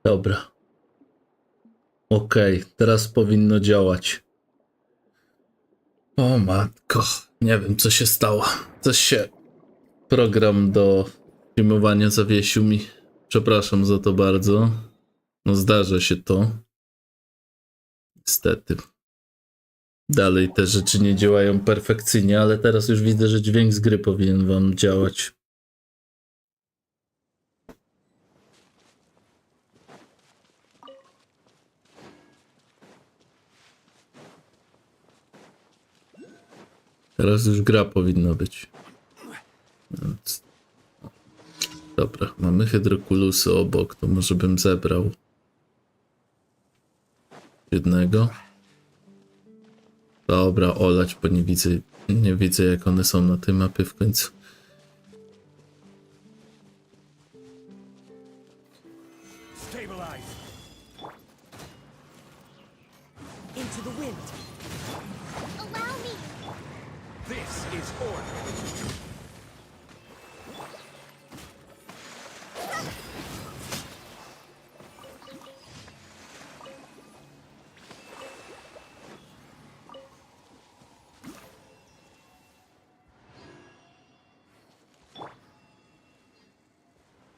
Dobra. Okej, teraz powinno działać. O matko, nie wiem co się stało. Coś się program do filmowania zawiesił mi. Przepraszam za to bardzo. No zdarza się to. Niestety. Dalej te rzeczy nie działają perfekcyjnie, ale teraz już widzę, że dźwięk z gry powinien wam działać. Teraz już gra powinna być. Więc... Dobra, mamy hydrokulusy obok, to może bym zebrał jednego. Dobra, olać, bo nie widzę jak one są na tej mapie w końcu.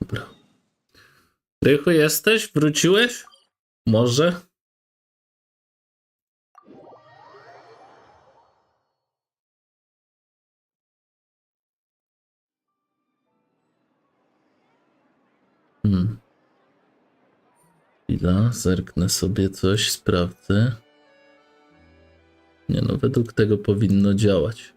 Dobra. Rychu, jesteś? Wróciłeś? Może? Chwila, zerknę sobie coś, sprawdzę. Nie no, według tego powinno działać.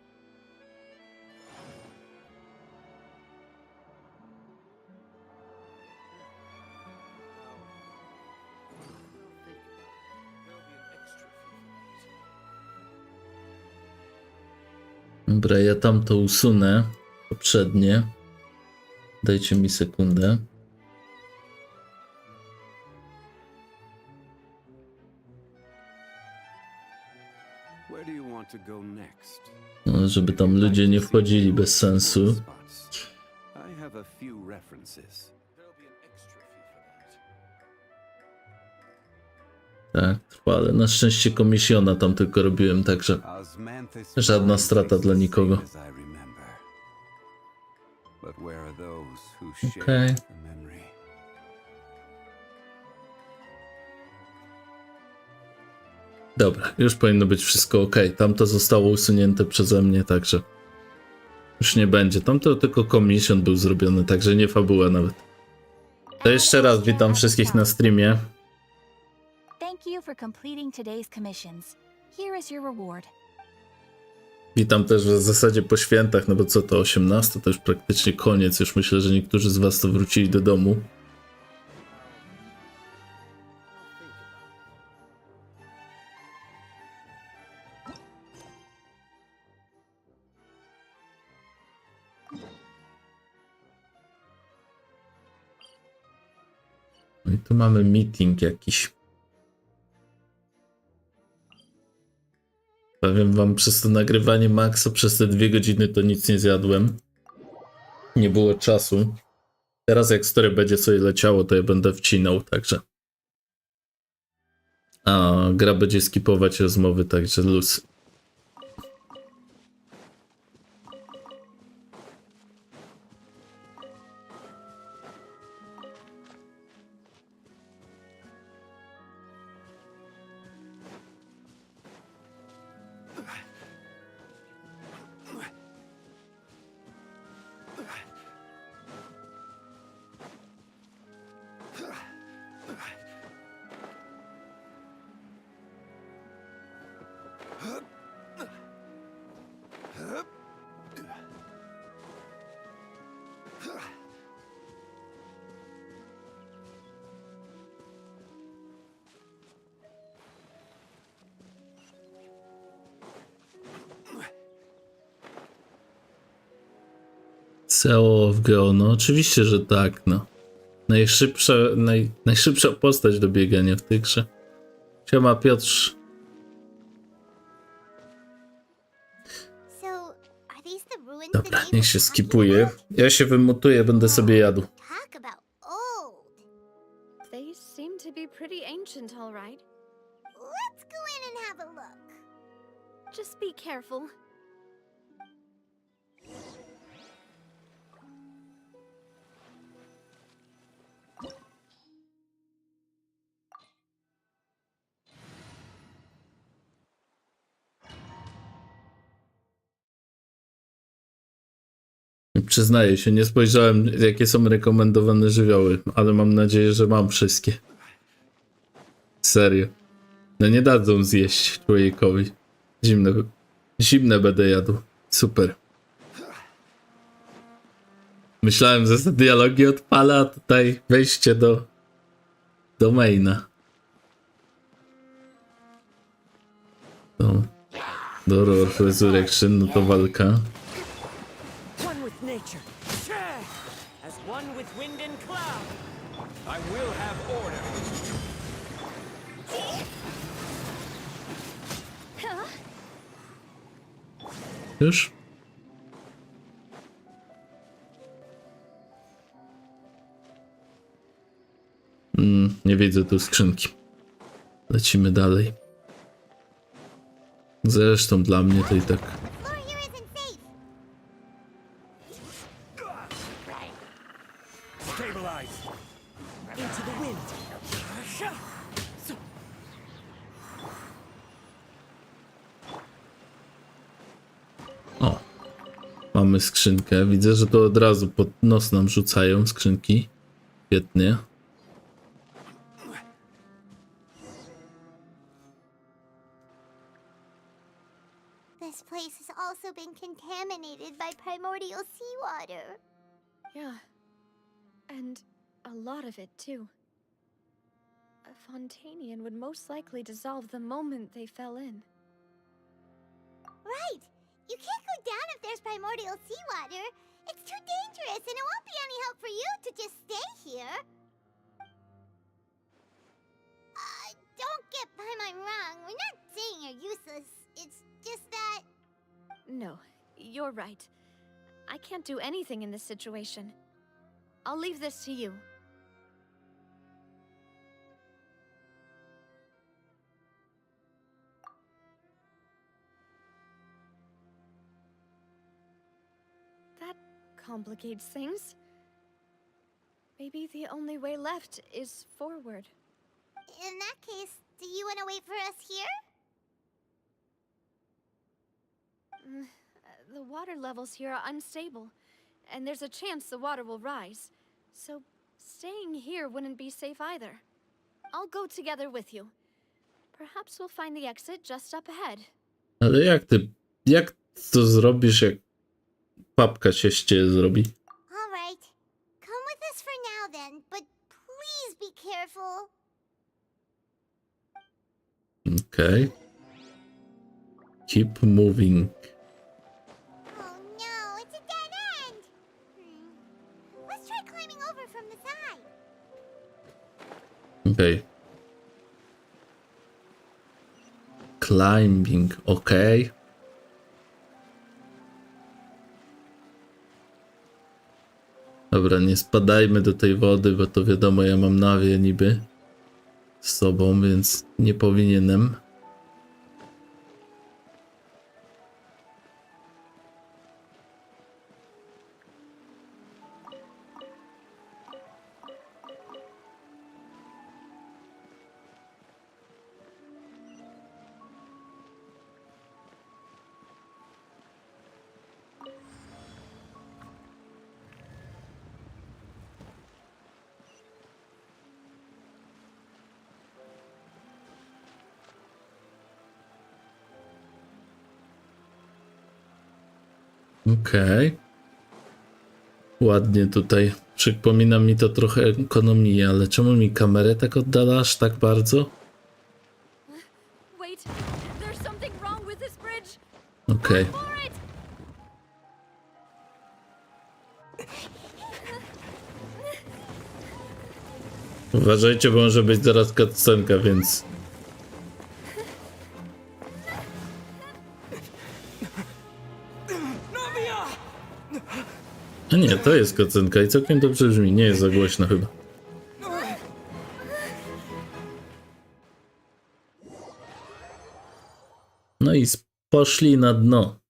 Dobra, ja tam to usunę poprzednie. Dajcie mi sekundę. No, żeby tam ludzie nie wchodzili bez sensu. Tak, trwa, ale na szczęście komisjona tam tylko robiłem, także żadna strata dla nikogo. Okej. Dobra, już powinno być wszystko ok. Tamto zostało usunięte przeze mnie, także już nie będzie. Tamto tylko komisjon był zrobiony, także nie fabuła nawet. To jeszcze raz witam wszystkich na streamie. Witam też w zasadzie po świętach, no bo co to 18, to już praktycznie koniec. Już myślę, że niektórzy z was to wrócili do domu. No i tu mamy meeting jakiś. Powiem wam, przez to nagrywanie Maxa, przez te 2 godziny to nic nie zjadłem. Nie było czasu. Teraz jak story będzie sobie leciało, to ja będę wcinał, także. A gra będzie skipować rozmowy, także luz. CEO of Geo, no oczywiście, że tak, no. Najszybsza postać do biegania w tej grze. Siema, Piotrz. Dobra, niech się skipuje. Ja się wymutuję, będę sobie jadł. merchant, all right. Let's go in and have a look. Just be careful. Przyznaję się, nie spojrzałem, jakie są rekomendowane żywioły, ale mam nadzieję, że mam wszystkie. Serio. No nie dadzą zjeść człowiekowi. Zimne będę jadł. Super. Myślałem, że te dialogi odpala, a tutaj wejście do maina. Do Resurrection, no to walka. One with nature, as one with wind and cloud. I will have order. Już? Nie widzę tu skrzynki. Lecimy dalej. Zresztą dla mnie to i tak. Floor here isn't safe. Stabilize. Into the wind. O, mamy skrzynkę. Widzę, że to od razu pod nos nam rzucają skrzynki. Świetnie. This place has also been contaminated by primordial seawater. Yeah. And a lot of it, too. A Fontanian would most likely dissolve the moment they fell in. Right. You can't go down if there's primordial seawater. It's too dangerous, and it won't be any help for you to just stay here. Don't get by my wrong. We're not saying you're useless. It's just that... No, you're right. I can't do anything in this situation. I'll leave this to you. That complicates things. Maybe the only way left is forward. In that case, do you want to wait for us here? The water levels here are unstable, and there's a chance the water will rise. So staying here wouldn't be safe either. I'll go together with you. Perhaps we'll find the exit just up ahead. Ale jak to zrobisz, jak papka się z ciebie zrobi? All right. Come with us for now then, but please be careful. Okay. Keep moving. Oh no, it's a dead end. Let's try climbing over from the side. Okay. Climbing, okay. Dobra, nie spadajmy do tej wody, bo to wiadomo, ja mam nawię niby z sobą, więc nie powinienem. Okej. Ładnie tutaj. Przypomina mi to trochę ekonomię, ale czemu mi kamerę tak oddala aż tak bardzo? Wait, there's something wrong with this bridge. Okej. For it! Uważajcie, bo może być zaraz cutscenka, więc... A nie, to jest cutscenka i całkiem dobrze brzmi. Nie jest za głośno chyba. Poszli na dno.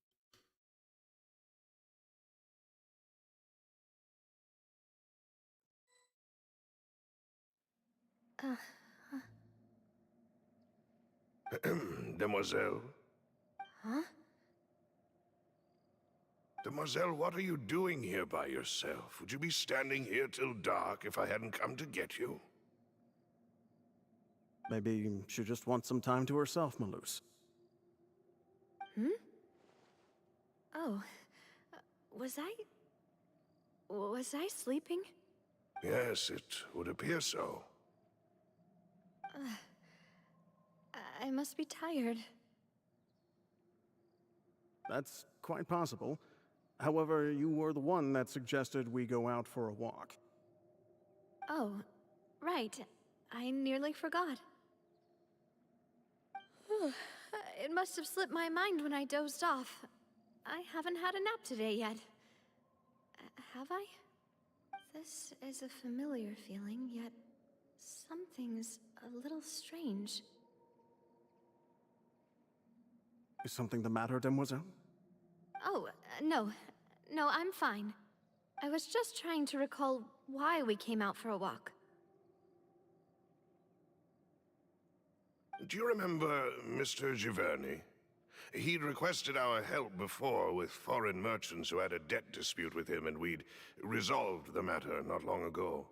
Demoiselle? Huh? Demoiselle, what are you doing here by yourself? Would you be standing here till dark if I hadn't come to get you? Maybe she just wants some time to herself, Maloose. Oh, was I sleeping? Yes, it would appear so. I must be tired. That's quite possible. However, you were the one that suggested we go out for a walk. Oh, right. I nearly forgot. It must have slipped my mind when I dozed off. I haven't had a nap today yet. Have I? This is a familiar feeling, yet something's a little strange. Is something the matter, Demoiselle? Oh, no. No, I'm fine. I was just trying to recall why we came out for a walk. Do you remember Mr. Giverny? He'd requested our help before with foreign merchants who had a debt dispute with him, and we'd resolved the matter not long ago.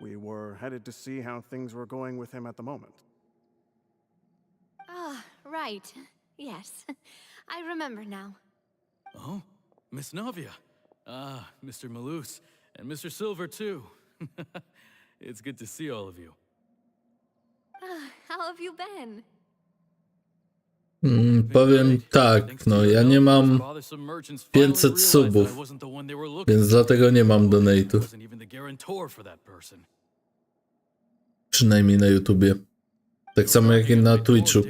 We were headed to see how things were going with him at the moment. Ah, right. Yes. I remember now. Oh, Miss Navia. Ah, Mr. Maloose. And Mr. Silver, too. It's good to see all of you. How have you been? Powiem tak, no ja nie mam 500 subów, więc dlatego nie mam donate'u. Przynajmniej na YouTubie. Tak samo jak i na Twitchu.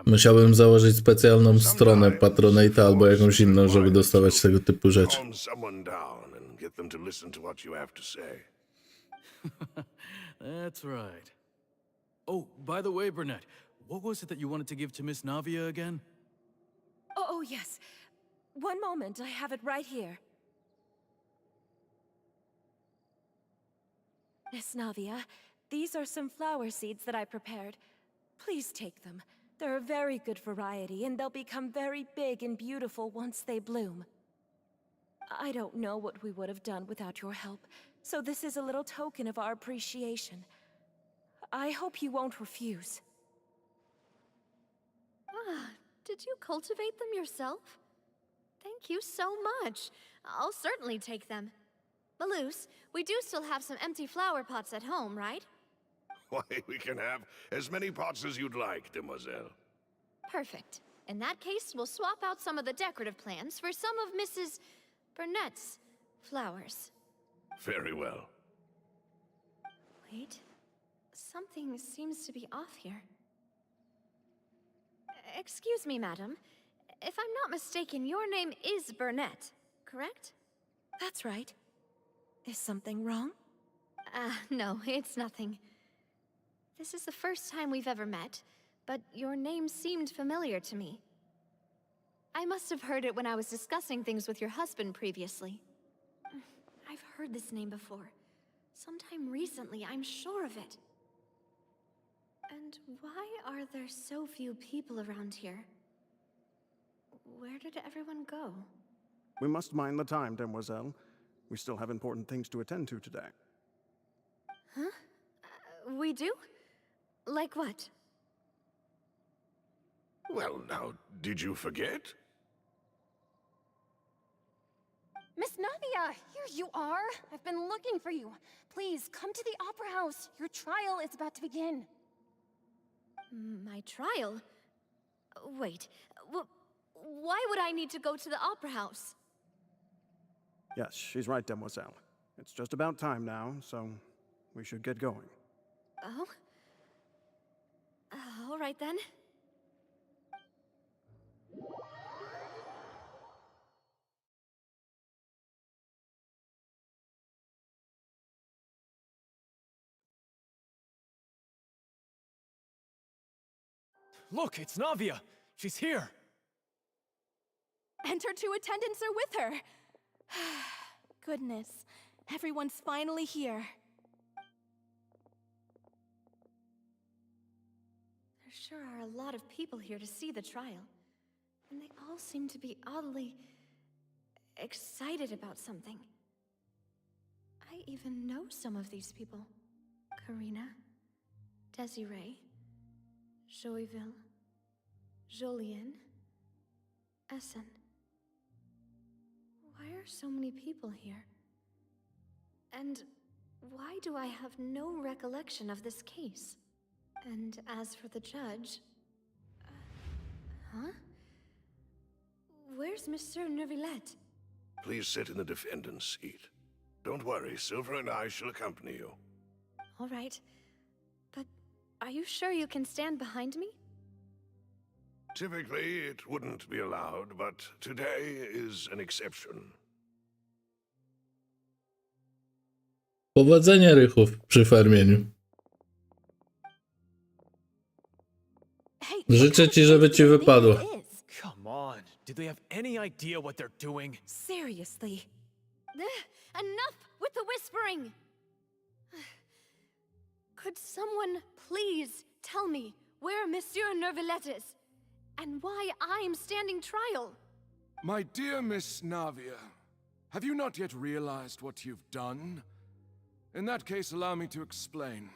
Musiałbym założyć specjalną stronę Patronite'a albo jakąś inną, żeby dostawać tego typu rzeczy. Calm someone down and get them to listen to what you have to say. That's right. Oh, by the way, Burnett, what was it that you wanted to give to Miss Navia again? Oh, yes. One moment, I have it right here. Miss Navia, these are some flower seeds that I prepared. Please take them. They're a very good variety, and they'll become very big and beautiful once they bloom. I don't know what we would have done without your help, so this is a little token of our appreciation. I hope you won't refuse. Ah, did you cultivate them yourself? Thank you so much. I'll certainly take them. Maloose, we do still have some empty flower pots at home, right? Why, we can have as many pots as you'd like, demoiselle. Perfect. In that case, we'll swap out some of the decorative plants for some of Mrs. Burnett's flowers. Very well. Wait. Something seems to be off here. Excuse me, madam. If I'm not mistaken, your name is Burnett, correct? That's right. Is something wrong? No, it's nothing. This is the first time we've ever met, but your name seemed familiar to me. I must have heard it when I was discussing things with your husband previously. I've heard this name before. Sometime recently, I'm sure of it. And why are there so few people around here? Where did everyone go? We must mind the time, Demoiselle. We still have important things to attend to today. Huh? We do? Like what? Well, now, did you forget? Miss Navia, here you are. I've been looking for you. Please, come to the Opera House. Your trial is about to begin. My trial? Wait, why would I need to go to the Opera House? Yes, she's right, Demoiselle. It's just about time now, so we should get going. Oh? All right then. Look, it's Navia. She's here. And her 2 attendants are with her. Goodness, everyone's finally here. There sure are a lot of people here to see the trial. And they all seem to be oddly excited about something. I even know some of these people. Karina, Desiree, Joyville, Jolien, Essen. Why are so many people here? And why do I have no recollection of this case? And as for the judge... huh? Where's Monsieur Neuvillette? Please sit in the defendant's seat. Don't worry, Silver and I shall accompany you. All right. But are you sure you can stand behind me? Typically, it wouldn't be allowed, but today is an exception. Powodzenia, Rychów, przy farmieniu. Hey, Życzę ci, żeby ci wypadło. Come on. Do they have any idea what they're doing? Seriously. Enough with the whispering! Could someone please tell me where Monsieur Neuvillette is? And why I'm standing trial? My dear Miss Navia, have you not yet realized what you've done? In that case, allow me to explain.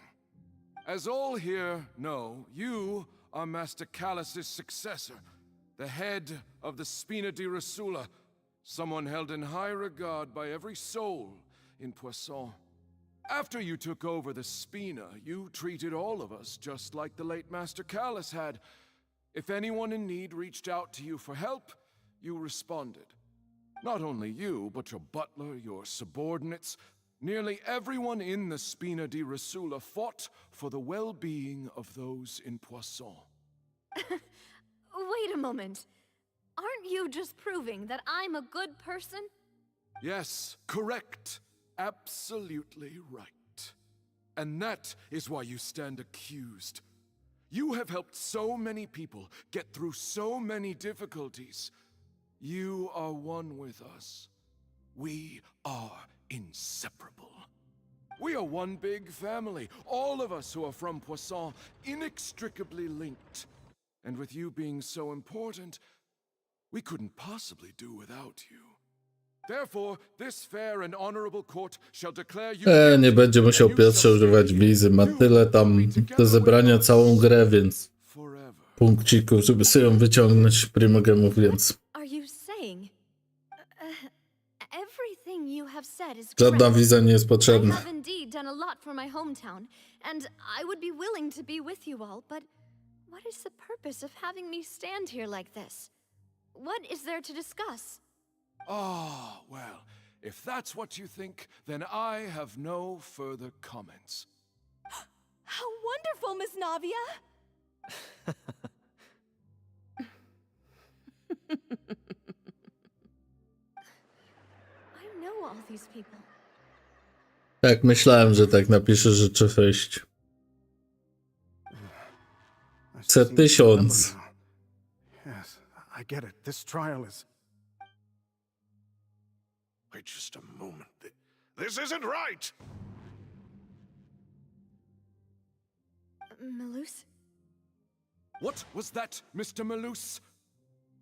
As all here know, you are Master Callus's successor, the head of the Spina di Rasula, someone held in high regard by every soul in Poisson. After you took over the Spina, you treated all of us just like the late Master Callus had. If anyone in need reached out to you for help, you responded. Not only you, but your butler, your subordinates, nearly everyone in the Spina di Rasula fought for the well-being of those in Poisson. Wait a moment. Aren't you just proving that I'm a good person? Yes, correct. Absolutely right. And that is why you stand accused. You have helped so many people get through so many difficulties. You are one with us. We are inseparable. We are one big family, all of us who are from Poisson, inextricably linked. And with you being so important, we couldn't possibly do without you. Therefore, this fair and honorable court shall declare you... Nie będzie musiał Piotrze używać wizy. Ma tyle tam do zebrania całą grę, więc punkcików, żeby sobie ją wyciągnąć primogemów, więc Are you saying everything you have said is żadna correct? wiza nie jest I potrzebna. have indeed done a lot for my hometown, and I would be willing to be with you all, but what is the purpose of having me stand here like this? What is there to discuss? Ah, well, if that's what you think, then I have no further comments. How wonderful, Miss Navia! I know all these people. Tak, myślałem, że tak napisze życzę wejść. C 1000. Yes, I get it. This trial is... Wait just a moment. This isn't right! Malus? What was that, Mr. Malus?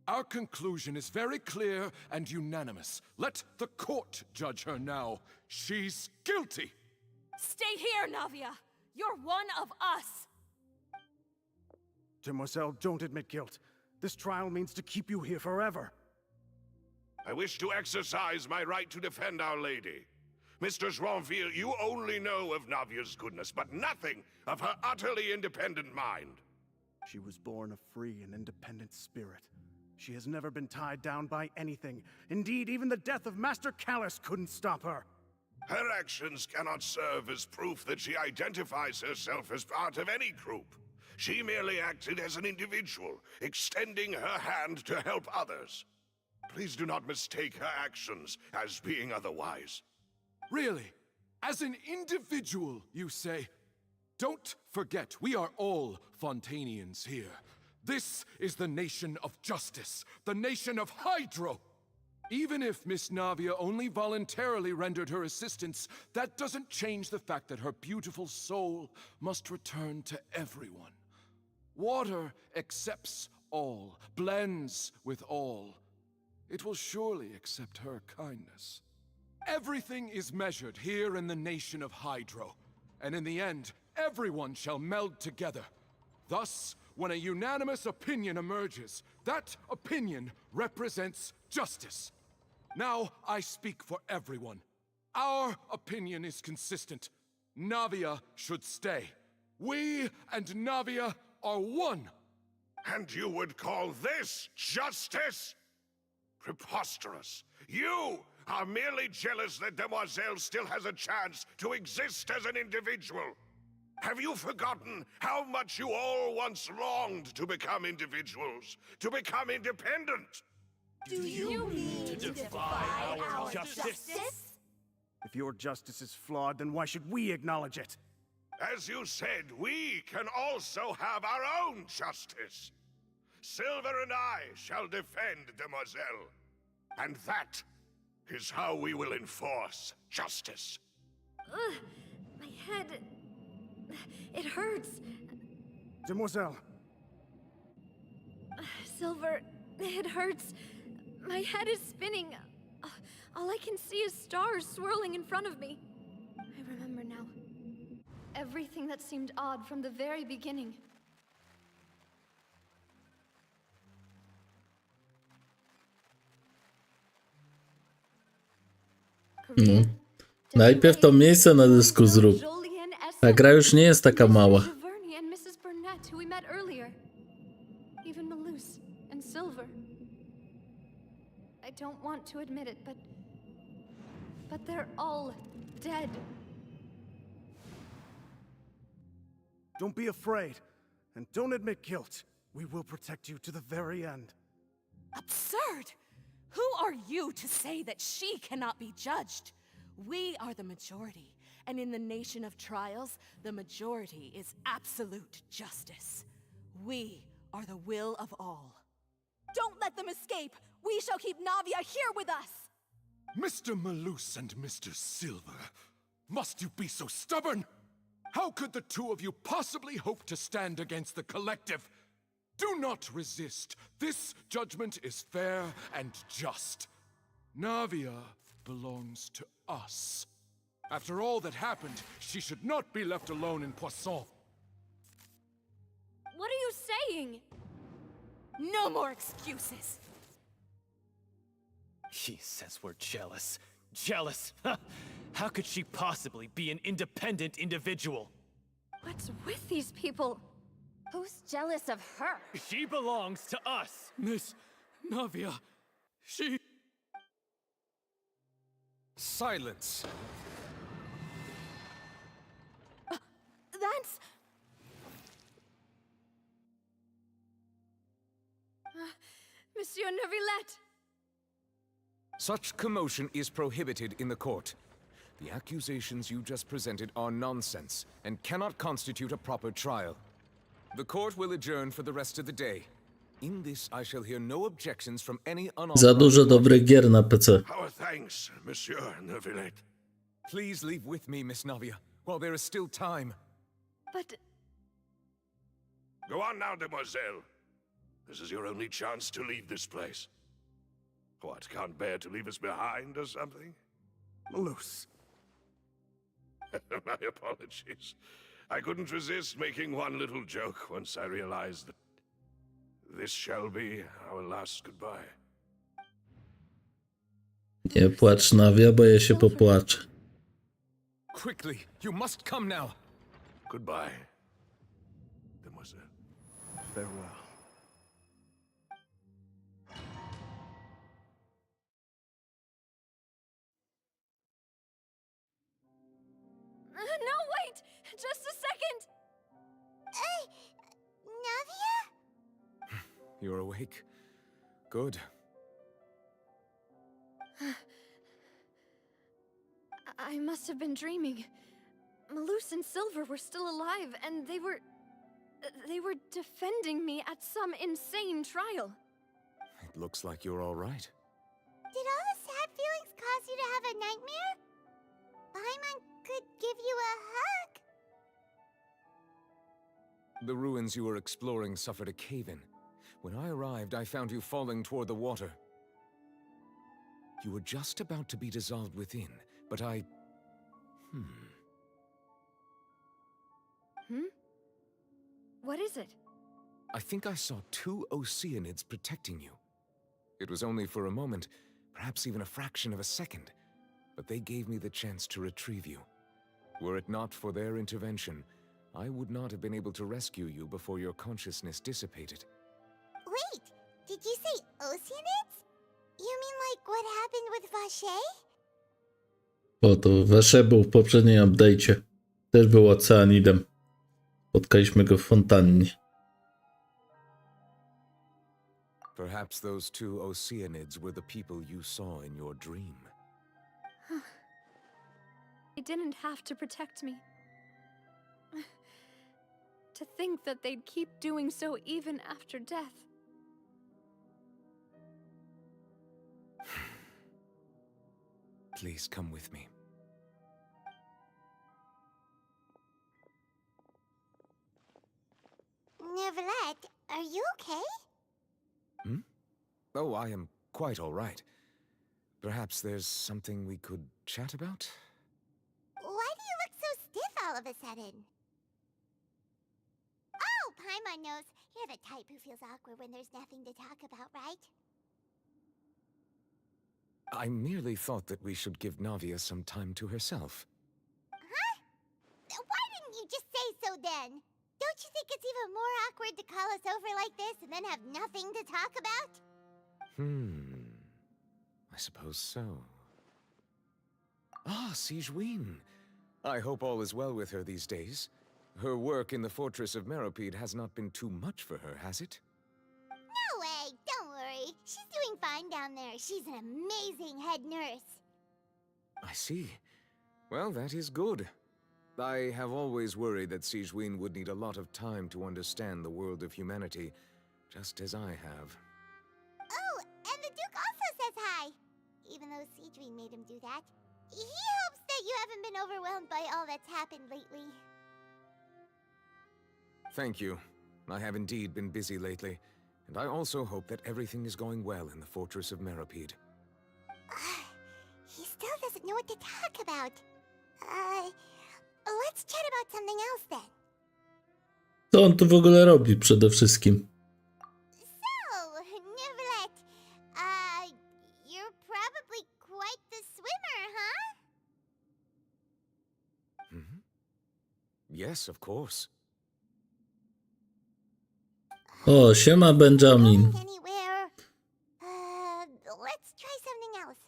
Our conclusion is very clear and unanimous. Let the court judge her now. She's guilty! Stay here, Navia! You're one of us! Demoiselle, don't admit guilt. This trial means to keep you here forever. I wish to exercise my right to defend Our Lady. Mr. Joinville, you only know of Navia's goodness, but nothing of her utterly independent mind. She was born a free and independent spirit. She has never been tied down by anything. Indeed, even the death of Master Callus couldn't stop her. Her actions cannot serve as proof that she identifies herself as part of any group. She merely acted as an individual, extending her hand to help others. Please do not mistake her actions as being otherwise. Really? As an individual, you say? Don't forget, we are all Fontanians here. This is the nation of justice, the nation of Hydro. Even if Miss Navia only voluntarily rendered her assistance, that doesn't change the fact that her beautiful soul must return to everyone. Water accepts all, blends with all. It will surely accept her kindness. Everything is measured here in the nation of Hydro, and in the end, everyone shall meld together. Thus, when a unanimous opinion emerges, that opinion represents justice. Now I speak for everyone. Our opinion is consistent. Navia should stay. We and Navia are one. And you would call this justice? Preposterous. You are merely jealous that Demoiselle still has a chance to exist as an individual. Have you forgotten how much you all once longed to become individuals, to become independent? Do you mean to defy our justice? If your justice is flawed, then why should we acknowledge it? As you said, we can also have our own justice. Silver and I shall defend Demoiselle. And that is how we will enforce justice. Ugh, my head... It hurts. Demoiselle. Silver, it hurts. My head is spinning. All I can see is stars swirling in front of me. I remember now. Everything that seemed odd from the very beginning. No. Najpierw to miejsce na dysku zrób. Ta gra już nie jest taka mała. And Mrs. Burnett, who we met earlier. Even Malus and Silver. I don't want to admit it, but they're all dead. Don't be afraid, and don't admit guilt. We will protect you to the very end. Absurd! Who are you to say that she cannot be judged? We are the majority, and in the nation of trials, the majority is absolute justice. We are the will of all. Don't let them escape! We shall keep Navia here with us! Mr. Malus and Mr. Silver, must you be so stubborn? How could the two of you possibly hope to stand against the collective? Do not resist. This judgment is fair and just. Navia belongs to us. After all that happened, she should not be left alone in Poisson. What are you saying? No more excuses! She says we're jealous. Jealous? How could she possibly be an independent individual? What's with these people? Who's jealous of her? She belongs to us! Miss Navia, she... Silence. That's... Monsieur Neuvillette! Such commotion is prohibited in the court. The accusations you just presented are nonsense and cannot constitute a proper trial. The court will adjourn for the rest of the day. In this, I shall hear no objections from any Za dużo dobrych gier na PC. Our thanks, Monsieur Neuvillette. Please leave with me, Miss Navia, while there is still time. But... Go on now, Demoiselle. This is your only chance to leave this place. What, can't bear to leave us behind or something? Malus. My apologies. I couldn't resist making one little joke once I realized that this shall be our last goodbye. Nie płacz, Navia, bo ja się popłaczę. Quickly, you must come now. Goodbye, Demoiselle. Farewell. No, wait! Just a second! Navia? You're awake. Good. I must have been dreaming. Malus and Silver were still alive, and they were... They were defending me at some insane trial. It looks like you're all right. Did all the sad feelings cause you to have a nightmare? Paimon could give you a hug. The ruins you were exploring suffered a cave-in. When I arrived, I found you falling toward the water. You were just about to be dissolved within, but I... What is it? I think I saw 2 Oceanids protecting you. It was only for a moment, perhaps even a fraction of a second, but they gave me the chance to retrieve you. Were it not for their intervention, I would not have been able to rescue you before your consciousness dissipated. Wait, did you say Oceanids? You mean like what happened with Vache? O, to Wasze był w poprzednim update'cie. Też był oceanidem. Spotkaliśmy go w fontannie. Perhaps those 2 Oceanids were the people you saw in your dream. They didn't have to protect me. To think that they'd keep doing so even after death. Please come with me. Neverlet, are you okay? Oh, I am quite all right. Perhaps there's something we could chat about? Why do you look so stiff all of a sudden? Oh, Paimon knows. You're the type who feels awkward when there's nothing to talk about, right? I merely thought that we should give Navia some time to herself. Huh? Why didn't you just say so then? Don't you think it's even more awkward to call us over like this and then have nothing to talk about? I suppose so. Ah, Sigewinne. I hope all is well with her these days. Her work in the Fortress of Meropide has not been too much for her, has it? No way, don't worry. She's doing fine down there. She's an amazing head nurse. I see. Well, that is good. I have always worried that Sigewinne would need a lot of time to understand the world of humanity, just as I have. Oh, and the Duke also says hi. Even though Sigewinne made him do that. He hopes that you haven't been overwhelmed by all that's happened lately. Thank you. I have indeed been busy lately, and I also hope that everything is going well in the Fortress of Meropide. He still doesn't know what to talk about. Let's chat about something else then. Co on tu w ogóle robi przede wszystkim? So, Neverlet, you're probably quite the swimmer, huh? Yes, of course. O, siema Benjamin. Anywhere. Let's try something else.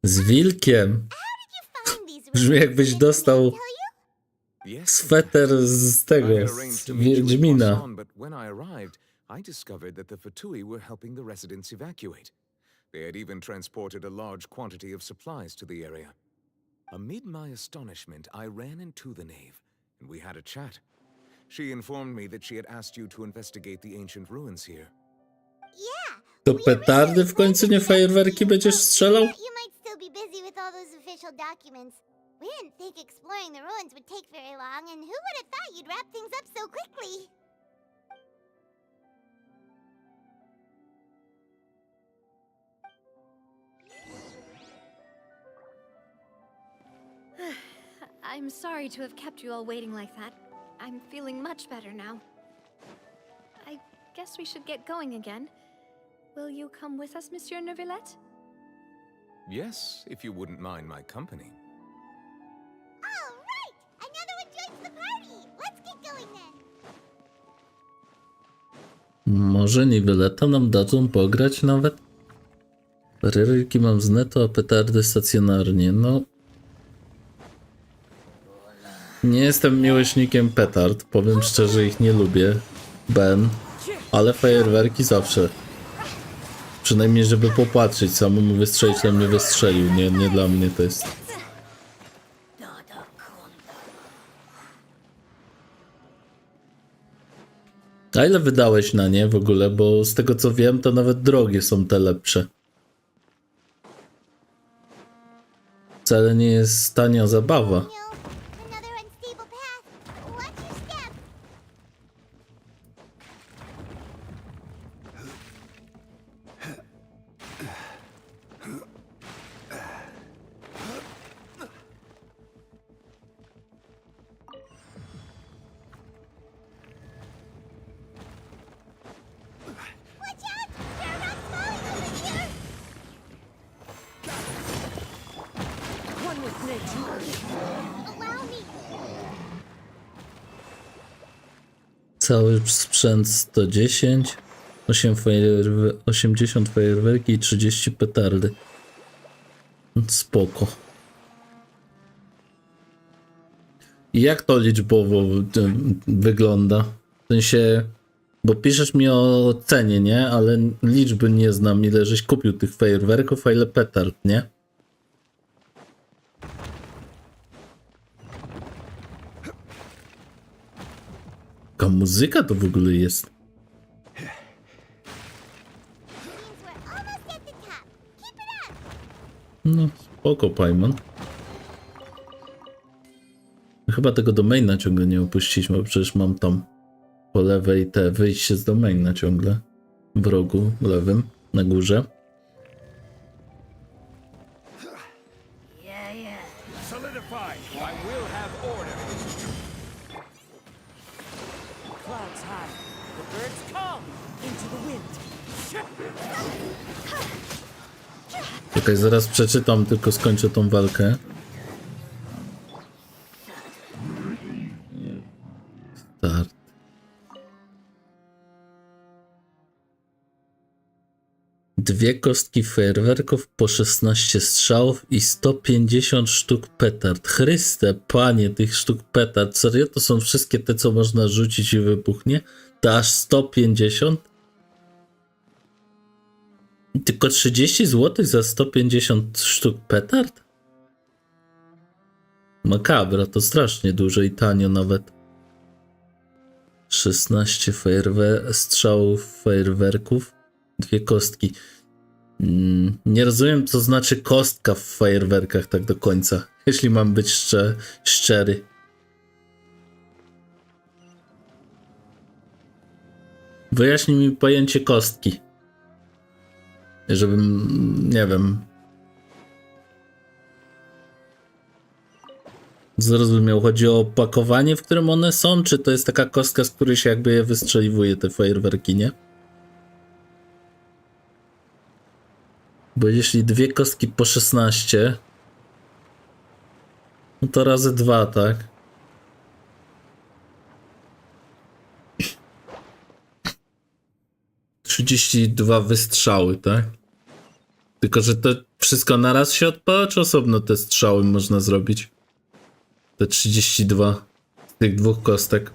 Z wilkiem. Brzmi jakbyś dostał sweter z tego, z Wiedźmina. But when I arrived, I discovered that the Fatui were helping the residents evacuate. They had even transported a large quantity of supplies to the area. Amid my astonishment, I ran into the knave, and we had a chat. She informed me that she had asked you to investigate the ancient ruins here. Yeah. To petardy w końcu, nie fajerwerki będziesz strzelał? You might still be busy with all those official documents. We didn't think exploring the ruins would take very long, and who would have thought you'd wrap things up so quickly? I'm sorry to have kept you all waiting like that. I'm feeling much better now. I guess we should get going again. Will you come with us, Monsieur Neuvillette? Yes, if you wouldn't mind my company. All right! Another one joins the party! Let's get going then! Może Nivelletta nam dadzą pograć nawet? Ryrki mam z netu, a petardy stacjonarnie. No... Nie jestem miłośnikiem petard, powiem szczerze, ich nie lubię. Ale fajerwerki zawsze. Przynajmniej żeby popatrzeć, samemu wystrzelić, tam mnie wystrzelił. Nie dla mnie to jest. A ile wydałeś na nie w ogóle? Bo z tego co wiem, to nawet drogie są te lepsze. Wcale nie jest tania zabawa. Another unstable path. Watch your step. Watch out! There are rocks falling over here! One with nature. Allow me. Cały sprzęt 110, 80 fajerwerki i 30 petardy. Spoko. I jak to liczbowo wygląda? W sensie, bo piszesz mi o cenie, nie? Ale liczby nie znam, ile żeś kupił tych fajerwerków, a ile petard, nie? Jaka muzyka to w ogóle jest? Means we're almost at the top. Keep it up. No, spoko, Paimon. Chyba tego domaina ciągle nie opuściliśmy, bo przecież mam tam po lewej te wyjście z domaina ciągle. W rogu lewym, na górze. Solidify. I will have order. Clouds high. The birds come into the wind. Czekaj, zaraz przeczytam, tylko skończę tą walkę. Start. Dwie kostki fajerwerków po 16 strzałów i 150 sztuk petard. Chryste, panie, tych sztuk petard. Serio? To są wszystkie te, co można rzucić i wybuchnie? To aż 150? Tylko 30 zł za 150 sztuk petard? Makabra, to strasznie dużo i tanio nawet. 16 strzałów fajerwerków. Dwie kostki. Nie rozumiem, co znaczy kostka w fajerwerkach tak do końca. Jeśli mam być szczery. Wyjaśnij mi pojęcie kostki. Żebym, nie wiem, zrozumiał. Chodzi o opakowanie, w którym one są, czy to jest taka kostka, z której się jakby je wystrzeliwuje, te fajerwerki, nie? Bo jeśli dwie kostki po 16, no to razy 2, tak? ...32 wystrzały, tak? Tylko, że to wszystko naraz się odpala, czy osobno te strzały można zrobić? Te 32 z tych dwóch kostek.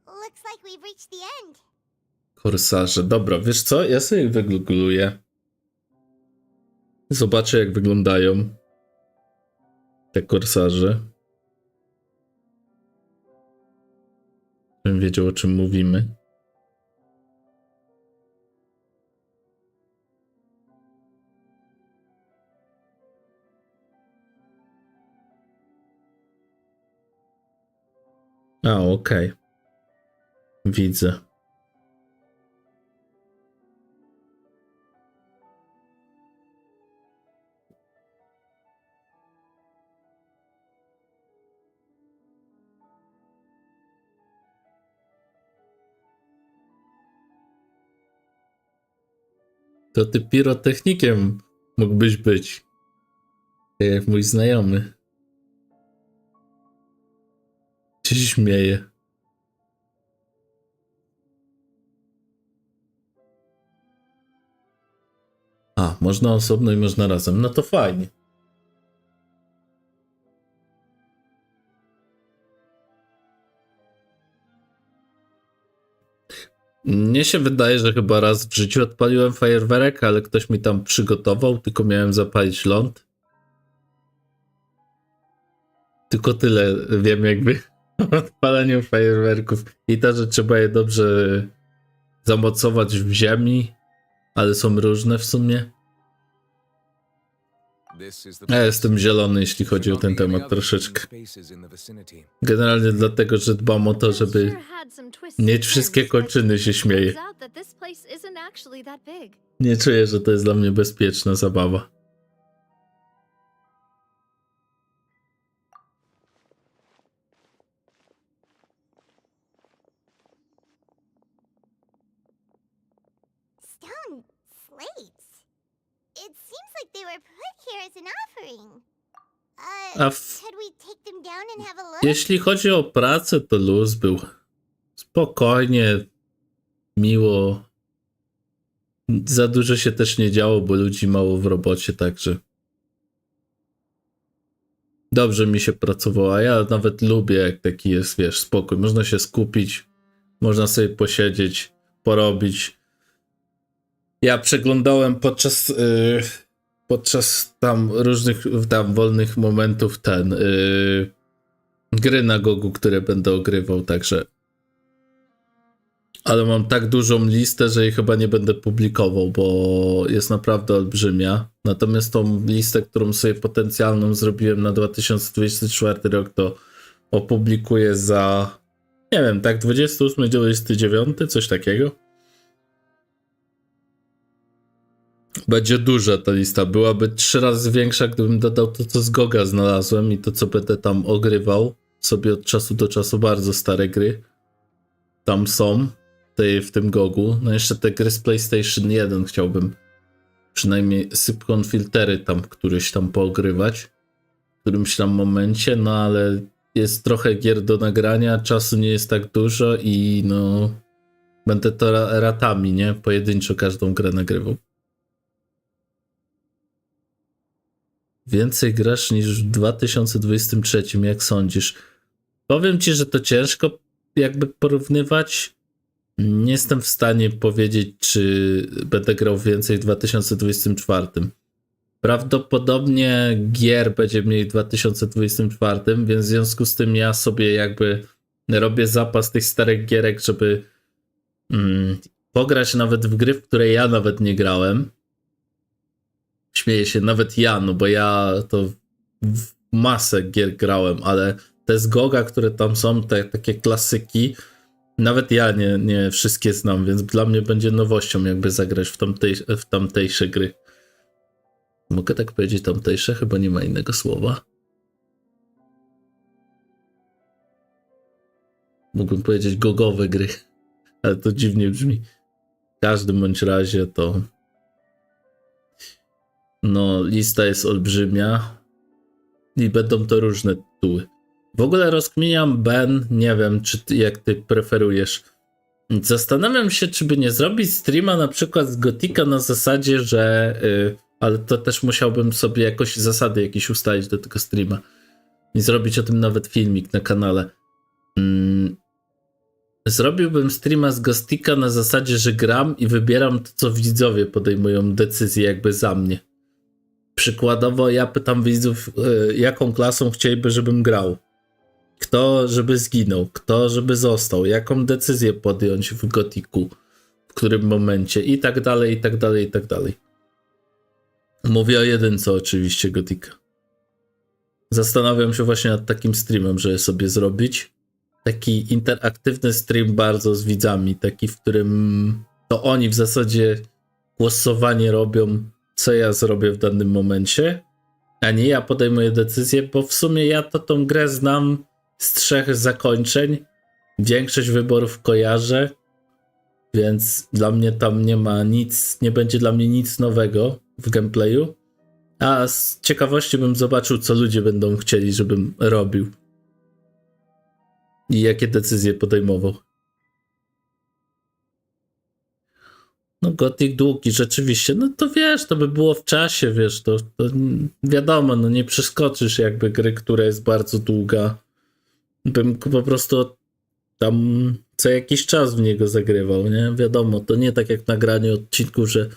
Looks like we've reached the end. Korsarze. Dobra, wiesz co? Ja sobie wygoogluję. Zobaczę, jak wyglądają te korsarze. Żebym wiedział, o czym mówimy. A, okej. Widzę. To ty pirotechnikiem mógłbyś być. Tak jak mój znajomy. Się śmieje. A, można osobno i można razem. No to fajnie. Mnie się wydaje, że chyba raz w życiu odpaliłem fajerwerek, ale ktoś mi tam przygotował, tylko miałem zapalić ląd. Tylko tyle wiem jakby o odpalaniu fajerwerków. I to, że trzeba je dobrze zamocować w ziemi, ale są różne w sumie. Ja jestem zielony, jeśli chodzi o ten temat troszeczkę. Generalnie dlatego, że dbam o to, żeby mieć wszystkie kończyny, się śmieję. Nie czuję, że to jest dla mnie bezpieczna zabawa. Stone slates. It seems like they were put here as an offering. Could we take them down and have a look? Jeśli chodzi o pracę, to luz był. Spokojnie, miło. Za dużo się też nie działo, bo ludzi mało w robocie, także dobrze mi się pracowało, a ja nawet lubię, jak taki jest, wiesz, spokój. Można się skupić, można sobie posiedzieć, porobić. Ja przeglądałem podczas tam różnych tam wolnych momentów gry na Gogu, które będę ogrywał, także ale mam tak dużą listę, że jej chyba nie będę publikował, bo jest naprawdę olbrzymia. Natomiast tą listę, którą sobie potencjalną zrobiłem na 2024 rok, to opublikuję za, nie wiem, tak 28-29, coś takiego. Będzie duża ta lista. Byłaby 3 razy większa, gdybym dodał to, co z Goga znalazłem i to, co będę tam ogrywał sobie od czasu do czasu. Bardzo stare gry tam są w tym Gogu. No jeszcze te gry z PlayStation 1 chciałbym przynajmniej sypką filtery tam któryś tam poogrywać w którymś tam momencie, no ale jest trochę gier do nagrania, czasu nie jest tak dużo i no będę to ratami, nie? Pojedynczo każdą grę nagrywał. Więcej grasz niż w 2023, jak sądzisz? Powiem ci, że to ciężko jakby porównywać. Nie jestem w stanie powiedzieć, czy będę grał więcej w 2024. Prawdopodobnie gier będzie mniej w 2024, więc w związku z tym ja sobie jakby robię zapas tych starych gierek, żeby pograć nawet w gry, w które ja nawet nie grałem. Śmieję się, nawet ja, no bo ja to w masę gier grałem, ale te z Goga, które tam są, te takie klasyki, nawet ja nie wszystkie znam, więc dla mnie będzie nowością jakby zagrać w tamtejsze gry. Mogę tak powiedzieć tamtejsze? Chyba nie ma innego słowa. Mógłbym powiedzieć gogowe gry, ale to dziwnie brzmi. W każdym bądź razie to no lista jest olbrzymia i będą to różne tytuły. W ogóle rozkminiam, Ben, nie wiem, jak ty preferujesz. Zastanawiam się, czy by nie zrobić streama na przykład z Gotika na zasadzie, że ale to też musiałbym sobie jakoś zasady jakieś ustalić do tego streama i zrobić o tym nawet filmik na kanale. Zrobiłbym streama z Gostika na zasadzie, że gram i wybieram to, co widzowie podejmują decyzję jakby za mnie. Przykładowo ja pytam widzów, jaką klasą chcieliby, żebym grał. Kto żeby zginął, kto żeby został, jaką decyzję podjąć w Gotiku, w którym momencie i tak dalej, i tak dalej, i tak dalej. Mówię o jedynce oczywiście Gotika. Zastanawiam się właśnie nad takim streamem, żeby sobie zrobić. Taki interaktywny stream bardzo z widzami, taki, w którym to oni w zasadzie głosowanie robią, co ja zrobię w danym momencie, a nie ja podejmuję decyzję, bo w sumie ja to tą grę znam z 3 zakończeń, większość wyborów kojarzę, więc dla mnie tam nie ma nic, nie będzie dla mnie nic nowego w gameplayu, a z ciekawości bym zobaczył, co ludzie będą chcieli, żebym robił i jakie decyzje podejmował. No Gothic długi, rzeczywiście, no to wiesz, to by było w czasie, wiesz, to wiadomo, no nie przeskoczysz jakby gry, która jest bardzo długa. Bym po prostu tam co jakiś czas w niego zagrywał, nie? Wiadomo, to nie tak jak nagranie odcinku, że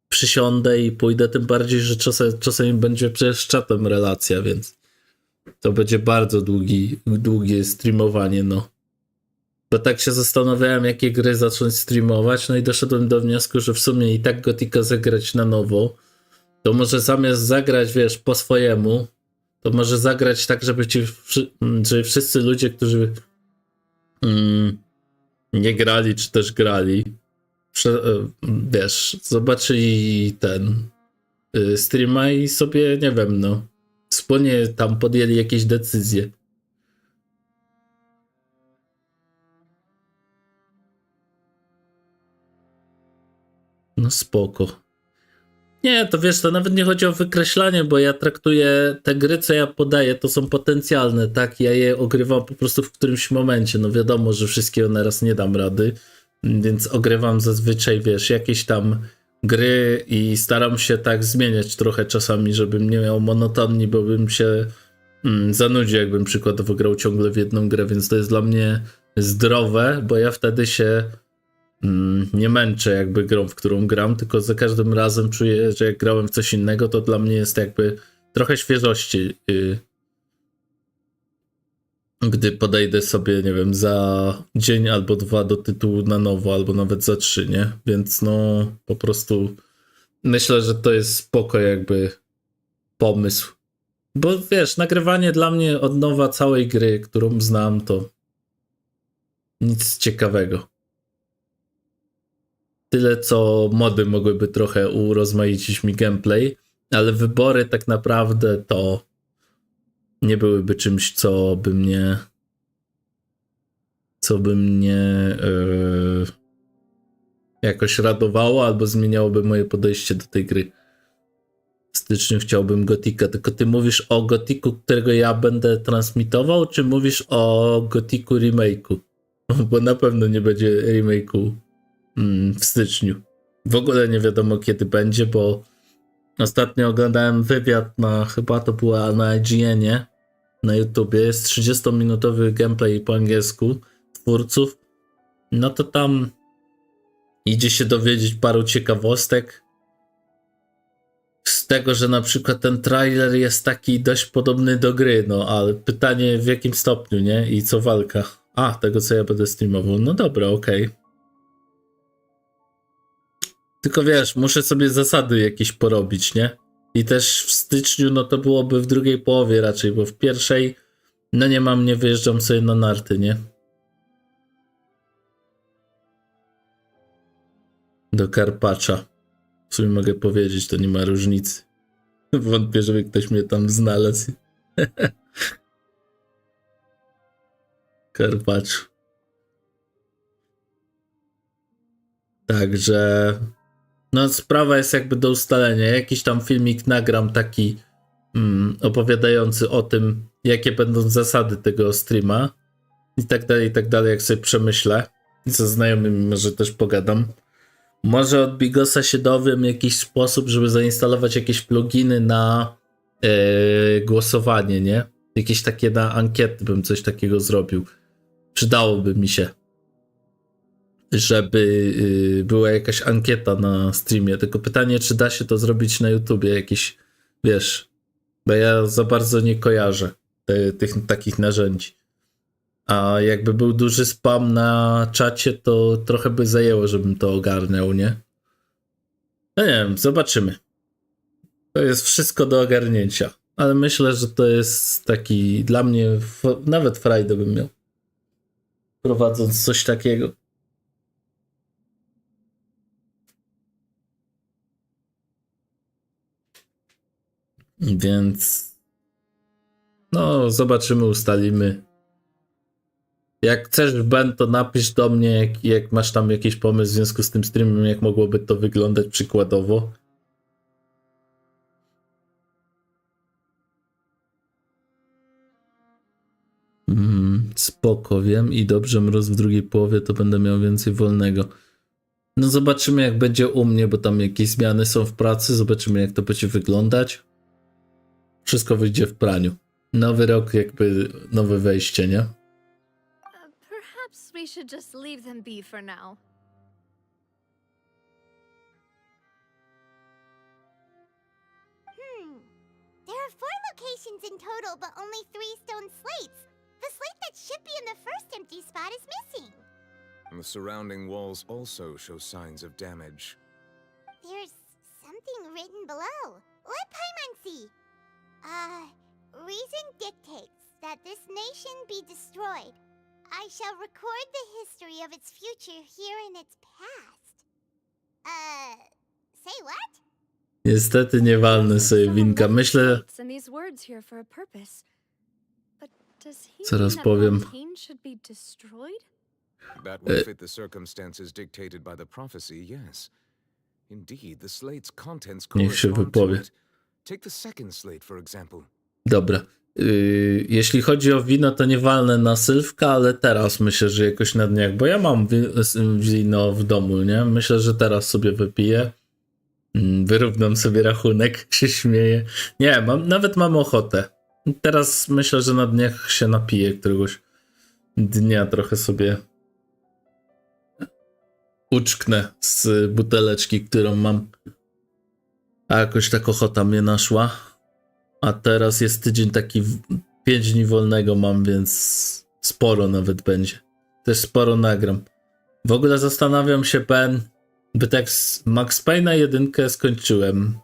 przysiądę i pójdę, tym bardziej, że czasami będzie przecież czatem relacja, więc To będzie bardzo długie streamowanie, no. Bo tak się zastanawiałem, jakie gry zacząć streamować, no i doszedłem do wniosku, że w sumie i tak Gotika zagrać na nowo, to może zamiast zagrać, wiesz, po swojemu, to może zagrać tak, żeby żeby wszyscy ludzie, którzy nie grali, czy też grali, wiesz, zobaczyli ten streama i sobie, nie wiem, no, wspólnie tam podjęli jakieś decyzje. No spoko. Nie, to wiesz, to nawet nie chodzi o wykreślanie, bo ja traktuję te gry, co ja podaję, to są potencjalne, tak? Ja je ogrywam po prostu w którymś momencie. No wiadomo, że wszystkiego naraz nie dam rady, więc ogrywam zazwyczaj, wiesz, jakieś tam gry i staram się tak zmieniać trochę czasami, żebym nie miał monotonii, bo bym się zanudził, jakbym przykładowo grał ciągle w jedną grę, więc to jest dla mnie zdrowe, bo ja wtedy się nie męczę jakby grą, w którą gram, tylko za każdym razem czuję, że jak grałem w coś innego, to dla mnie jest jakby trochę świeżości, gdy podejdę sobie, nie wiem, za dzień albo dwa do tytułu na nowo, albo nawet za 3, nie? Więc no po prostu myślę, że to jest spoko jakby pomysł. Bo wiesz, nagrywanie dla mnie od nowa całej gry, którą znam, to nic ciekawego. Tyle, co mody mogłyby trochę urozmaicić mi gameplay, ale wybory tak naprawdę to nie byłyby czymś, co by mnie jakoś radowało albo zmieniałoby moje podejście do tej gry. W styczniu chciałbym Gotika, tylko ty mówisz o Gotiku, którego ja będę transmitował, czy mówisz o Gotiku remake'u? Bo na pewno nie będzie remake'u w styczniu. W ogóle nie wiadomo kiedy będzie, bo ostatnio oglądałem wywiad chyba to była na IGN-ie, na YouTubie, jest 30-minutowy gameplay po angielsku twórców, no to tam idzie się dowiedzieć paru ciekawostek z tego, że na przykład ten trailer jest taki dość podobny do gry, no ale pytanie w jakim stopniu, nie? I co walka? Tego co ja będę streamował, no dobra, okej. Tylko wiesz, muszę sobie zasady jakieś porobić, nie? I też w styczniu, no to byłoby w drugiej połowie raczej, bo w pierwszej, no nie wyjeżdżam sobie na narty, nie? Do Karpacza. W sumie mogę powiedzieć, to nie ma różnicy. Wątpię, żeby ktoś mnie tam znalazł. Karpacz. Także no sprawa jest jakby do ustalenia. Jakiś tam filmik nagram taki opowiadający o tym, jakie będą zasady tego streama i tak dalej, jak sobie przemyślę. I ze znajomymi może też pogadam. Może od Bigosa się dowiem jakiś sposób, żeby zainstalować jakieś pluginy na głosowanie, nie? Jakieś takie na ankiety bym coś takiego zrobił. Przydałoby mi się, żeby była jakaś ankieta na streamie. Tylko pytanie, czy da się to zrobić na YouTubie, jakieś, wiesz, bo ja za bardzo nie kojarzę tych takich narzędzi. A jakby był duży spam na czacie, to trochę by zajęło, żebym to ogarniał, nie? No nie wiem, zobaczymy. To jest wszystko do ogarnięcia. Ale myślę, że to jest taki dla mnie, nawet frajdę bym miał, prowadząc coś takiego. Więc no zobaczymy, ustalimy. Jak chcesz Ben, to napisz do mnie, jak masz tam jakiś pomysł w związku z tym streamem, jak mogłoby to wyglądać przykładowo. Spoko, wiem i dobrze, mróz w drugiej połowie, to będę miał więcej wolnego. No zobaczymy, jak będzie u mnie, bo tam jakieś zmiany są w pracy, zobaczymy, jak to będzie wyglądać. Wszystko wyjdzie w praniu. Nowy rok, jakby nowe wejście, nie? Perhaps we should just leave them be for now. There are 4 locations in total, but only 3 stone slates. The slate that should be in the first empty spot is missing. The surrounding walls also show signs of damage. There's something written below. Let Paimon see. Reason dictates that this nation be destroyed. I shall record the history of its future here in its past. Say what? Niestety nie walnę sobie winka. Myślę... And these words here for a purpose. But does he Zaraz mean that powiem. Fontaine should be destroyed? That would fit the circumstances dictated by the prophecy, yes. Indeed, the slate's contents Niech się correspond to wypowie. it. Take the second slate, for example. Dobra. Jeśli chodzi o wino, to nie walnę na Sylwka, ale teraz myślę, że jakoś na dniach, bo ja mam wino w domu, nie? Myślę, że teraz sobie wypiję. Wyrównam sobie rachunek, się śmieję. Nie, nawet mam ochotę. Teraz myślę, że na dniach się napiję któregoś dnia, trochę sobie uczknę z buteleczki, którą mam. A jakoś tak ochota mnie naszła. A teraz jest tydzień taki, 5 dni wolnego mam, więc sporo nawet będzie. Też sporo nagram. W ogóle zastanawiam się, by tak Max Payne'a 1 skończyłem.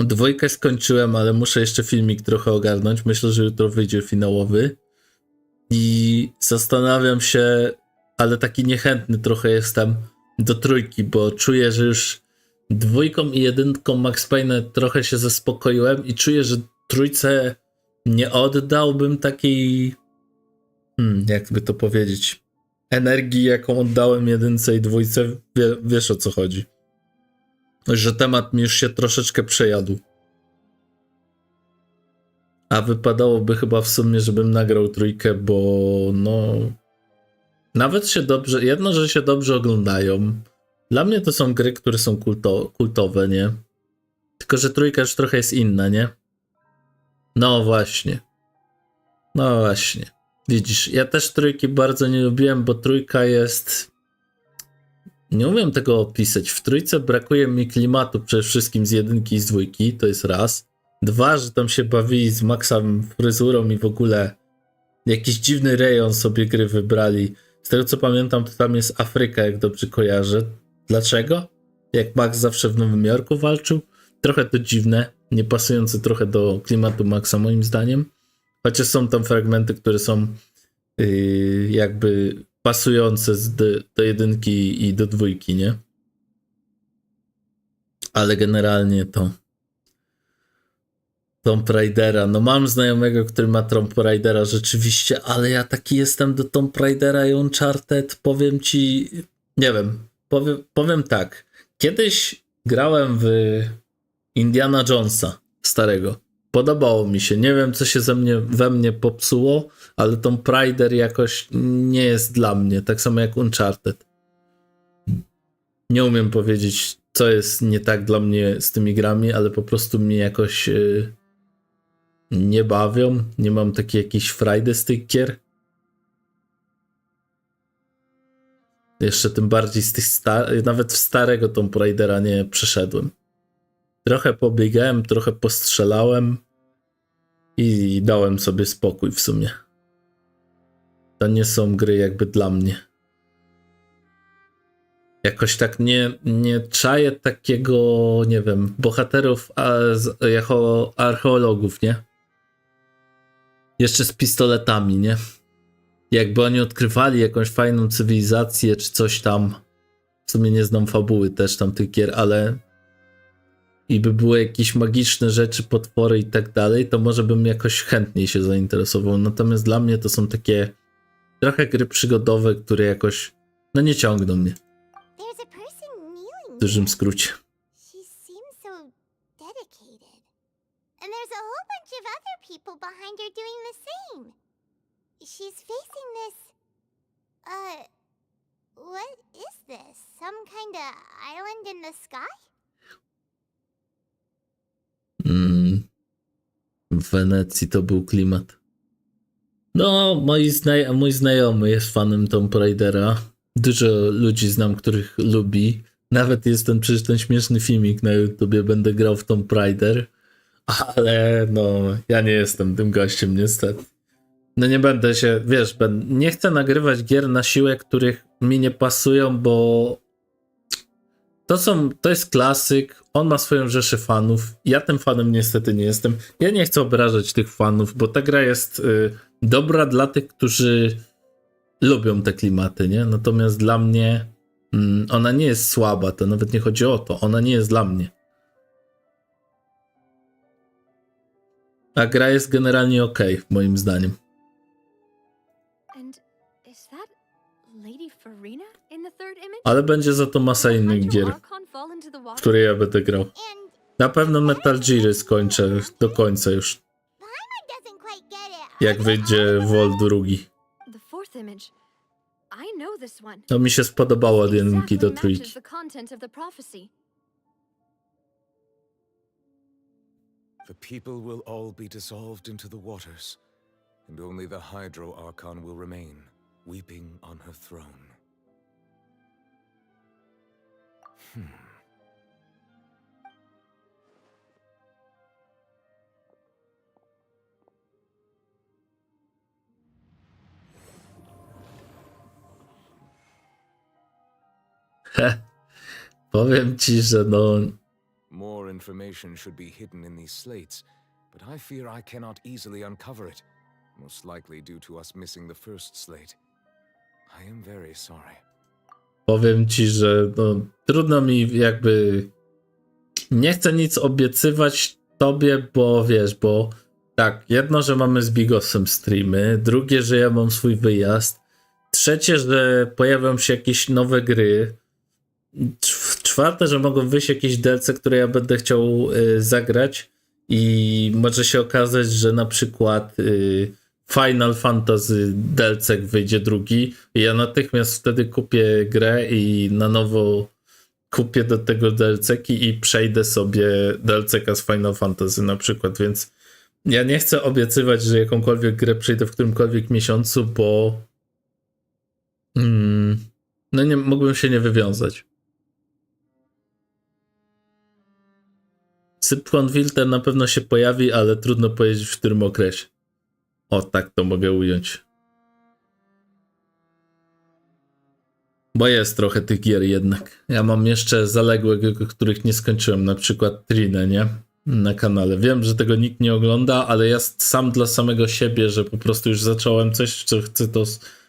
2 skończyłem, ale muszę jeszcze filmik trochę ogarnąć. Myślę, że jutro wyjdzie finałowy. I zastanawiam się, ale taki niechętny trochę jestem do 3, bo czuję, że już 2 i 1 Max Payne trochę się zaspokoiłem i czuję, że 3 nie oddałbym takiej, jakby to powiedzieć, energii, jaką oddałem 1 i 2. Wiesz, o co chodzi. Że temat mi już się troszeczkę przejadł. A wypadałoby chyba w sumie, żebym nagrał 3, bo no... Nawet się dobrze... Jedno, że się dobrze oglądają. Dla mnie to są gry, które są kultowe, nie? Tylko, że 3 już trochę jest inna, nie? No właśnie. No właśnie. Widzisz, ja też 3 bardzo nie lubiłem, bo 3 jest... Nie umiem tego opisać. W 3 brakuje mi klimatu przede wszystkim z 1 i z 2, to jest raz. 2, że tam się bawili z Maxem fryzurą i w ogóle jakiś dziwny rejon sobie gry wybrali. Z tego co pamiętam, to tam jest Afryka, jak dobrze kojarzę. Dlaczego? Jak Max zawsze w Nowym Jorku walczył. Trochę to dziwne, nie pasujące trochę do klimatu Maxa moim zdaniem. Chociaż są tam fragmenty, które są jakby pasujące do 1 i do 2, nie? Ale generalnie to Tomb Raidera. No mam znajomego, który ma Tomb Raidera rzeczywiście, ale ja taki jestem do Tomb Raidera i Uncharted. Powiem ci, nie wiem, powiem tak. Kiedyś grałem w Indiana Jonesa starego. Podobało mi się. Nie wiem, co się we mnie popsuło, ale Tomb Raider jakoś nie jest dla mnie. Tak samo jak Uncharted. Nie umiem powiedzieć, co jest nie tak dla mnie z tymi grami, ale po prostu mnie jakoś nie bawią. Nie mam takiej jakiejś frajdy z tych gier. Jeszcze tym bardziej z tych nawet w starego Tomb Raidera nie przeszedłem. Trochę pobiegałem, trochę postrzelałem i dałem sobie spokój w sumie. To nie są gry jakby dla mnie. Jakoś tak nie czaję takiego, nie wiem, bohaterów jako archeologów, nie? Jeszcze z pistoletami, nie? Jakby oni odkrywali jakąś fajną cywilizację czy coś tam. W sumie nie znam fabuły też tam tych gier, ale i by były jakieś magiczne rzeczy, potwory i tak dalej, to może bym jakoś chętniej się zainteresował. Natomiast dla mnie to są takie trochę gry przygodowe, które jakoś no nie ciągną mnie. W dużym skrócie. She seems so dedicated. And there's a whole bunch of other people behind her doing the same. She's facing this... what is this? Some kind of island in the sky? W Wenecji to był klimat. No, mój znajomy jest fanem Tomb Raidera. Dużo ludzi znam, których lubi. Nawet jest przecież ten śmieszny filmik na YouTubie, będę grał w Tomb Raider. Ale no, ja nie jestem tym gościem niestety. No nie będę się, wiesz, nie chcę nagrywać gier na siłę, których mi nie pasują, bo to jest klasyk, on ma swoją rzeszę fanów, ja tym fanem niestety nie jestem. Ja nie chcę obrażać tych fanów, bo ta gra jest dobra dla tych, którzy lubią te klimaty, nie? Natomiast dla mnie ona nie jest słaba, to nawet nie chodzi o to, ona nie jest dla mnie. A gra jest generalnie okej, moim zdaniem. And is that Lady Farina in the third image? Ale będzie za to masa innych gier, w które ja będę grał. Na pewno Metal Gear skończę do końca już. Paimon doesn't quite get it. Jak wyjdzie Vol 2. The fourth image. I know this one. To mi się spodobało od 1 do Exactly 3. matches the content of the prophecy. The people will all be dissolved into the waters, and only the Hydro Archon will remain, weeping on her throne. Powiem ci, że no... More information should be hidden in these slates, but I fear I cannot easily uncover it, most likely due to us missing the first slate. I am very sorry. Powiem ci, że no, trudno mi jakby... Nie chcę nic obiecywać tobie, bo wiesz, bo tak, jedno, że mamy z Bigosem streamy, drugie, że ja mam swój wyjazd, trzecie, że pojawią się jakieś nowe gry, czwarte, że mogą wyjść jakieś DLC, które ja będę chciał zagrać i może się okazać, że na przykład Final Fantasy DLC wyjdzie drugi i ja natychmiast wtedy kupię grę i na nowo kupię do tego DLC-ki i przejdę sobie DLC-ka z Final Fantasy na przykład, więc ja nie chcę obiecywać, że jakąkolwiek grę przejdę w którymkolwiek miesiącu, bo no nie mógłbym się nie wywiązać. Sypkon Filter na pewno się pojawi, ale trudno powiedzieć w którym okresie. O, tak to mogę ująć. Bo jest trochę tych gier jednak. Ja mam jeszcze zaległe, których nie skończyłem, na przykład Trinę, nie? Na kanale. Wiem, że tego nikt nie ogląda, ale ja sam dla samego siebie, że po prostu już zacząłem coś, co chcę to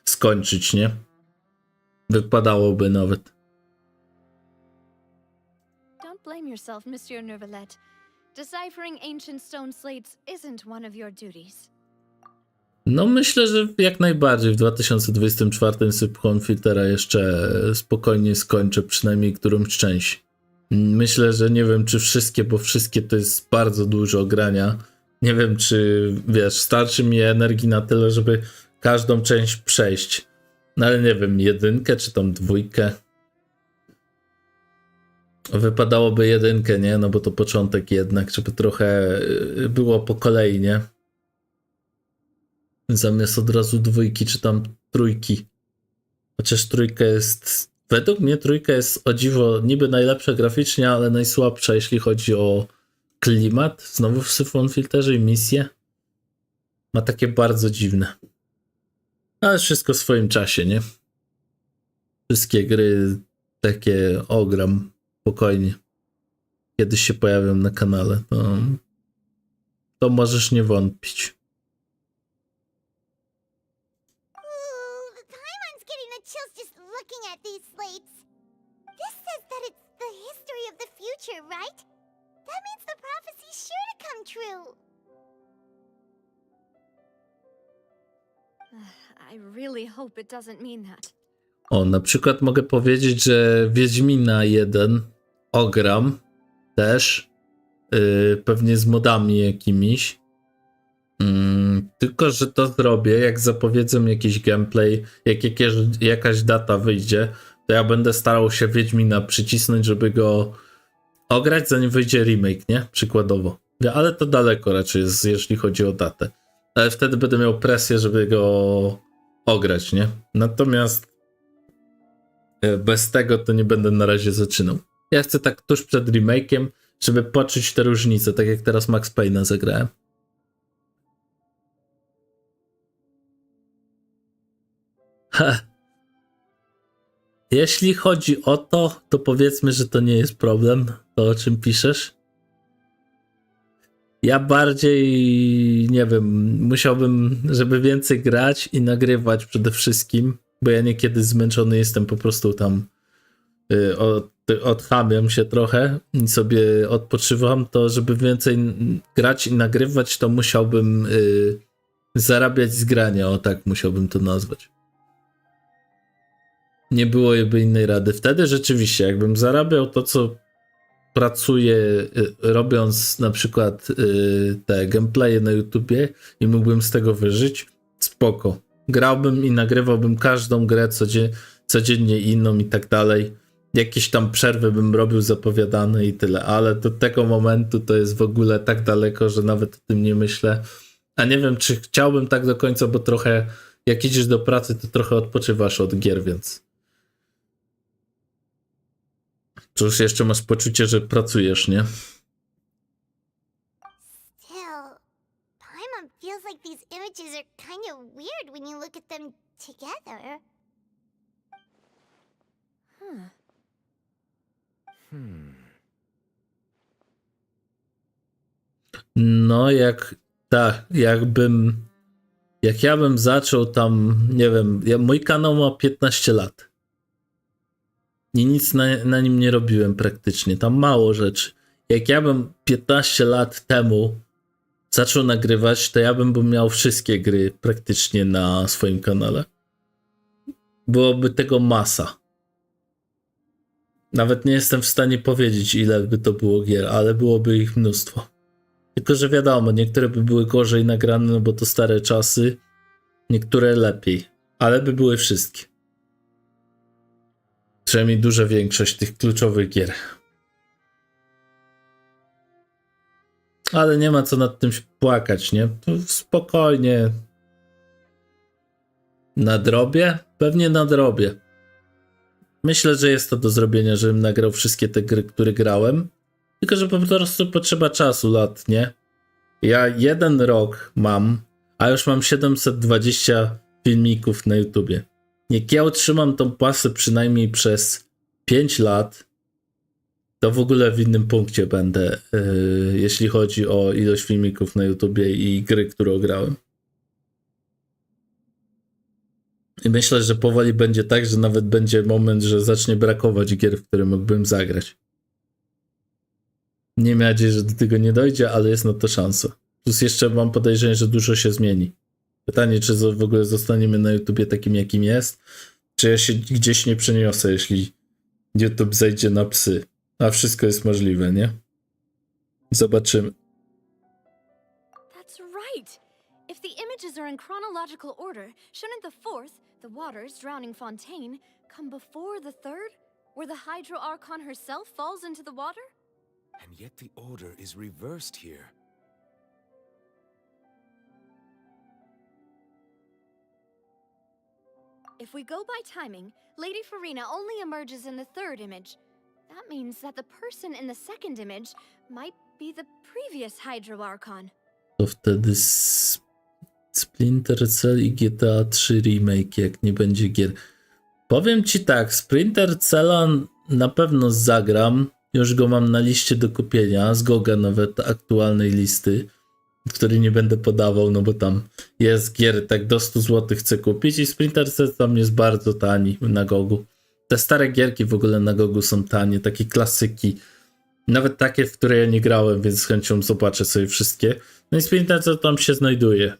skończyć, nie? Wypadałoby nawet. Don't blame yourself, Monsieur Neuvillette. Deciphering ancient stone slates isn't one of your duties. No myślę, że jak najbardziej w 2024 Sypkon Filtera jeszcze spokojnie skończę przynajmniej którąś część. Myślę, że nie wiem czy wszystkie, bo wszystkie to jest bardzo dużo grania. Nie wiem czy, wiesz, starczy mi energii na tyle, żeby każdą część przejść. No ale nie wiem, 1 czy tam 2. Wypadałoby 1, nie? No bo to początek jednak, żeby trochę było po kolei, nie? Zamiast od razu 2 czy tam 3. Chociaż 3 jest... Według mnie 3 jest o dziwo niby najlepsza graficznie, ale najsłabsza jeśli chodzi o klimat. Znowu w Sypkon Filterze i misje. Ma takie bardzo dziwne. Ale wszystko w swoim czasie, nie? Wszystkie gry takie ogram spokojnie. Kiedyś się pojawią na kanale. To możesz nie wątpić. Paimon's getting the chills just looking at these slates. This says that it's the history of the future, right? That means the prophecy's sure to come true. I really hope it doesn't mean that. O, na przykład mogę powiedzieć, że Wiedźmina 1 ogram też, pewnie z modami jakimiś. Tylko, że to zrobię, jak zapowiedzą jakiś gameplay, jak jakaś data wyjdzie, to ja będę starał się Wiedźmina przycisnąć, żeby go ograć, zanim wyjdzie remake, nie? Przykładowo. Ale to daleko raczej jest, jeśli chodzi o datę. Ale wtedy będę miał presję, żeby go ograć, nie? Natomiast bez tego to nie będę na razie zaczynał. Ja chcę tak tuż przed remake'iem, żeby poczuć te różnice, tak jak teraz Max Payne'a zagrałem. Ha. Jeśli chodzi o to, to powiedzmy, że to nie jest problem, to o czym piszesz. Ja bardziej, nie wiem, musiałbym, żeby więcej grać i nagrywać przede wszystkim, bo ja niekiedy zmęczony jestem, po prostu tam odchamiam się trochę i sobie odpoczywam, to żeby więcej grać i nagrywać, to musiałbym zarabiać z grania, o tak musiałbym to nazwać. Nie byłoby innej rady. Wtedy rzeczywiście, jakbym zarabiał to, co pracuję, robiąc na przykład te gameplaye na YouTubie i mógłbym z tego wyżyć, spoko. Grałbym i nagrywałbym każdą grę codziennie inną i tak dalej. Jakieś tam przerwy bym robił zapowiadane i tyle, ale do tego momentu to jest w ogóle tak daleko, że nawet o tym nie myślę. A nie wiem, czy chciałbym tak do końca, bo trochę jak idziesz do pracy, to trochę odpoczywasz od gier, więc to już jeszcze masz poczucie, że pracujesz, nie? Still, Paimon feels like these images are kind of weird when you look at them together. No jak ja bym zaczął tam, nie wiem, mój kanał ma 15 lat i nic na nim nie robiłem praktycznie, tam mało rzeczy. Jak ja bym 15 lat temu zaczął nagrywać, to ja bym miał wszystkie gry praktycznie na swoim kanale. Byłoby tego masa. Nawet nie jestem w stanie powiedzieć, ile by to było gier, ale byłoby ich mnóstwo. Tylko, że wiadomo, niektóre by były gorzej nagrane, no bo to stare czasy, niektóre lepiej, ale by były wszystkie. Przynajmniej duża większość tych kluczowych gier. Ale nie ma co nad tym płakać, nie? To spokojnie. Nadrobię? Pewnie nadrobię. Myślę, że jest to do zrobienia, żebym nagrał wszystkie te gry, które grałem. Tylko, że po prostu potrzeba czasu, lat, nie? Ja 1 rok mam, a już mam 720 filmików na YouTubie. Jak ja utrzymam tą pasę przynajmniej przez 5 lat, to w ogóle w innym punkcie będę, jeśli chodzi o ilość filmików na YouTubie i gry, które grałem. I myślę, że powoli będzie tak, że nawet będzie moment, że zacznie brakować gier, w które mógłbym zagrać. Nie mam nadzieję, że do tego nie dojdzie, ale jest na to szansa. Plus jeszcze mam podejrzenie, że dużo się zmieni. Pytanie, czy w ogóle zostaniemy na YouTubie takim, jakim jest, czy ja się gdzieś nie przeniosę, jeśli YouTube zejdzie na psy. A wszystko jest możliwe, nie? Zobaczymy. That's right. If the images are in chronological order, shouldn't the fourth, the waters drowning Fontaine, come before the third, where the Hydro Archon herself falls into the water? And yet the order is reversed here. If we go by timing, Lady Farina only emerges in the third image. That means that the person in the second image might be the previous Hydro Archon. To wtedy Splinter Cell i GTA 3 remake, jak nie będzie gier. Powiem ci tak, Splinter Cella na pewno zagram. Już go mam na liście do kupienia, z Goga nawet aktualnej listy, której nie będę podawał, no bo tam jest gier tak do 100 zł chcę kupić i Splinter Cell tam jest bardzo tani na Gogu. Te stare gierki w ogóle na Gogu są tanie, takie klasyki. Nawet takie, w które ja nie grałem, więc z chęcią zobaczę sobie wszystkie. No i Splinter Cell tam się znajduje.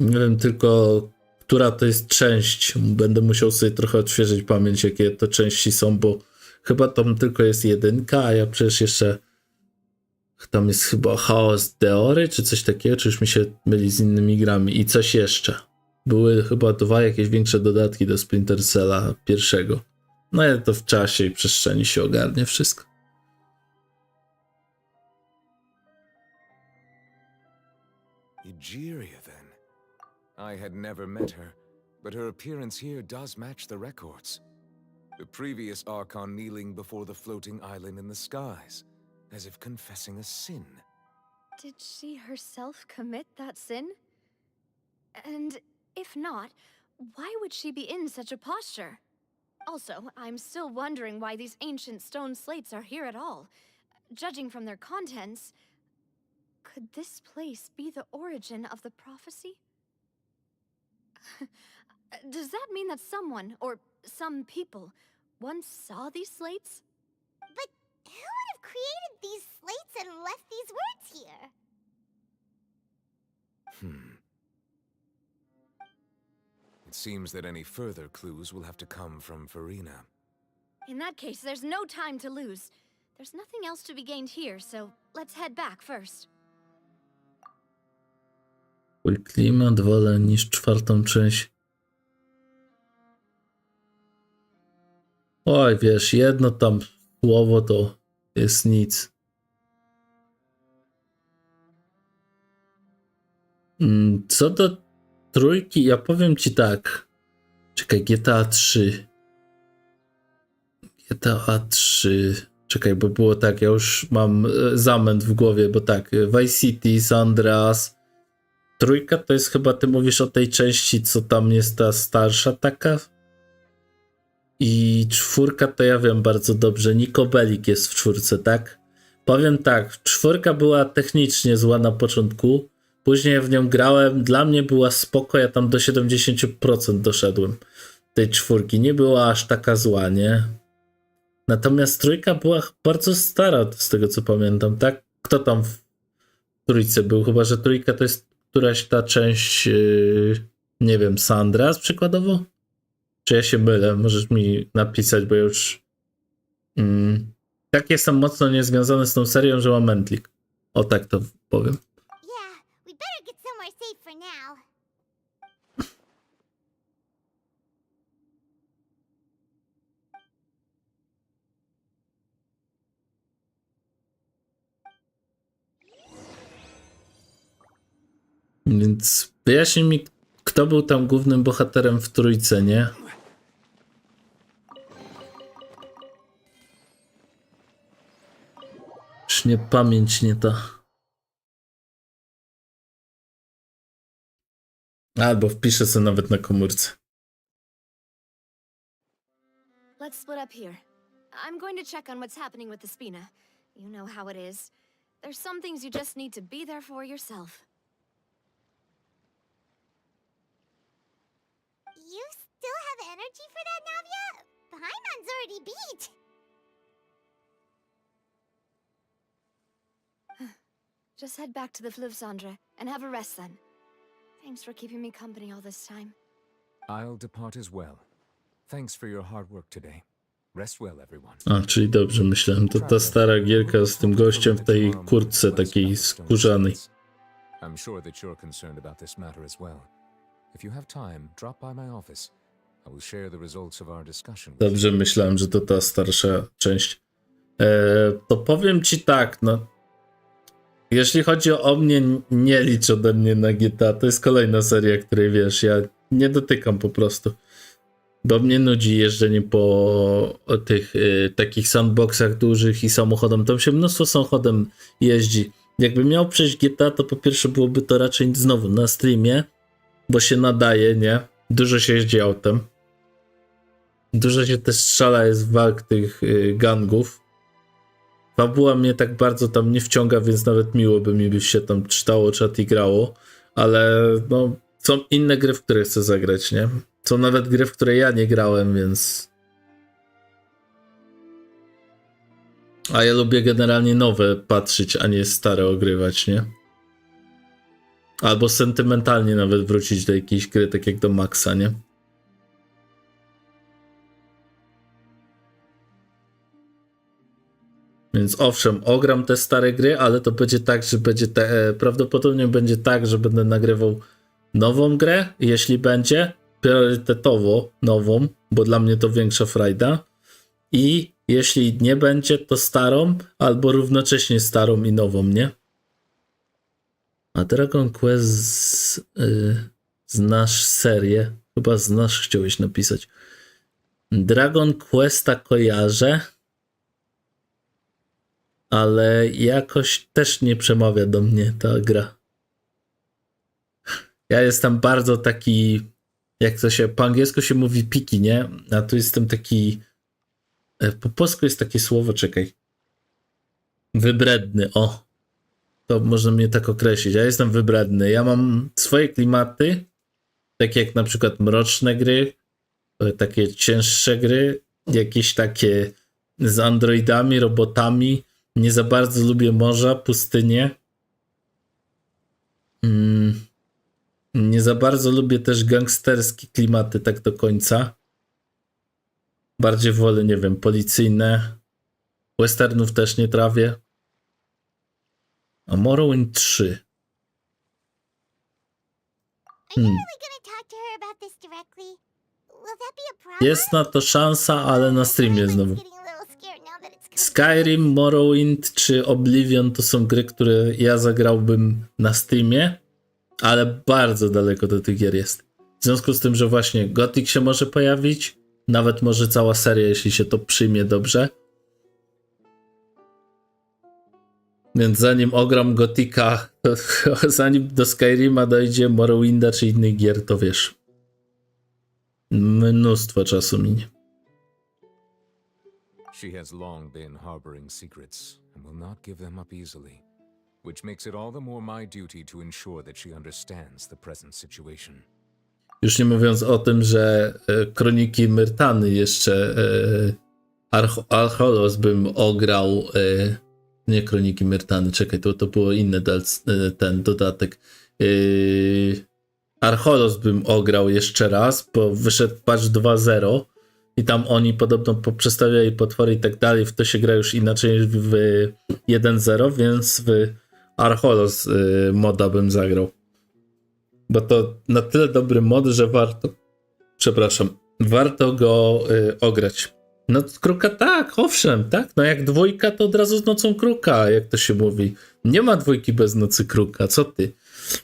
Nie wiem tylko, która to jest część. Będę musiał sobie trochę odświeżyć pamięć, jakie to części są, bo chyba tam tylko jest 1, a ja przecież jeszcze tam jest chyba Chaos Theory, czy coś takiego, czy już mi się myli z innymi grami i coś jeszcze. Były chyba 2 jakieś większe dodatki do Splinter Cella pierwszego. No ale to w czasie i przestrzeni się ogarnie wszystko. Egeria, then. I had never met her, but her appearance here does match the records. The previous Archon kneeling before the floating island in the skies, as if confessing a sin. Did she herself commit that sin? And if not, why would she be in such a posture? Also, I'm still wondering why these ancient stone slates are here at all. Judging from their contents, could this place be the origin of the prophecy? Does that mean that someone, or some people, once saw these slates? But who would have created these slates and left these words here? It seems that any further clues will have to come from Farina. In that case, there's no time to lose. There's nothing else to be gained here, so let's head back first. Twój klimat wolę niż czwartą część. Oj, wiesz, jedno tam słowo to jest nic. Co do trójki, ja powiem ci tak. Czekaj, GTA 3. GTA 3. Czekaj, bo było tak, ja już mam zamęt w głowie, bo tak, Vice City, San Andreas. Trójka to jest chyba, ty mówisz o tej części, co tam jest ta starsza taka. I czwórka to ja wiem bardzo dobrze, Niko Bellic jest w czwórce, tak? Powiem tak, czwórka była technicznie zła na początku, później w nią grałem, dla mnie była spoko, ja tam do 70% doszedłem tej czwórki, nie była aż taka zła, nie? Natomiast trójka była bardzo stara, z tego co pamiętam, tak? Kto tam w trójce był? Chyba że trójka to jest któraś ta część, nie wiem, San Andreas przykładowo? Czy ja się mylę? Możesz mi napisać, bo ja już tak jestem mocno niezwiązany z tą serią, że mam mętlik. O tak to powiem. Yeah, we better get somewhere safe for now. Więc wyjaśnij mi, kto był tam głównym bohaterem w trójce, nie? Już nie pamięć nie ta. Albo wpiszę sobie nawet na komórce. Let's split up here. I'm going to check on what's happening with the Spina. You know how it is. There's some things you just need to be there for yourself. You still have energy for that, Navia? Paimon's already beat. Just head back to the Fleuve Cendre and have a rest then. Thanks for keeping me company all this time. I'll depart as well. Thanks for your hard work today. Rest well, everyone. A, czyli dobrze myślałem. To ta stara gierka z tym gościem w tej kurtce takiej skórzanej. I'm sure that you're concerned about this matter as well. If you have time, drop by my office. I will share the results of our discussion. Dobrze myślałem, że to ta starsza część. To powiem ci tak, no. Jeśli chodzi o mnie, nie licz ode mnie na GTA. To jest kolejna seria, której wiesz, ja nie dotykam po prostu. Bo mnie nudzi jeżdżenie po tych takich sandboxach dużych i samochodem. Tam się mnóstwo samochodem jeździ. Jakbym miał przejść GTA, to po pierwsze byłoby to raczej znowu na streamie, bo się nadaje, nie? Dużo się jeździ autem. Dużo się też strzela, jest walk tych gangów. Fabuła mnie tak bardzo tam nie wciąga, więc nawet miło by mi się tam czytało czat i grało. Ale no, są inne gry, w które chcę zagrać, nie? Są nawet gry, w które ja nie grałem, więc... A ja lubię generalnie nowe patrzeć, a nie stare ogrywać, nie? Albo sentymentalnie nawet wrócić do jakiejś gry, tak jak do Maxa, nie? Więc owszem, ogram te stare gry, ale to będzie tak, że będzie prawdopodobnie będzie tak, że będę nagrywał nową grę, jeśli będzie, priorytetowo nową, bo dla mnie to większa frajda. I jeśli nie będzie, to starą, albo równocześnie starą i nową, nie? A Dragon Quest znasz serię? Chyba znasz, chciałeś napisać. Dragon Questa kojarzę, ale jakoś też nie przemawia do mnie ta gra. Ja jestem bardzo taki, jak to się po angielsku się mówi picky, nie? A tu jestem taki, po polsku jest takie słowo, czekaj. Wybredny, o. To można mnie tak określić. Ja jestem wybredny. Ja mam swoje klimaty, takie jak na przykład mroczne gry, takie cięższe gry, jakieś takie z androidami, robotami. Nie za bardzo lubię morza, pustynie. Nie za bardzo lubię też gangsterskie klimaty tak do końca. Bardziej wolę, nie wiem, policyjne. Westernów też nie trawię. A Morrowind 3. Are you really gonna talk to her about this directly? Will that be a problem? Jest na to szansa, ale na streamie znowu. Getting a little scared now that it's Skyrim, Morrowind czy Oblivion to są gry, które ja zagrałbym na streamie, ale bardzo daleko do tych gier jest. W związku z tym, że właśnie Gothic się może pojawić, nawet może cała seria, jeśli się to przyjmie dobrze. Więc zanim ogram Gothica, zanim do Skyrima dojdzie, Morrowinda czy innych gier, to wiesz, mnóstwo czasu minie. She has long been harboring secrets and will not give them up easily, which makes it all the more my duty to ensure that she understands the present situation. Już nie mówiąc o tym, że Kroniki Myrtany jeszcze Archolos bym ograł, nie Kroniki Myrtany, czekaj, to było inny ten dodatek. Archolos bym ograł jeszcze raz, bo wyszedł patch 2.0 i tam oni podobno poprzestawiali potwory i tak dalej, w to się gra już inaczej niż w 1.0, więc w Archolos moda bym zagrał. Bo to na tyle dobry mod, że warto go ograć. Noc Kruka tak, owszem, tak, no jak dwójka to od razu z Nocą Kruka, jak to się mówi. Nie ma dwójki bez Nocy Kruka, co ty?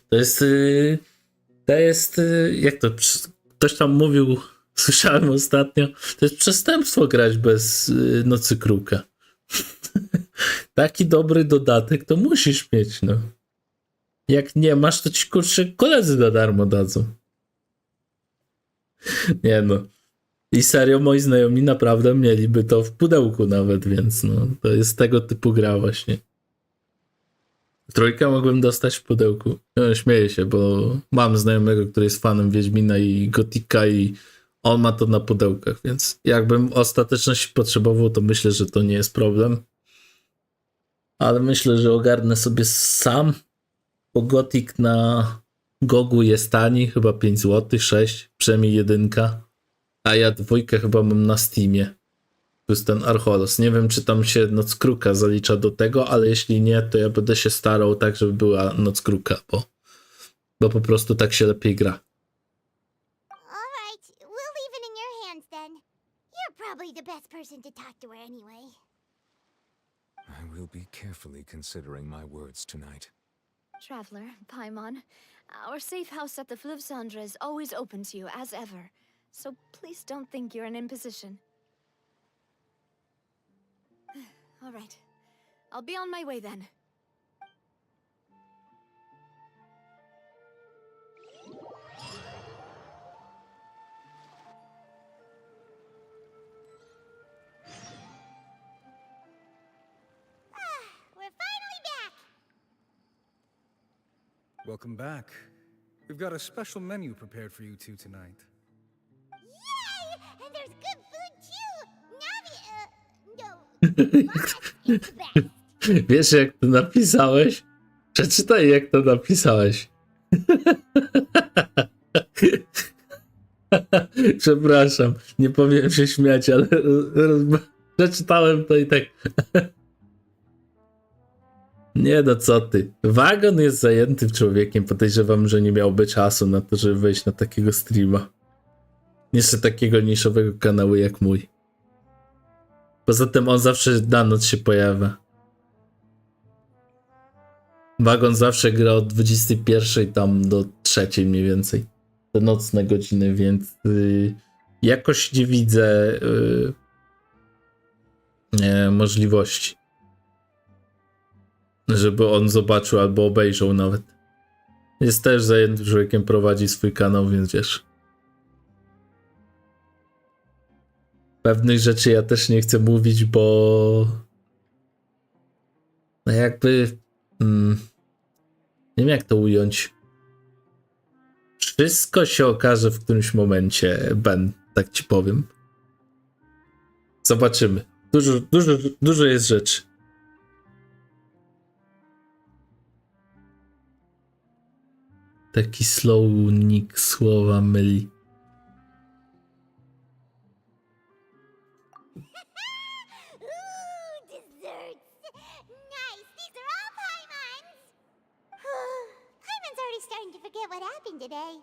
To jest, jak to, ktoś tam mówił, słyszałem ostatnio, to jest przestępstwo grać bez Nocy Kruka. Taki dobry dodatek to musisz mieć, no. Jak nie masz, to ci kurczę koledzy za darmo dadzą. Nie no. I serio, moi znajomi naprawdę mieliby to w pudełku nawet, więc no, to jest tego typu gra właśnie. Trójkę mogłem dostać w pudełku. No, śmieję się, bo mam znajomego, który jest fanem Wiedźmina i Gotika i on ma to na pudełkach, więc jakbym ostateczności potrzebował, to myślę, że to nie jest problem. Ale myślę, że ogarnę sobie sam, bo Gothic na Gogu jest tani, chyba 5 zł, 6, przynajmniej 1. A ja dwójkę chyba mam na Steamie. To jest ten Archolos. Nie wiem, czy tam się Noc Kruka zalicza do tego, ale jeśli nie, to ja będę się starał tak, żeby była Noc Kruka, bo po prostu tak się lepiej gra. All right, we'll leave it in your hands then. You're probably the best person to talk to her anyway. I will be carefully considering my words tonight. Traveler, Paimon, our safe house at the Fleuve Cendre is always open to you, as ever. So please don't think you're an imposition. All right. I'll be on my way then. We're finally back! Welcome back. We've got a special menu prepared for you two tonight. Yay! And there's good food too! Navi, no, Boss is the best. Wiesz, jak to napisałeś? Przeczytaj, jak to napisałeś. Przepraszam, nie powinien się śmiać, ale przeczytałem to i tak. Nie no, co ty. Wagon jest zajętym człowiekiem. Podejrzewam, że nie miałby czasu na to, żeby wejść na takiego streama. Jeszcze takiego niszowego kanału jak mój. Poza tym on zawsze na noc się pojawia. Wagon zawsze gra od 21 tam do 3 mniej więcej. Te nocne godziny, więc jakoś nie widzę możliwości, żeby on zobaczył albo obejrzał nawet. Jest też zajętym człowiekiem, prowadzi swój kanał, więc wiesz. Pewnych rzeczy ja też nie chcę mówić, bo no jakby nie wiem jak to ująć. Wszystko się okaże w którymś momencie, Ben, tak ci powiem. Zobaczymy. Dużo jest rzeczy. Taki słownik słowa myli. Ooh, desserts! Nice, these are all Paimons! Paimon's already starting to forget what happened today.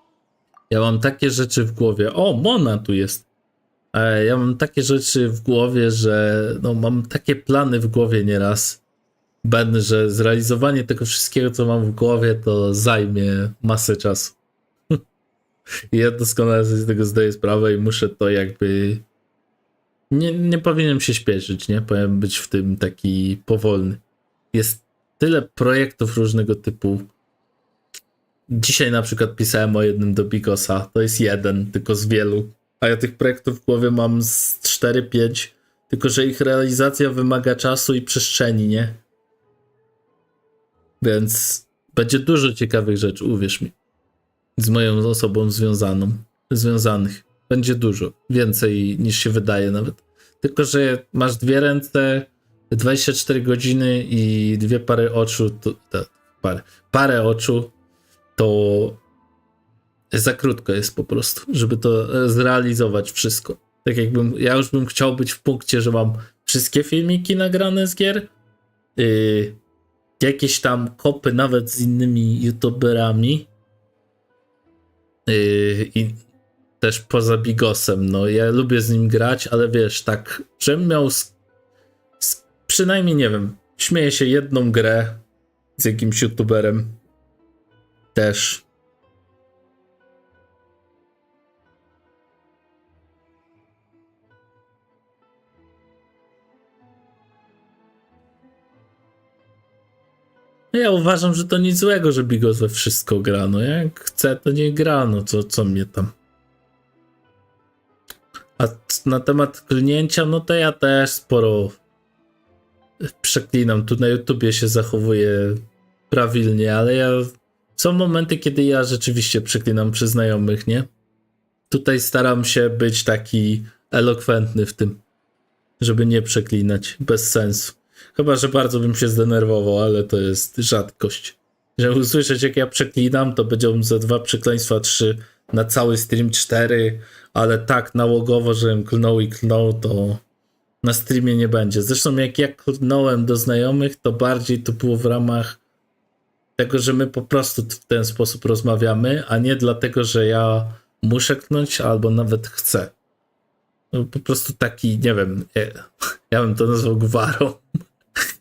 Ja mam takie rzeczy w głowie. O, Mona tu jest. Ja mam takie rzeczy w głowie, że no, mam takie plany w głowie nieraz, Ben, że zrealizowanie tego wszystkiego, co mam w głowie, to zajmie masę czasu. I ja doskonale sobie z tego zdaję sprawę i muszę to jakby... Nie powinienem się śpieszyć, nie? Powinien być w tym taki powolny. Jest tyle projektów różnego typu. Dzisiaj na przykład pisałem o jednym do Bigosa. To jest jeden, tylko z wielu. A ja tych projektów w głowie mam z 4-5. Tylko że ich realizacja wymaga czasu i przestrzeni, nie? Więc będzie dużo ciekawych rzeczy, uwierz mi. Z moją osobą związanych. Będzie dużo. Więcej niż się wydaje nawet. Tylko że masz 2 ręce, 24 godziny i 2 pary oczu. Parę oczu to za krótko jest po prostu, żeby to zrealizować wszystko. Tak jakbym, ja już bym chciał być w punkcie, że mam wszystkie filmiki nagrane z gier, jakieś tam kopy nawet z innymi youtuberami i też poza Bigosem, no ja lubię z nim grać, ale wiesz, tak, żebym miał przynajmniej, nie wiem, śmieję się jedną grę z jakimś youtuberem też. Ja uważam, że to nic złego, że Bigos we wszystko gra. No jak chce, to nie gra. No co mnie tam. A na temat klnięcia, no to ja też sporo przeklinam. Tu na YouTubie się zachowuję prawilnie, ale są momenty, kiedy ja rzeczywiście przeklinam przy znajomych, nie? Tutaj staram się być taki elokwentny w tym, żeby nie przeklinać. Bez sensu. Chyba że bardzo bym się zdenerwował, ale to jest rzadkość. Żeby usłyszeć, jak ja przeklinam, to będą za 2 przekleństwa 3 na cały stream 4, ale tak nałogowo, żebym klnął, to na streamie nie będzie. Zresztą jak ja klnąłem do znajomych, to bardziej to było w ramach tego, że my po prostu w ten sposób rozmawiamy, a nie dlatego, że ja muszę klnąć albo nawet chcę. No, po prostu taki, nie wiem, ja bym to nazwał gwarą.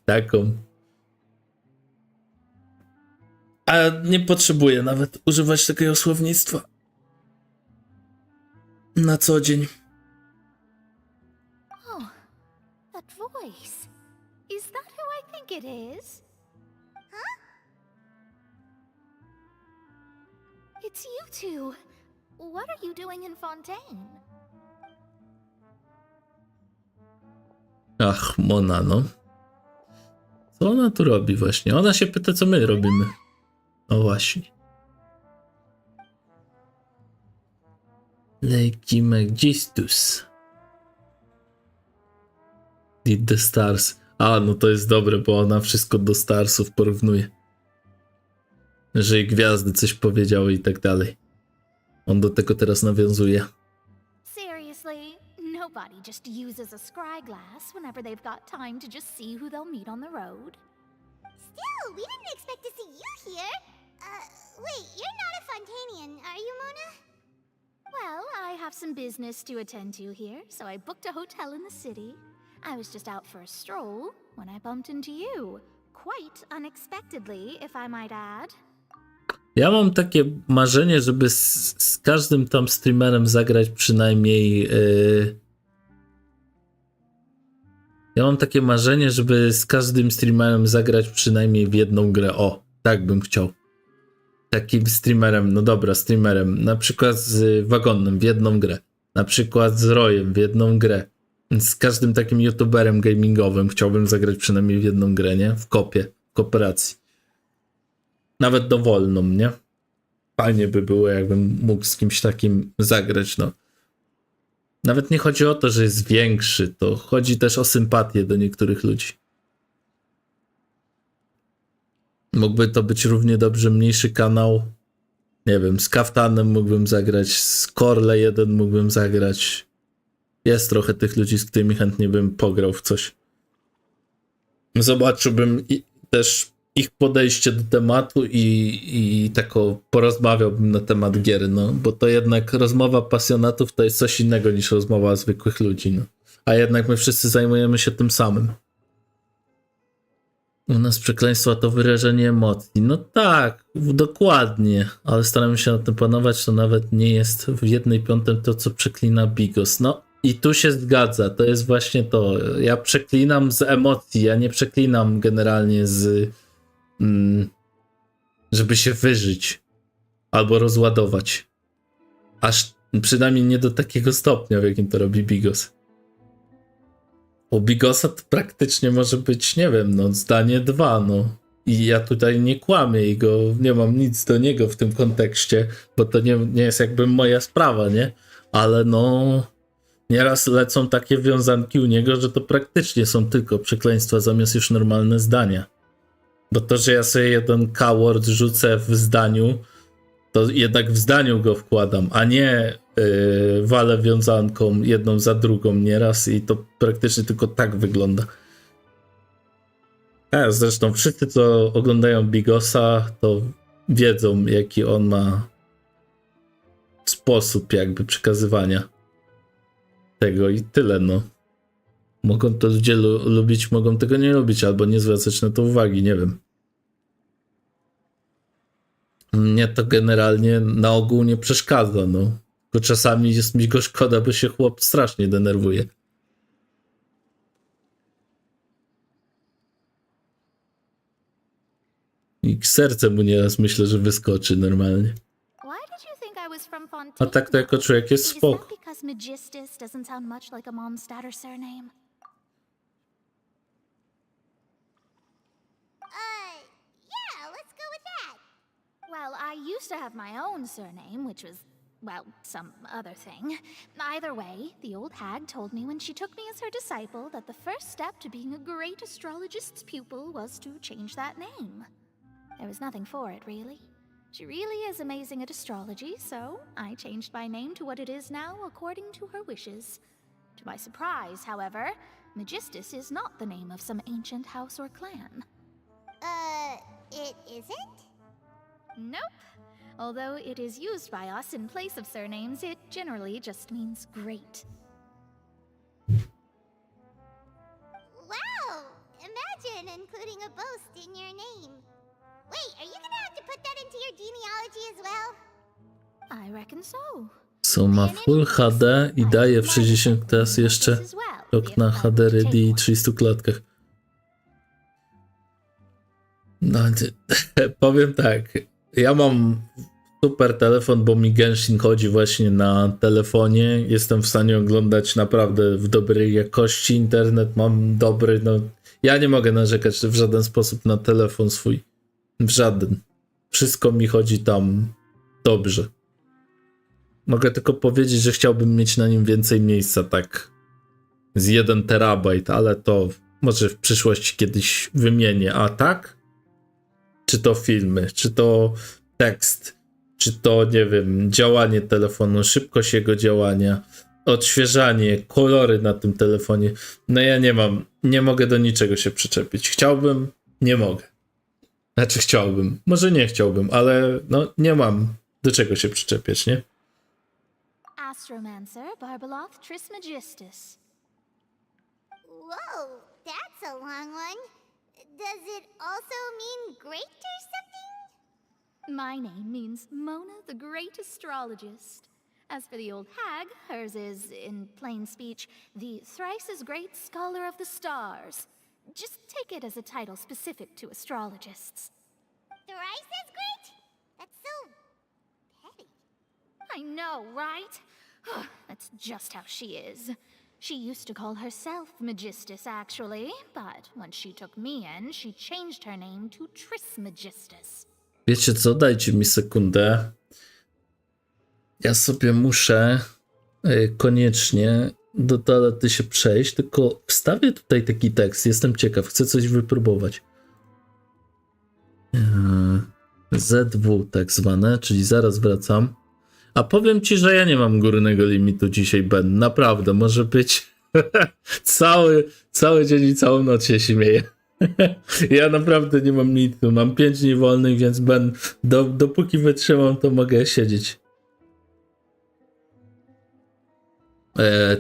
Taką. A nie potrzebuję nawet używać takiego słownictwa na co dzień. Oh, that voice. Is that who I think it is? Huh? It's you two. What are you doing in Fontaine? Ach, Mona, no. Co ona tu robi właśnie? Ona się pyta, co my robimy. No właśnie. Legimagistus. Did the stars. A, no to jest dobre, bo ona wszystko do starsów porównuje. Że i gwiazdy coś powiedziały i tak dalej. On do tego teraz nawiązuje. Seriously, nobody just uses a scryglass whenever they've got time to just see who they'll meet on the road. Still, we didn't expect to see you here. Wait, you're not a Fontanian, are you, Mona? Well, I have some business to attend to here, so I booked a hotel in the city. I was just out for a stroll when I bumped into you. Quite unexpectedly, if I might add. Ja mam takie marzenie, żeby z każdym tam streamerem zagrać przynajmniej... Ja mam takie marzenie, żeby z każdym streamerem zagrać przynajmniej w jedną grę. O, tak bym chciał. Takim streamerem, no dobra, streamerem. Na przykład z Wagonem w jedną grę. Na przykład z Royem w jedną grę. Z każdym takim youtuberem gamingowym chciałbym zagrać przynajmniej w jedną grę, nie? W kopie, w kooperacji. Nawet dowolną, nie? Fajnie by było, jakbym mógł z kimś takim zagrać, no. Nawet nie chodzi o to, że jest większy, to chodzi też o sympatię do niektórych ludzi. Mógłby to być równie dobrze mniejszy kanał. Nie wiem, z Kaftanem mógłbym zagrać, z Korle 1 mógłbym zagrać. Jest trochę tych ludzi, z którymi chętnie bym pograł w coś. Zobaczyłbym też ich podejście do tematu i tak porozmawiałbym na temat gier, no. Bo to jednak rozmowa pasjonatów to jest coś innego niż rozmowa zwykłych ludzi, no. A jednak my wszyscy zajmujemy się tym samym. U nas przekleństwa to wyrażenie emocji. No tak, dokładnie. Ale staramy się na tym panować, to nawet nie jest w 1/5 to, co przeklina Bigos. No i tu się zgadza, to jest właśnie to. Ja przeklinam z emocji, ja nie przeklinam generalnie z... żeby się wyżyć. Albo rozładować. Aż przynajmniej nie do takiego stopnia, w jakim to robi Bigos. U Bigosa to praktycznie może być, nie wiem, no zdanie 2, no. I ja tutaj nie kłamię i nie mam nic do niego w tym kontekście, bo to nie jest jakby moja sprawa, nie? Ale no, nieraz lecą takie wiązanki u niego, że to praktycznie są tylko przekleństwa zamiast już normalne zdania. Bo to, że ja sobie jeden K-word rzucę w zdaniu, to jednak w zdaniu go wkładam, a nie walę wiązanką jedną za drugą nieraz i to praktycznie tylko tak wygląda. A zresztą wszyscy, co oglądają Bigosa, to wiedzą, jaki on ma sposób jakby przekazywania tego i tyle, no. Mogą to ludzie lubić, mogą tego nie lubić, albo nie zwracać na to uwagi, nie wiem. Mnie to generalnie na ogół nie przeszkadza, no. Tylko czasami jest mi go szkoda, bo się chłop strasznie denerwuje. I serce mu nieraz myślę, że wyskoczy normalnie. A tak to jako człowiek jest spoko. Well, I used to have my own surname, which was, well, some other thing. Either way, the old hag told me when she took me as her disciple that the first step to being a great astrologist's pupil was to change that name. There was nothing for it, really. She really is amazing at astrology, so I changed my name to what it is now according to her wishes. To my surprise, however, Magistus is not the name of some ancient house or clan. It isn't? Nope. Although it is used by us in place of surnames, it generally just means great. Wow! Imagine including a boast in your name. Wait, are you gonna have to put that into your genealogy as well? I reckon so. So ma Full HD i daje w 60 teraz jeszcze rok na HD ready i 300 klatkach. No, powiem tak, ja mam super telefon, bo mi Genshin chodzi właśnie na telefonie. Jestem w stanie oglądać naprawdę w dobrej jakości. Internet mam dobry, no ja nie mogę narzekać w żaden sposób na telefon swój. W żaden. Wszystko mi chodzi tam dobrze. Mogę tylko powiedzieć, że chciałbym mieć na nim więcej miejsca, tak z 1 terabajt, ale to może w przyszłości kiedyś wymienię. A tak? Czy to filmy, czy to tekst, czy to, nie wiem, działanie telefonu, szybkość jego działania, odświeżanie, kolory na tym telefonie. No ja nie mogę do niczego się przyczepić. Chciałbym, nie mogę. Znaczy chciałbym, może nie chciałbym, ale no nie mam do czego się przyczepiać, nie? Astromancer Barbeloth Trismegistus. Whoa, that's a long one. Does it also mean great or something? My name means Mona the Great Astrologist. As for the old hag, hers is, in plain speech, the thrice as great scholar of the stars. Just take it as a title specific to astrologists. Thrice as great? That's so petty. I know, right? That's just how she is. She used to call herself Magistus, actually, but once she took me in, she changed her name to Trismegistus. Wiecie co? Dajcie mi sekundę. Ja sobie muszę koniecznie do toalety się przejść, tylko wstawię tutaj taki tekst. Jestem ciekaw, chcę coś wypróbować. ZW tak zwane, czyli zaraz wracam. A powiem ci, że ja nie mam górnego limitu dzisiaj, Ben. Naprawdę, może być cały dzień i całą noc się śmieję. Ja naprawdę nie mam limitu. Mam 5 dni wolnych, więc Ben, dopóki wytrzymam, to mogę siedzieć.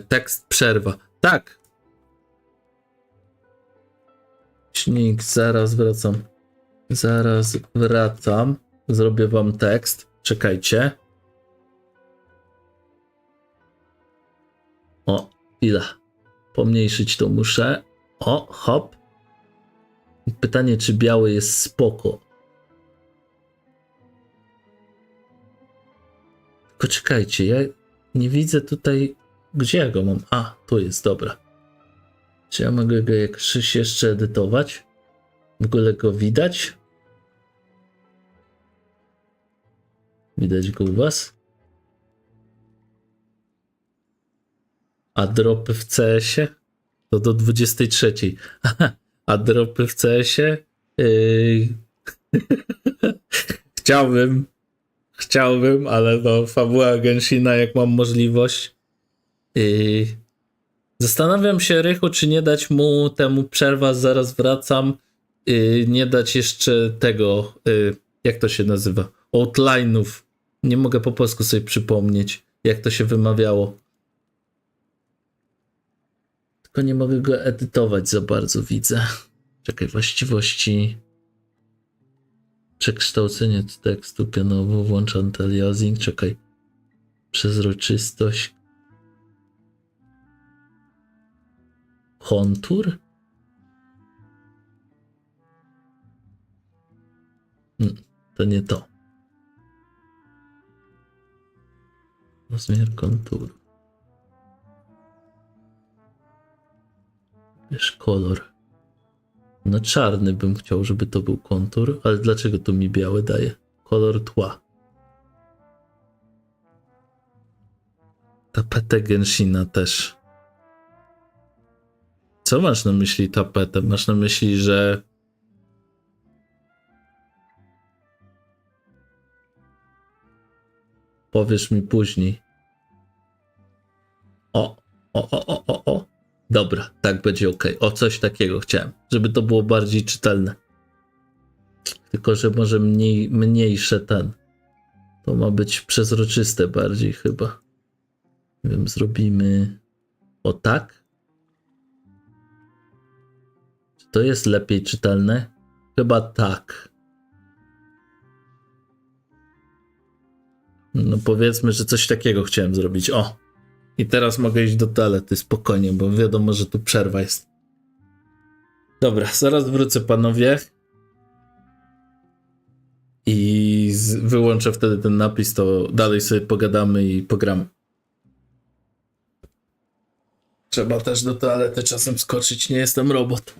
Tekst przerwa. Tak. Śnik, zaraz wracam. Zaraz wracam. Zrobię wam tekst. Czekajcie. O, chwila. Pomniejszyć to muszę. O, hop. Pytanie, czy biały jest spoko. Tylko czekajcie, ja nie widzę tutaj, gdzie ja go mam. A, tu jest, dobra. Czy ja mogę go jakoś jeszcze edytować? W ogóle go widać? Widać go u was? A dropy w CS-ie? To do 23. A dropy w CS-ie? Chciałbym, ale no fabuła Genshina, jak mam możliwość. Zastanawiam się, Rychu, czy nie dać mu temu przerwa, zaraz wracam. Nie dać jeszcze tego, jak to się nazywa? Outline'ów. Nie mogę po polsku sobie przypomnieć, jak to się wymawiało. Tylko nie mogę go edytować za bardzo, widzę. Czekaj, właściwości. Przekształcenie tekstu pionowo, włącz anti-aliasing. Czekaj. Przezroczystość. Kontur? To nie to. Rozmiar konturu. Wiesz, kolor. No czarny bym chciał, żeby to był kontur, ale dlaczego tu mi biały daje? Kolor tła. Tapetę Genshina też. Co masz na myśli tapetę? Masz na myśli, że... Powiesz mi później. O. Dobra, tak będzie ok. O, coś takiego chciałem, żeby to było bardziej czytelne. Tylko, że może mniejsze ten. To ma być przezroczyste bardziej chyba. Nie wiem, zrobimy... O tak? Czy to jest lepiej czytelne? Chyba tak. No powiedzmy, że coś takiego chciałem zrobić. O! I teraz mogę iść do toalety spokojnie, bo wiadomo, że tu przerwa jest. Dobra, zaraz wrócę, panowie. I wyłączę wtedy ten napis, to dalej sobie pogadamy i pogramy. Trzeba też do toalety czasem skoczyć, nie jestem robot.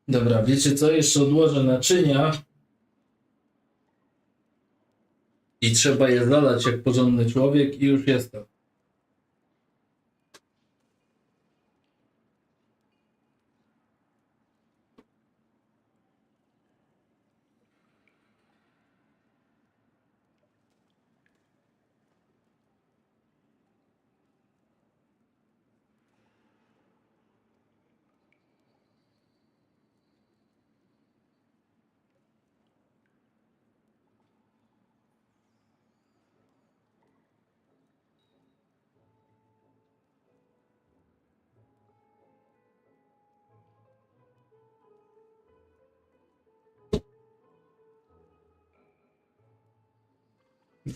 Dobra, wiecie co? Jeszcze odłożę naczynia. I trzeba je zalać jak porządny człowiek i już jestem.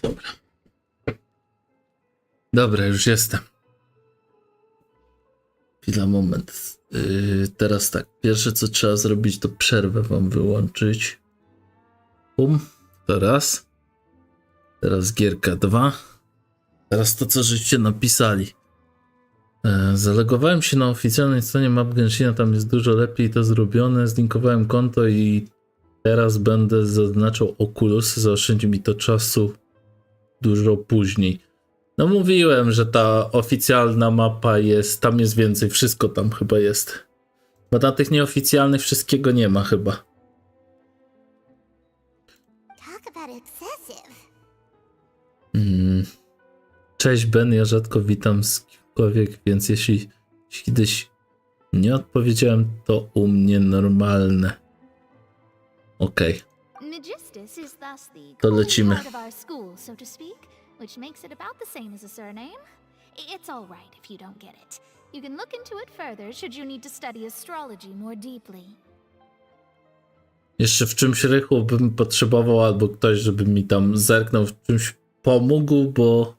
Dobra. Dobra, już jestem. Chwila, moment. Teraz tak. Pierwsze co trzeba zrobić, to przerwę wam wyłączyć. To raz. Teraz gierka 2. Teraz to, co żeście napisali. Zalegowałem się na oficjalnej stronie map Genshina, tam jest dużo lepiej to zrobione. Zlinkowałem konto i teraz będę zaznaczał Oculus. Zaoszczędzi mi to czasu dużo później. No mówiłem, że ta oficjalna mapa jest, tam jest więcej, wszystko tam chyba jest. Bo na tych nieoficjalnych wszystkiego nie ma chyba. Talk about excessive. Cześć Ben, ja rzadko witam z kimkolwiek, więc jeśli kiedyś nie odpowiedziałem, to u mnie normalne. Okej. Magistus is thus the To calling lecimy. card of our school, so to speak, which makes it about the same as a surname. It's all right if you don't get it. You can look into it further should you need to study astrology more deeply. Jeszcze w czymś rychło bym potrzebował, albo ktoś, żeby mi tam zerknął, w czymś pomógł, bo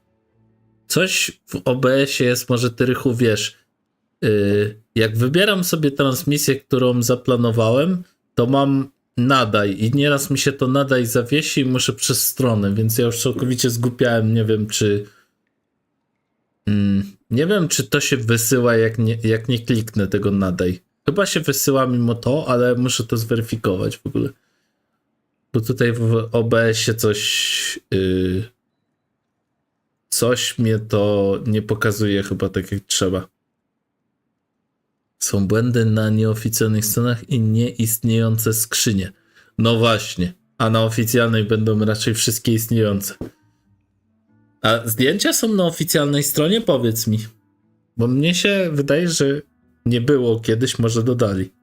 coś w OBS-ie jest, może ty rychu wiesz. Jak wybieram sobie transmisję, którą zaplanowałem, to mam nadaj i nieraz mi się to nadaj zawiesi i muszę przez stronę, więc ja już całkowicie zgłupiałem, nie wiem czy to się wysyła jak nie kliknę tego nadaj. Chyba się wysyła mimo to, ale muszę to zweryfikować w ogóle. Bo tutaj w OBS-ie coś mnie to nie pokazuje chyba tak jak trzeba. Są błędy na nieoficjalnych stronach i nieistniejące skrzynie. No właśnie, a na oficjalnej będą raczej wszystkie istniejące. A zdjęcia są na oficjalnej stronie? Powiedz mi. Bo mnie się wydaje, że nie było kiedyś, może dodali.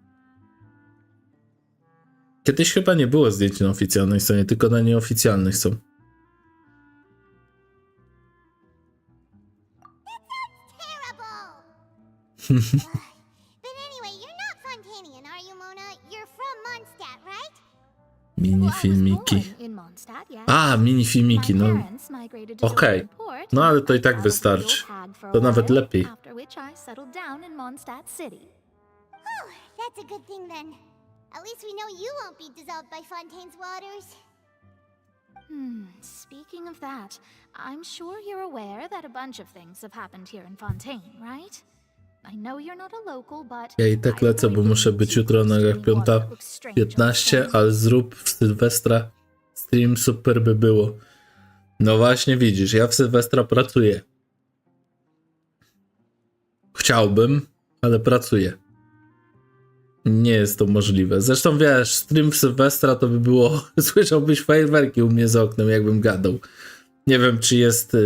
Kiedyś chyba nie było zdjęć na oficjalnej stronie, tylko na nieoficjalnych są. Minifilmiki. A, minifilmiki, no. Okej. No ale to i tak wystarczy. To nawet lepiej. That's a good thing then. At least we know you won't be dissolved by Fontaine's waters. Speaking of that, I'm sure you're aware that a bunch of things have happened here in Fontaine, right? I know you're not a local, but Ja i tak lecę, bo muszę być jutro na jak 5:15, ale zrób w Sylwestra stream, super by było. No właśnie widzisz, ja w Sylwestra pracuję. Chciałbym, ale pracuję. Nie jest to możliwe. Zresztą wiesz, stream w Sylwestra to by było, słyszałbyś fajerwerki u mnie za oknem, jakbym gadał. Nie wiem, czy jest,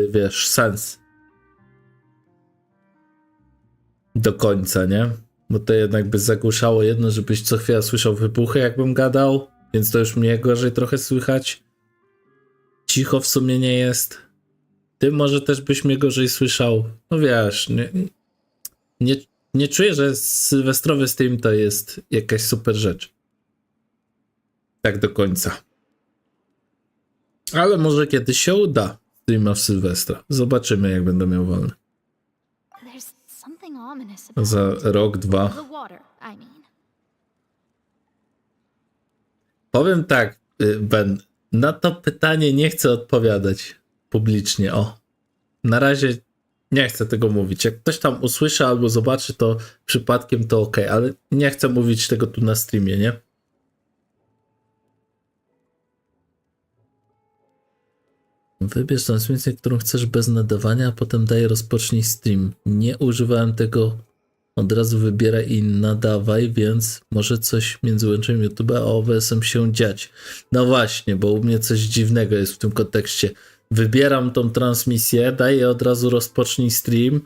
wiesz, sens. Do końca, nie? Bo to jednak by zagłuszało jedno, żebyś co chwila słyszał wybuchy, jakbym gadał, więc to już mnie gorzej trochę słychać. Cicho w sumie nie jest. Ty może też byś mnie gorzej słyszał. No wiesz, nie czuję, że sylwestrowy stream to jest jakaś super rzecz. Tak do końca. Ale może kiedyś się uda streama w Sylwestra. Zobaczymy, jak będę miał wolny. Za rok, 2. Powiem tak, Ben, na to pytanie nie chcę odpowiadać publicznie. O, na razie Nie chcę tego mówić. Jak ktoś tam usłyszy albo zobaczy to przypadkiem, to okej, ale nie chcę mówić tego tu na streamie, nie? Wybierz transmisję, którą chcesz bez nadawania, a potem daj rozpocznij stream. Nie używałem tego, od razu wybieraj i nadawaj, więc może coś między łączeniem YouTube a OBS-em się dziać. No właśnie, bo u mnie coś dziwnego jest w tym kontekście. Wybieram tą transmisję, daję od razu rozpocznij stream.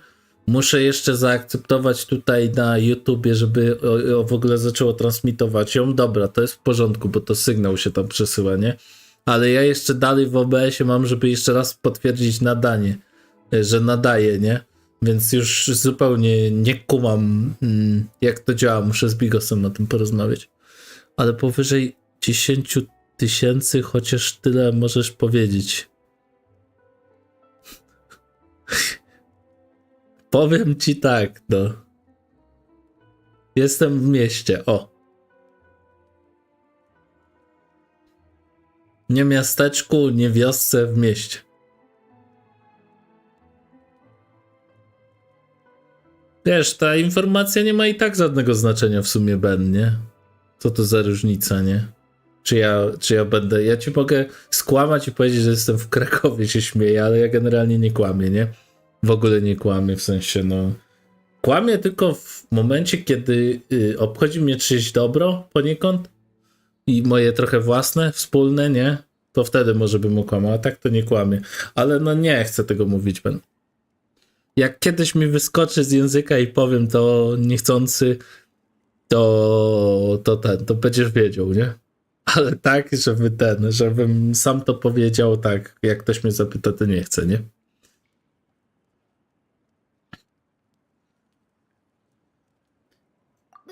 Muszę jeszcze zaakceptować tutaj na YouTubie, żeby w ogóle zaczęło transmitować ją. Dobra, to jest w porządku, bo to sygnał się tam przesyła, nie? Ale ja jeszcze dalej w OBS-ie mam, żeby jeszcze raz potwierdzić nadanie, że nadaje, nie? Więc już zupełnie nie kumam, jak to działa. Muszę z Bigosem o tym porozmawiać. Ale powyżej 10 000, chociaż tyle możesz powiedzieć. Powiem ci tak, no. Jestem w mieście, o. Nie miasteczku, nie wiosce, w mieście. Wiesz, ta informacja nie ma i tak żadnego znaczenia w sumie, Ben, nie? Co to za różnica, nie? Czy ja będę... Ja ci mogę skłamać i powiedzieć, że jestem w Krakowie, się śmieję, ale ja generalnie nie kłamię, nie? W ogóle nie kłamię, w sensie, no... Kłamię tylko w momencie, kiedy obchodzi mnie czyjeś dobro poniekąd i moje trochę własne, wspólne, nie? To wtedy może bym okłamał, a tak to nie kłamię. Ale no nie chcę tego mówić, Ben. Jak kiedyś mi wyskoczy z języka i powiem to niechcący, to będziesz wiedział, nie? Ale tak, żebym sam to powiedział, tak, jak ktoś mnie zapyta, to nie chcę, nie?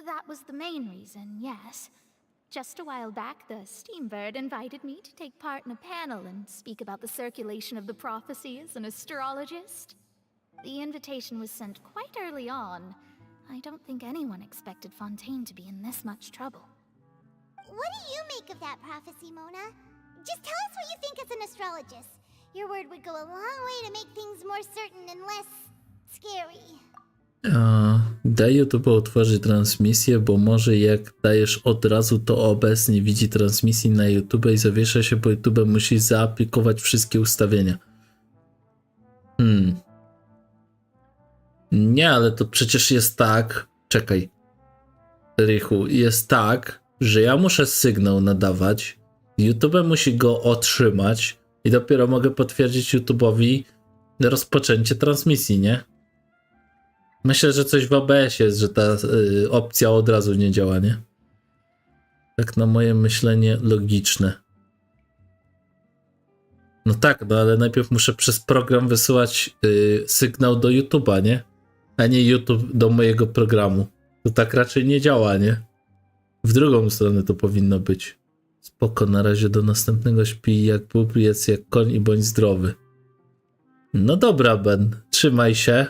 That was the main reason, yes. Just a while back, the Steambird invited me to take part in a panel and speak about the circulation of the prophecy as an astrologist. The invitation was sent quite early on. I don't think anyone expected Fontaine to be in this much trouble. What do you make of that prophecy, Mona? Just tell us what you think as an astrologist. Your word would go a long way to make things more certain and less scary. Daj YouTube otworzyć transmisję, bo może jak dajesz od razu, to OBS nie widzi transmisji na YouTube i zawiesza się, bo YouTube musi zaaplikować wszystkie ustawienia. Nie, ale to przecież jest tak... Czekaj. Rychu, jest tak, że ja muszę sygnał nadawać, YouTube musi go otrzymać i dopiero mogę potwierdzić YouTube'owi rozpoczęcie transmisji, nie? Myślę, że coś w OBS jest, że ta opcja od razu nie działa, nie? Tak na moje myślenie logiczne. No tak, no ale najpierw muszę przez program wysyłać sygnał do YouTube'a, nie? A nie YouTube do mojego programu. To tak raczej nie działa, nie? W drugą stronę to powinno być. Spoko, na razie do następnego śpi jak bób, jedz jak koń i bądź zdrowy. No dobra, Ben, trzymaj się.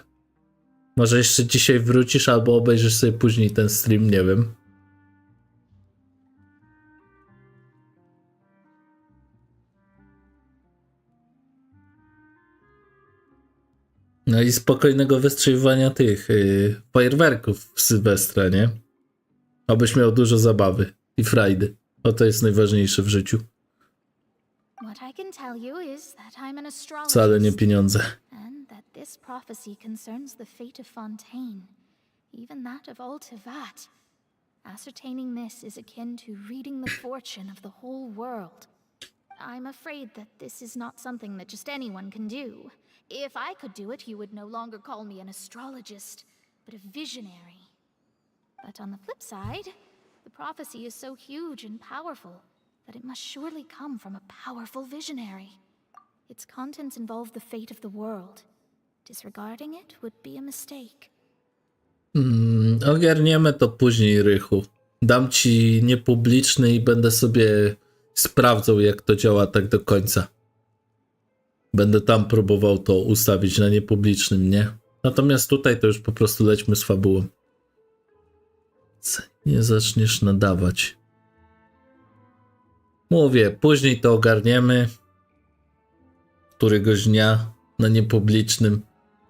Może jeszcze dzisiaj wrócisz, albo obejrzysz sobie później ten stream, nie wiem. No i spokojnego wystrzeliwania tych fajerwerków w Sylwestra, nie? Abyś miał dużo zabawy i frajdy. O, to jest najważniejsze w życiu. Wcale nie pieniądze. This prophecy concerns the fate of Fontaine, even that of Ultivat. Ascertaining this is akin to reading the fortune of the whole world. I'm afraid that this is not something that just anyone can do. If I could do it, you would no longer call me an astrologist, but a visionary. But on the flip side, the prophecy is so huge and powerful that it must surely come from a powerful visionary. Its contents involve the fate of the world. Disregarding it would be a mistake. Ogarniemy to później, Rychu. Dam ci niepubliczny i będę sobie sprawdzał, jak to działa tak do końca. Będę tam próbował to ustawić na niepublicznym, nie? Natomiast tutaj to już po prostu lećmy z fabułą. Nie zaczniesz nadawać. Mówię, później to ogarniemy. Któregoś dnia na niepublicznym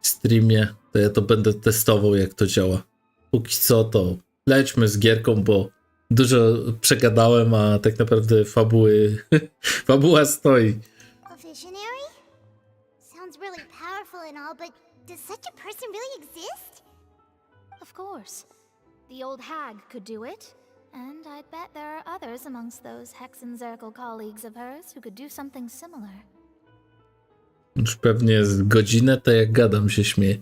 streamie, to ja to będę testował, jak to działa. Póki co to lećmy z gierką, bo dużo przegadałem, a tak naprawdę fabuła stoi. A visionary? Sounds really powerful and all, but does such a person really exist? Of course. The old hag could do it, and I'd bet there are others amongst those Hexenzirkel colleagues of hers who could do something similar. Już pewnie z godzinę to jak gadam się śmieję.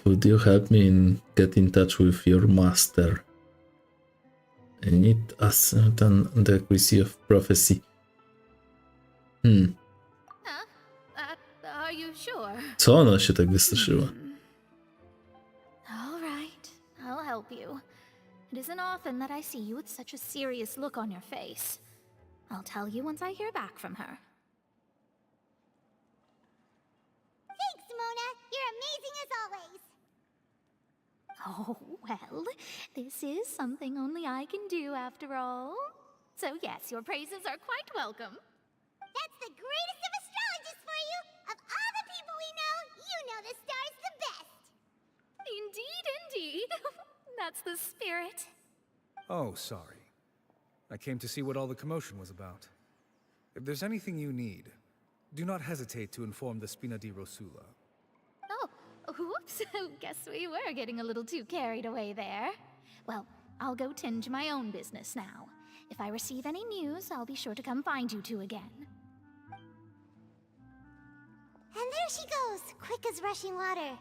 Could you help me get in touch with your master? I need the accuracy of prophecy. Are you sure? Co ona się tak wystraszyła? All right, I'll help you. It isn't often that I see you with such a serious look on your face. I'll tell you once I hear back from her. Thanks, Mona. You're amazing as always. Oh, well, this is something only I can do after all. So yes, your praises are quite welcome. That's the greatest of astrologists for you. Of all the people we know, you know the stars the best. Indeed, indeed. That's the spirit. Oh, sorry. I came to see what all the commotion was about. If there's anything you need, do not hesitate to inform the Spina di Rosula. Oh, whoops. Guess we were getting a little too carried away there. Well, I'll go tend to my own business now. If I receive any news, I'll be sure to come find you two again. And there she goes, quick as rushing water.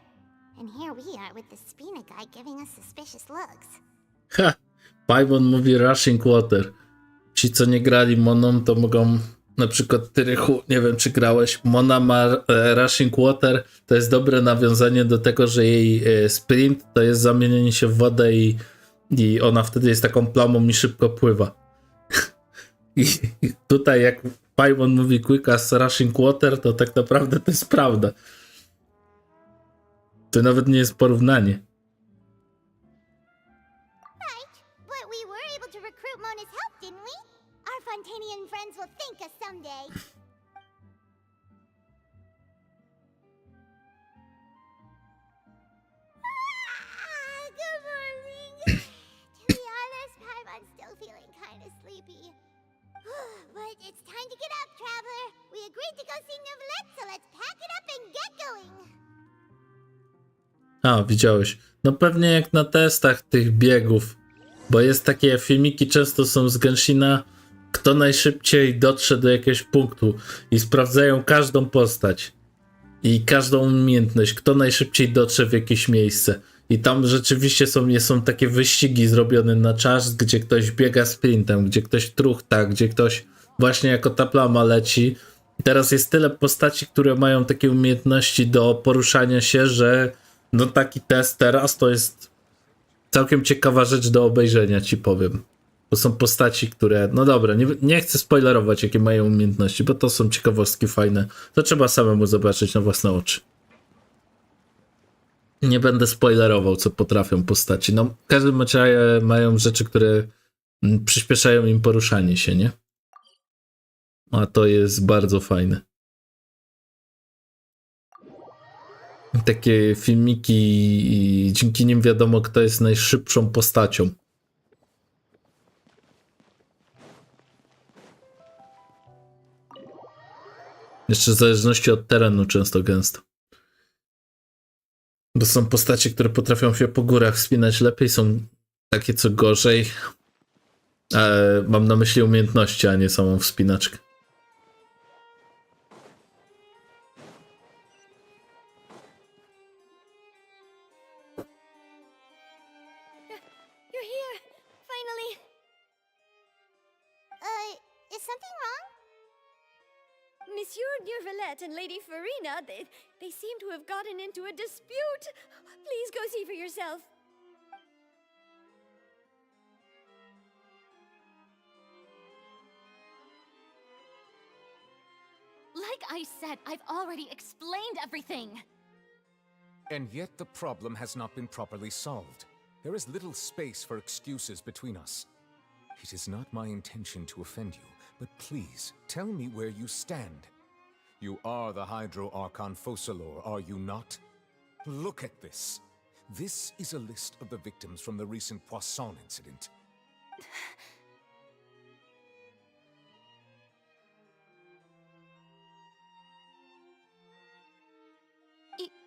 And here we are with the Spina guy giving us suspicious looks. Ha! Pajwon mówi rushing water. Ci, co nie grali Moną, to mogą... Na przykład ty, Rychu, nie wiem, czy grałeś. Mona ma rushing water. To jest dobre nawiązanie do tego, że jej sprint to jest zamienienie się w wodę i ona wtedy jest taką plamą i szybko pływa. I tutaj jak Pajwon mówi quick as rushing water, to tak naprawdę to jest prawda. To nawet nie jest porównanie. Right, but we were able to recruit Mona's help, didn't we? Our Fontanian friends will thank us someday. Good morning. To be honest, I'm still feeling kind of sleepy. But it's time to get up, traveler. We agreed to go see Novelette, so let's pack it up and get going. A, widziałeś. No pewnie jak na testach tych biegów. Bo jest takie filmiki, często są z Genshina, kto najszybciej dotrze do jakiegoś punktu i sprawdzają każdą postać i każdą umiejętność, kto najszybciej dotrze w jakieś miejsce. I tam rzeczywiście są takie wyścigi zrobione na czas, gdzie ktoś biega sprintem, gdzie ktoś truchta, gdzie ktoś właśnie jako ta plama leci. I teraz jest tyle postaci, które mają takie umiejętności do poruszania się, że no taki test teraz to jest całkiem ciekawa rzecz do obejrzenia, ci powiem. Bo są postaci, które... No dobra, nie chcę spoilerować, jakie mają umiejętności, bo to są ciekawostki fajne. To trzeba samemu zobaczyć na własne oczy. Nie będę spoilerował, co potrafią postaci. No, w każdym razie mają rzeczy, które przyspieszają im poruszanie się, nie? A to jest bardzo fajne. Takie filmiki i dzięki nim wiadomo, kto jest najszybszą postacią. Jeszcze w zależności od terenu często gęsto. Bo są postacie, które potrafią się po górach wspinać lepiej, są takie co gorzej. Mam na myśli umiejętności, a nie samą wspinaczkę. You're here, finally. Is something wrong? Monsieur Neurvalette and Lady Farina, they seem to have gotten into a dispute. Please go see for yourself. Like I said, I've already explained everything. And yet the problem has not been properly solved. There is little space for excuses between us. It is not my intention to offend you, But please, tell me where you stand. You are the Hydro Archon Focalor, are you not? Look at this. This is a list of the victims from the recent Poisson incident.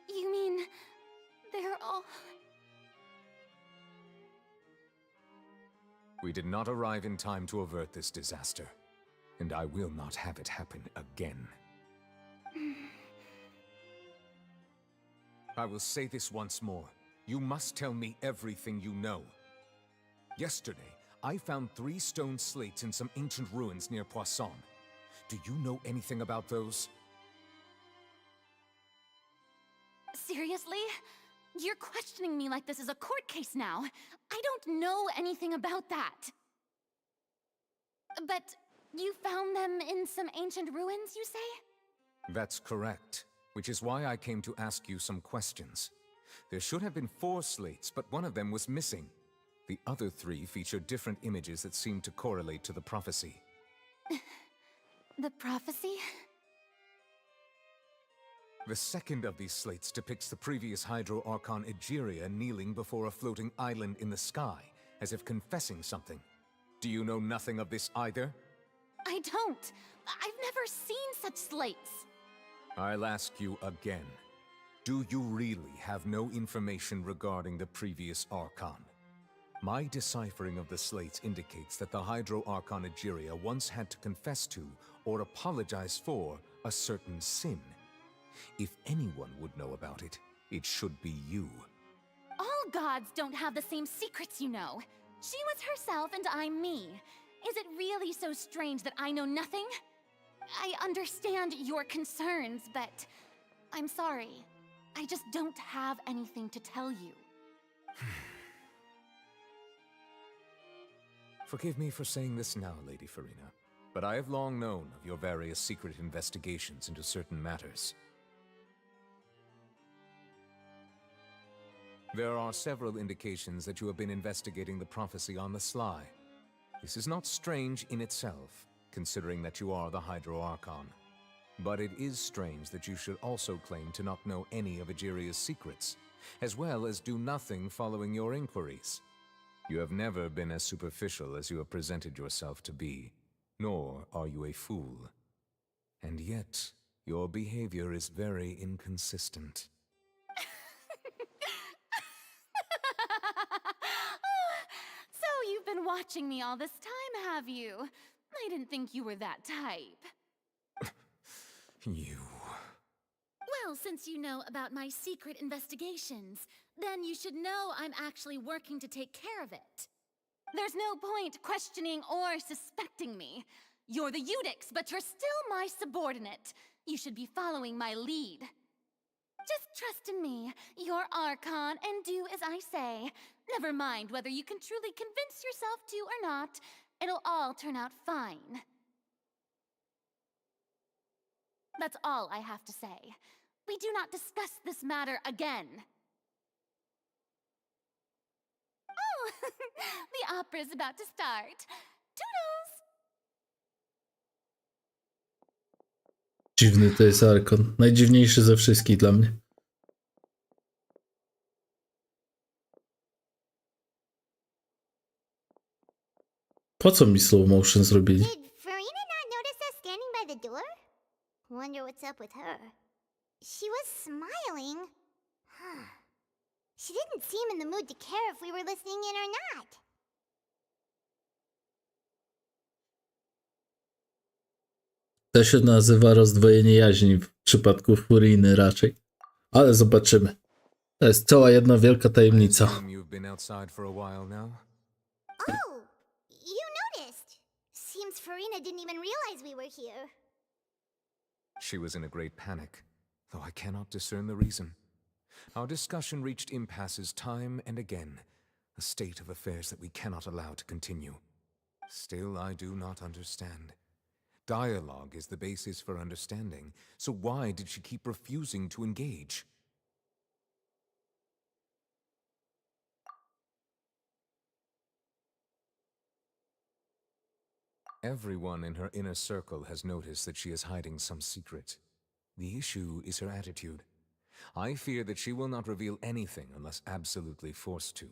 You mean they're all... We did not arrive in time to avert this disaster, and I will not have it happen again. I will say this once more. You must tell me everything you know. Yesterday, I found 3 stone slates in some ancient ruins near Poisson. Do you know anything about those? Seriously? You're questioning me like this is a court case now. I don't know anything about that. But you found them in some ancient ruins, you say? That's correct, which is why I came to ask you some questions. There should have been 4 slates, but one of them was missing. The other 3 feature different images that seem to correlate to the prophecy. The prophecy? The second of these slates depicts the previous Hydro Archon Egeria kneeling before a floating island in the sky, as if confessing something. Do you know nothing of this either? I don't. I've never seen such slates. I'll ask you again. Do you really have no information regarding the previous Archon? My deciphering of the slates indicates that the Hydro Archon Egeria once had to confess to, or apologize for, a certain sin. If anyone would know about it, it should be you. All gods don't have the same secrets, you know. She was herself and I'm me. Is it really so strange that I know nothing? I understand your concerns, but I'm sorry. I just don't have anything to tell you. Forgive me for saying this now, Lady Farina, but I have long known of your various secret investigations into certain matters. There are several indications that you have been investigating the prophecy on the sly. This is not strange in itself, considering that you are the Hydro Archon. But it is strange that you should also claim to not know any of Egeria's secrets, as well as do nothing following your inquiries. You have never been as superficial as you have presented yourself to be, nor are you a fool. And yet, your behavior is very inconsistent. So you've been watching me all this time, have you? I didn't think you were that type. You... Well, since you know about my secret investigations, then you should know I'm actually working to take care of it. There's no point questioning or suspecting me. You're the Eudix, but you're still my subordinate. You should be following my lead. Just trust in me, your Archon, and do as I say. Never mind whether you can truly convince yourself to or not. It'll all turn out fine. That's all I have to say. We do not discuss this matter again. Oh, the opera's about to start. Toodles! Dziwny to jest Arkon. Najdziwniejszy ze wszystkich dla mnie. Po co mi slow motion zrobili? Did Farina not notice us standing by the door? Wonder what's up with her. She was smiling. She didn't seem in the mood to care if we were listening in or not. To się nazywa rozdwojenie jaźni w przypadku Furiny raczej. Ale zobaczymy. To jest cała jedna wielka tajemnica. You've been outside for a while now. Oh, you noticed. Seems Farina didn't even realize we were here. She was in a great panic, though I cannot discern the reason. Our discussion reached impasses time and again, a state of affairs that we cannot allow to continue. Still, I do not understand. Dialogue is the basis for understanding, so why did she keep refusing to engage? Everyone in her inner circle has noticed that she is hiding some secret. The issue is her attitude. I fear that she will not reveal anything unless absolutely forced to.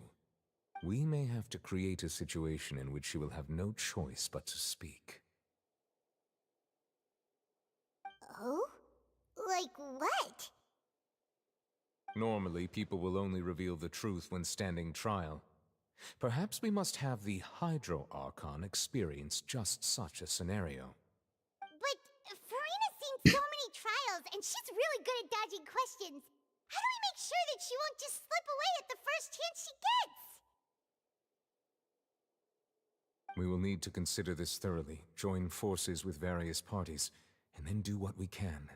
We may have to create a situation in which she will have no choice but to speak. Oh? Like what? Normally, people will only reveal the truth when standing trial. Perhaps we must have the Hydro Archon experience just such a scenario. But Farina's seen so many trials, and she's really good at dodging questions. How do we make sure that she won't just slip away at the first chance she gets? We will need to consider this thoroughly, join forces with various parties, and then do what we can.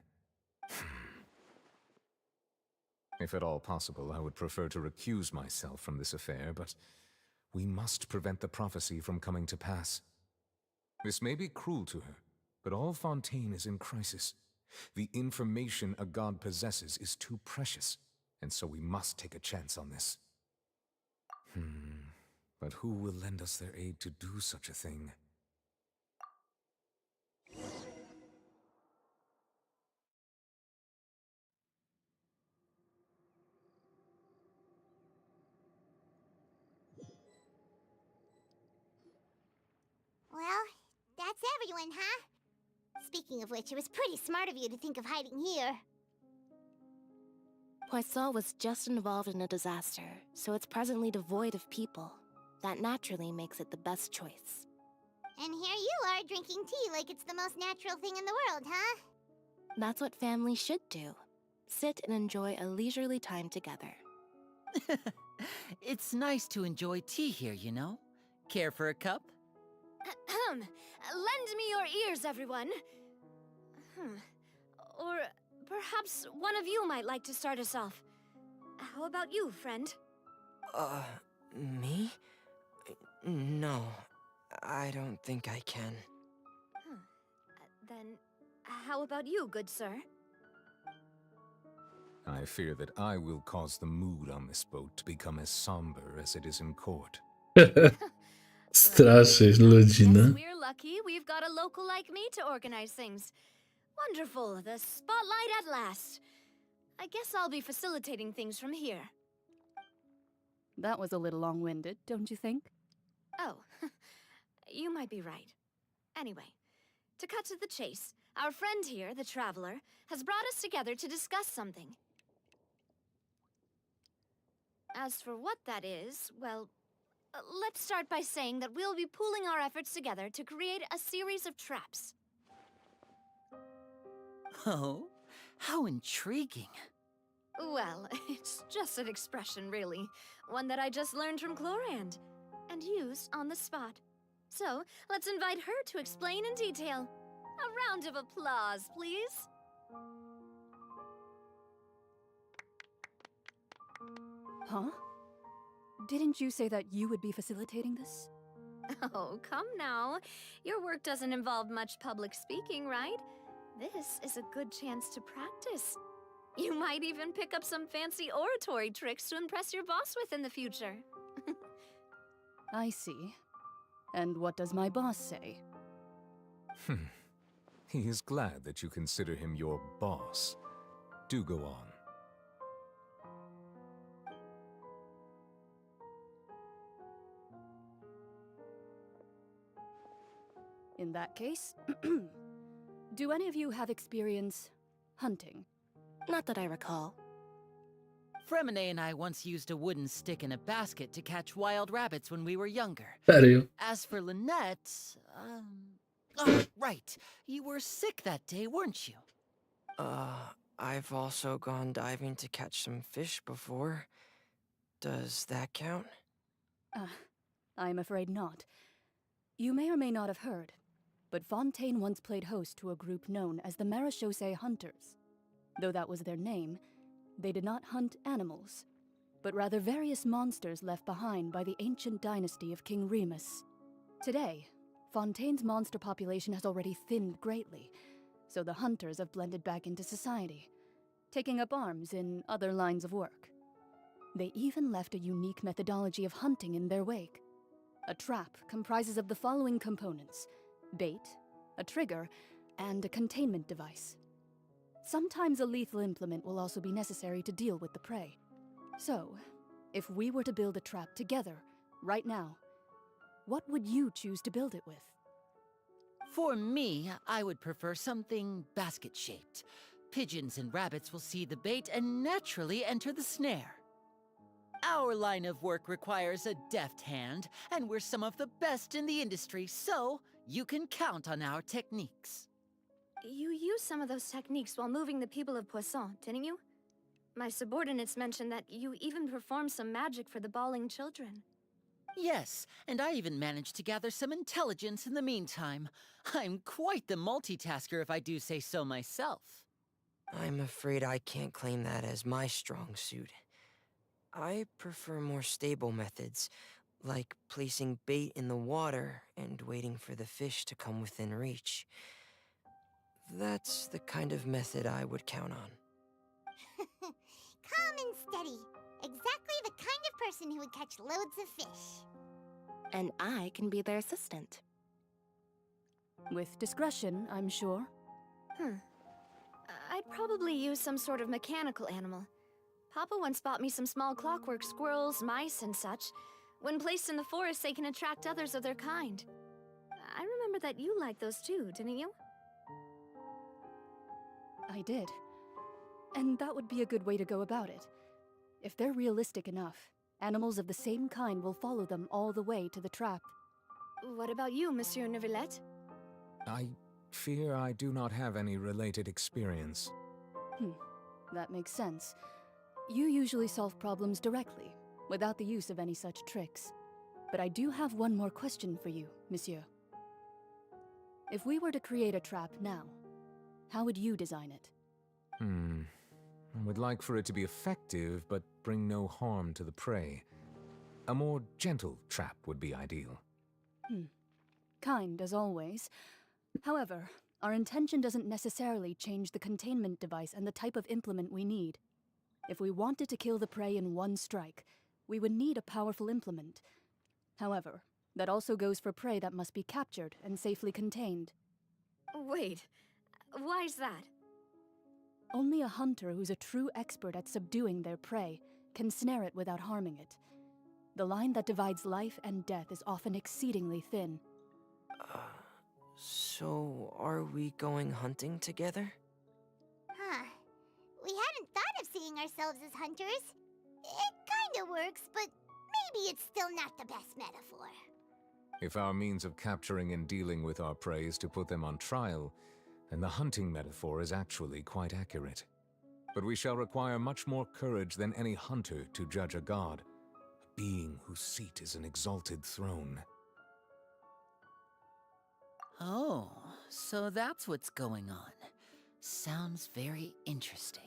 If at all possible, I would prefer to recuse myself from this affair, but we must prevent the prophecy from coming to pass. This may be cruel to her, but all Fontaine is in crisis. The information a god possesses is too precious, and so we must take a chance on this. But who will lend us their aid to do such a thing? Well, that's everyone, huh? Speaking of which, it was pretty smart of you to think of hiding here. Poisson was just involved in a disaster, so it's presently devoid of people. That naturally makes it the best choice. And here you are drinking tea like it's the most natural thing in the world, huh? That's what families should do. Sit and enjoy a leisurely time together. It's nice to enjoy tea here, you know? Care for a cup? Lend me your ears, everyone. Or perhaps one of you might like to start us off. How about you, friend? Me? No, I don't think I can. Then, how about you, good sir? I fear that I will cause the mood on this boat to become as somber as it is in court. Straszysz ludzi, no. We're lucky we've got a local like me to organize things. Wonderful, the spotlight at last. I guess I'll be facilitating things from here. That was a little long-winded, don't you think? Oh, you might be right. Anyway, to cut to the chase, our friend here, the Traveler, has brought us together to discuss something. As for what that is, well, let's start by saying that we'll be pooling our efforts together to create a series of traps. Oh, how intriguing. Well, it's just an expression, really. One that I just learned from Chlorand, and used on the spot. So, let's invite her to explain in detail. A round of applause, please. Huh? Didn't you say that you would be facilitating this? Oh, come now. Your work doesn't involve much public speaking, right? This is a good chance to practice. You might even pick up some fancy oratory tricks to impress your boss with in the future. I see. And what does my boss say? He is glad that you consider him your boss. Do go on. In that case, do any of you have experience hunting? Not that I recall. Fremine and I once used a wooden stick in a basket to catch wild rabbits when we were younger. Serio? As for Lynette, oh, right. You were sick that day, weren't you? I've also gone diving to catch some fish before. Does that count? I'm afraid not. You may or may not have heard, but Fontaine once played host to a group known as the Marechaussee Hunters. Though that was their name, they did not hunt animals, but rather various monsters left behind by the ancient dynasty of King Remus. Today, Fontaine's monster population has already thinned greatly, so the hunters have blended back into society, taking up arms in other lines of work. They even left a unique methodology of hunting in their wake. A trap comprises of the following components: bait, a trigger, and a containment device. Sometimes a lethal implement will also be necessary to deal with the prey. So, if we were to build a trap together, right now, what would you choose to build it with? For me, I would prefer something basket-shaped. Pigeons and rabbits will see the bait and naturally enter the snare. Our line of work requires a deft hand, and we're some of the best in the industry, so you can count on our techniques. You used some of those techniques while moving the people of Poisson, didn't you? My subordinates mentioned that you even performed some magic for the bawling children. Yes, and I even managed to gather some intelligence in the meantime. I'm quite the multitasker if I do say so myself. I'm afraid I can't claim that as my strong suit. I prefer more stable methods, like placing bait in the water and waiting for the fish to come within reach. That's the kind of method I would count on. Calm and steady. Exactly the kind of person who would catch loads of fish. And I can be their assistant. With discretion, I'm sure. I'd probably use some sort of mechanical animal. Papa once bought me some small clockwork squirrels, mice, and such. When placed in the forest, they can attract others of their kind. I remember that you liked those too, didn't you? I did. And that would be a good way to go about it. If they're realistic enough, animals of the same kind will follow them all the way to the trap. What about you, Monsieur Neuvillette? I fear I do not have any related experience. That makes sense. You usually solve problems directly, without the use of any such tricks. But I do have one more question for you, Monsieur. If we were to create a trap now, how would you design it? I would like for it to be effective, but bring no harm to the prey. A more gentle trap would be ideal. Kind, as always. However, our intention doesn't necessarily change the containment device and the type of implement we need. If we wanted to kill the prey in one strike, we would need a powerful implement. However, that also goes for prey that must be captured and safely contained. Wait, why's that? Only a hunter who's a true expert at subduing their prey can snare it without harming it. The line that divides life and death is often exceedingly thin. So are we going hunting together? We hadn't thought of seeing ourselves as hunters. It kinda works, but maybe it's still not the best metaphor. If our means of capturing and dealing with our prey is to put them on trial, then the hunting metaphor is actually quite accurate. But we shall require much more courage than any hunter to judge a god, a being whose seat is an exalted throne. Oh, so that's what's going on. Sounds very interesting.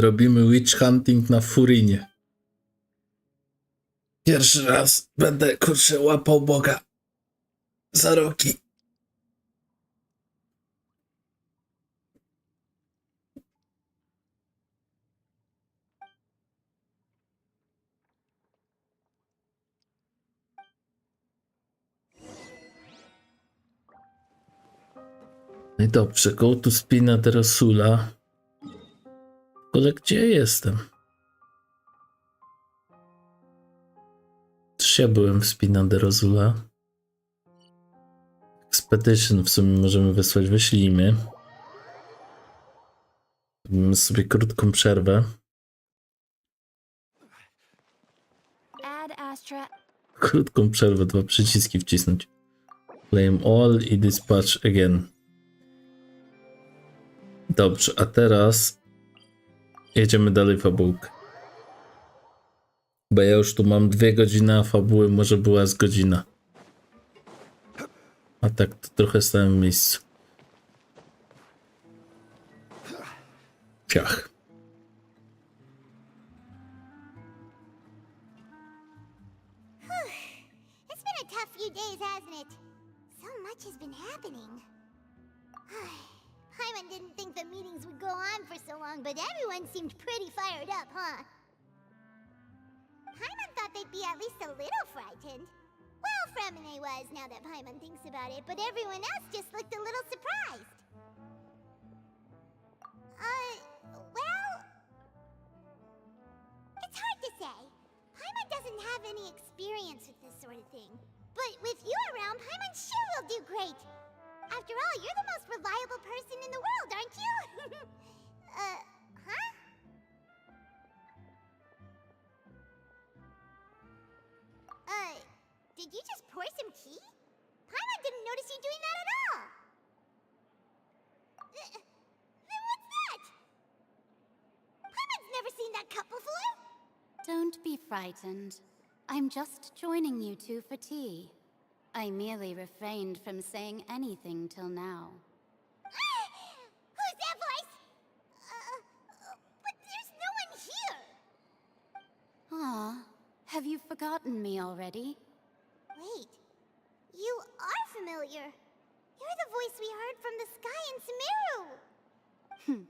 Robimy witch hunting na Furinie. Pierwszy raz będę, kurczę, łapał Boga za roki. No i dobrze, go to spina de Rosula. Ale gdzie jestem? Też ja byłem w Spina de Rosula. Expedition w sumie możemy wysłać, wyślijmy. Robimy sobie krótką przerwę. Krótką przerwę, 2 przyciski wcisnąć. Claim all i dispatch again. Dobrze, a teraz jedziemy dalej fabułkę. Bo ja już tu mam 2 godziny, a fabuły może była z godzina. A tak to trochę stałem w miejscu. Ciach. It's been a tough few days, has been happening? Paimon didn't think the meetings would go on for so long, but everyone seemed pretty fired up, huh? Paimon thought they'd be at least a little frightened. Well, Fremine was, now that Paimon thinks about it, but everyone else just looked a little surprised. Well... It's hard to say. Paimon doesn't have any experience with this sort of thing. But with you around, Paimon sure will do great. After all, you're the most reliable person in the world, aren't you? Huh? Did you just pour some tea? Paimon didn't notice you doing that at all. Then what's that? Paimon's never seen that cup before. Don't be frightened. I'm just joining you two for tea. I merely refrained from saying anything till now. Who's that voice? But there's no one here. Ah, have you forgotten me already? Wait, you are familiar. You're the voice we heard from the sky in Sumeru.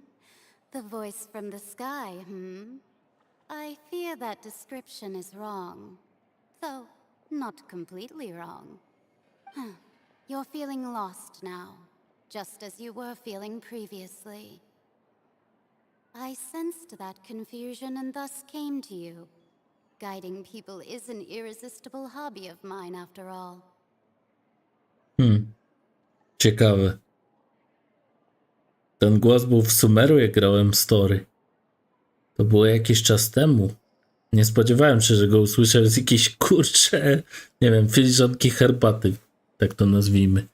The voice from the sky, I fear that description is wrong. Though, not completely wrong. You're feeling lost now, just as you were feeling previously. I sensed that confusion and thus came to you. Guiding people is an irresistible hobby of mine, after all. Ciekawe. Ten głos był w Sumeru, jak grałem Story. To było jakiś czas temu. Nie spodziewałem się, że go usłyszę z jakiejś, kurcze, nie wiem, filiżanki herbaty. Tak to nazwijmy.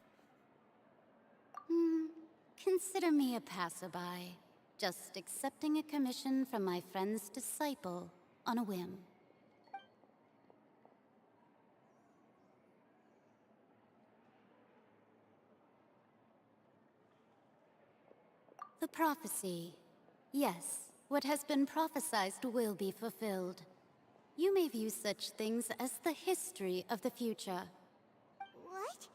Consider me a passerby. Just accepting a commission from my friend's disciple on a whim. The prophecy. Yes, what has been prophesied will be fulfilled. You may view such things as the history of the future. What?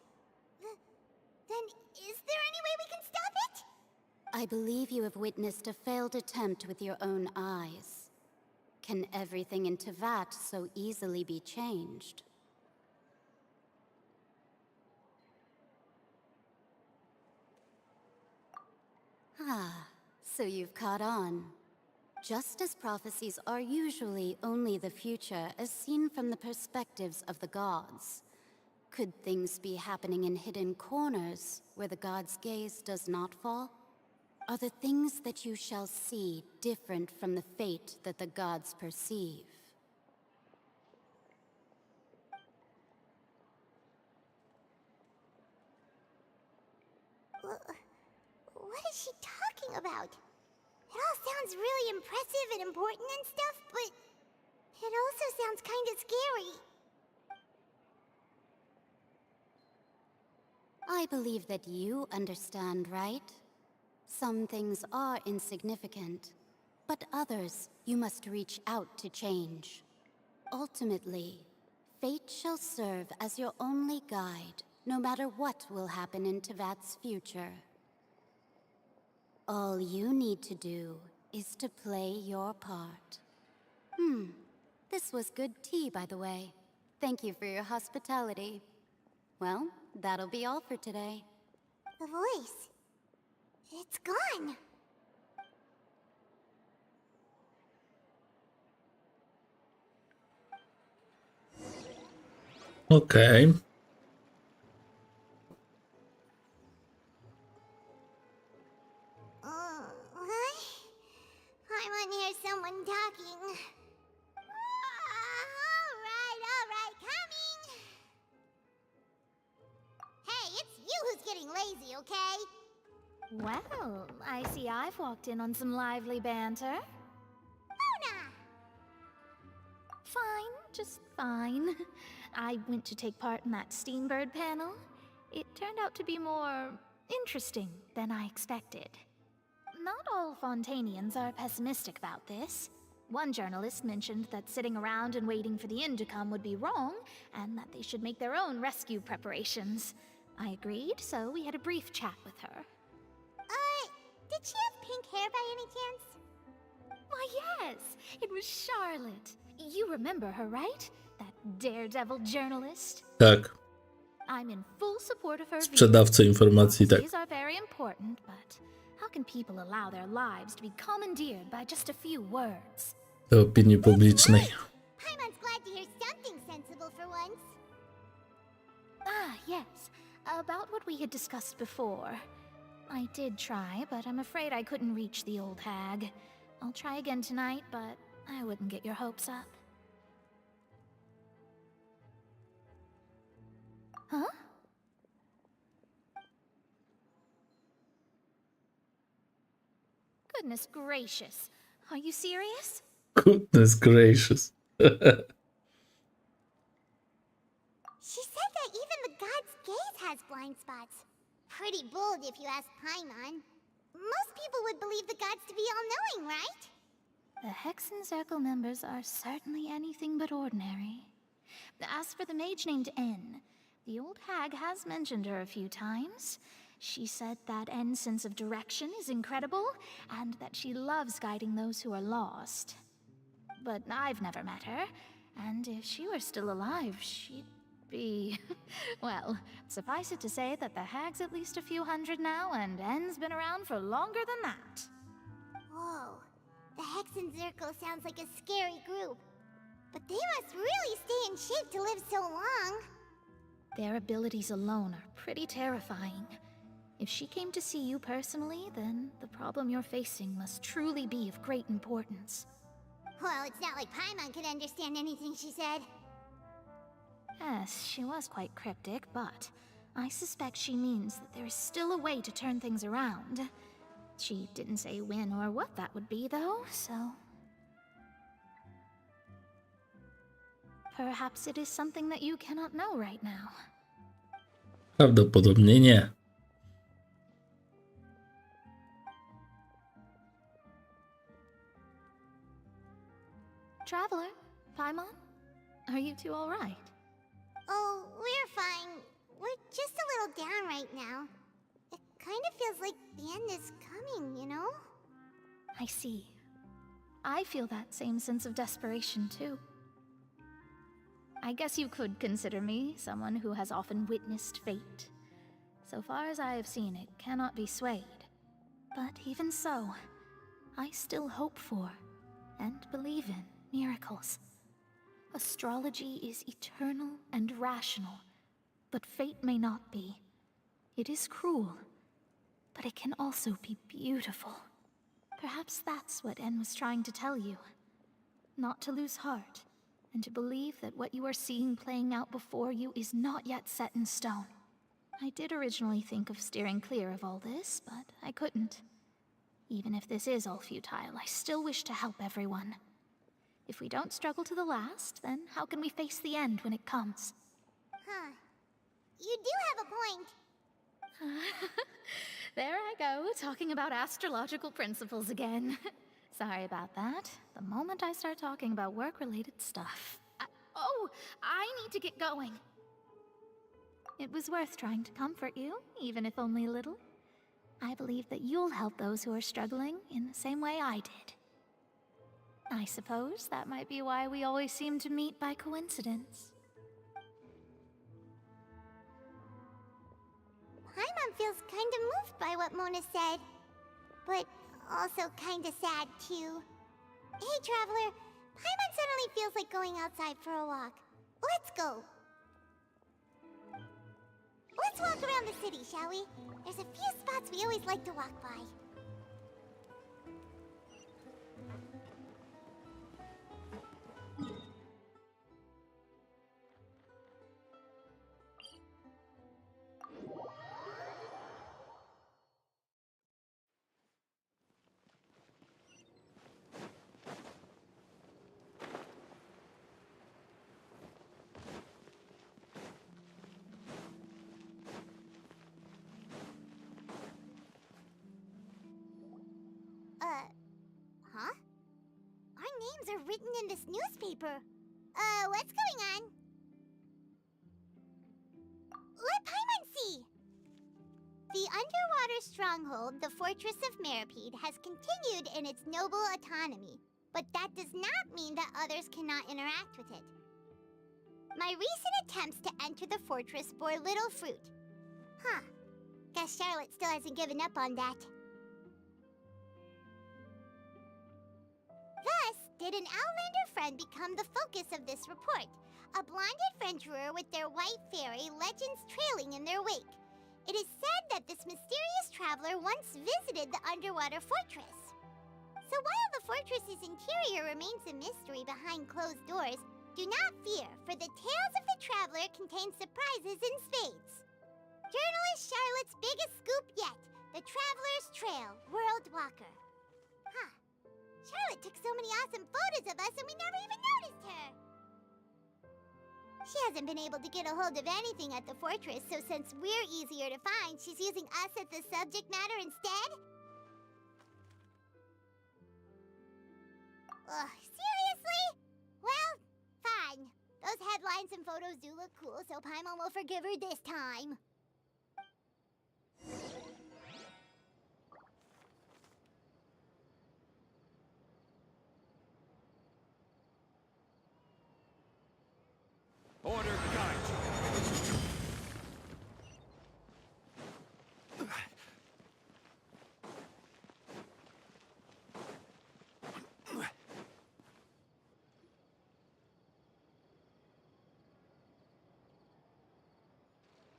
Then is there any way we can stop it? I believe you have witnessed a failed attempt with your own eyes. Can everything in Tevat so easily be changed? Ah, so you've caught on. Just as prophecies are usually only the future as seen from the perspectives of the gods, could things be happening in hidden corners where the gods' gaze does not fall? Are the things that you shall see different from the fate that the gods perceive? What is she talking about? It all sounds really impressive and important and stuff, but it also sounds kind of scary. I believe that you understand, right? Some things are insignificant, but others you must reach out to change. Ultimately, fate shall serve as your only guide, no matter what will happen in Tevat's future. All you need to do is to play your part. This was good tea, by the way. Thank you for your hospitality. Well, that'll be all for today. The voice. It's gone. Okej. I want to hear someone talking. All right, coming. Hey, it's you who's getting lazy, okay? Well, I see I've walked in on some lively banter. Mona! Fine, just fine. I went to take part in that Steambird panel. It turned out to be more interesting than I expected. Not all Fontainians are pessimistic about this. One journalist mentioned that sitting around and waiting for the end to come would be wrong, and that they should make their own rescue preparations. I agreed, so we had a brief chat with her. Did she have pink hair by any chance? Why, yes! It was Charlotte. You remember her, right? That daredevil journalist? Tak. I'm in full support of her views. Sprzedawca informacji, tak. These are very important, but how can people allow their lives to be commandeered by just a few words? Do opinii publicznej. Paimon's glad to hear something sensible for once. Ah, yes. About what we had discussed before. I did try, but I'm afraid I couldn't reach the old hag. I'll try again tonight, but I wouldn't get your hopes up. Huh? Goodness gracious. Are you serious? Goodness gracious. She said that even the god's gaze has blind spots. Pretty bold if you ask Paimon. Most people would believe the gods to be all-knowing, right? The Hexen Circle members are certainly anything but ordinary. As for the mage named N, the old hag has mentioned her a few times. She said that N's sense of direction is incredible, and that she loves guiding those who are lost. But I've never met her, and if she were still alive, she'd be... well, suffice it to say that the hag's at least a few hundred now, and N's been around for longer than that. Whoa. The Hexen Circle sounds like a scary group. But they must really stay in shape to live so long. Their abilities alone are pretty terrifying. If she came to see you personally, then the problem you're facing must truly be of great importance. Well, it's not like Paimon could understand anything she said. Yes, she was quite cryptic, but I suspect she means that there is still a way to turn things around. She didn't say when or what that would be, though, so... perhaps it is something that you cannot know right now. Prawdopodobnie nie. Traveler, Paimon, are you two all right? Oh, we're fine. We're just a little down right now. It kind of feels like the end is coming, you know? I see. I feel that same sense of desperation, too. I guess you could consider me someone who has often witnessed fate. So far as I have seen, it cannot be swayed. But even so, I still hope for, and believe in, miracles. Astrology is eternal and rational, but fate may not be. It is cruel, but it can also be beautiful. Perhaps that's what N was trying to tell you. Not to lose heart, and to believe that what you are seeing playing out before you is not yet set in stone. I did originally think of steering clear of all this, but I couldn't. Even if this is all futile, I still wish to help everyone. If we don't struggle to the last, then how can we face the end when it comes? Huh. You do have a point. There I go, talking about astrological principles again. Sorry about that. The moment I start talking about work-related stuff... I need to get going. It was worth trying to comfort you, even if only a little. I believe that you'll help those who are struggling in the same way I did. I suppose that might be why we always seem to meet by coincidence. Paimon feels kind of moved by what Mona said. But also kind of sad, too. Hey, Traveler. Paimon suddenly feels like going outside for a walk. Let's go. Let's walk around the city, shall we? There's a few spots we always like to walk by. Huh? Our names are written in this newspaper. What's going on? Let Paimon see! underwater stronghold, the Fortress of Meripede, has continued in its noble autonomy, but that does not mean that others cannot interact with it. My recent attempts to enter the fortress bore little fruit. Huh. Guess Charlotte still hasn't given up on that. Thus, did an Outlander friend become the focus of this report? A blonde adventurer with their white fairy, legends trailing in their wake. It is said that this mysterious traveler once visited the underwater fortress. So while the fortress's interior remains a mystery behind closed doors, do not fear, for the tales of the traveler contain surprises in spades. Journalist Charlotte's biggest scoop yet, The Traveler's Trail, World Walker. Huh. Charlotte took so many awesome photos of us and we never even noticed her. She hasn't been able to get a hold of anything at the fortress, so since we're easier to find, she's using us as the subject matter instead? Ugh, seriously? Well, fine. Those headlines and photos do look cool, so Paimon will forgive her this time. Order guide.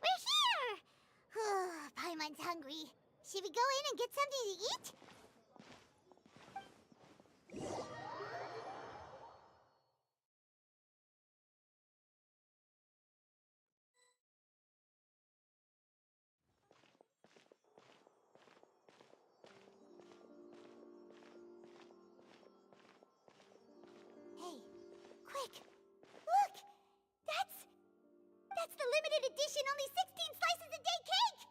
We're here! Paimon's hungry. Should we go in and get something to eat? Hey, quick! Look! That's the limited edition only 16 slices a day cake!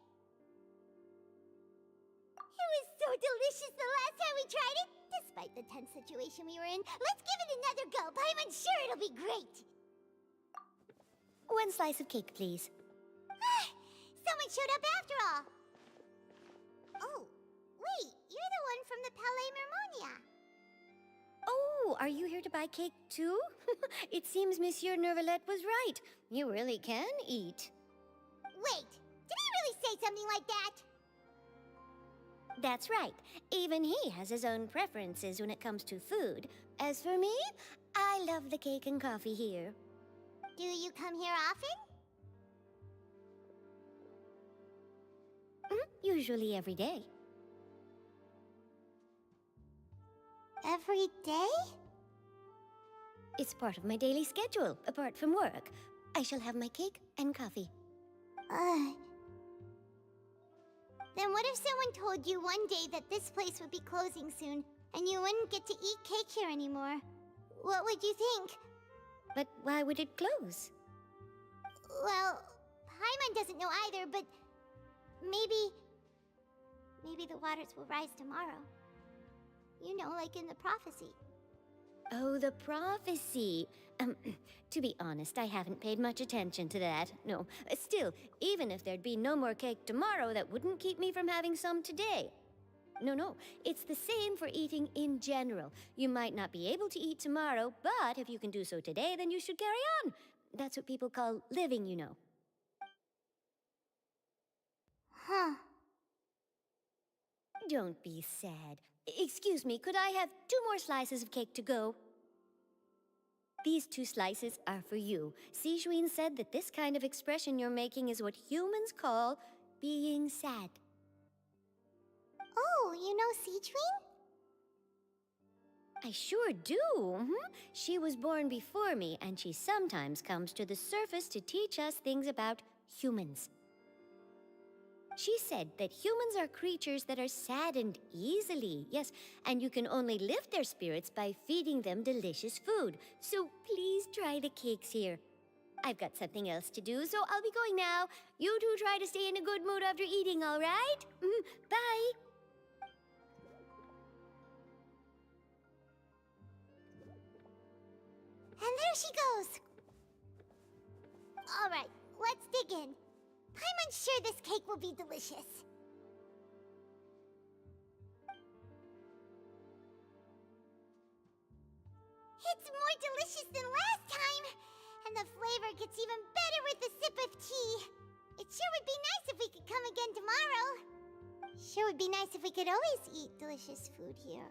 It was so delicious the last time we tried it, despite the tense situation we were in. Let's give it another go. I'm sure it'll be great. One slice of cake, please. Someone showed up after all. Oh, wait, you're the one from the Palais Mermonia. Oh, are you here to buy cake too? It seems Monsieur Neuvillette was right. You really can eat. Wait, did he really say something like that? That's right. Even he has his own preferences when it comes to food. As for me, I love the cake and coffee here. Do you come here often? Usually every day. Every day? It's part of my daily schedule, apart from work. I shall have my cake and coffee. Then what if someone told you one day that this place would be closing soon, and you wouldn't get to eat cake here anymore? What would you think? But why would it close? Well, Paimon doesn't know either, but maybe the waters will rise tomorrow. You know, like in the prophecy. Oh, the prophecy. To be honest, I haven't paid much attention to that. No, still, even if there'd be no more cake tomorrow, that wouldn't keep me from having some today. No, it's the same for eating in general. You might not be able to eat tomorrow, but if you can do so today, then you should carry on. That's what people call living, you know. Huh. Don't be sad. Excuse me, could I have 2 more slices of cake to go? These 2 slices are for you. Sijuin said that this kind of expression you're making is what humans call being sad. Oh, you know Sijuin? I sure do. She was born before me, and she sometimes comes to the surface to teach us things about humans. She said that humans are creatures that are saddened easily, yes, and you can only lift their spirits by feeding them delicious food. So please try the cakes here. I've got something else to do, so I'll be going now. You two try to stay in a good mood after eating, all right? Bye. And there she goes. All right, let's dig in. I'm unsure this cake will be delicious. It's more delicious than last time, and the flavor gets even better with a sip of tea. It sure would be nice if we could come again tomorrow. Sure would be nice if we could always eat delicious food here.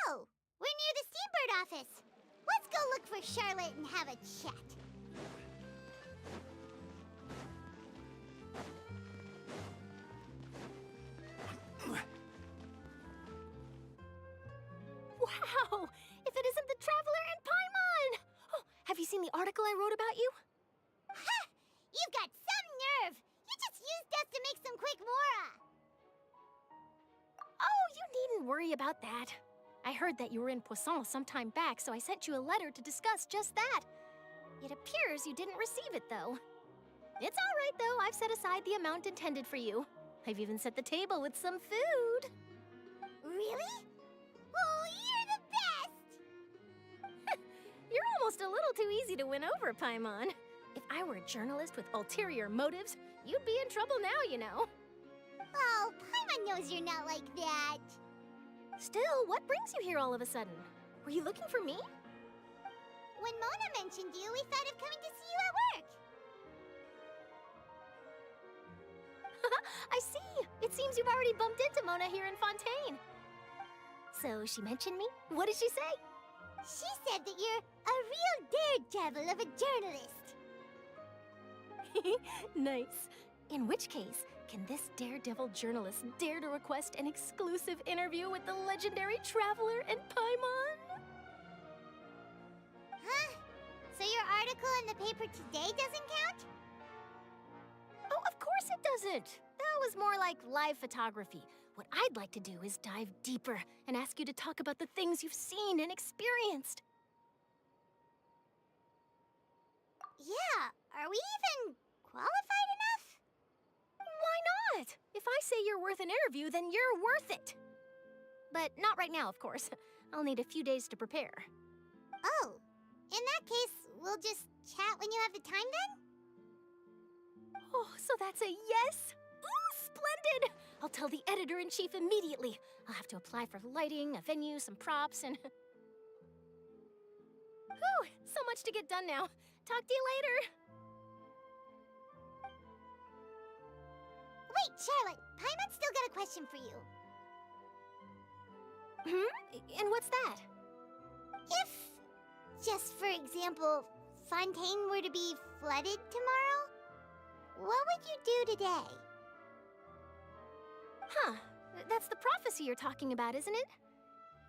Oh, we're near the Steambird office. Let's go look for Charlotte and have a chat. Wow! If it isn't the Traveler and Paimon! Oh, have you seen the article I wrote about you? Ha! You've got some nerve! You just used us to make some quick mora! Oh, you needn't worry about that. I heard that you were in Poisson some time back, so I sent you a letter to discuss just that. It appears you didn't receive it, though. It's all right, though. I've set aside the amount intended for you. I've even set the table with some food. Really? Oh, you're the best! You're almost a little too easy to win over, Paimon. If I were a journalist with ulterior motives, you'd be in trouble now, you know. Oh, Paimon knows you're not like that. Still, what brings you here all of a sudden? Were you looking for me? When Mona mentioned you, we thought of coming to see you at work. I see. It seems you've already bumped into Mona here in Fontaine. So she mentioned me? What did she say? She said that you're a real daredevil of a journalist. Nice. In which case, can this daredevil journalist dare to request an exclusive interview with the legendary Traveler and Paimon? Huh? So your article in the paper today doesn't count? Oh, of course it doesn't. That was more like live photography. What I'd like to do is dive deeper and ask you to talk about the things you've seen and experienced. Yeah, are we even qualified enough? Why not? If I say you're worth an interview, then you're worth it. But not right now, of course. I'll need a few days to prepare. Oh, in that case, we'll just chat when you have the time then? Oh, so that's a yes? Ooh, splendid! I'll tell the editor-in-chief immediately. I'll have to apply for lighting, a venue, some props, and... Whew, so much to get done now. Talk to you later. Wait, Charlotte, Paimon's still got a question for you. And what's that? If, just for example, Fontaine were to be flooded tomorrow, what would you do today? Huh, that's the prophecy you're talking about, isn't it?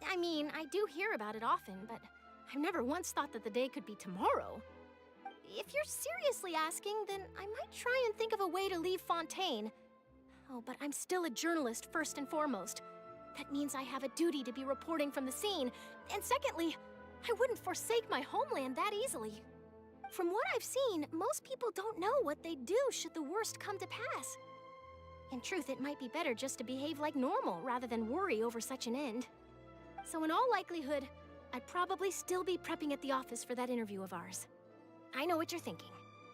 I mean, I do hear about it often, but I've never once thought that the day could be tomorrow. If you're seriously asking, then I might try and think of a way to leave Fontaine. Oh, but I'm still a journalist first and foremost. That means I have a duty to be reporting from the scene. And secondly, I wouldn't forsake my homeland that easily. From what I've seen, most people don't know what they'd do should the worst come to pass. In truth, it might be better just to behave like normal rather than worry over such an end. So in all likelihood, I'd probably still be prepping at the office for that interview of ours. I know what you're thinking.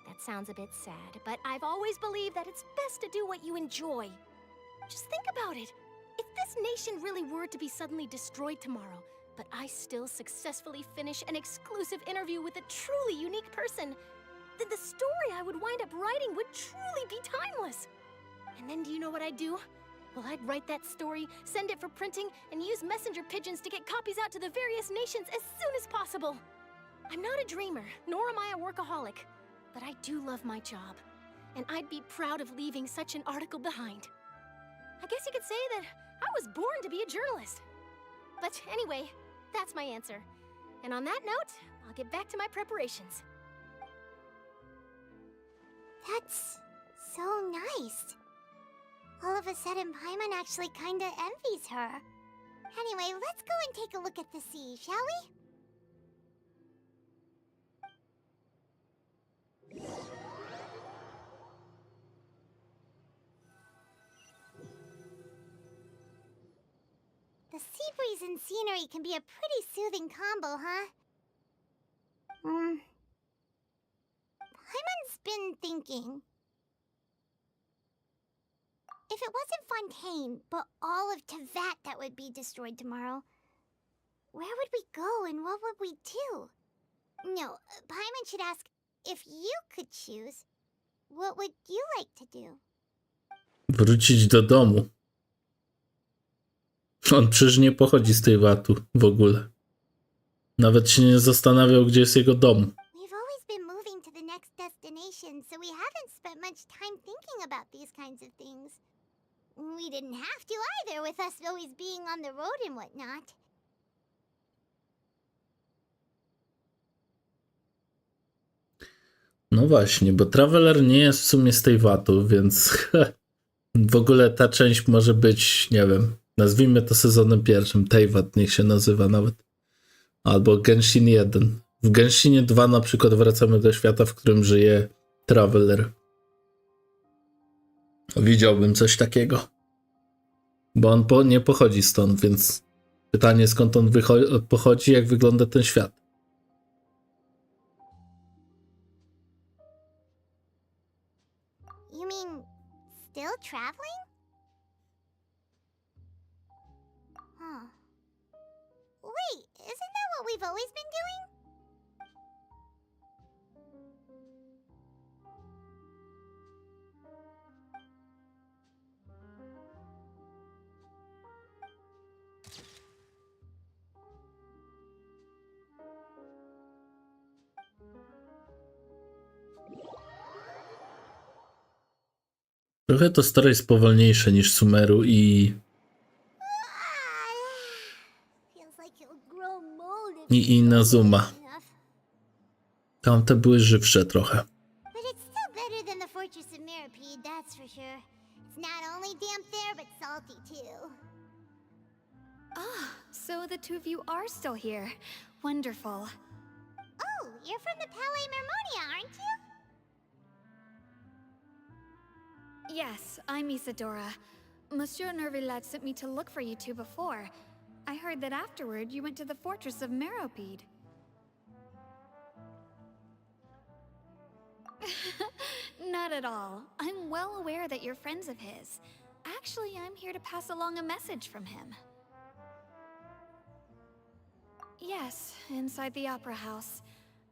That sounds a bit sad, but I've always believed that it's best to do what you enjoy. Just think about it. If this nation really were to be suddenly destroyed tomorrow, but I still successfully finish an exclusive interview with a truly unique person, then the story I would wind up writing would truly be timeless. And then do you know what I'd do? Well, I'd write that story, send it for printing, and use messenger pigeons to get copies out to the various nations as soon as possible. I'm not a dreamer, nor am I a workaholic, but I do love my job, and I'd be proud of leaving such an article behind. I guess you could say that I was born to be a journalist. But anyway, that's my answer. And on that note, I'll get back to my preparations. That's so nice. All of a sudden, Paimon actually kinda envies her. Anyway, let's go and take a look at the sea, shall we? A sea breeze and scenery can be a pretty soothing combo, huh? Hyman's been thinking. If it wasn't Fontaine, but all of Tevat that would be destroyed tomorrow, where would we go and what would we do? No, Paimon should ask, if you could choose, what would you like to do? Wrócić do domu. On przecież nie pochodzi z tej watu w ogóle. Nawet się nie zastanawiał, gdzie jest jego dom. We've always been moving to the next destination, so we haven't spent much time thinking about these kinds of things. We didn't have to either, with us always being on the road and whatnot. No właśnie, bo Traveler nie jest w sumie z tej watu, więc w ogóle ta część może być, nie wiem, nazwijmy to sezonem pierwszym. Teyvat niech się nazywa nawet. Albo Genshin 1. W Genshinie 2 na przykład wracamy do świata, w którym żyje Traveler. Widziałbym coś takiego. Bo on nie pochodzi stąd, więc pytanie, skąd on pochodzi, jak wygląda ten świat. You mean, still traveling? Huh. Wait, isn't that what we've always been doing? Trochę to story jest powolniejsze niż Sumeru i Inazuma. Tamte były żywsze trochę. But it's still better than the Fortress of Meropide, that's for sure. It's not only damp there, but salty too. Ah, so the two of you are still here. Wonderful. Oh, you're from the Palais Mermonia, aren't you? Yes, I'm Isadora. Monsieur Nervillet sent me to look for you two before. I heard that afterward you went to the Fortress of Meropide. Not at all. I'm well aware that you're friends of his. Actually, I'm here to pass along a message from him. Yes, inside the Opera House.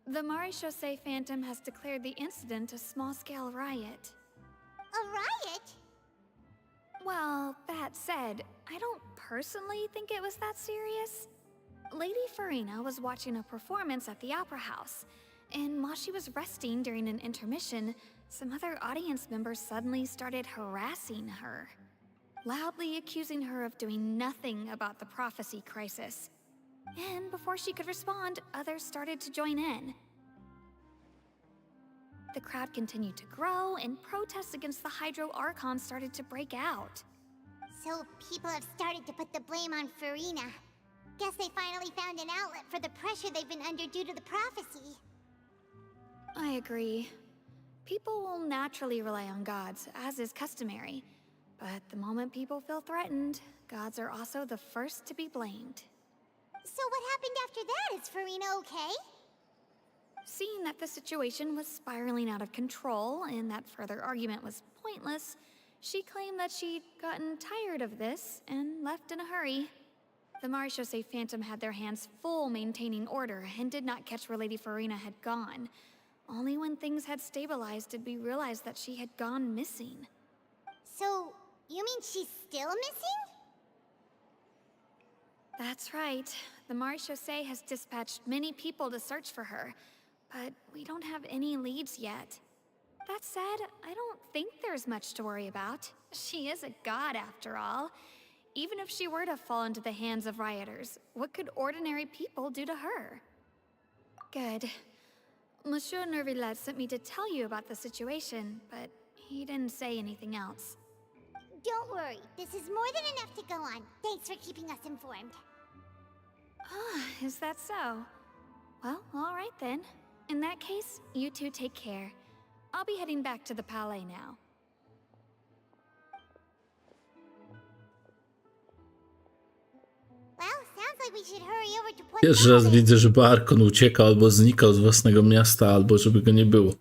The Maréchaussée Phantom has declared the incident a small-scale riot. A riot? Well, that said, I don't personally think it was that serious. Lady Farina was watching a performance at the Opera House, and while she was resting during an intermission, some other audience members suddenly started harassing her, loudly accusing her of doing nothing about the prophecy crisis. And before she could respond, others started to join in. The crowd continued to grow, and protests against the Hydro Archon started to break out. So people have started to put the blame on Farina. Guess they finally found an outlet for the pressure they've been under due to the prophecy. I agree. People will naturally rely on gods, as is customary. But the moment people feel threatened, gods are also the first to be blamed. So what happened after that? Is Farina okay? Seeing that the situation was spiraling out of control and that further argument was pointless, she claimed that she'd gotten tired of this and left in a hurry. The Maréchaussée Phantom had their hands full maintaining order and did not catch where Lady Farina had gone. Only when things had stabilized did we realize that she had gone missing. So, you mean she's still missing? That's right. The Maréchaussée has dispatched many people to search for her, but we don't have any leads yet. That said, I don't think there's much to worry about. She is a god after all. Even if she were to fall into the hands of rioters, what could ordinary people do to her? Good. Monsieur Nervillet sent me to tell you about the situation, but he didn't say anything else. Don't worry, this is more than enough to go on. Thanks for keeping us informed. Ah, is that so? Well, all right then. In that case, you two take care. I'll be heading back to the Palais now. like we should hurry over to point Pierwszy raz widzę, żeby Arkon uciekał albo znikał z własnego miasta, albo żeby go nie było.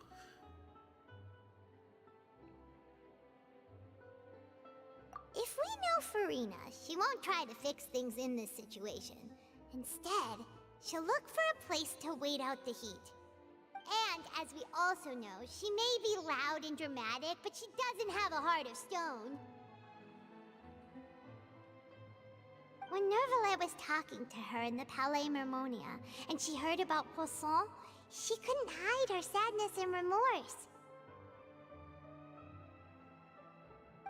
If we know Farina, she won't try to fix things in this situation. Instead, she'll look for a place to wait out the heat. And as we also know, she may be loud and dramatic, but she doesn't have a heart of stone. When Nervalet was talking to her in the Palais Mermonia, and she heard about Poisson, she couldn't hide her sadness and remorse.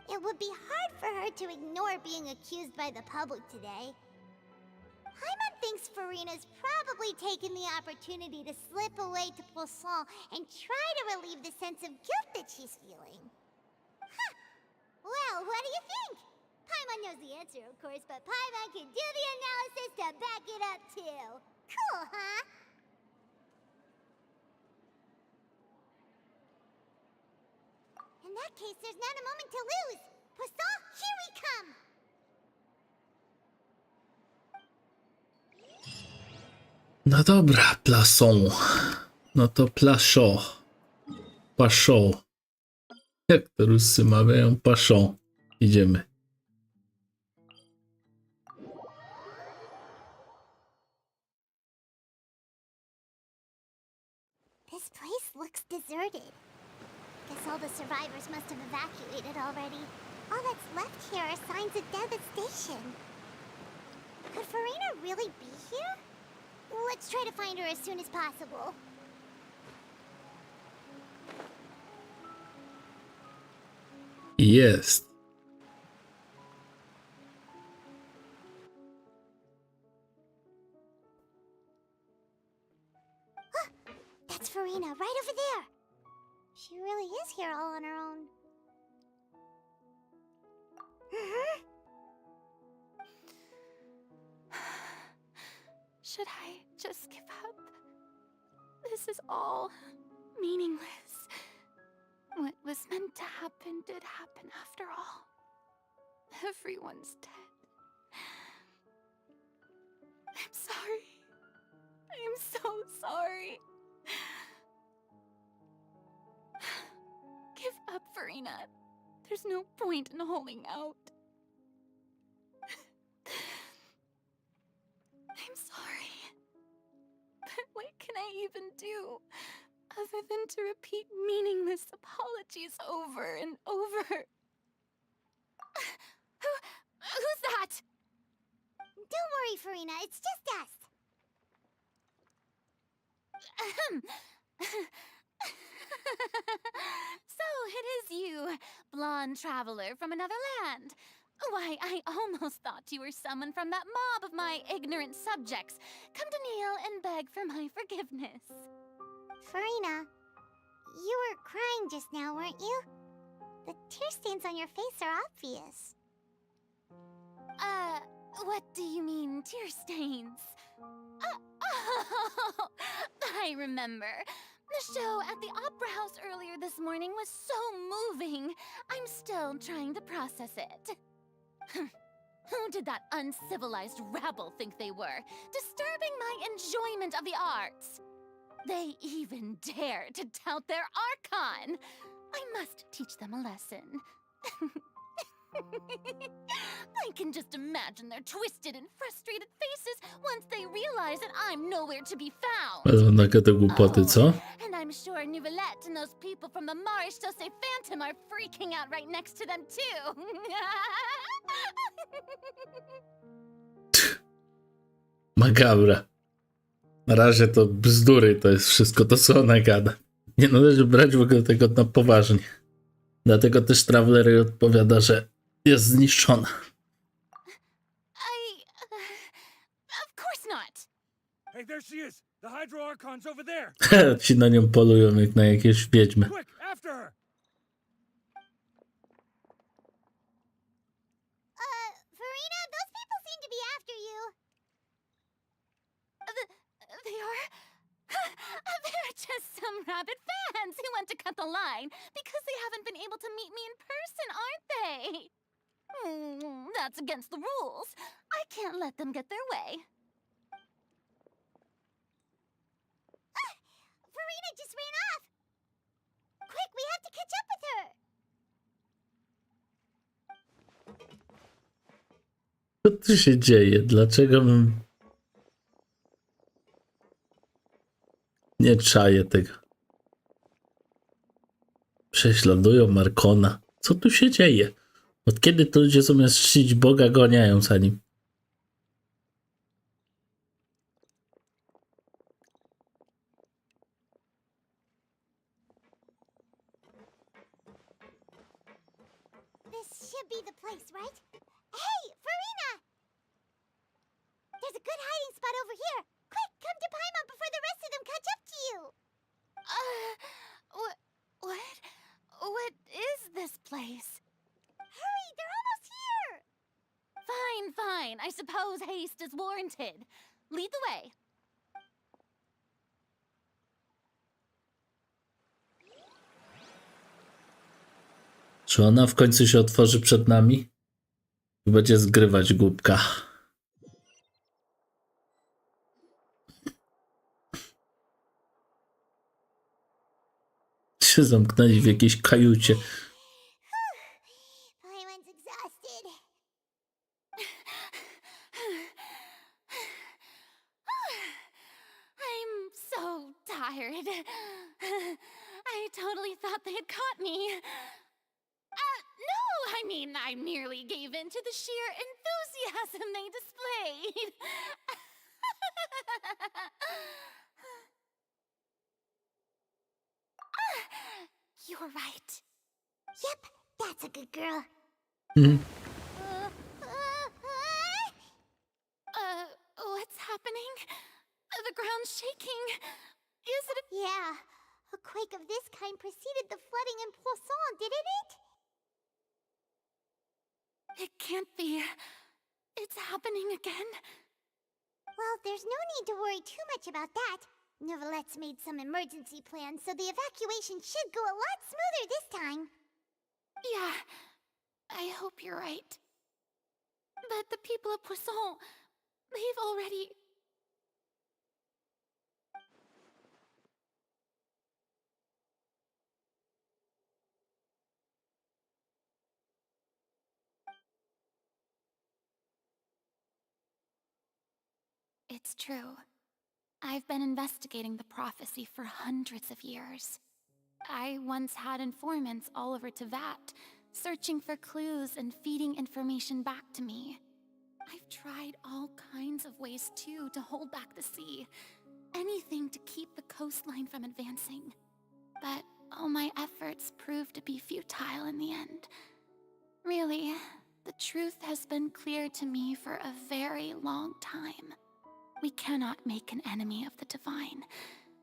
It would be hard for her to ignore being accused by the public today. Paimon thinks Farina's probably taken the opportunity to slip away to Poisson and try to relieve the sense of guilt that she's feeling. Huh. Well, what do you think? Paimon knows the answer, of course, but Paimon can do the analysis to back it up, too. Cool, huh? In that case, there's not a moment to lose. Poisson, here we come! No dobra, plasą. No to plaszo. Paszą. Jak to Rusy mawiają? Paszą. Idziemy. This place looks deserted. Guess all the survivors must have evacuated already. All that's left here are signs of devastation. Could Farina really be here? Let's try to find her as soon as possible. Jest. That's Farina, right over there. She really is here all on her own. Should I just give up? This is all meaningless. What was meant to happen did happen after all. Everyone's dead. I'm sorry. I am so sorry. Give up, Farina. There's no point in holding out. I'm sorry. But what can I even do other than to repeat meaningless apologies over and over? Who's that? Don't worry, Farina, it's just us. So it is you, blonde traveler from another land. Why, I almost thought you were someone from that mob of my ignorant subjects, come to kneel and beg for my forgiveness. Farina, you were crying just now, weren't you? The tear stains on your face are obvious. What do you mean, tear stains? Oh, I remember. The show at the Opera House earlier this morning was so moving. I'm still trying to process it. Who did that uncivilized rabble think they were, disturbing my enjoyment of the arts? They even dare to tout their archon. I must teach them a lesson. I can just imagine their twisted and frustrated faces once they realize that I'm nowhere to be found. Na te głupoty, co? And I'm sure Nouvellette and those people from the Marish Chaussee Phantom are freaking out right next to them too. Makabra. Na razie to bzdury, to jest wszystko to, co ona gada. Nie należy brać w ogóle tego na poważnie. Dlatego też Traveler odpowiada, że jest zniszczona. Of course not. Hey, there she is. The Hydro Archon's over there. Ci na nią polują jak na jakieś wiedźmy. Quick, after her. Farina, those people seem to be after you. They are? They're just some rabid fans who want to cut the line because they haven't been able to meet me in person, aren't they? That's against the rules. I can't let them get their way. catch up with her. Co tu się dzieje? Dlaczego bym... Nie czaję tego. Prześladują Markona. Co tu się dzieje? Od kiedy to ludzie zamiast czcić Boga goniają za nim? This should be the place, right? Hey, Farina! There's a good hiding spot over here. Quick, come to Paimon before the rest of them catch up to you. What is this place? Hurry, they're almost here. Fine. I suppose haste is warranted. Lead the way. Czy ona w końcu się otworzy przed nami? I będzie zgrywać głupka. Się zamknęli w jakiejś kajucie. Paimon's exhausted. I'm so tired. I totally thought they had caught me. No, I mean, I merely gave in to the sheer enthusiasm they displayed. You're right. Yep, that's a good girl. What's happening? The ground's shaking. Is it Yeah, a quake of this kind preceded the flooding in Poisson, didn't it? It can't be. It's happening again. Well, there's no need to worry too much about that. Novelette's made some emergency plans, so the evacuation should go a lot smoother this time. Yeah, I hope you're right. But the people of Poisson, they've already... It's true. I've been investigating the prophecy for hundreds of years. I once had informants all over Tevat, searching for clues and feeding information back to me. I've tried all kinds of ways, too, to hold back the sea. Anything to keep the coastline from advancing. But all my efforts proved to be futile in the end. Really, the truth has been clear to me for a very long time. We cannot make an enemy of the divine.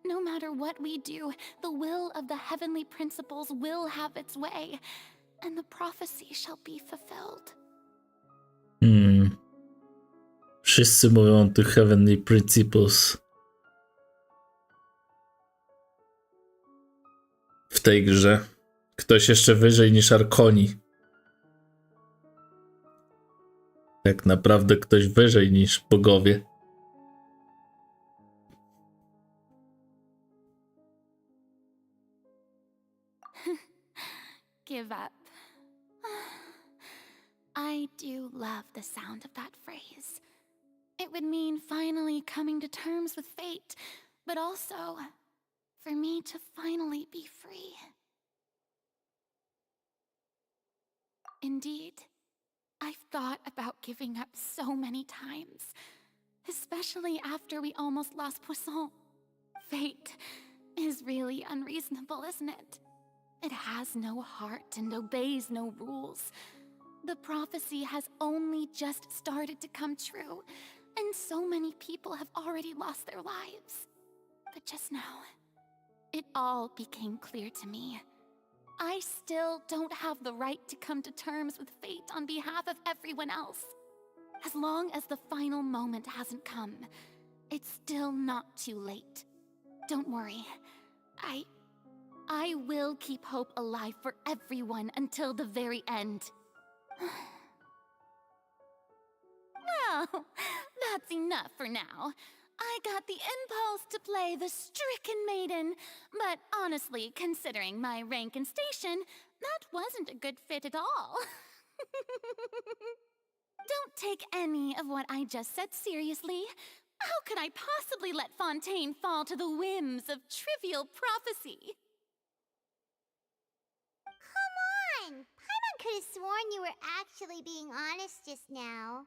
No matter what we do, the will of the heavenly principles will have its way, and the prophecy shall be fulfilled. Wszyscy mówią o tych heavenly principles. W tej grze. Ktoś jeszcze wyżej niż Arkoni. Tak naprawdę ktoś wyżej niż bogowie. Give up. I do love the sound of that phrase. It would mean finally coming to terms with fate, but also for me to finally be free. Indeed, I've thought about giving up so many times, especially after we almost lost Poisson. Fate is really unreasonable, isn't it? It has no heart and obeys no rules. The prophecy has only just started to come true, and so many people have already lost their lives. But just now, it all became clear to me. I still don't have the right to come to terms with fate on behalf of everyone else. As long as the final moment hasn't come, it's still not too late. Don't worry. I will keep hope alive for everyone until the very end. Well, that's enough for now. I got the impulse to play the stricken maiden, but honestly, considering my rank and station, that wasn't a good fit at all. Don't take any of what I just said seriously. How could I possibly let Fontaine fall to the whims of trivial prophecy? Come on! Paimon could have sworn you were actually being honest just now.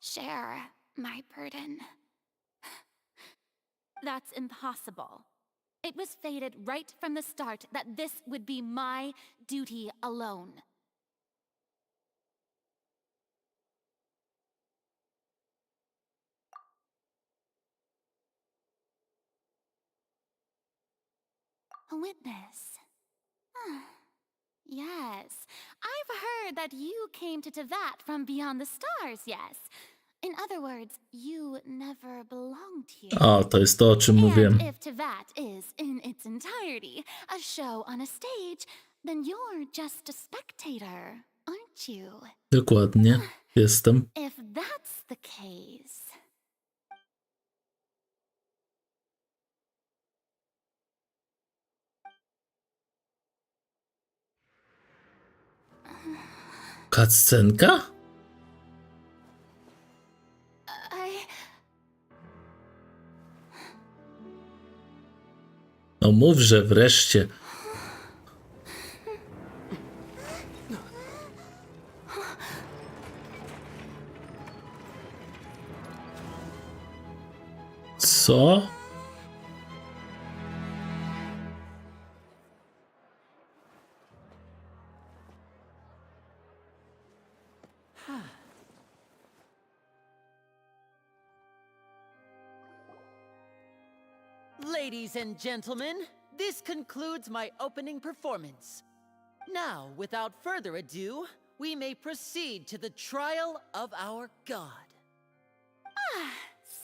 Share my burden. That's impossible. It was fated right from the start that this would be my duty alone. A witness. Yes, I've heard that you came to Tevat from beyond the stars, yes. In other words, you never belonged here. O, to jest to, o czym mówiłem. And if Tevat is, in its entirety, a show on a stage, then you're just a spectator, aren't you? Dokładnie, jestem. If that's the case... Cutscenka? No mówże wreszcie. Co? Ladies and gentlemen, this concludes my opening performance. Now, without further ado, we may proceed to the trial of our god.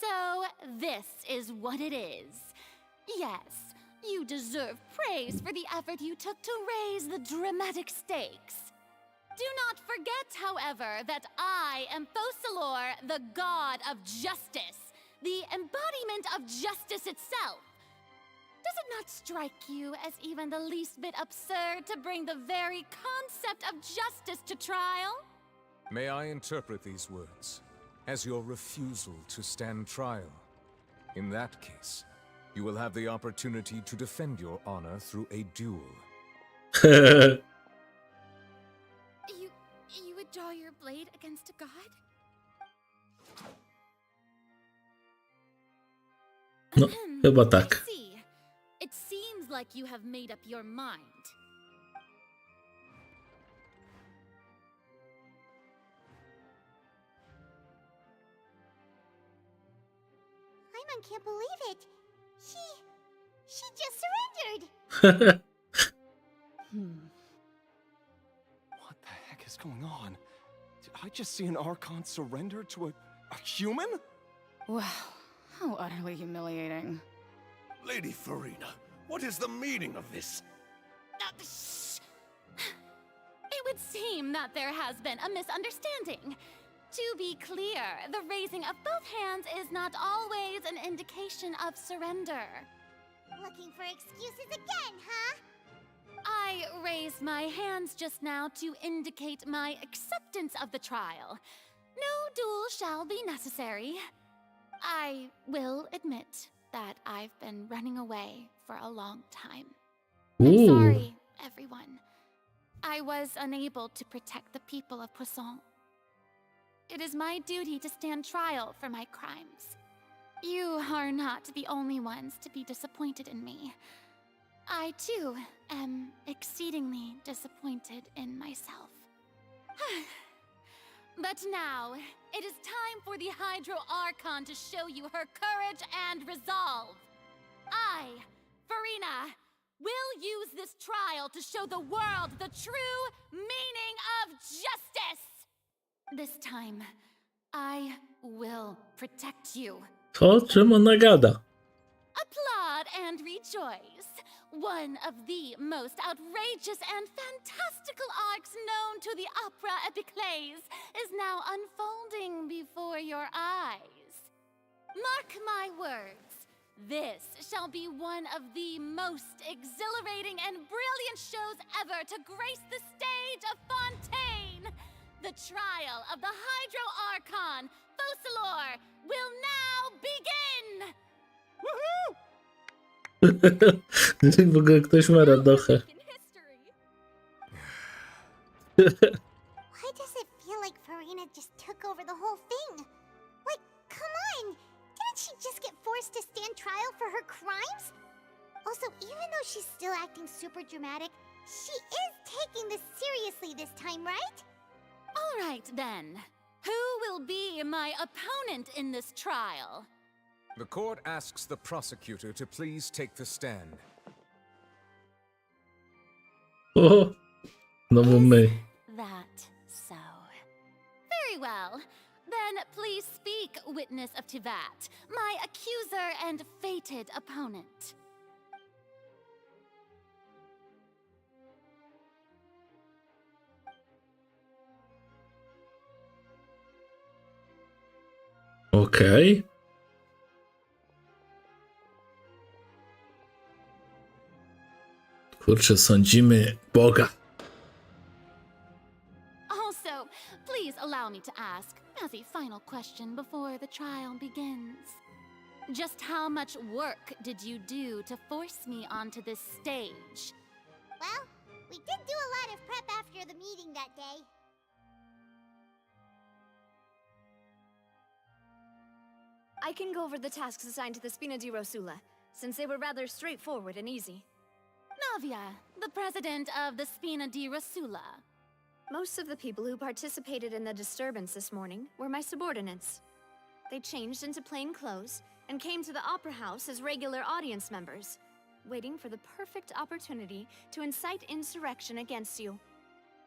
So this is what it is. Yes, you deserve praise for the effort you took to raise the dramatic stakes. Do not forget, however, that I am Focalor, the god of justice, the embodiment of justice itself. Does it not strike you as even the least bit absurd to bring the very concept of justice to trial? May I interpret these words as your refusal to stand trial? In that case, you will have the opportunity to defend your honor through a duel. You would draw your blade against a god? No, chyba tak. I see. It seems like you have made up your mind. Paimon can't believe it. She just surrendered. What the heck is going on? Did I just see an Archon surrender to a human? Wow, how utterly humiliating. Lady Farina, what is the meaning of this? It would seem that there has been a misunderstanding. To be clear, the raising of both hands is not always an indication of surrender. Looking for excuses again, huh? I raised my hands just now to indicate my acceptance of the trial. No duel shall be necessary. I will admit that I've been running away for a long time. I'm sorry, everyone. I was unable to protect the people of Poisson. It is my duty to stand trial for my crimes. You are not the only ones to be disappointed in me. I, too, am exceedingly disappointed in myself. But now, it is time for the Hydro Archon to show you her courage and resolve. I, Farina, will use this trial to show the world the true meaning of justice! This time, I will protect you. Co? Czym ona gada? Applaud and rejoice. One of the most outrageous and fantastical arcs known to the opera epiclese is now unfolding before your eyes. Mark my words, this shall be one of the most exhilarating and brilliant shows ever to grace the stage of Fontaine. The trial of the Hydro Archon, Focalor, will now begin! Woohoo! W ogóle ktoś ma radochę. Why does it feel like Farina just took over the whole thing? Like, come on! Didn't she just get forced to stand trial for her crimes? Also, even though she's still acting super dramatic, she is taking this seriously this time, right? All right, then. Who will be my opponent in this trial? The court asks the prosecutor to please take the stand. O, no bo my. That so. Very well. Then please speak, witness of Tivat, my accuser and fated opponent. Okej. Kurczę, sądzimy Boga. Also, please allow me to ask, as a final question before the trial begins. Just how much work did you do to force me onto this stage? Well, we did do a lot of prep after the meeting that day. I can go over the tasks assigned to the Spina di Rosula, since they were rather straightforward and easy. Navia, the president of the Spina di Rosula. Most of the people who participated in the disturbance this morning were my subordinates. They changed into plain clothes and came to the Opera House as regular audience members, waiting for the perfect opportunity to incite insurrection against you.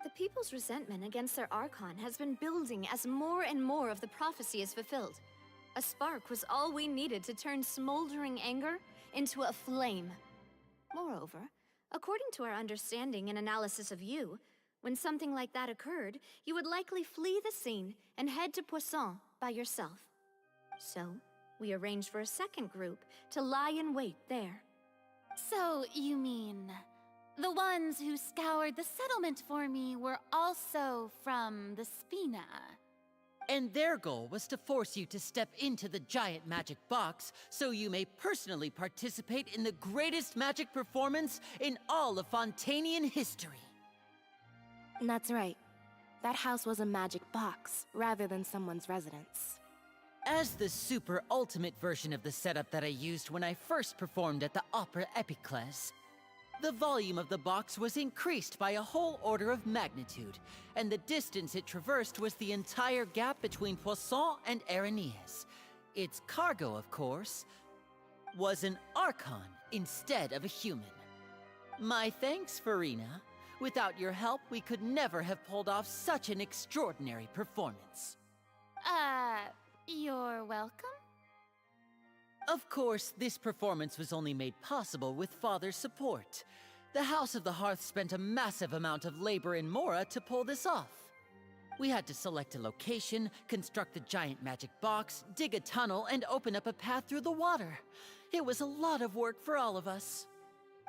The people's resentment against their Archon has been building as more and more of the prophecy is fulfilled. A spark was all we needed to turn smoldering anger into a flame. Moreover, according to our understanding and analysis of you, when something like that occurred, you would likely flee the scene and head to Poisson by yourself. So, we arranged for a second group to lie in wait there. So, you mean, the ones who scoured the settlement for me were also from the Spina? And their goal was to force you to step into the giant magic box so you may personally participate in the greatest magic performance in all of Fontanian history. That's right. That house was a magic box, rather than someone's residence. As the super ultimate version of the setup that I used when I first performed at the Opera Epiclese, the volume of the box was increased by a whole order of magnitude, and the distance it traversed was the entire gap between Poisson and Areneas. Its cargo, of course, was an Archon instead of a human. My thanks, Farina. Without your help, we could never have pulled off such an extraordinary performance. You're welcome? Of course, this performance was only made possible with Father's support. The House of the Hearth spent a massive amount of labor in Mora to pull this off. We had to select a location, construct the giant magic box, dig a tunnel, and open up a path through the water. It was a lot of work for all of us.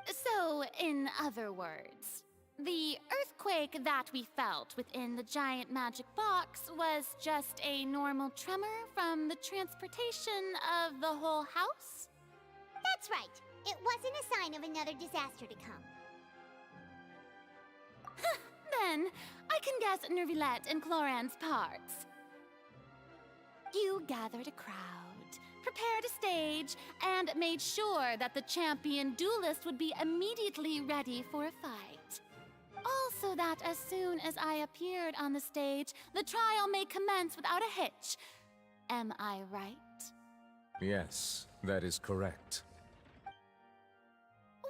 So, in other words, the earthquake that we felt within the giant magic box was just a normal tremor from the transportation of the whole house? That's right. It wasn't a sign of another disaster to come. Then, I can guess Nervilette and Cloran's parts. You gathered a crowd, prepared a stage, and made sure that the champion duelist would be immediately ready for a fight. Also that as soon as I appeared on the stage, the trial may commence without a hitch. Am I right? Yes, that is correct.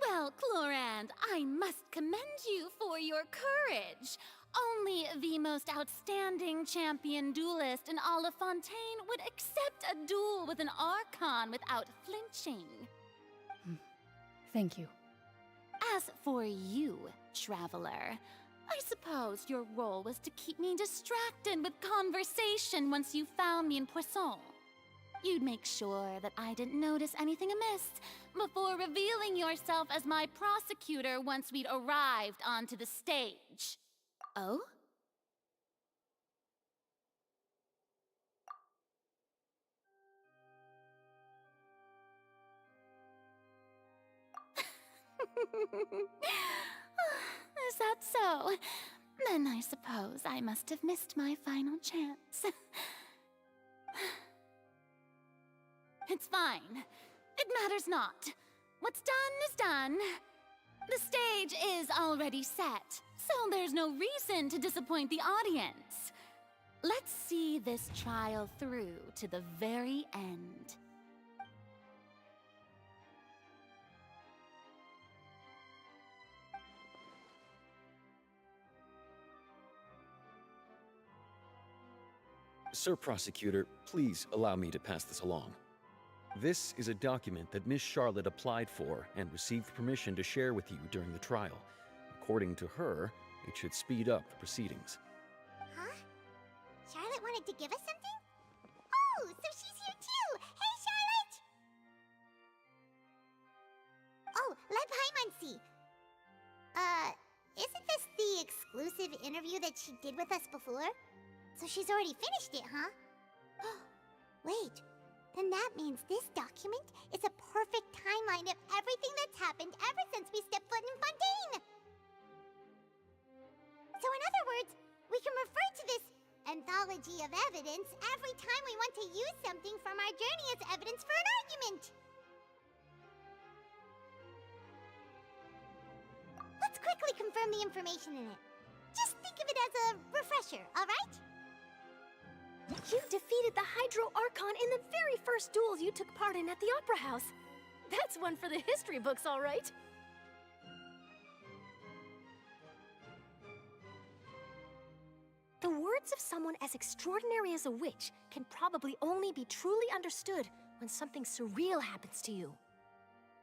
Well, Clorand, I must commend you for your courage. Only the most outstanding champion duelist in all of Fontaine would accept a duel with an Archon without flinching. Thank you. As for you, Traveler, I suppose your role was to keep me distracted with conversation once you found me in Poisson. You'd make sure that I didn't notice anything amiss before revealing yourself as my prosecutor once we'd arrived onto the stage. Oh? Is that so? Then I suppose I must have missed my final chance. It's fine. It matters not. What's done is done. The stage is already set, so there's no reason to disappoint the audience. Let's see this trial through to the very end. Sir Prosecutor, please allow me to pass this along. This is a document that Miss Charlotte applied for and received permission to share with you during the trial. According to her, it should speed up the proceedings. Huh? Charlotte wanted to give us something? Oh, so she's here too! Hey, Charlotte! Oh, let Paimon see. Isn't this the exclusive interview that she did with us before? So she's already finished it, huh? Wait, then that means this document is a perfect timeline of everything that's happened ever since we stepped foot in Fontaine! So in other words, we can refer to this anthology of evidence every time we want to use something from our journey as evidence for an argument! Let's quickly confirm the information in it. Just think of it as a refresher, alright? You defeated the Hydro Archon in the very first duels you took part in at the Opera House. That's one for the history books, all right. The words of someone as extraordinary as a witch can probably only be truly understood when something surreal happens to you.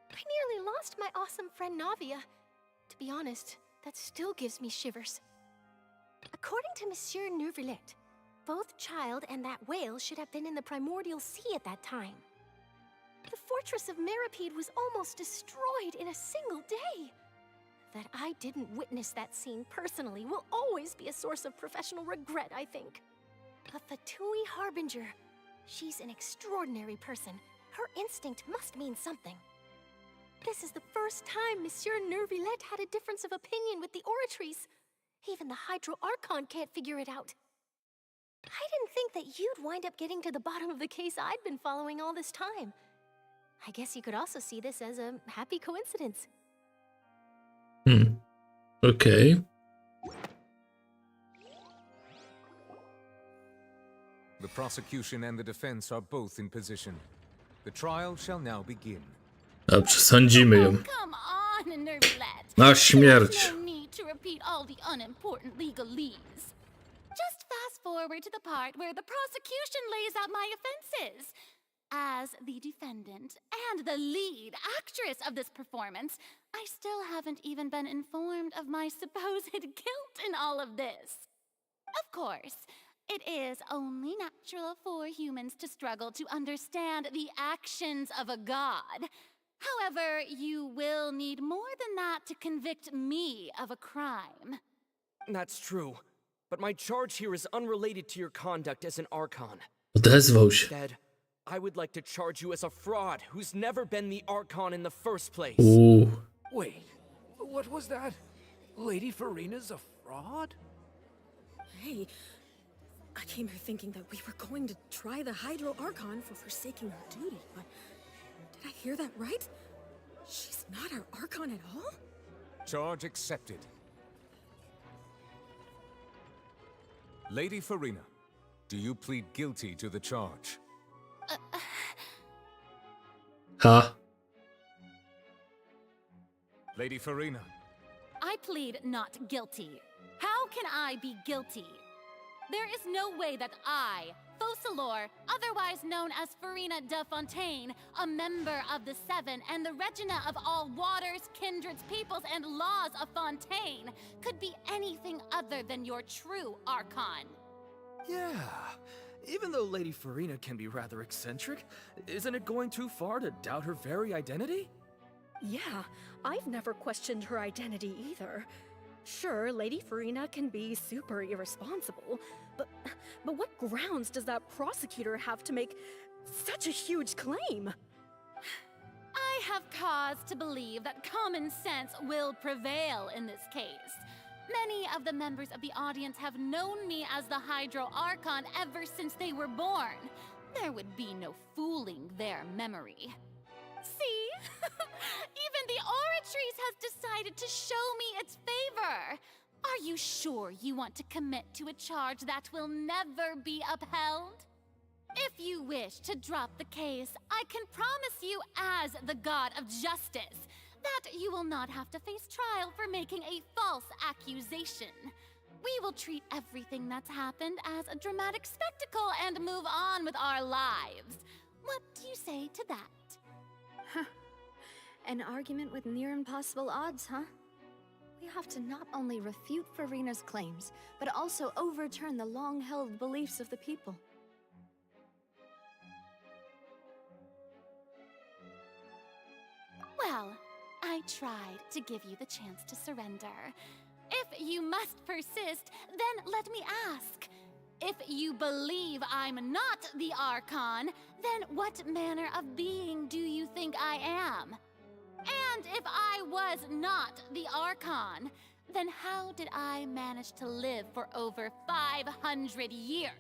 I nearly lost my awesome friend Navia. To be honest, that still gives me shivers. According to Monsieur Neuvillette, both Childe and that whale should have been in the primordial sea at that time. The fortress of Meripede was almost destroyed in a single day. That I didn't witness that scene personally will always be a source of professional regret, I think. A Fatui Harbinger. She's an extraordinary person. Her instinct must mean something. This is the first time Monsieur Neuvillette had a difference of opinion with the Oratrice. Even the Hydro Archon can't figure it out. I didn't think that you'd wind up getting to the bottom of the case I'd been following all this time. I guess you could also see this as a happy coincidence. Okay. The prosecution and the defense are both in position. The trial shall now begin. Dobrze, sądzimy ją. Come on, Neuvillette. Na śmierć. There's no need to repeat all the unimportant legalese. Just fast forward to the part where the prosecution lays out my offenses. As the defendant and the lead actress of this performance, I still haven't even been informed of my supposed guilt in all of this. Of course, it is only natural for humans to struggle to understand the actions of a god. However, you will need more than that to convict me of a crime. That's true, but my charge here is unrelated to your conduct as an Archon. Odezwał się. Instead, I would like to charge you as a fraud who's never been the Archon in the first place. Ooh. Wait, what was that? Lady Farina's a fraud? Hey, I came here thinking that we were going to try the Hydro Archon for forsaking her duty, but did I hear that right? She's not our Archon at all? Charge accepted. Lady Farina, do you plead guilty to the charge? Ha. Lady Farina. I plead not guilty. How can I be guilty? There is no way that I, Focalor, otherwise known as Farina de Fontaine, a member of the Seven and the Regina of all waters, kindreds, peoples, and laws of Fontaine, could be anything other than your true Archon. Yeah. Even though Lady Farina can be rather eccentric, isn't it going too far to doubt her very identity? Yeah, I've never questioned her identity either. Sure, Lady Farina can be super irresponsible, but what grounds does that prosecutor have to make such a huge claim? I have cause to believe that common sense will prevail in this case. Many of the members of the audience have known me as the Hydro Archon ever since they were born. There would be no fooling their memory. See? Even the Oratrice has decided to show me its favor. Are you sure you want to commit to a charge that will never be upheld? If you wish to drop the case, I can promise you as the God of Justice that you will not have to face trial for making a false accusation. We will treat everything that's happened as a dramatic spectacle and move on with our lives. What do you say to that? An argument with near impossible odds, huh? We have to not only refute Farina's claims, but also overturn the long-held beliefs of the people. Well, I tried to give you the chance to surrender. If you must persist, then let me ask. If you believe I'm not the Archon, then what manner of being do you think I am? And if I was not the Archon, then how did I manage to live for over 500 years?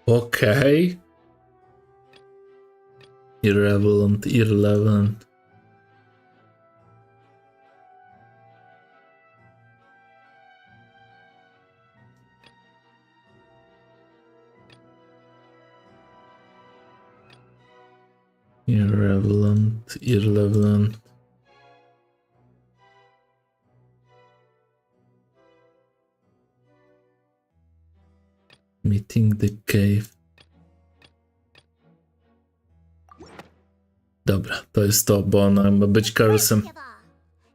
Okay. Irrelevant. Irrelevant. Meeting the cave. Dobra, to jest to, bo ona ma być Cursem.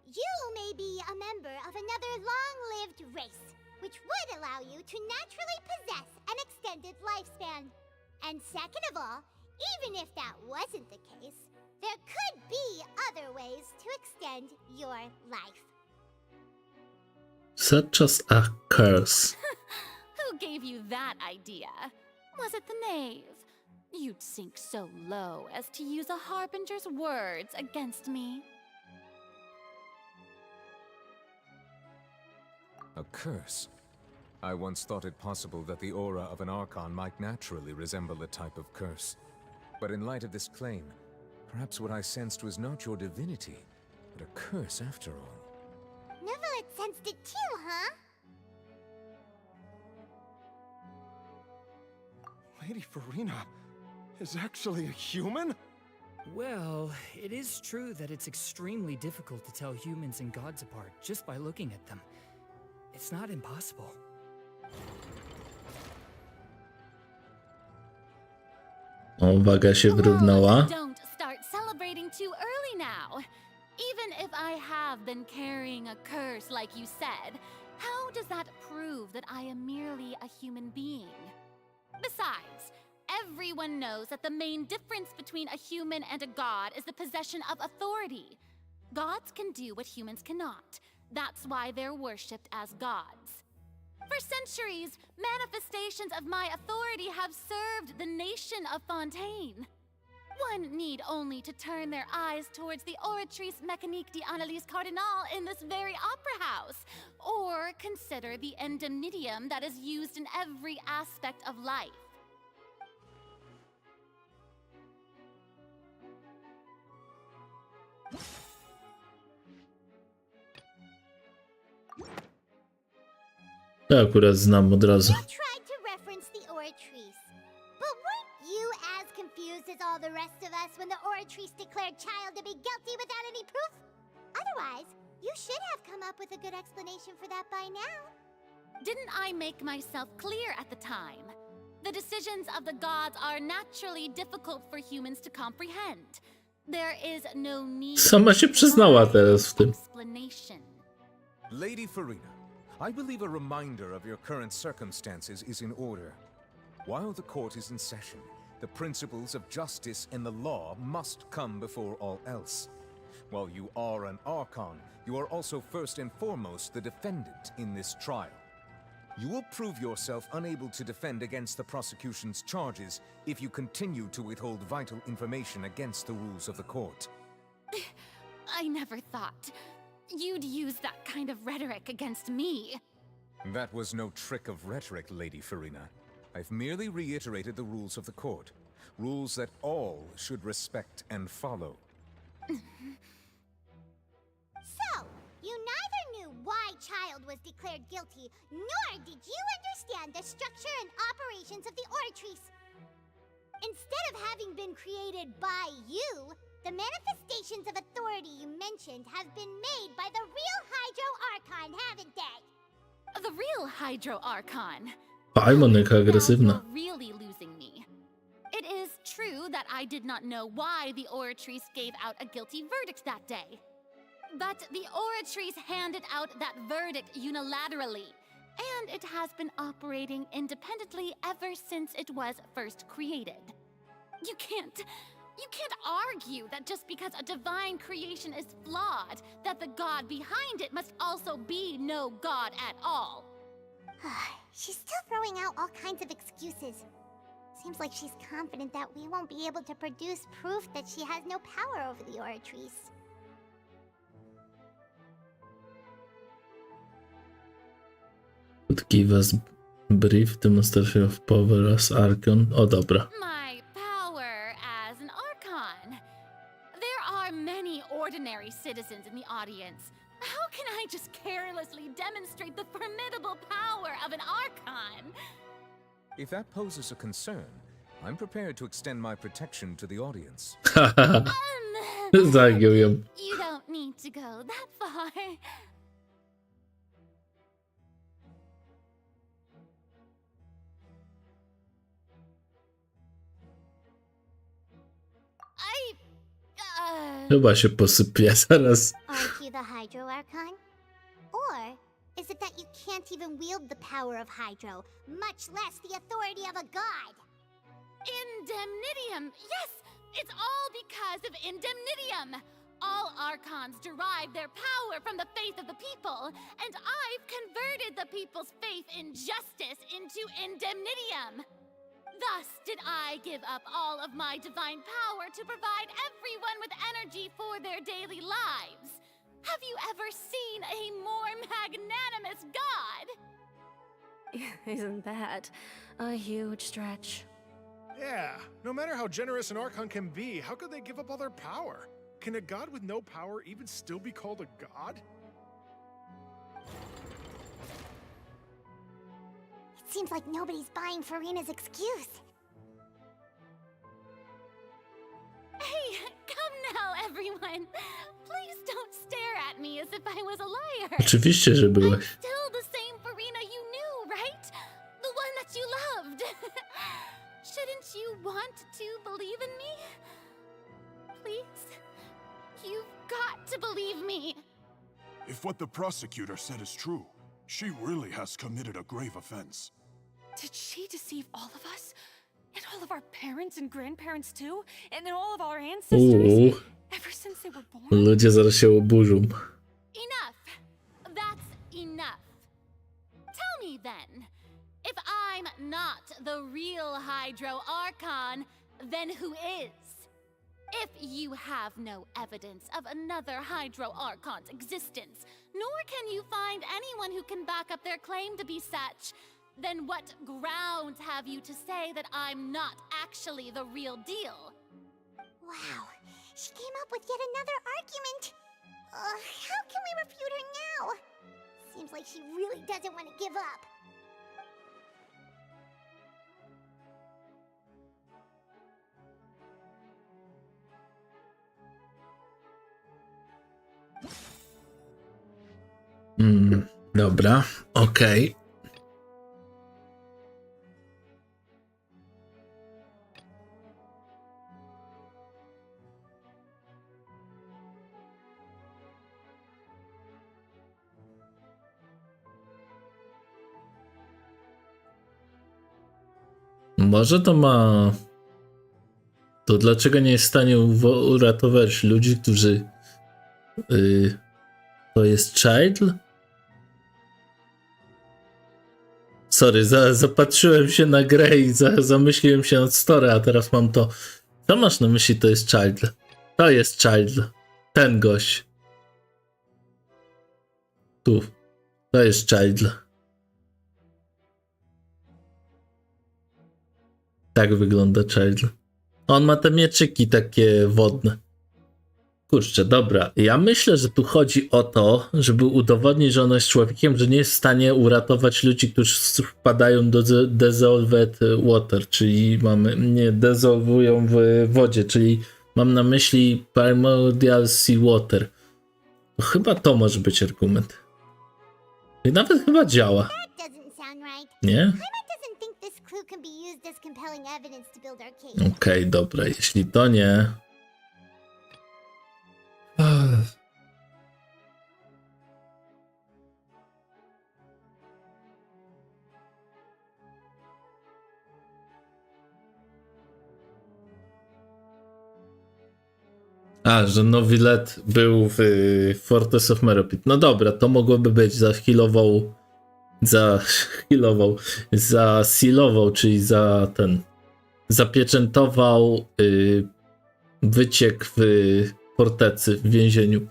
You may be a member of another long-lived race, which would allow you to naturally possess an extended lifespan. And second of all, even if that wasn't the case, there could be other ways to extend your life. Such as a curse. Who gave you that idea? Was it the knave? You'd sink so low as to use a harbinger's words against me. A curse? I once thought it possible that the aura of an Archon might naturally resemble a type of curse. But in light of this claim, perhaps what I sensed was not your divinity, but a curse after all. Neverlet sensed it too, huh? Lady Farina is actually a human? Well, it is true that it's extremely difficult to tell humans and gods apart just by looking at them. It's not impossible. Waga się wyrównała. Don't start celebrating too early now. Even if I have been carrying a curse like you said, how does that prove that I am merely a human being? Besides, everyone knows that the main difference between a human and a god is the possession of authority. Gods can do what humans cannot. That's why they're worshipped as gods. For centuries, manifestations of my authority have served the nation of Fontaine. One need only to turn their eyes towards the Oratrice Mécanique d'Analyse Cardinal in this very opera house, or consider the indemnitium that is used in every aspect of life. To akurat znam od razu. You tried to reference the Oratrice, but weren't you as confused as all the rest of us when the Oratrice child to be guilty without any proof? Otherwise, you should have come up with a good explanation for that by now. Didn't I make myself clear at the time? The decisions of the gods are naturally difficult for humans to comprehend. There is no need Sama się przyznała teraz w tym. explanation. Lady Farina, I believe a reminder of your current circumstances is in order. While the court is in session, the principles of justice and the law must come before all else. While you are an Archon, you are also first and foremost the defendant in this trial. You will prove yourself unable to defend against the prosecution's charges if you continue to withhold vital information against the rules of the court. I never thought you'd use that kind of rhetoric against me. That was no trick of rhetoric, Lady Farina. I've merely reiterated the rules of the court. Rules that all should respect and follow. So, you neither knew why Childe was declared guilty, nor did you understand the structure and operations of the Oratrice. Instead of having been created by you, the manifestations of authority you mentioned have been made by the real Hydro Archon, haven't they? The real Hydro Archon. Paimon jaka agresywna. You're really losing me. It is true that I did not know why the Oratrice gave out a guilty verdict that day. But the Oratrice handed out that verdict unilaterally, and it has been operating independently ever since it was first created. You can't argue that just because a divine creation is flawed, that the god behind it must also be no god at all. She's still throwing out all kinds of excuses. Seems like she's confident that we won't be able to produce proof that she has no power over the Oratrice. Could give us brief demonstration of power as Archon. O dobra. My power as an Archon. There are many ordinary citizens in the audience. How can I just carelessly demonstrate the formidable power of an Archon? If that poses a concern, I'm prepared to extend my protection to the audience. Zagiął ją. You don't need to go that far. Chyba się posypie zaraz. Aren't you the Hydro Archon? Or is it that you can't even wield the power of Hydro, much less the authority of a god? Indemnitium! Yes! It's all because of Indemnitium! All Archons derive their power from the faith of the people, and I've converted the people's faith in justice into Indemnitium! Thus did I give up all of my divine power to provide everyone with energy for their daily lives. Have you ever seen a more magnanimous god? Isn't that a huge stretch? Yeah, no matter how generous an Archon can be, how could they give up all their power? Can a god with no power even still be called a god? It seems like nobody's buying Farina's excuse. Hey, come now, everyone. Please don't stare at me as if I was a liar. Oczywiście, że byłeś. Still the same Farina you knew, right? The one that you loved. Shouldn't you want to believe in me? Please? You've got to believe me. If what the prosecutor said is true, she really has committed a grave offense. Did she deceive all of us? And all of our parents and grandparents too? And all of our ancestors? Ever since they were born? Ludzie zaraz się oburzą. Enough. That's enough. Tell me then, if I'm not the real Hydro Archon, then who is? If you have no evidence of another Hydro Archon's existence, nor can you find anyone who can back up their claim to be such, then what grounds have you to say that I'm not actually the real deal? Wow, she came up with yet another argument. How can we refute her now? Seems like she really doesn't want to give up. Dobra, okej. Może to ma... To dlaczego nie jest w stanie uratować ludzi, którzy... To jest Childe? Sorry, zapatrzyłem się na grę i zamyśliłem się nad story, a teraz mam to. Co masz na myśli, to jest Childe? To jest Childe. Ten gość. Tu. To jest Childe. Tak wygląda Childe. On ma te mieczyki takie wodne. Kurczę, dobra. Ja myślę, że tu chodzi o to, żeby udowodnić, że ona jest człowiekiem, że nie jest w stanie uratować ludzi, którzy wpadają do dissolved water, czyli nie dezolwują w wodzie, czyli mam na myśli primordial sea water. To chyba to może być argument. I nawet chyba działa. Nie? Okej, dobra, jeśli to nie... A, że nowy led był w Fortress of Meropit. No dobra, to mogłoby być. Zasilował, czyli zapieczętował wyciek w fortecy, w więzieniu.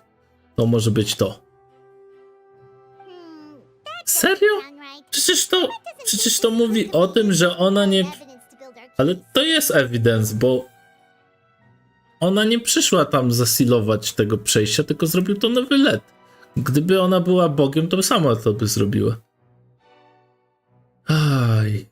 To może być to. Serio? Przecież to mówi o tym, że ona nie... Ale to jest evidence, bo ona nie przyszła tam zasilować tego przejścia, tylko zrobił to nowy led. Gdyby ona była Bogiem, to sama to by zrobiła. Aj.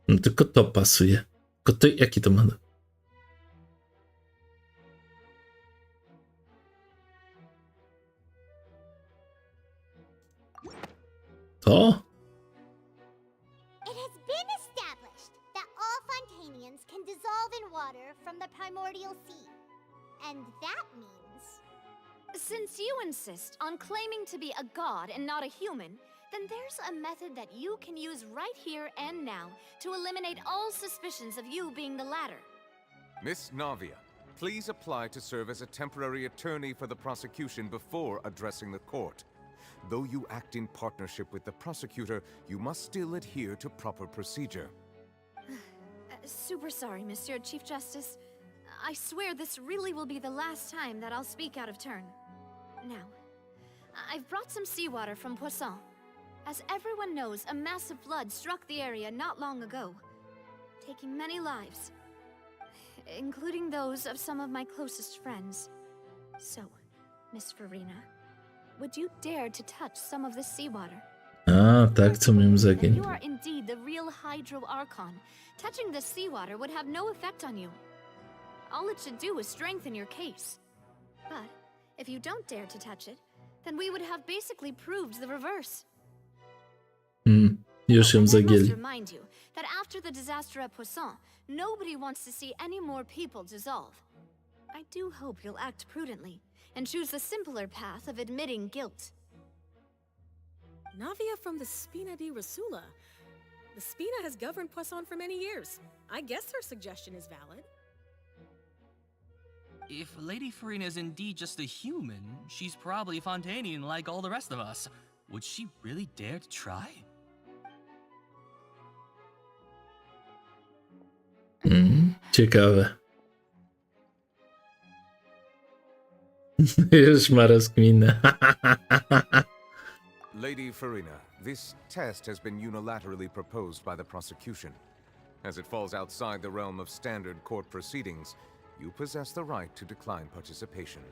No tylko to pasuje. Tylko to, jaki to ma? To? It has been established that all Fontanians can dissolve in water from the primordial sea. And that means... Since you insist on claiming to be a god and not a human, then there's a method that you can use right here and now to eliminate all suspicions of you being the latter. Miss Navia, please apply to serve as a temporary attorney for the prosecution before addressing the court. Though you act in partnership with the prosecutor, you must still adhere to proper procedure. Super sorry, Monsieur Chief Justice. I swear this really will be the last time that I'll speak out of turn. Now, I've brought some seawater from Poisson. As everyone knows, a massive flood struck the area not long ago, taking many lives, including those of some of my closest friends. So, Miss Farina, would you dare to touch some of this seawater? A, tak, co miałem zagięć. You are indeed the real Hydro Archon. Touching the seawater would have no effect on you. All it should do is strengthen your case. But if you don't dare to touch it, then we would have basically proved the reverse. Już ją I must zagięli. remind you that after the disaster at Poisson, nobody wants to see any more people dissolve. I do hope you'll act prudently and choose the simpler path of admitting guilt. Navia from the Spina di Rasula. The Spina has governed Poisson for many years. I guess her suggestion is valid. If Lady Farina is indeed just a human, she's probably Fontanian like all the rest of us. Would she really dare to try? Ciekawe. Już ma rozkminę. Lady Farina, this test has been unilaterally proposed by the prosecution. As it falls outside the realm of standard court proceedings, you possess the right to decline participation.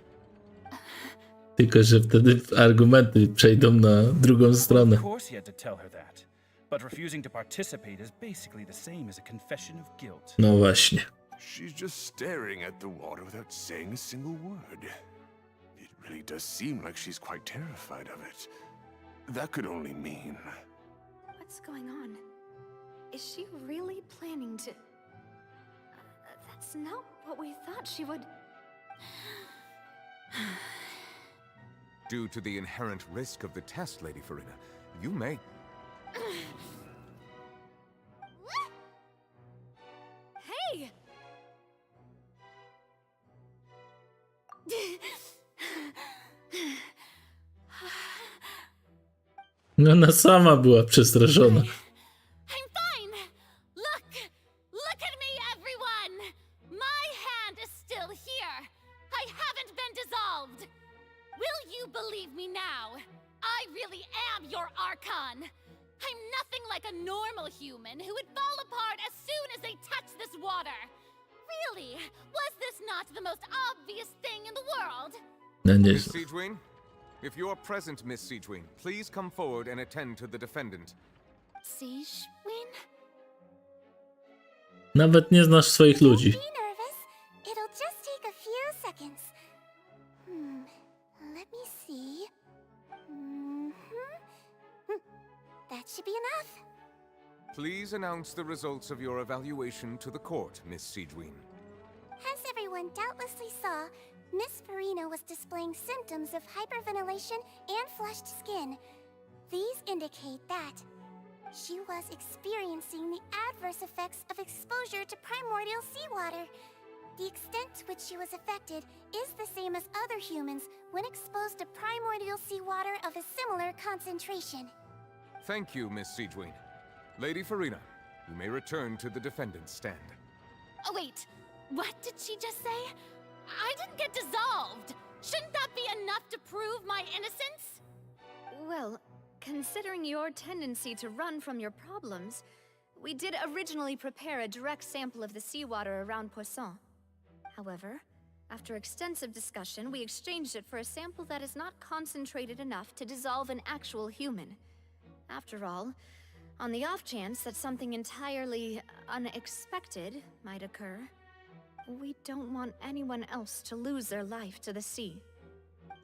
Tylko, że wtedy argumenty przejdą na drugą stronę. Of course he had to tell her that. But refusing to participate is basically the same as a confession of guilt. No właśnie. She's just staring at the water without saying a single word. It really does seem like she's quite terrified of it. That could only mean... What's going on? Is she really planning to... That's not what we thought she would... Due to the inherent risk of the test, Lady Farina, you may... Hey! No ona sama była przestraszona. I'm fine! Look at me, everyone! My hand is still here! I haven't been dissolved! Will you believe me now? I really am your Archon! I'm nothing like a normal human who would fall apart as soon as they touch this water! Really? Was this not the most obvious thing in the world? No nie. Miss Siegewin? If you're present, Miss Siegewin, please come forward and attend to the defendant. Siegewin? Nawet nie znasz swoich ludzi. Be nervous. It'll just take a few seconds. Let me see. That should be enough. Please announce the results of your evaluation to the court, Miss Siegewin. As everyone doubtlessly saw, Miss Farina was displaying symptoms of hyperventilation and flushed skin. These indicate that she was experiencing the adverse effects of exposure to primordial seawater. The extent to which she was affected is the same as other humans when exposed to primordial seawater of a similar concentration. Thank you, Miss Siegewin. Lady Farina, you may return to the defendant's stand. Oh, wait. What did she just say? I didn't get dissolved. Shouldn't that be enough to prove my innocence? Well, considering your tendency to run from your problems, we did originally prepare a direct sample of the seawater around Poisson. However, after extensive discussion, we exchanged it for a sample that is not concentrated enough to dissolve an actual human. After all, on the off chance that something entirely unexpected might occur, we don't want anyone else to lose their life to the sea.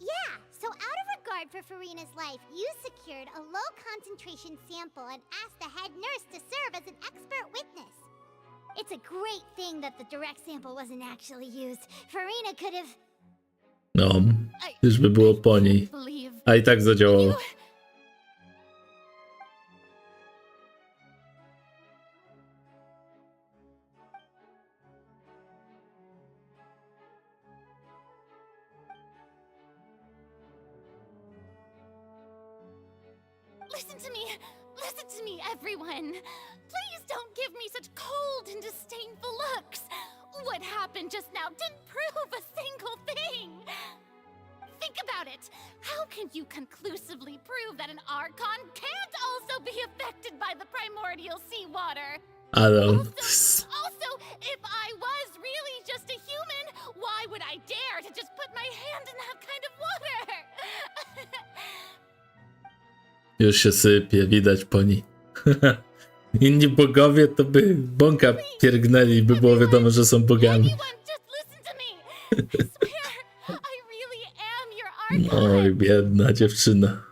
Yeah, so out of regard for Farina's life, you secured a low-concentration sample and asked the head nurse to serve as an expert witness. It's a great thing that the direct sample wasn't actually used. Farina could have... No, już by było po niej. A i tak zadziałało. Listen to me, everyone. Please don't give me such cold and disdainful looks. What happened just now didn't prove a single thing. Think about it. How can you conclusively prove that an Archon can't also be affected by the primordial seawater? I don't. Also, if I was really just a human, why would I dare to just put my hand in that kind of water? Już się sypie, widać po niej. Inni bogowie to by bąka piergnęli, by było wiadomo, że są bogami. Oj, biedna dziewczyna.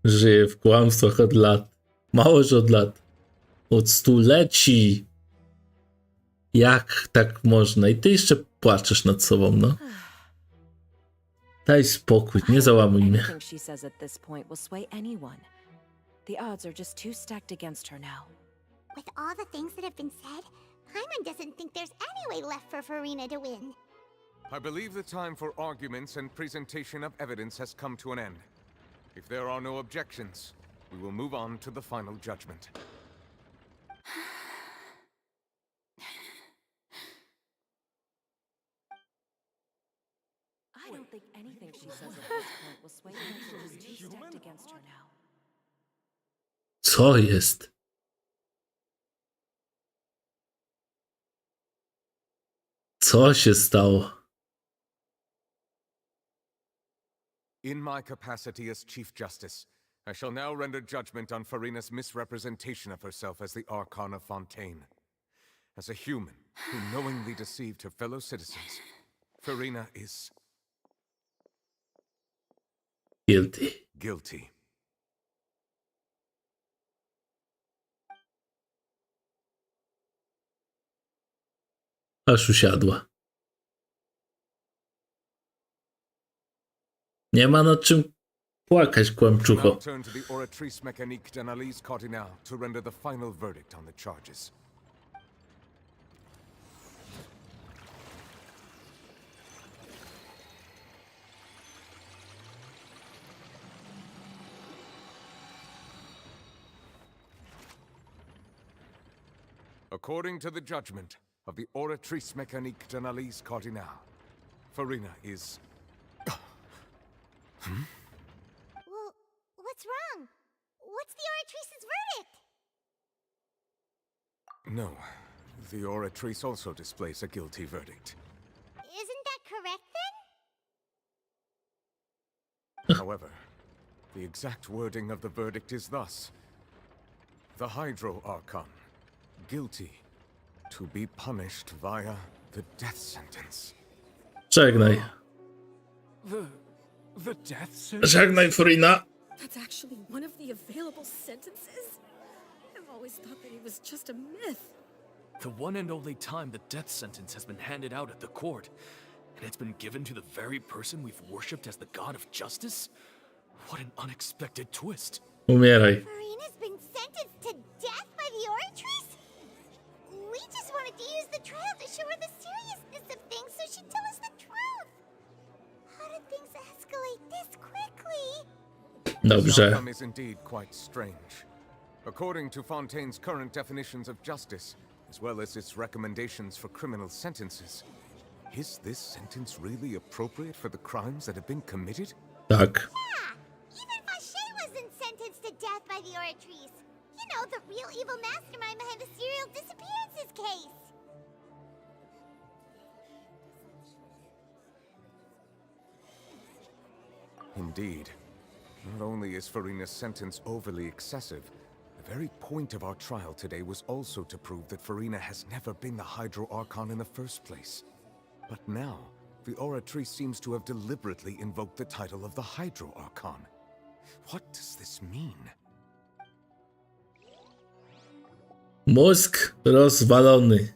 Żyje w kłamstwach od lat. Mało, że od lat. Od stuleci. Jak tak można? I ty jeszcze płaczesz nad sobą, no. Daj spokój, nie załamuj mnie. Anything she says at this point will sway anyone. The odds are just too stacked against her now. With all the things that have been said, Paimon doesn't think there's any way left for Farina to win. I believe the time for arguments and presentation of evidence has come to an end. If there are no objections, we will move on to the final judgment. I don't think anything she says at this point will sway anyone. She's too stacked against her now. Co jest? Co się stało? In my capacity as Chief Justice, I shall now render judgment on Farina's misrepresentation of herself as the Archon of Fontaine. As a human who knowingly deceived her fellow citizens, Farina is... Guilty. Guilty. Aż usiadła. Nie ma nad czym płakać, kłamczucho. Now turn to the oratrice mécanique d'analyse cardinale to render the final verdict on the charges. According to the judgment of the oratrice mécanique d'analyse cardinale, Farina is... Well, what's wrong? What's the oratrice's verdict? No, the oratrice also displays a guilty verdict. Isn't that correct However, the exact wording of the verdict is thus. The Hydro Archon, guilty, to be punished via the death sentence. Żegnaj. The death sentence? Żegnaj, Farina. That's actually one of the available sentences? I've always thought that it was just a myth. The one and only time the death sentence has been handed out at the court, and it's been given to the very person we've worshipped as the god of justice? What an unexpected twist. Umieraj. Farina's been sentenced to death by the oratrice? We just wanted to use the trial to show her the seriousness of things so she'd tell us the truth. How did things escalate this quickly? This Dobrze. outcome is indeed quite strange. According to Fontaine's current definitions of justice, as well as its recommendations for criminal sentences, is this sentence really appropriate for the crimes that have been committed? Tak. Yeah, even Faché wasn't sentenced to death by the oratrice. You know, the real evil mastermind behind the serial disappearances case. Indeed. Not only is Farina's sentence overly excessive, the very point of our trial today was also to prove that Farina has never been the Hydro Archon in the first place. But now, the oratrice seems to have deliberately invoked the title of the Hydro Archon. What does this mean? Mózg rozwalony.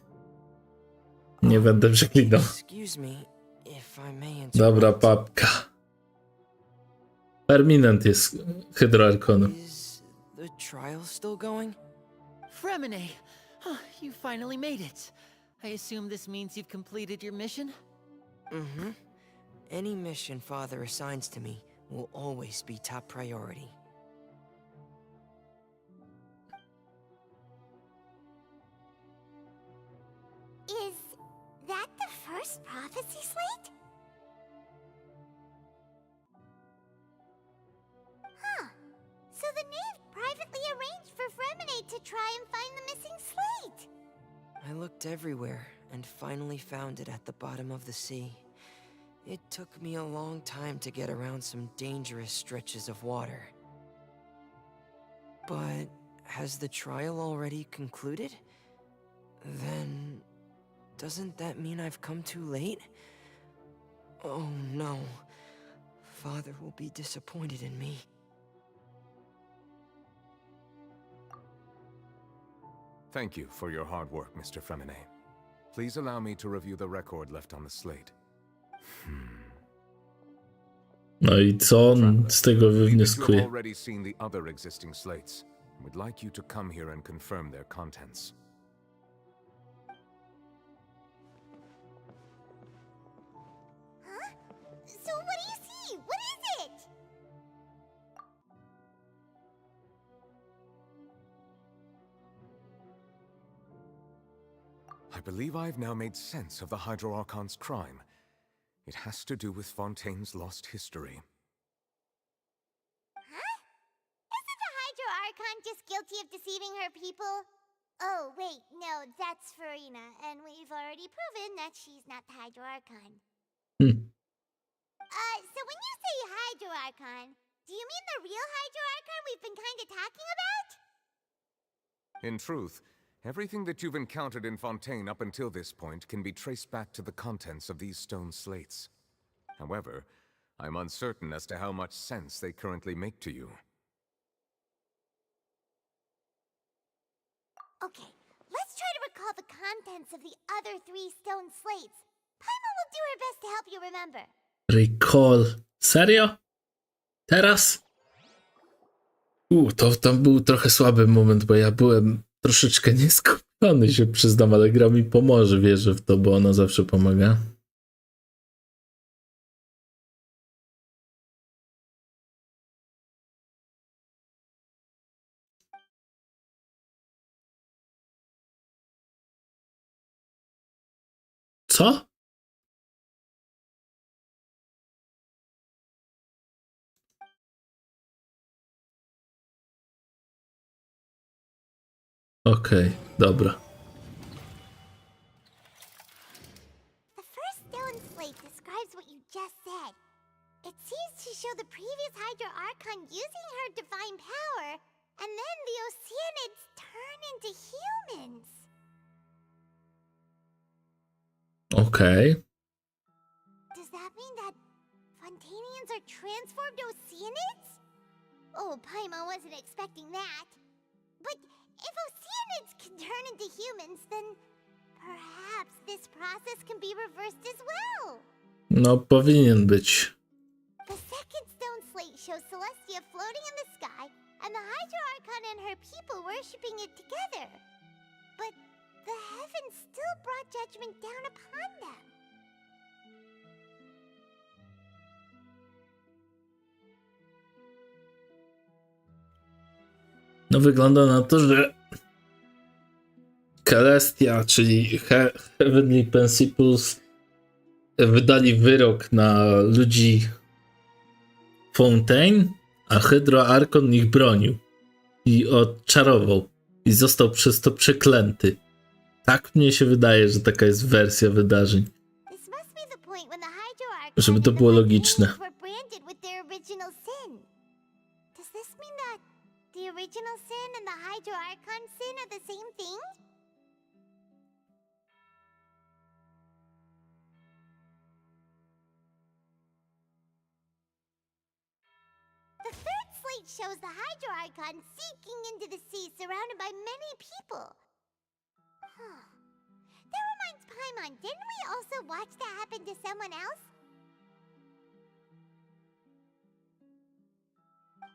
Nie będę przeklinał. Excuse me, if I may interrupt. Dobra papka. Permanent jest hydroarkonem. Is the trial still going? Fremine! Oh, you finally made it. I assume this means you've completed your mission? Mm-hmm. Any mission Father assigns to me will always be top priority. Is that the first prophecy slate? Huh. So the knave privately arranged for Fremine to try and find the missing slate. I looked everywhere and finally found it at the bottom of the sea. It took me a long time to get around some dangerous stretches of water. But has the trial already concluded? Then doesn't that mean I've come too late? Oh no. Father will be disappointed in me. Thank you for your hard work, Mr. Fremine. Please allow me to review the record left on the slate. No i co on z tego You've wywnioskuje? already seen the other existing slates. We'd like you to come here and confirm their contents. Huh? So what do you see? What is it? I believe I've now made sense of the Hydro Archon's crime. It has to do with Fontaine's lost history. Huh? Isn't the Hydro Archon just guilty of deceiving her people? Oh, wait, no, that's Farina, and we've already proven that she's not the Hydro Archon. So when you say Hydro Archon, do you mean the real Hydro Archon we've been kind of talking about? In truth, everything that you've encountered in Fontaine up until this point can be traced back to the contents of these stone slates. However, I'm uncertain as to how much sense they currently make to you. Okay, let's try to recall the contents of the other 3 stone slates. Paimon will do her best to help you remember. Recall. Serio? Teraz? To tam był trochę słaby moment, bo ja byłem troszeczkę nieskupiony, się przyznam, ale gra mi pomoże, wierzę w to, bo ona zawsze pomaga. Co? Okej, dobra. The first stone slate describes what you just said. It seems to show the previous Hydro Archon using her divine power, and then the Oceanids turn into humans. Okej. Does that mean that Fontainians are transformed Oceanids? Oh, Paimon wasn't expecting that. But if Oceanids can turn into humans, then perhaps this process can be reversed as well. No, powinien być. The second stone slate shows Celestia floating in the sky, and the Hydro Archon and her people worshipping it together. But the heavens still brought judgment down upon them. No wygląda na to, że Celestia, czyli Heavenly Principles, wydali wyrok na ludzi Fontaine, a Hydro Archon ich bronił i odczarował i został przez to przeklęty. Tak mnie się wydaje, że taka jest wersja wydarzeń. Żeby to było logiczne. The original sin and the Hydro Archon sin are the same thing? The third slate shows the Hydro Archon sinking into the sea surrounded by many people. That reminds Paimon, didn't we also watch that happen to someone else?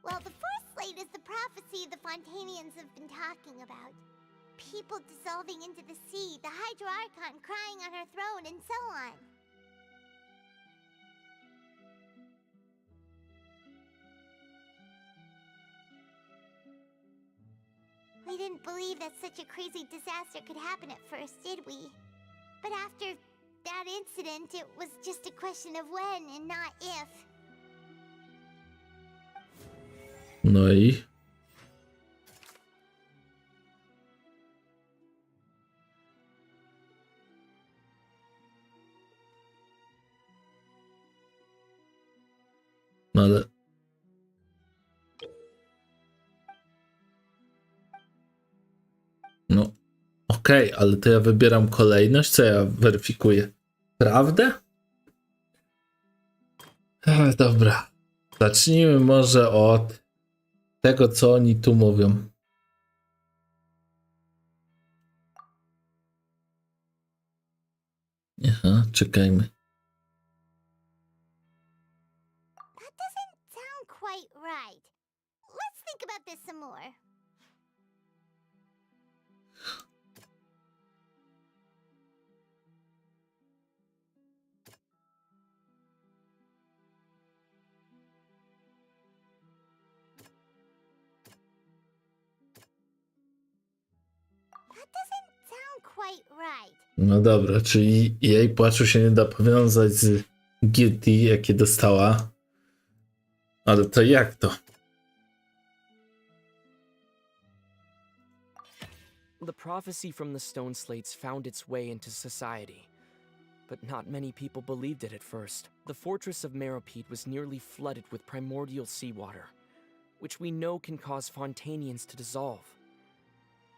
Well, the fourth slate is the prophecy the Fontainians have been talking about. People dissolving into the sea, the Hydro Archon crying on her throne, and so on. We didn't believe that such a crazy disaster could happen at first, did we? But after that incident, it was just a question of when and not if. No i? No ale... No, okej, ale to ja wybieram kolejność, co ja weryfikuję? Prawdę? Dobra. Zacznijmy może od tego, co oni tu mówią. Aha, czekajmy. That doesn't sound quite right. Let's think about this some more. No dobra, czyli jej płaczu się nie da powiązać z guilty, jakie dostała. Ale to jak to? The prophecy from the stone slates found its way into society. but not many people believed it at first. The fortress of Meropide was nearly flooded with primordial seawater, which we know can cause Fontanians to dissolve.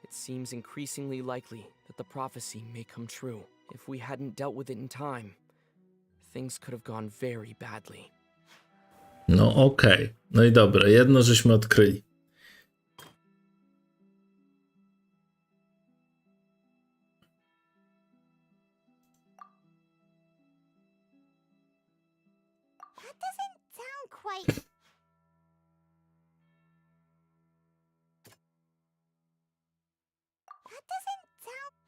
It seems increasingly likely that the prophecy may come true. If we hadn't dealt with it in time, things could have gone very badly. No okej. No i dobra, jedno żeśmy odkryli. That doesn't sound quite...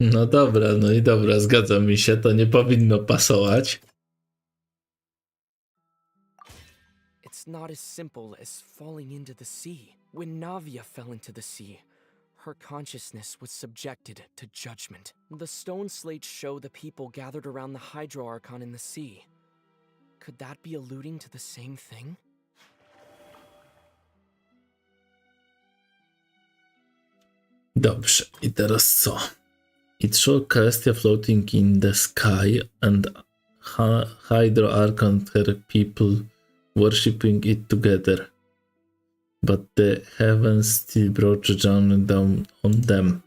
No dobra, no i dobra, zgadza mi się, to nie powinno pasować. It's not as simple as falling into the sea. When Navia fell into the sea, her consciousness was subjected to judgment. The stone slates show the people gathered around the Hydro Archon in the sea. Could that be alluding to the same thing? Dobrze, i teraz co? It showed Celestia floating in the sky and Hydro Archon and her people worshipping it together. But the heavens still brought judgment down on them.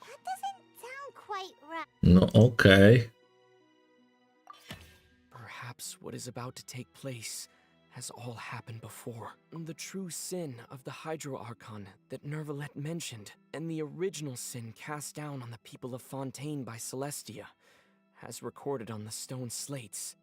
That doesn't sound quite right. No okej. Perhaps what is about to take place has all happened before. The true sin of the Hydro Archon that Nervalet mentioned, and the original sin cast down on the people of Fontaine by Celestia, as recorded on the stone slates.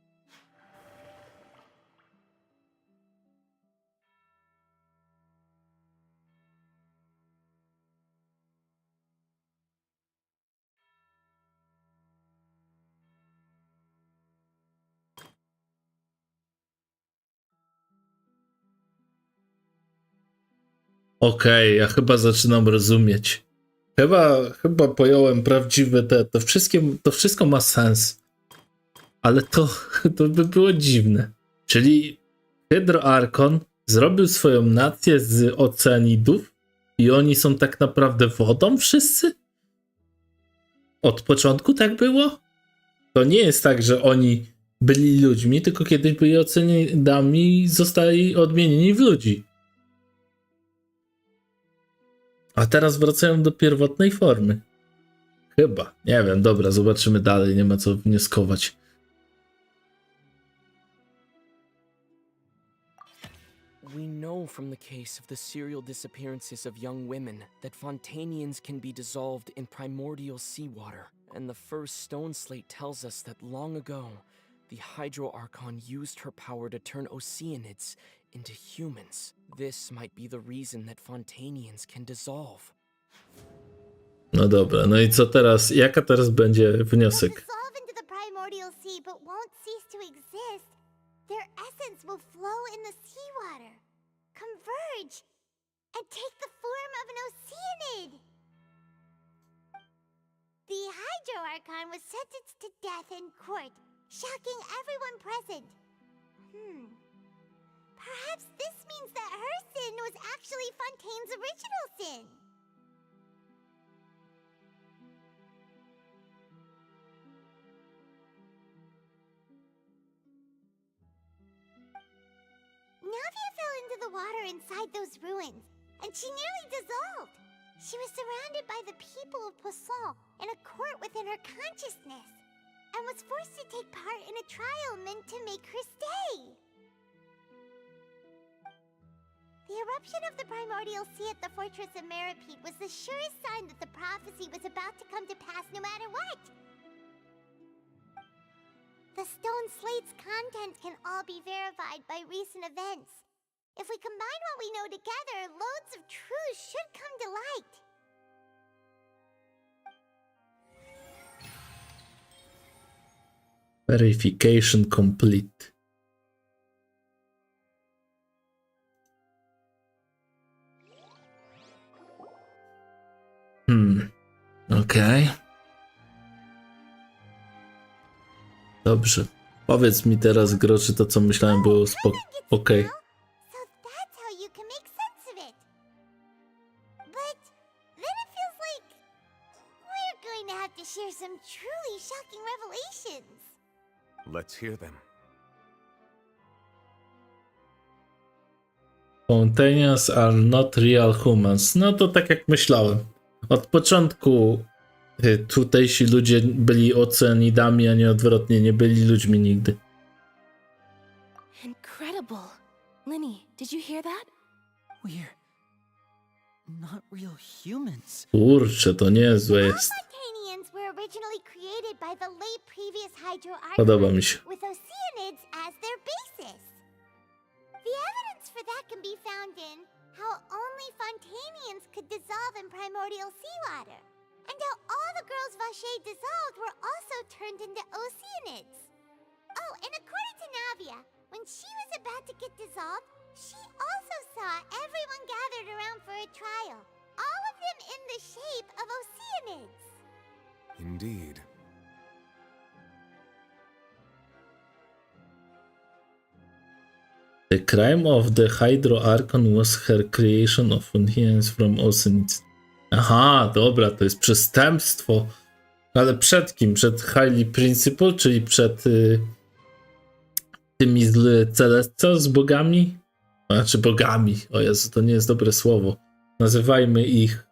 Okej, ja chyba zaczynam rozumieć. Chyba pojąłem prawdziwe to wszystko ma sens. Ale to by było dziwne. Czyli Hydro Archon zrobił swoją nację z oceanidów i oni są tak naprawdę wodą wszyscy? Od początku tak było? To nie jest tak, że oni byli ludźmi, tylko kiedyś byli oceanidami i zostali odmienieni w ludzi. A teraz wracają do pierwotnej formy. Chyba. Nie wiem, dobra, zobaczymy dalej, nie ma co wnioskować. We know from the case of the serial disappearances of young women that Fontanians can be dissolved in primordial seawater, and the first stone slate tells us that long ago, the Hydro Archon used her power to turn Oceanids into humans. This might be the reason that Fontanians can dissolve. No dobra, no i co teraz? Jaka teraz będzie wniosek? Dissolve into the primordial sea but won't cease to exist. Their essence will flow in the seawater, converge, and take the form of an Oceanid. The Hydro Archon was sentenced to death in court, shocking everyone present. Perhaps this means that her sin was actually Fontaine's original sin. Navia fell into the water inside those ruins, and she nearly dissolved. She was surrounded by the people of Poisson in a court within her consciousness, and was forced to take part in a trial meant to make her stay. The eruption of the primordial sea at the fortress of Meropide was the surest sign that the prophecy was about to come to pass no matter what. The stone slate's content can all be verified by recent events. If we combine what we know together, loads of truths should come to light. Verification complete. Okej. Dobrze. Powiedz mi teraz, Gro, czy to, co myślałem, było okej. So that's how to share some truly shocking revelations. Let's hear them. Fontanians are not real humans. No to tak jak myślałem. Od początku tutejsi ludzie byli oceanidami, a nie odwrotnie. Nie byli ludźmi nigdy. Incredible. Linny, did you hear that? We're not real humans. Kurczę, to niezłe jest. Fontanians were originally created by the late previous Hydro Podoba mi się. with oceanids as their basis. The evidence for that can be found in how only Fontanians could dissolve in primordial seawater, and how all the girls Vacher dissolved were also turned into oceanids. Oh, and according to Navia, when she was about to get dissolved, she also saw everyone gathered around for a trial, all of them in the shape of oceanids. Indeed. The crime of the Hydro Archon was her creation of Fontanians from Oceanids. Aha, dobra, to jest przestępstwo. Ale przed kim? Przed Highly Principle, czyli przed tymi z Celestial, z bogami? Znaczy bogami. O Jezu, to nie jest dobre słowo. Nazywajmy ich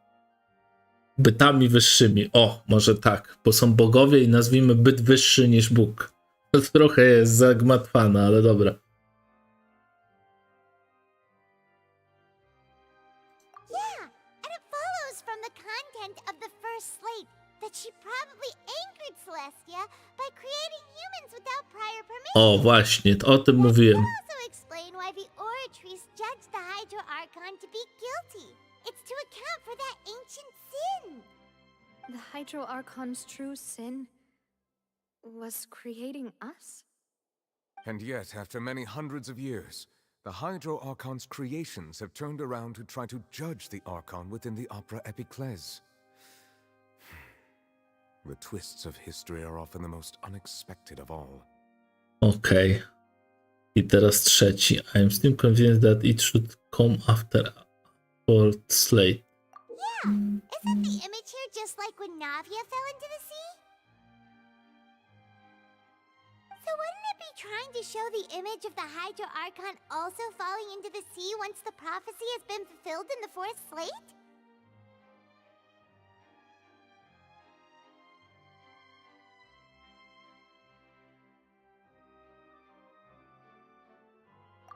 bytami wyższymi. O, może tak, bo są bogowie i nazwijmy byt wyższy niż Bóg. To trochę jest zagmatwane, ale dobra. She probably angered Celestia by creating humans without prior permission. O, właśnie, o tym mówiłem. Also explain why the Oratrice judged the Hydro Archon to be guilty. It's to account for that ancient sin. The Hydro Archon's true sin was creating us? And yet, after many hundreds of years, the Hydro Archon's creations have turned around to try to judge the Archon within the Opera Epiclese. The twists of history are often the most unexpected of all. Okej. I teraz trzeci. I am still convinced that it should come after fourth slate. Yeah, isn't the image here just like when Navia fell into the sea? So wouldn't it be trying to show the image of the Hydro Archon also falling into the sea once the prophecy has been fulfilled in the fourth slate?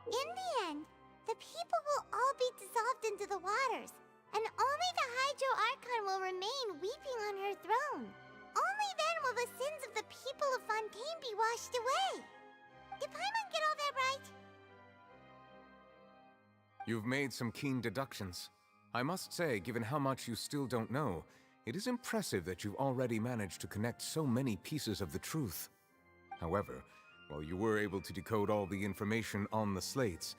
In the end, the people will all be dissolved into the waters, and only the Hydro Archon will remain weeping on her throne. Only then will the sins of the people of Fontaine be washed away. Did Paimon get all that right? You've made some keen deductions. I must say, given how much you still don't know, it is impressive that you've already managed to connect so many pieces of the truth. However, while you were able to decode all the information on the slates,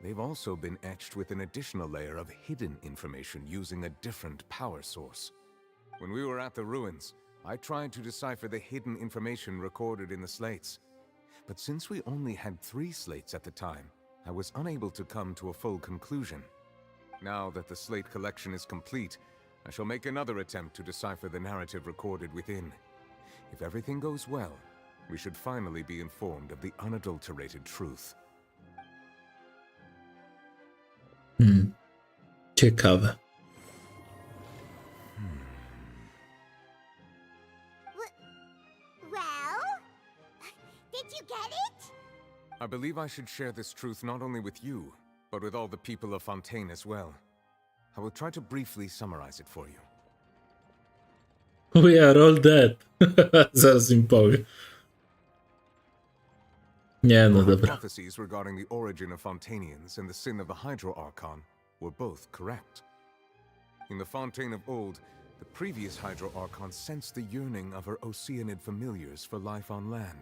they've also been etched with an additional layer of hidden information using a different power source. When we were at the ruins, I tried to decipher the hidden information recorded in the slates. But since we only had 3 slates at the time, I was unable to come to a full conclusion. Now that the slate collection is complete, I shall make another attempt to decipher the narrative recorded within. If everything goes well, we should finally be informed of the unadulterated truth. Ciekawe. Well, did you get it? I believe I should share this truth not only with you, but with all the people of Fontaine as well. I will try to briefly summarize it for you. We are all dead. Zaraz im powiem. Nie, no dobra. Prophecies regarding the origin of Fontanians and the sin of the Hydro Archon were both correct. In the Fontaine of old, the previous Hydro Archon sensed the yearning of her Oceanid familiars for life on land.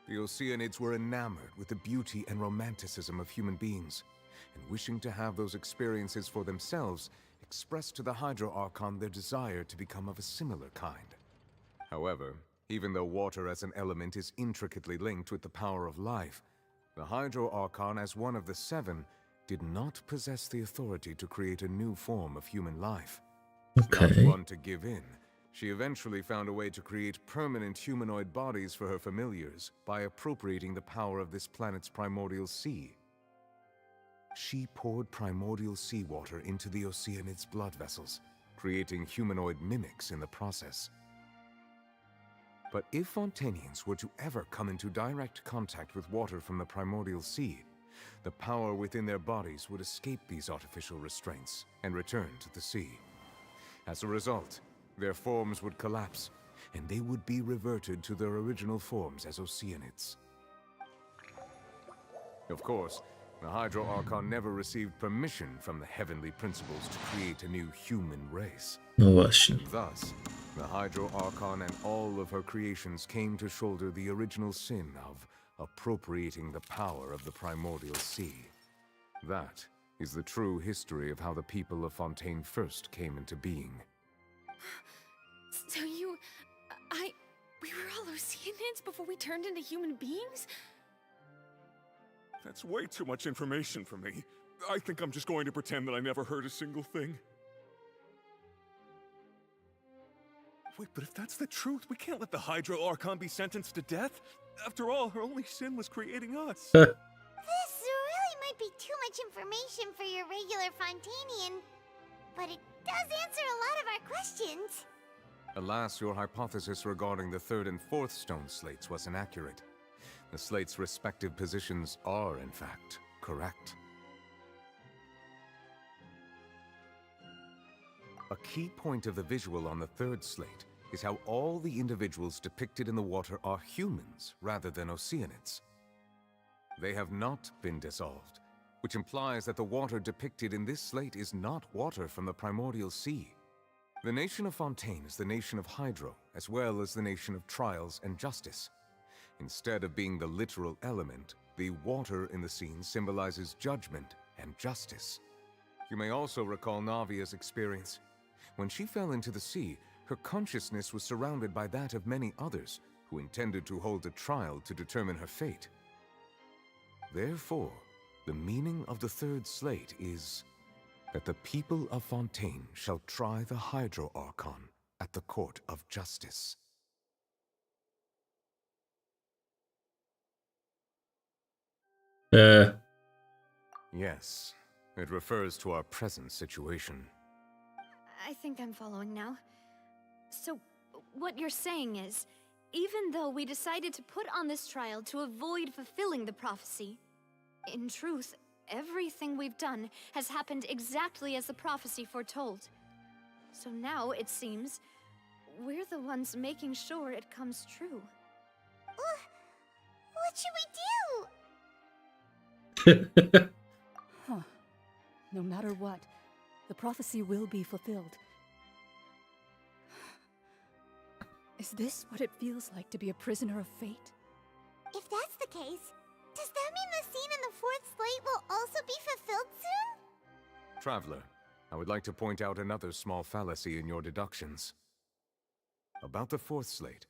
The Oceanids were enamored with the beauty and romanticism of human beings, and wishing to have those experiences for themselves, expressed to the Hydro Archon their desire to become of a similar kind. However, even though water as an element is intricately linked with the power of life, the Hydro Archon as one of the 7 did not possess the authority to create a new form of human life. Okay. Not one to give in, she eventually found a way to create permanent humanoid bodies for her familiars by appropriating the power of this planet's primordial sea. She poured primordial seawater into the Oceanids' blood vessels, creating humanoid mimics in the process. But if Fontanians were to ever come into direct contact with water from the primordial sea, the power within their bodies would escape these artificial restraints and return to the sea. As a result, their forms would collapse, and they would be reverted to their original forms as Oceanids. Of course, the Hydro Archon never received permission from the heavenly principles to create a new human race. No właśnie. Thus, the Hydro Archon and all of her creations came to shoulder the original sin of appropriating the power of the primordial sea. That is the true history of how the people of Fontaine first came into being. So we were all Oceanids before we turned into human beings? That's way too much information for me. I think I'm just going to pretend that I never heard a single thing. Wait, but if that's the truth, we can't let the Hydro Archon be sentenced to death. After all, her only sin was creating us. This really might be too much information for your regular Fontanian, but it does answer a lot of our questions. Alas, your hypothesis regarding the third and fourth stone slates was inaccurate. The slates' respective positions are, in fact, correct. A key point of the visual on the third slate is how all the individuals depicted in the water are humans rather than Oceanids. They have not been dissolved, which implies that the water depicted in this slate is not water from the primordial sea. The nation of Fontaine is the nation of Hydro, as well as the nation of trials and justice. Instead of being the literal element, the water in the scene symbolizes judgment and justice. You may also recall Navia's experience. When she fell into the sea, her consciousness was surrounded by that of many others who intended to hold a trial to determine her fate. Therefore, the meaning of the third slate is that the people of Fontaine shall try the Hydro Archon at the court of justice. Yes, it refers to our present situation. I think I'm following now. So, what you're saying is, even though we decided to put on this trial to avoid fulfilling the prophecy, in truth, everything we've done has happened exactly as the prophecy foretold. So now, it seems, we're the ones making sure it comes true. What should we do? Huh. No matter what, the prophecy will be fulfilled. Is this what it feels like to be a prisoner of fate? If that's the case, does that mean the scene in the fourth slate will also be fulfilled soon? Traveler, I would like to point out another small fallacy in your deductions. About the fourth slate,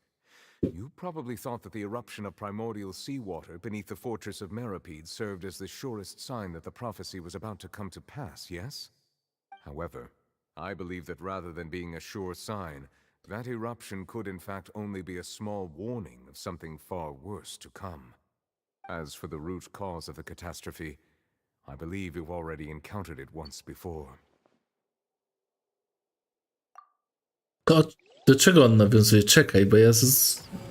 you probably thought that the eruption of primordial seawater beneath the fortress of Meripede served as the surest sign that the prophecy was about to come to pass, yes? However, I believe that rather than being a sure sign, that eruption could in fact only be a small warning of something far worse to come. As for the root cause of the catastrophe, I believe you've already encountered it once before. Do czego on nawiązuje? Czekaj, bo ja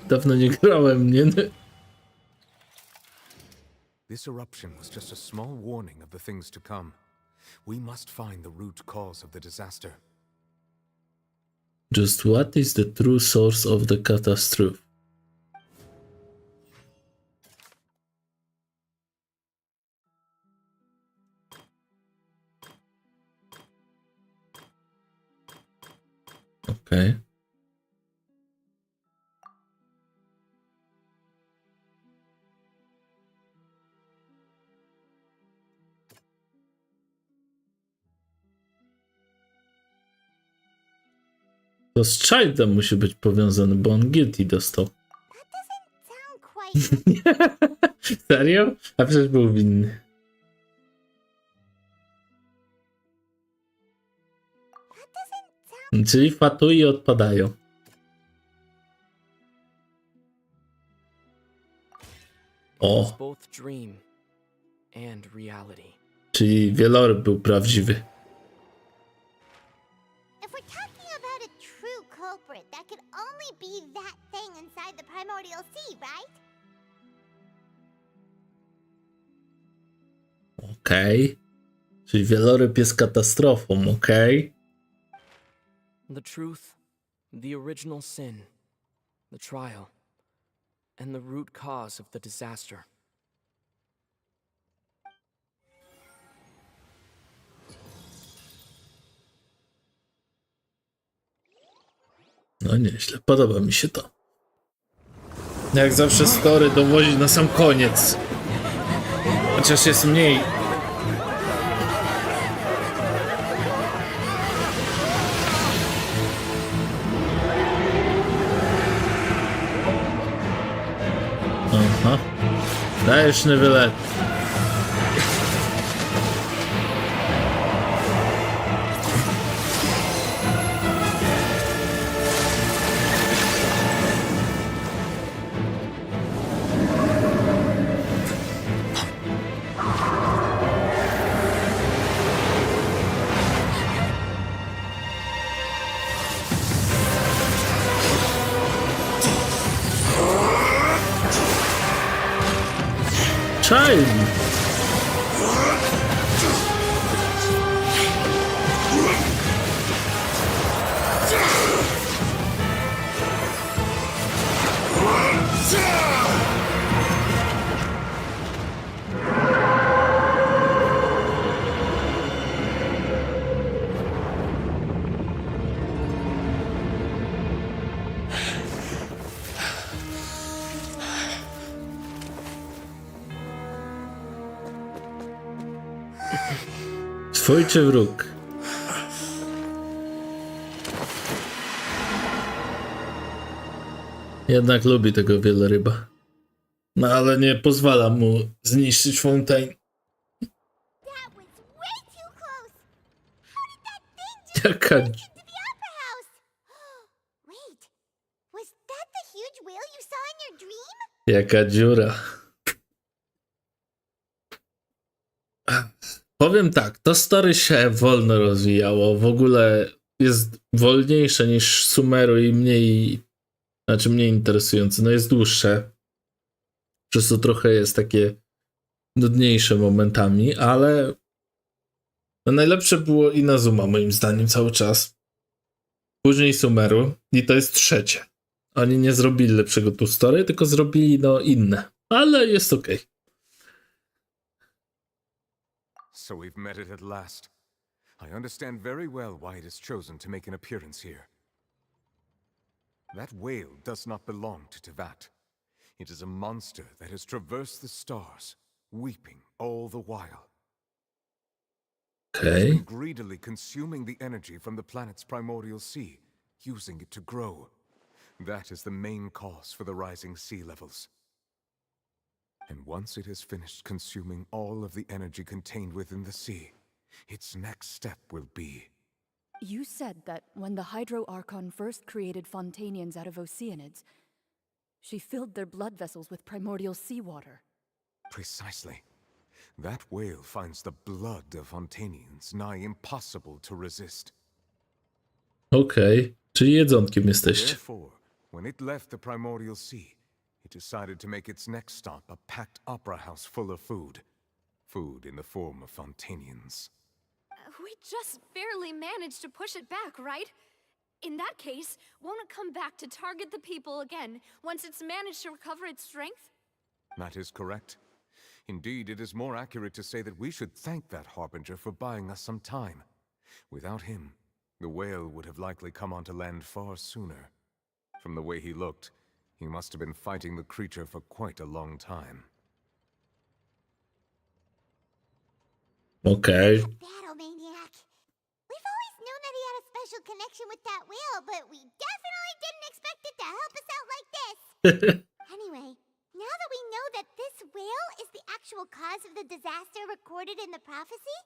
dawno nie grałem, nie? This eruption was just a small warning of the things to come. We must find the root cause of the disaster. Just what is the true source of the catastrophe? Okay. To z Childem musi być powiązany, bo on guilty dostał. Serio? A przecież był winny. Czyli fatui i odpadają. O, Both dream and reality. czyli wieloryb był prawdziwy. If we're talking about a true culprit, that could only be that thing inside the primordial sea, right? Okej. Czyli wieloryb jest katastrofą, okej. The truth, the original sin, the trial, and the root cause of the disaster. No nieźle, podoba mi się to. Jak zawsze story dowozi na sam koniec. Chociaż jest mniej. Aha. Dajesz niewiele. Childe. Twój czy wróg? Jednak lubi tego wieloryba. No ale nie pozwala mu zniszczyć Fontaine. Jaka... Wait, was that the huge whale you saw in your dream? Jaka dziura. Powiem tak, to story się wolno rozwijało. W ogóle jest wolniejsze niż Sumeru i mniej interesujące. No jest dłuższe. Przez to trochę jest takie nudniejsze momentami, ale no najlepsze było Inazuma moim zdaniem cały czas. Później Sumeru i to jest trzecie. Oni nie zrobili lepszego tu story, tylko zrobili no inne. Ale jest okej. So we've met it at last. I understand very well why it has chosen to make an appearance here. That whale does not belong to Tevat. It is a monster that has traversed the stars, weeping all the while. It has been greedily consuming the energy from the planet's primordial sea, using it to grow. That is the main cause for the rising sea levels. And once it has finished consuming all of the energy contained within the sea, its next step will be... You said that when the Hydro Archon first created Fontanians out of Oceanids, she filled their blood vessels with primordial seawater. Precisely. That whale finds the blood of Fontanians nigh impossible to resist. Okej, czyli jedzonkiem jesteście. Therefore, when it left the primordial sea, it decided to make its next stop a packed opera house full of food. Food in the form of Fontanians. We just barely managed to push it back, right? In that case, won't it come back to target the people again once it's managed to recover its strength? That is correct. Indeed, it is more accurate to say that we should thank that Harbinger for buying us some time. Without him, the whale would have likely come onto land far sooner. From the way he looked, he must have been fighting the creature for quite a long time. Okay. Battle maniac. We've always known that he had a special connection with that whale, but we definitely didn't expect it to help us out like this. Anyway, now that we know that this whale is the actual cause of the disaster recorded in the prophecy,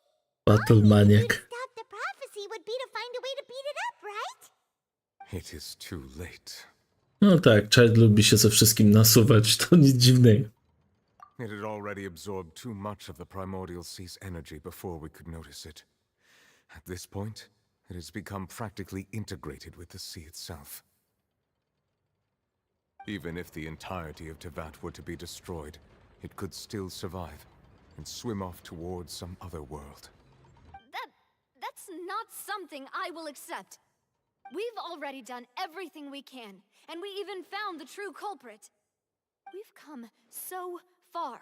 Battle maniac. stop the prophecy would be to find a way to beat it up, right? It is too late. No tak, Childe lubi się ze wszystkim nasuwać, to nic dziwnego. It had already absorbed too much of the primordial sea's energy before we could notice it. At this point, it has become practically integrated with the sea itself. Even if the entirety of Tevat were to be destroyed, it could still survive and swim off towards some other world. That's not something I will accept. We've already done everything we can, and we even found the true culprit. We've come so far.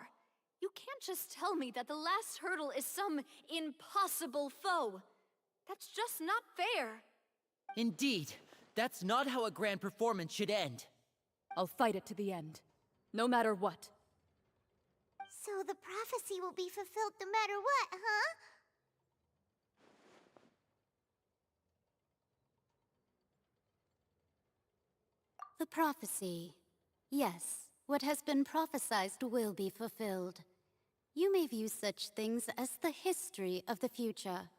You can't just tell me that the last hurdle is some impossible foe. That's just not fair. Indeed, that's not how a grand performance should end. I'll fight it to the end, no matter what. So the prophecy will be fulfilled no matter what, huh? The prophecy. Yes, what has been prophesied will be fulfilled. You may view such things as the history of the future.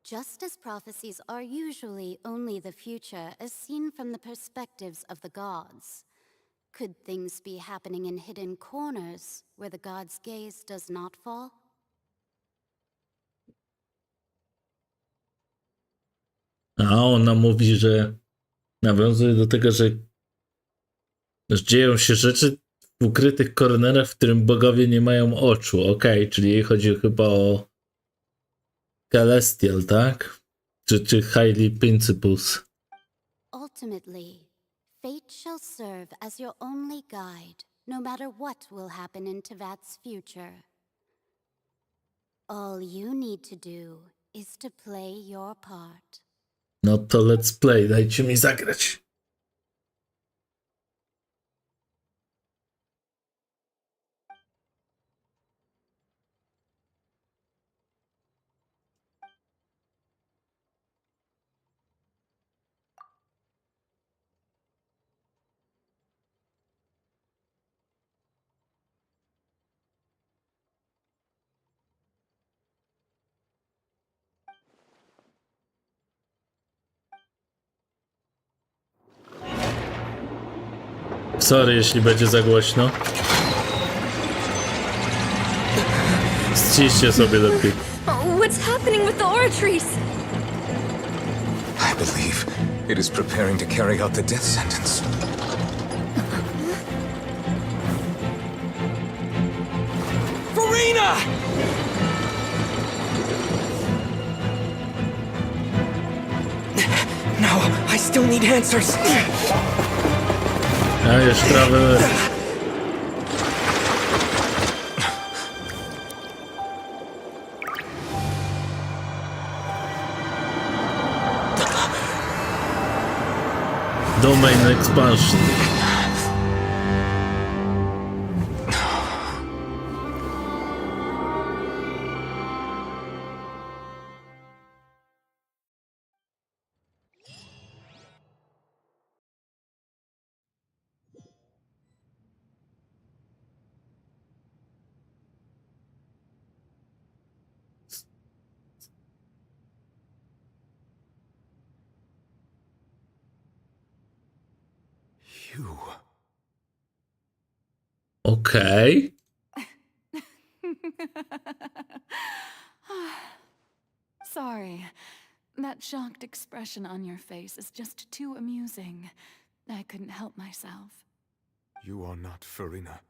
Just as prophecies are usually only the future as seen from the perspectives of the gods, could things be happening in hidden corners where the god's gaze does not fall? A ona mówi, że nawiązuje do tego, że dzieją się rzeczy w ukrytych kornerach, w którym bogowie nie mają oczu. Okej, czyli jej chodzi chyba o Celestial, tak? Czy Highly Principles. Ultimately, fate shall serve as your only guide, no matter what will happen in Tevat's future. All you need to do is to play your part. No to let's play, dajcie mi zagrać. Sorry, jeśli będzie za głośno. Ściszcie sobie lepiej. What's happening with the oratories? I believe it is preparing to carry out the death sentence. Farina! No, I still need answers. A już prawie. Domain expansion. You. Okay. Sorry. That shocked expression on your face is just too amusing. I couldn't help myself. You are not Farina.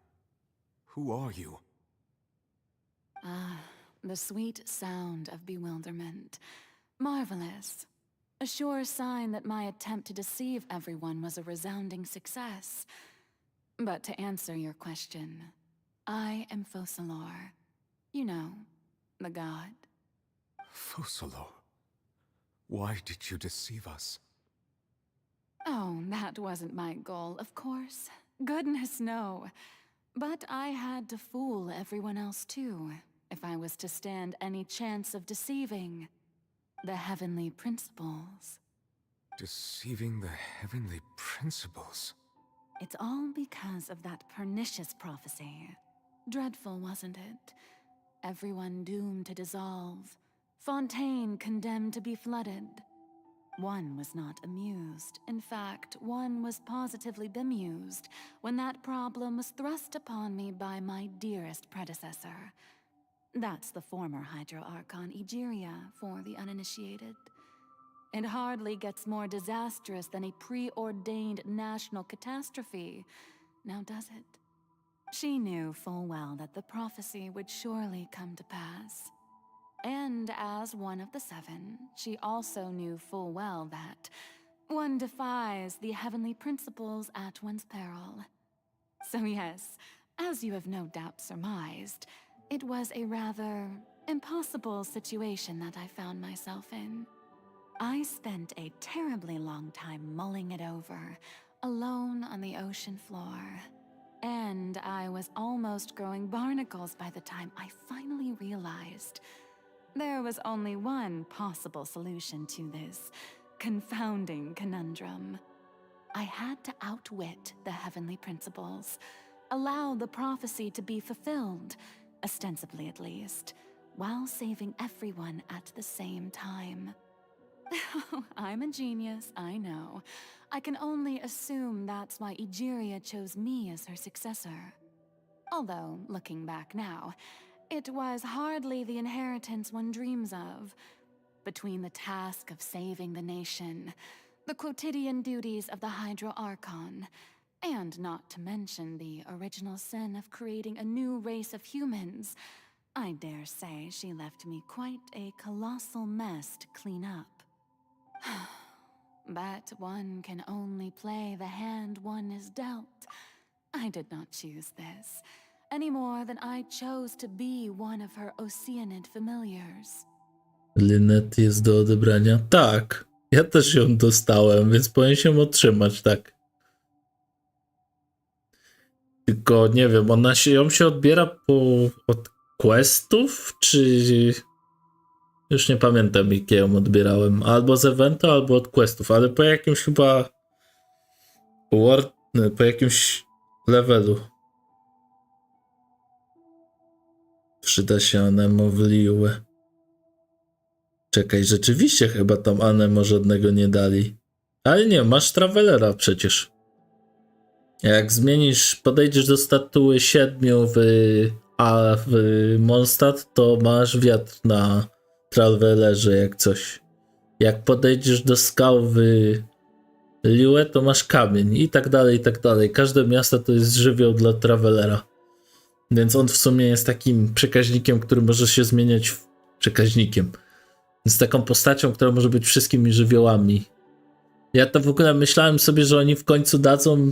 Who are you? Ah, the sweet sound of bewilderment. Marvelous. A sure sign that my attempt to deceive everyone was a resounding success. But to answer your question, I am Focalor. You know, the god. Focalor. Why did you deceive us? Oh, that wasn't my goal, of course. Goodness, no. But I had to fool everyone else too, if I was to stand any chance of deceiving the heavenly principles. Deceiving the heavenly principles? It's all because of that pernicious prophecy. Dreadful, wasn't it? Everyone doomed to dissolve. Fontaine condemned to be flooded. One was not amused. In fact, one was positively bemused when that problem was thrust upon me by my dearest predecessor. That's the former Hydro Archon Egeria for the uninitiated. It hardly gets more disastrous than a preordained national catastrophe, now does it? She knew full well that the prophecy would surely come to pass. And as one of the seven, she also knew full well that one defies the heavenly principles at one's peril. So yes, as you have no doubt surmised, it was a rather impossible situation that I found myself in. I spent a terribly long time mulling it over, alone on the ocean floor. And I was almost growing barnacles by the time I finally realized there was only one possible solution to this confounding conundrum. I had to outwit the heavenly principles, allow the prophecy to be fulfilled, ostensibly at least, while saving everyone at the same time. I'm a genius, I know. I can only assume that's why Egeria chose me as her successor. Although, looking back now, it was hardly the inheritance one dreams of. Between the task of saving the nation, the quotidian duties of the Hydro Archon, and not to mention the original sin of creating a new race of humans, I dare say she left me quite a colossal mess to clean up. But one can only play the hand one is dealt. I did not choose this, any more than I chose to be one of her Oceanid familiars. Lynette jest do odebrania? Tak. Ja też ją dostałem, więc powinien się otrzymać, tak. Tylko nie wiem, ją się odbiera od questów, czy... Już nie pamiętam, jakie ją odbierałem. Albo z eventu, albo od questów, ale po jakimś chyba... po jakimś levelu. Przyda się Anemo w Liue. Czekaj, rzeczywiście chyba tam Anemo żadnego nie dali. Ale nie, masz Travelera przecież. Jak zmienisz, podejdziesz do statuły 7 w Mondstadt, to masz wiatr na Travelerze jak coś. Jak podejdziesz do skał w Liue, to masz kamień i tak dalej, i tak dalej. Każde miasto to jest żywioł dla Travelera. Więc on w sumie jest takim przekaźnikiem, który może się zmieniać przekaźnikiem. Jest taką postacią, która może być wszystkimi żywiołami. Ja to w ogóle myślałem sobie, że oni w końcu dadzą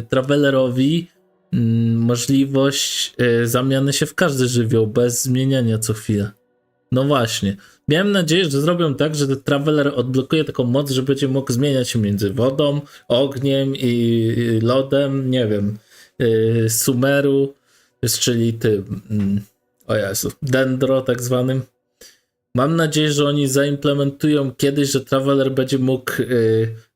Travelerowi możliwość zamiany się w każdy żywioł, bez zmieniania co chwilę. No właśnie. Miałem nadzieję, że zrobią tak, że Traveler odblokuje taką moc, że będzie mógł zmieniać się między wodą, ogniem i lodem, nie wiem, Sumeru, czyli tym, o Jezu, Dendro tak zwanym. Mam nadzieję, że oni zaimplementują kiedyś, że Traveler będzie mógł,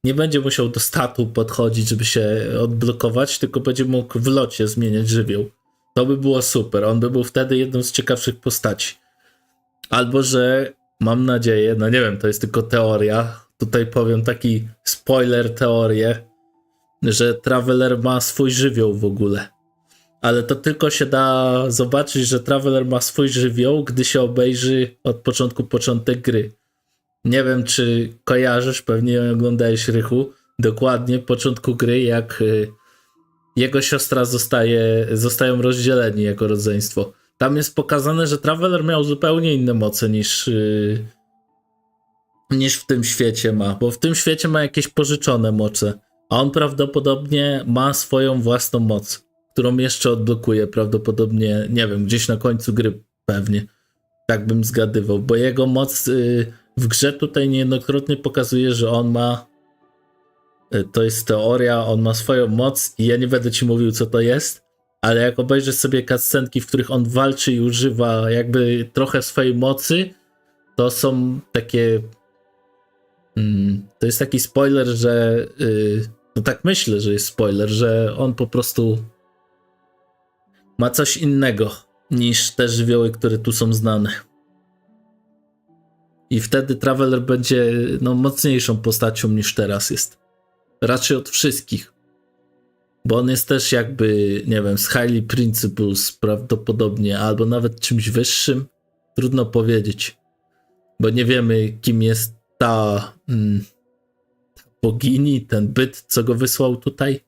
nie będzie musiał do statu podchodzić, żeby się odblokować, tylko będzie mógł w locie zmieniać żywioł. To by było super, on by był wtedy jedną z ciekawszych postaci. Albo, że mam nadzieję, no nie wiem, to jest tylko teoria, tutaj powiem taki spoiler teorię, że Traveler ma swój żywioł w ogóle. Ale to tylko się da zobaczyć, że Traveler ma swój żywioł, gdy się obejrzy od początku początek gry. Nie wiem, czy kojarzysz, pewnie oglądałeś, Rychu, dokładnie początku gry, jak jego siostra zostają rozdzieleni jako rodzeństwo. Tam jest pokazane, że Traveler miał zupełnie inne moce niż w tym świecie ma, bo w tym świecie ma jakieś pożyczone moce, a on prawdopodobnie ma swoją własną moc, którą jeszcze odblokuje prawdopodobnie, nie wiem, gdzieś na końcu gry pewnie. Tak bym zgadywał, bo jego moc w grze tutaj niejednokrotnie pokazuje, że on ma, to jest teoria, on ma swoją moc i ja nie będę ci mówił, co to jest, ale jak obejrzysz sobie cutscenki, w których on walczy i używa jakby trochę swojej mocy, to są takie... to jest taki spoiler, że No tak myślę, że jest spoiler, że on po prostu ma coś innego niż te żywioły, które tu są znane. I wtedy Traveler będzie no, mocniejszą postacią niż teraz jest. Raczej od wszystkich. Bo on jest też jakby, nie wiem, z Highly Principles prawdopodobnie, albo nawet czymś wyższym. Trudno powiedzieć. Bo nie wiemy, kim jest ta bogini, ten byt, co go wysłał tutaj.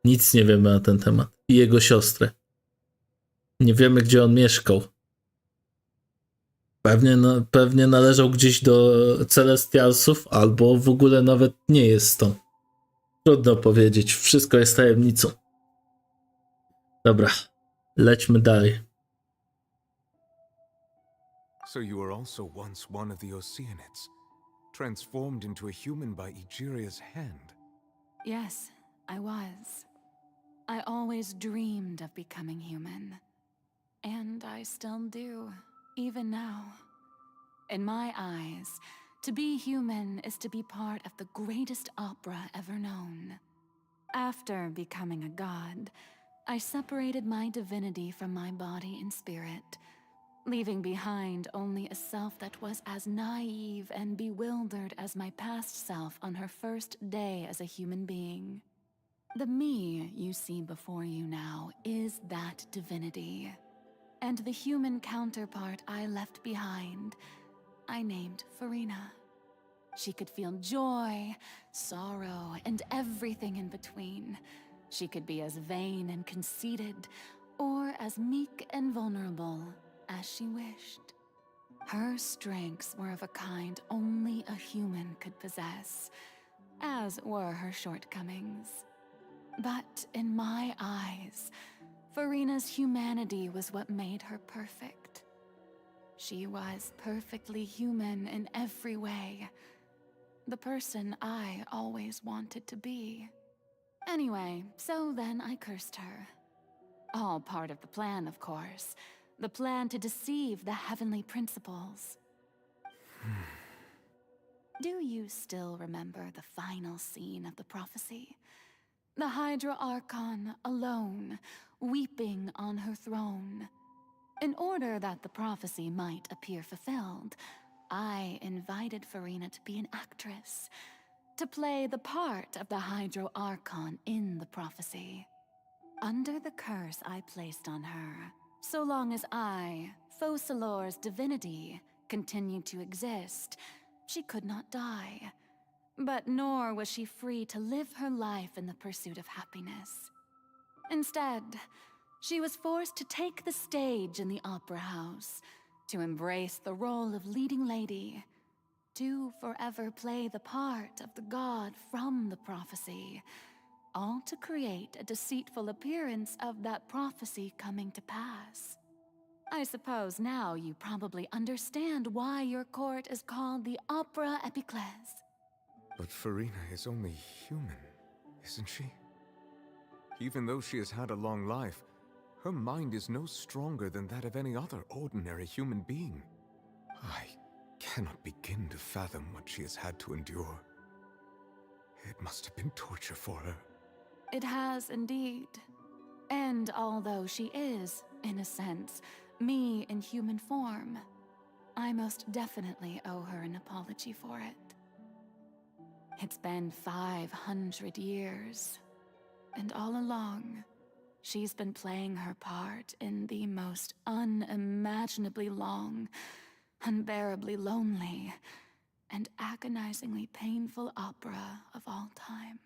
Nic nie wiemy na ten temat. I jego siostrę. Nie wiemy, gdzie on mieszkał. Pewnie należał gdzieś do Celestialsów, albo w ogóle nawet nie jest to. Trudno powiedzieć. Wszystko jest tajemnicą. Dobra, lećmy dalej. So you were also once one of the Oceanids, transformed into a human by Egeria's hand. Yes, I was. I always dreamed of becoming human. And I still do, even now. In my eyes, to be human is to be part of the greatest opera ever known. After becoming a god, I separated my divinity from my body and spirit, leaving behind only a self that was as naive and bewildered as my past self on her first day as a human being. The me you see before you now is that divinity. And the human counterpart I left behind, I named Farina. She could feel joy, sorrow, and everything in between. She could be as vain and conceited, or as meek and vulnerable as she wished. Her strengths were of a kind only a human could possess, as were her shortcomings. But in my eyes, Farina's humanity was what made her perfect. She was perfectly human in every way. The person I always wanted to be. Anyway, so then I cursed her. All part of the plan, of course. The plan to deceive the heavenly principles. Do you still remember the final scene of the prophecy? The Hydra Archon, alone, weeping on her throne. In order that the prophecy might appear fulfilled, I invited Farina to be an actress, to play the part of the Hydra Archon in the prophecy. Under the curse I placed on her, so long as I, Focalor's divinity, continued to exist, she could not die. But nor was she free to live her life in the pursuit of happiness. Instead, she was forced to take the stage in the opera house, to embrace the role of leading lady, to forever play the part of the god from the prophecy, all to create a deceitful appearance of that prophecy coming to pass. I suppose now you probably understand why your court is called the Opera Epiclese. But Farina is only human, isn't she? Even though she has had a long life, her mind is no stronger than that of any other ordinary human being. I cannot begin to fathom what she has had to endure. It must have been torture for her. It has indeed. And although she is, in a sense, me in human form, I most definitely owe her an apology for it. It's been 500 years, and all along, she's been playing her part in the most unimaginably long, unbearably lonely, and agonizingly painful opera of all time.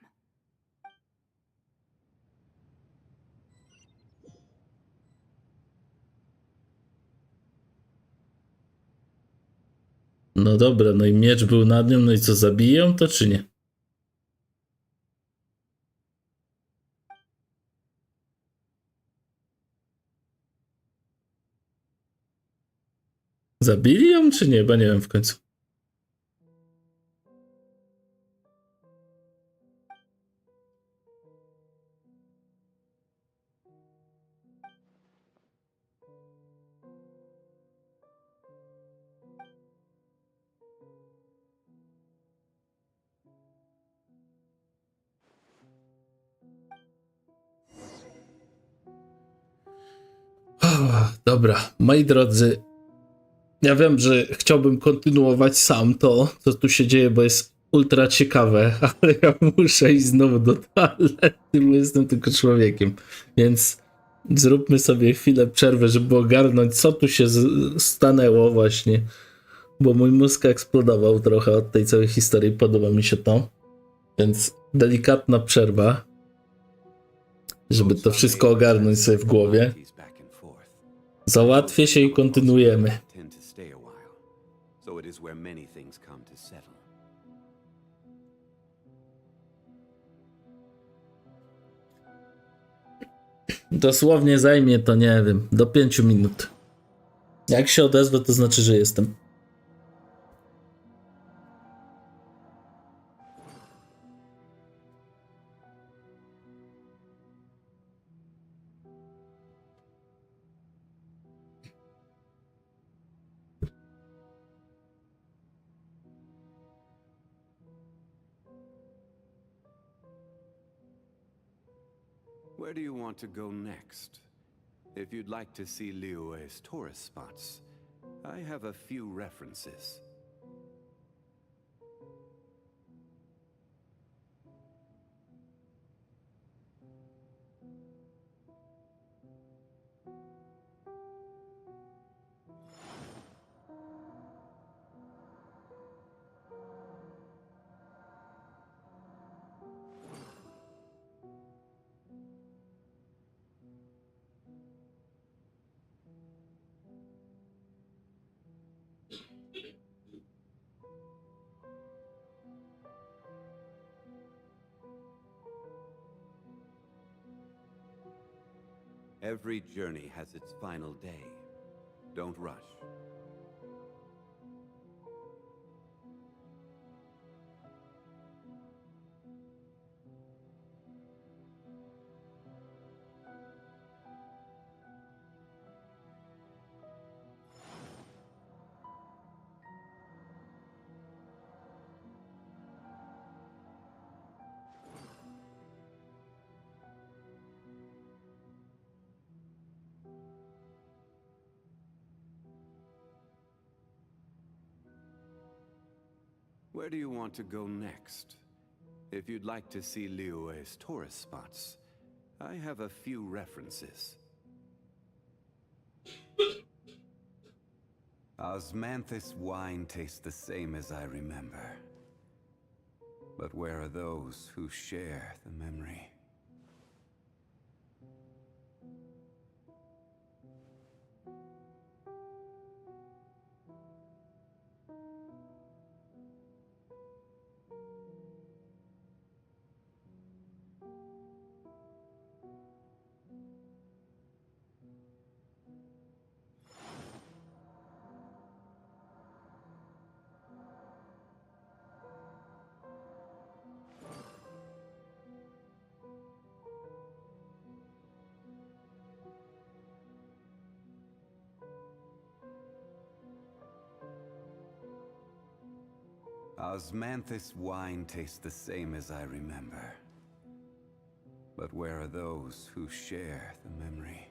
No dobra, no i miecz był nad nią, no i co, zabiją to czy nie? Zabili ją czy nie? Bo nie wiem w końcu. Dobra, moi drodzy, ja wiem, że chciałbym kontynuować sam to, co tu się dzieje, bo jest ultra ciekawe, ale ja muszę iść znowu do toalety, bo jestem tylko człowiekiem, więc zróbmy sobie chwilę przerwy, żeby ogarnąć, co tu się stanęło właśnie, bo mój mózg eksplodował trochę od tej całej historii, podoba mi się to, więc delikatna przerwa, żeby to wszystko ogarnąć sobie w głowie. Załatwię się i kontynuujemy. Dosłownie zajmie to, nie wiem, do 5 minut. Jak się odezwę, to znaczy, że jestem. Where do you want to go next? If you'd like to see Liyue's tourist spots, I have a few references. Every journey has its final day. Don't rush. Where do you want to go next? If you'd like to see Liyue's tourist spots, I have a few references. Osmanthus wine tastes the same as I remember. But where are those who share the memory? Osmanthus wine tastes the same as I remember. But where are those who share the memory?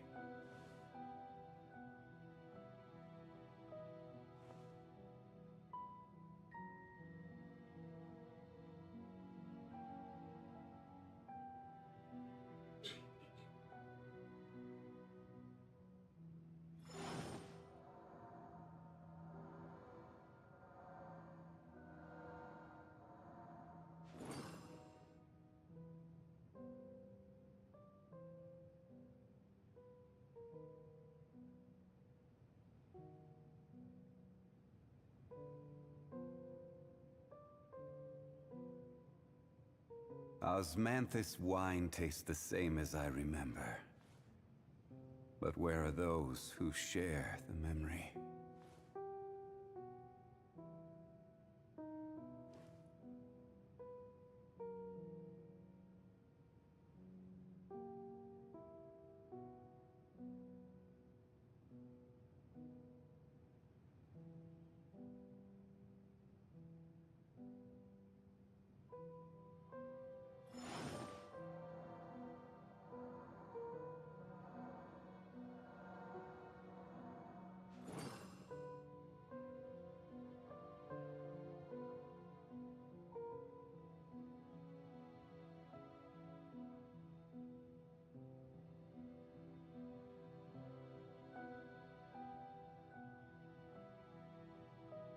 Osmanthus wine tastes the same as I remember. But where are those who share the memory?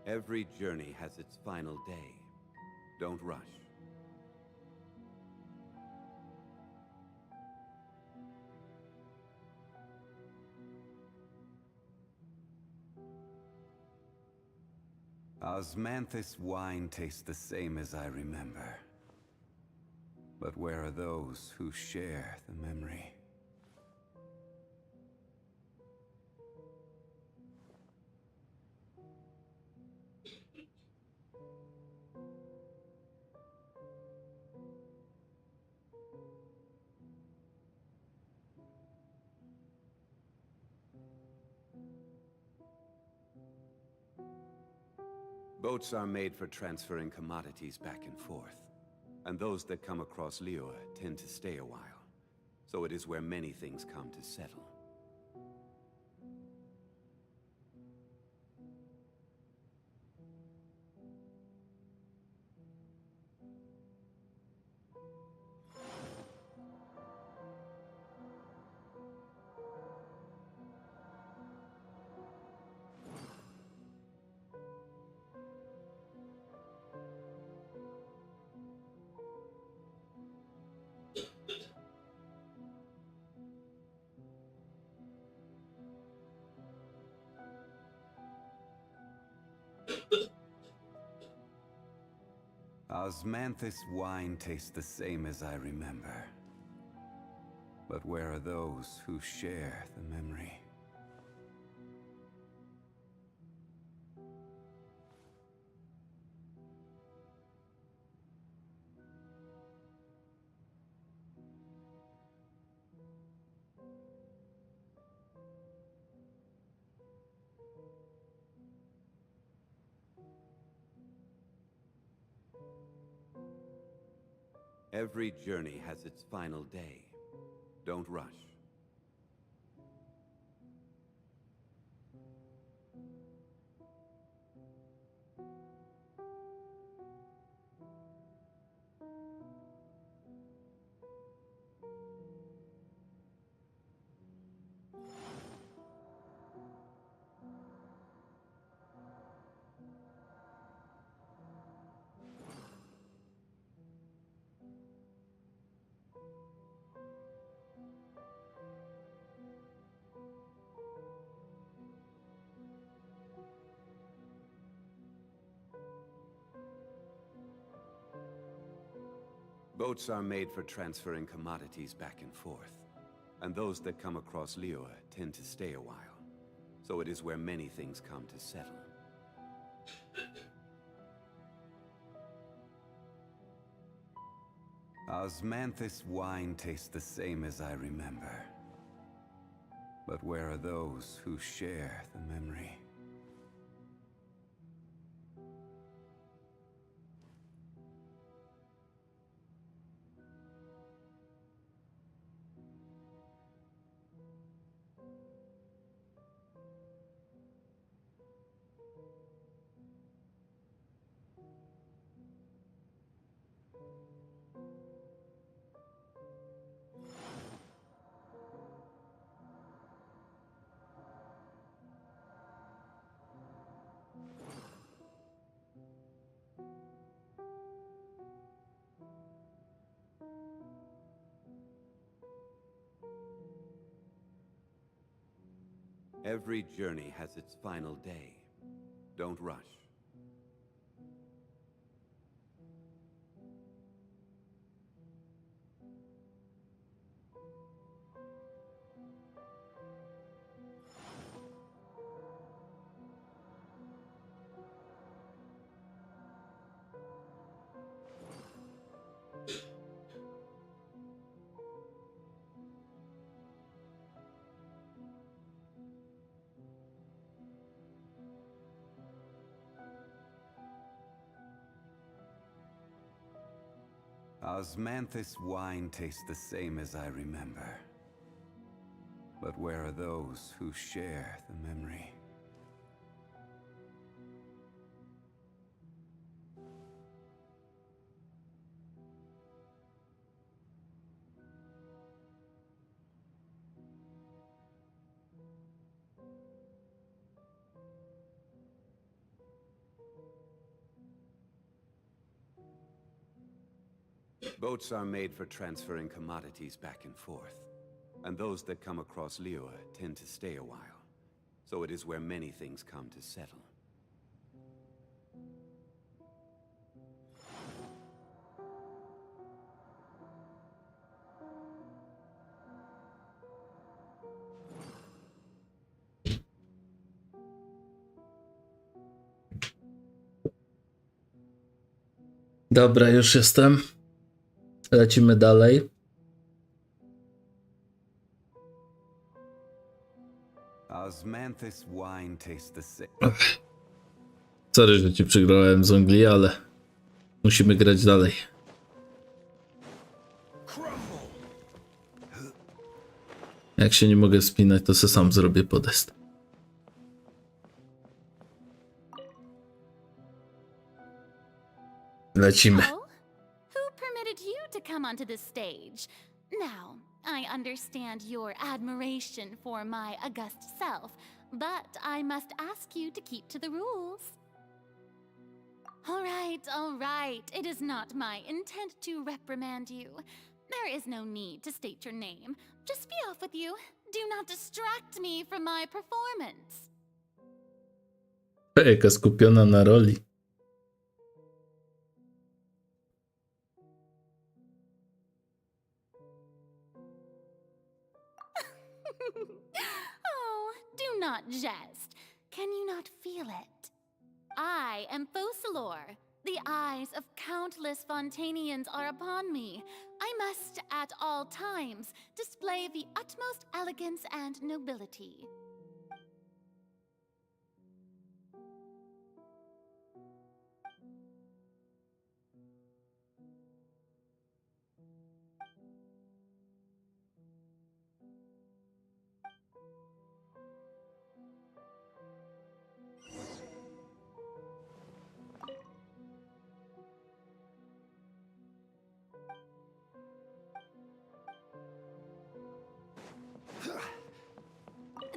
Every journey has its final day. Don't rush. Osmanthus wine tastes the same as I remember. But where are those who share the memory? Boats are made for transferring commodities back and forth. And those that come across Liyue tend to stay a while. So it is where many things come to settle. Osmanthus wine tastes the same as I remember. But where are those who share the memory? Every journey has its final day. Don't rush. Boats are made for transferring commodities back and forth. And those that come across Liyue tend to stay a while. So it is where many things come to settle. Osmanthus wine tastes the same as I remember. But where are those who share the memory? Every journey has its final day. Don't rush. Osmanthus wine tastes the same as I remember. But where are those who share the memory? Boats are made for transferring commodities back and forth. And those that come across Liyue tend to stay a while. So it is where many things come to settle. Dobra, już jestem. Lecimy dalej. Osmanthus wine tastes the same. Sorry, że ci przegrałem z Anglii, ale musimy grać dalej. Jak się nie mogę wspinać, to se sam zrobię podest. Lecimy. Who permitted you to come onto the stage? Now, I understand your admiration for my august self, but I must ask you to keep to the rules. All right. It is not my intent to reprimand you. There is no need to state your name. Just be off with you. Do not distract me from my performance. Jaka skupiona na roli. Oh, do not jest. Can you not feel it? I am Focalor. The eyes of countless Fontanians are upon me. I must, at all times, display the utmost elegance and nobility.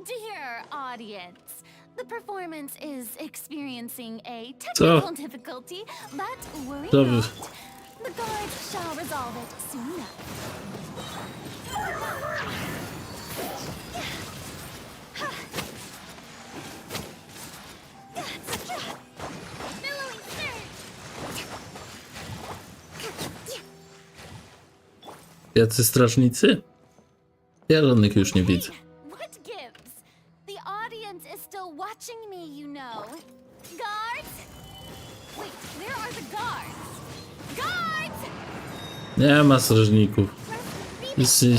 Dear audience, the performance is experiencing a technical difficulty, but worry not. The guards shall resolve it soon enough. Billowing surge! Jacy strażnicy? Ja żadnych już nie widzę. What gives? The audience is still watching me, you know. Guards? Wait, where are the guards? Guards! Nie ma strażników. Wszyscy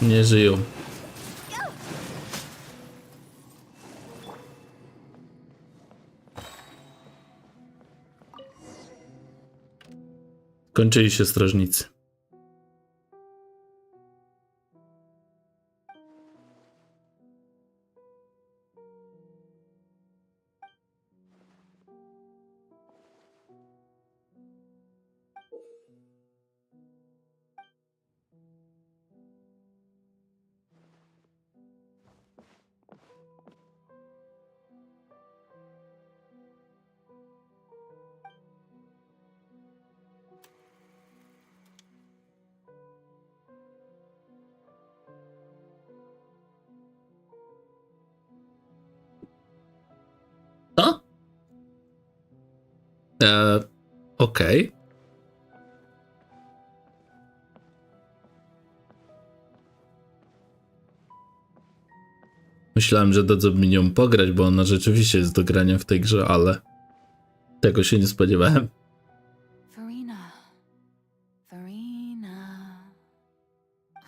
nie żyją. Kończyli się strażnicy. Okej. Myślałem, że dadzą mi nią pograć, bo ona rzeczywiście jest do grania w tej grze, ale tego się nie spodziewałem. Farina.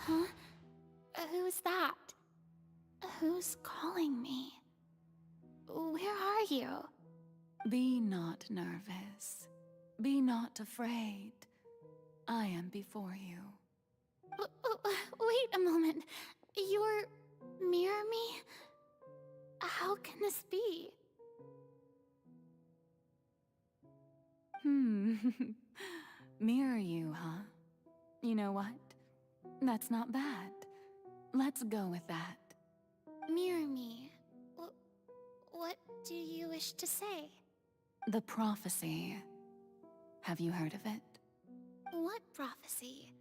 Huh? Who's that? Who's calling me? Where are you? Be not nervous. Be not afraid. I am before you. Wait a moment. You're mirror me? How can this be? Mirror you, huh? You know what? That's not bad. Let's go with that. Mirror me. What do you wish to say? The prophecy. Have you heard of it? What prophecy? prophecy.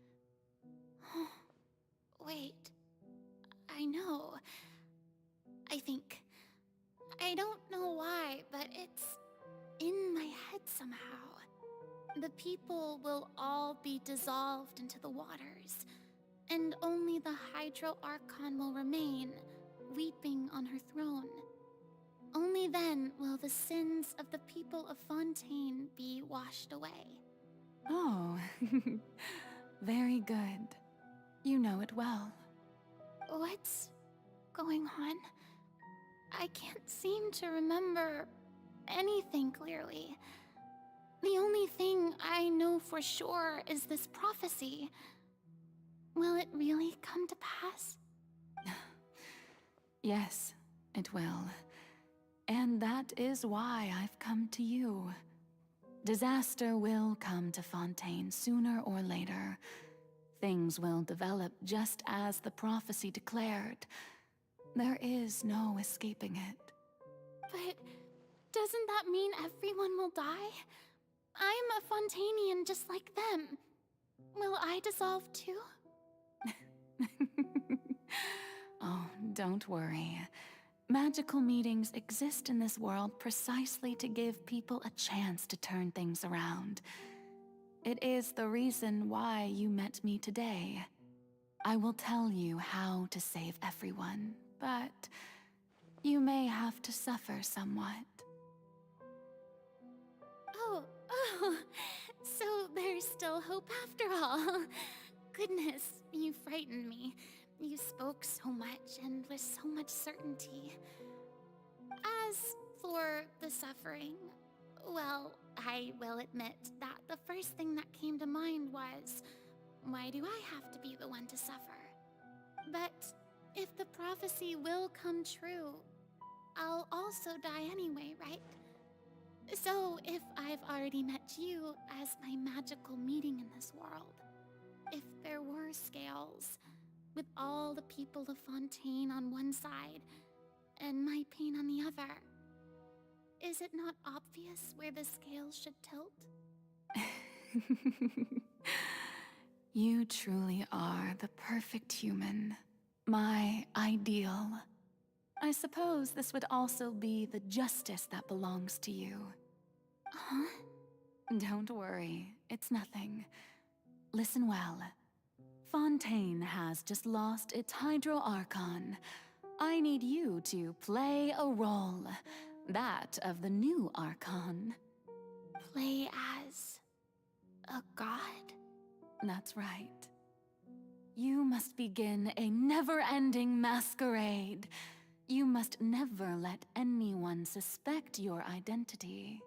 Wait. I know. I think. I don't know why, but it's in my head somehow. The people will all be dissolved into the waters, and only the Hydro Archon will remain, weeping on her throne. Only then will the sins of the people of Fontaine be washed away. Oh, very good. You know it well. What's going on? I can't seem to remember anything clearly. The only thing I know for sure is this prophecy. Will it really come to pass? Yes, it will. And that is why I've come to you. Disaster will come to Fontaine sooner or later. Things will develop just as the prophecy declared. There is no escaping it. But doesn't that mean everyone will die? I'm a Fontainian just like them. Will I dissolve too? Oh, don't worry. Magical meetings exist in this world precisely to give people a chance to turn things around. It is the reason why you met me today. I will tell you how to save everyone, but you may have to suffer somewhat. Oh, so there's still hope after all. Goodness, you frightened me. You spoke so much and with so much certainty. As for the suffering, well, I will admit that the first thing that came to mind was, why do I have to be the one to suffer? But if the prophecy will come true, I'll also die anyway, right? So if I've already met you as my magical meeting in this world, if there were scales, with all the people of Fontaine on one side, and my pain on the other, is it not obvious where the scales should tilt? You truly are the perfect human. My ideal. I suppose this would also be the justice that belongs to you. Huh? Don't worry, it's nothing. Listen well. Fontaine has just lost its Hydro Archon. I need you to play a role. That of the new Archon. Play as a god? That's right. You must begin a never-ending masquerade. You must never let anyone suspect your identity.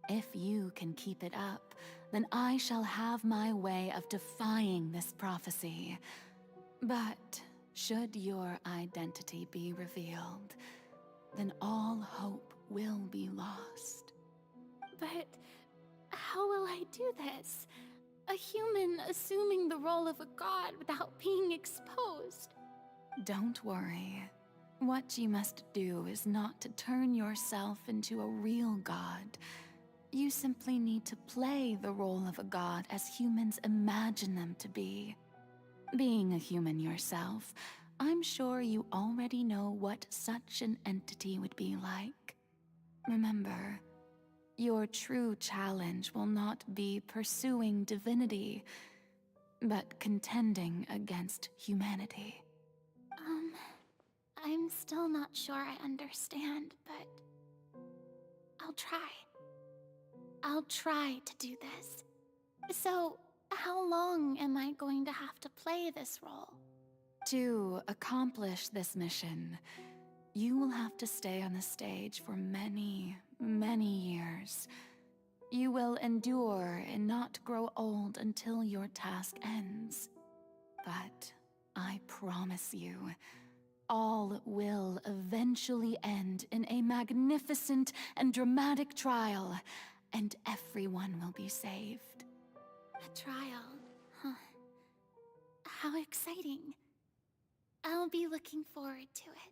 If you can keep it up, then I shall have my way of defying this prophecy. But should your identity be revealed, then all hope will be lost. But how will I do this? A human assuming the role of a god without being exposed. Don't worry. What you must do is not to turn yourself into a real god. You simply need to play the role of a god as humans imagine them to be. Being a human yourself, I'm sure you already know what such an entity would be like. Remember, your true challenge will not be pursuing divinity, but contending against humanity. I'm still not sure I understand, but I'll try. I'll try to do this. So, how long am I going to have to play this role? To accomplish this mission, you will have to stay on the stage for many, many years. You will endure and not grow old until your task ends. But I promise you, all will eventually end in a magnificent and dramatic trial, and everyone will be saved. A trial, huh? How exciting. I'll be looking forward to it.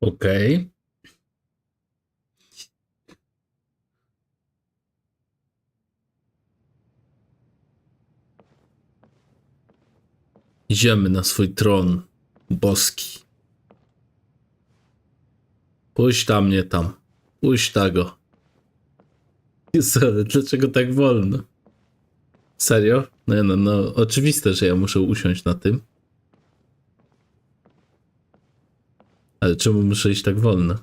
Okej. Idziemy na swój tron boski. Puść tam, nie tam. Puść go. Jezu, ale dlaczego tak wolno? Serio? No, oczywiste, że ja muszę usiąść na tym. Ale czemu muszę iść tak wolno?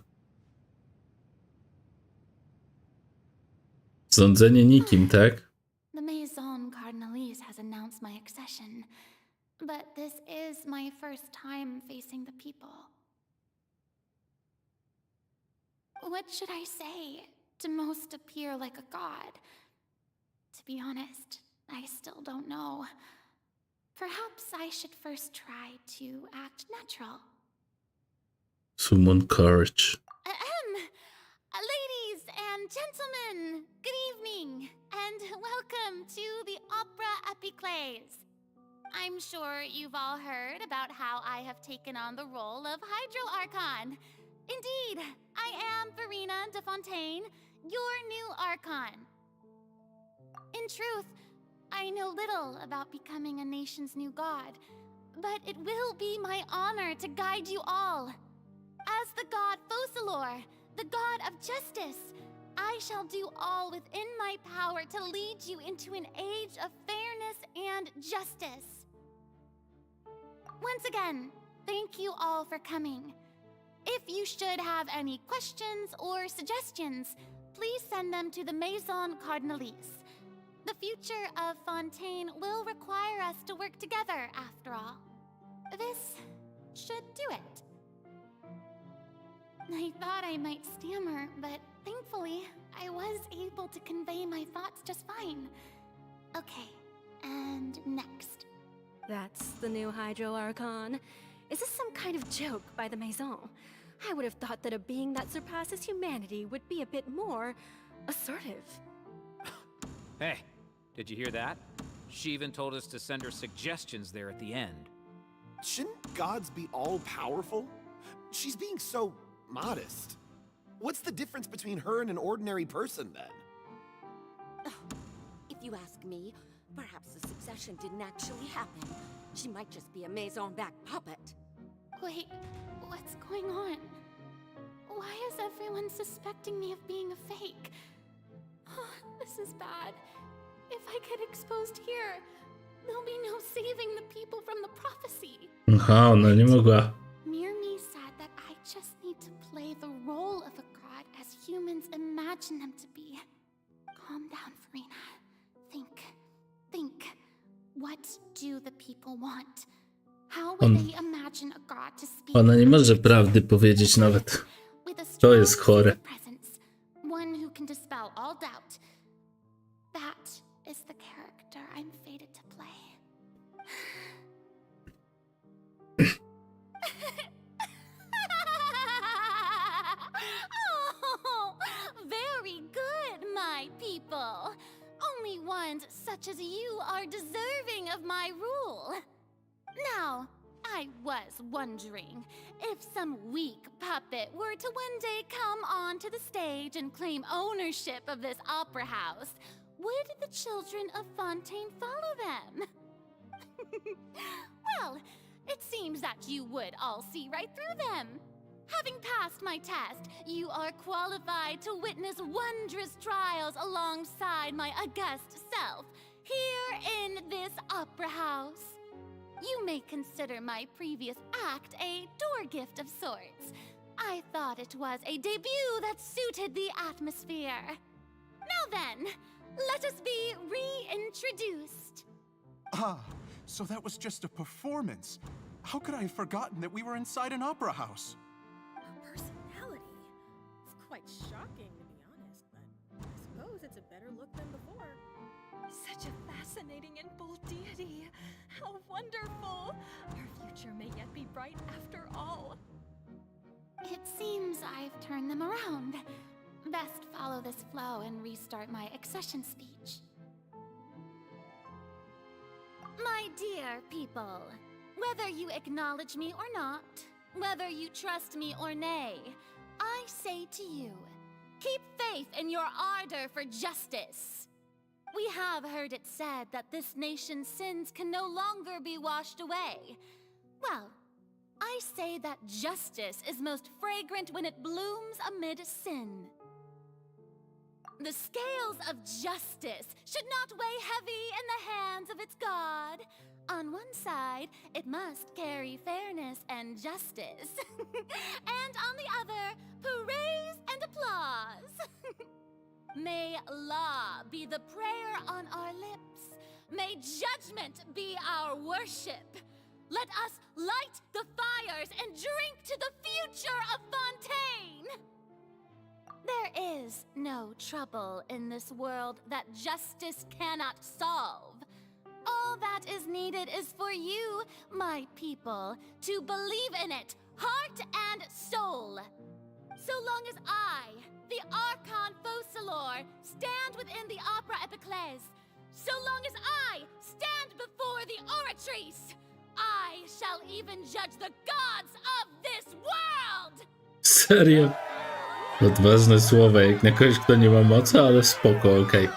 Rządzenie nikim, tak? The Maison Cardinalise has announced my accession, but this is my first time facing the people. What should I say to most appear like a god? To be honest, I still don't know. Perhaps I should first try to act natural. Summon courage. Ladies and gentlemen, good evening, and welcome to the Opera Epiclese. I'm sure you've all heard about how I have taken on the role of Hydro-Archon. Indeed, I am Verena de Fontaine, your new Archon. In truth, I know little about becoming a nation's new god, but it will be my honor to guide you all. As the god Focalor, the god of justice, I shall do all within my power to lead you into an age of fairness and justice. Once again, thank you all for coming. If you should have any questions or suggestions, please send them to the Maison Cardinalise. The future of Fontaine will require us to work together, after all. This should do it. I thought I might stammer, but thankfully, I was able to convey my thoughts just fine. Okay, and next. That's the new Hydro-Archon. Is this some kind of joke by the Maison? I would have thought that a being that surpasses humanity would be a bit more assertive. Hey, did you hear that? She even told us to send her suggestions there at the end. Shouldn't gods be all-powerful? She's being so modest. What's the difference between her and an ordinary person, then? If you ask me, perhaps the succession didn't actually happen. She might just be a Maison-back puppet. Wait, what's going on? Why is everyone suspecting me of being a fake? Oh, this is bad. If I get exposed here, there'll be no saving the people from the prophecy. Aha, ona nie mogła. Mirmi said that I just need to play the role of a god as humans imagine them to be. Calm down, Verena. Think. What do the people want? How would they imagine a god to speak? Ona nie może prawdy powiedzieć nawet. To jest chore. One who can dispel all doubt. That is the character I'm fated to play. Oh, very good, my people. Only ones such as you are deserving of my rule. Now, I was wondering, if some weak puppet were to one day come onto the stage and claim ownership of this opera house, would the children of Fontaine follow them? Well, it seems that you would all see right through them. Having passed my test, you are qualified to witness wondrous trials alongside my august self, here in this opera house. You may consider my previous act a door gift of sorts. I thought it was a debut that suited the atmosphere. Now then, let us be reintroduced. Ah, so that was just a performance. How could I have forgotten that we were inside an opera house? Personality? It's quite shocking, to be honest, but I suppose it's a better look than before. Such a fascinating and bold deity. How wonderful! Our future may yet be bright after all. It seems I've turned them around. Best follow this flow and restart my accession speech. My dear people, whether you acknowledge me or not, whether you trust me or nay, I say to you, keep faith in your ardor for justice. We have heard it said that this nation's sins can no longer be washed away. Well, I say that justice is most fragrant when it blooms amid sin. The scales of justice should not weigh heavy in the hands of its God. On one side, it must carry fairness and justice. And on the other, praise and applause. May law be the prayer on our lips. May judgment be our worship. Let us light the fires and drink to the future of Fontaine. There is no trouble in this world that justice cannot solve. All that is needed is for you, my people, to believe in it, heart and soul. So long as I, the Archon Focalor, stand within the Opera Epiclese, so long as I stand before the Oratrice, I shall even judge the gods of this world! Serio? Odważne słowa, jak na kogoś, kto nie ma mocy, ale spoko, okej.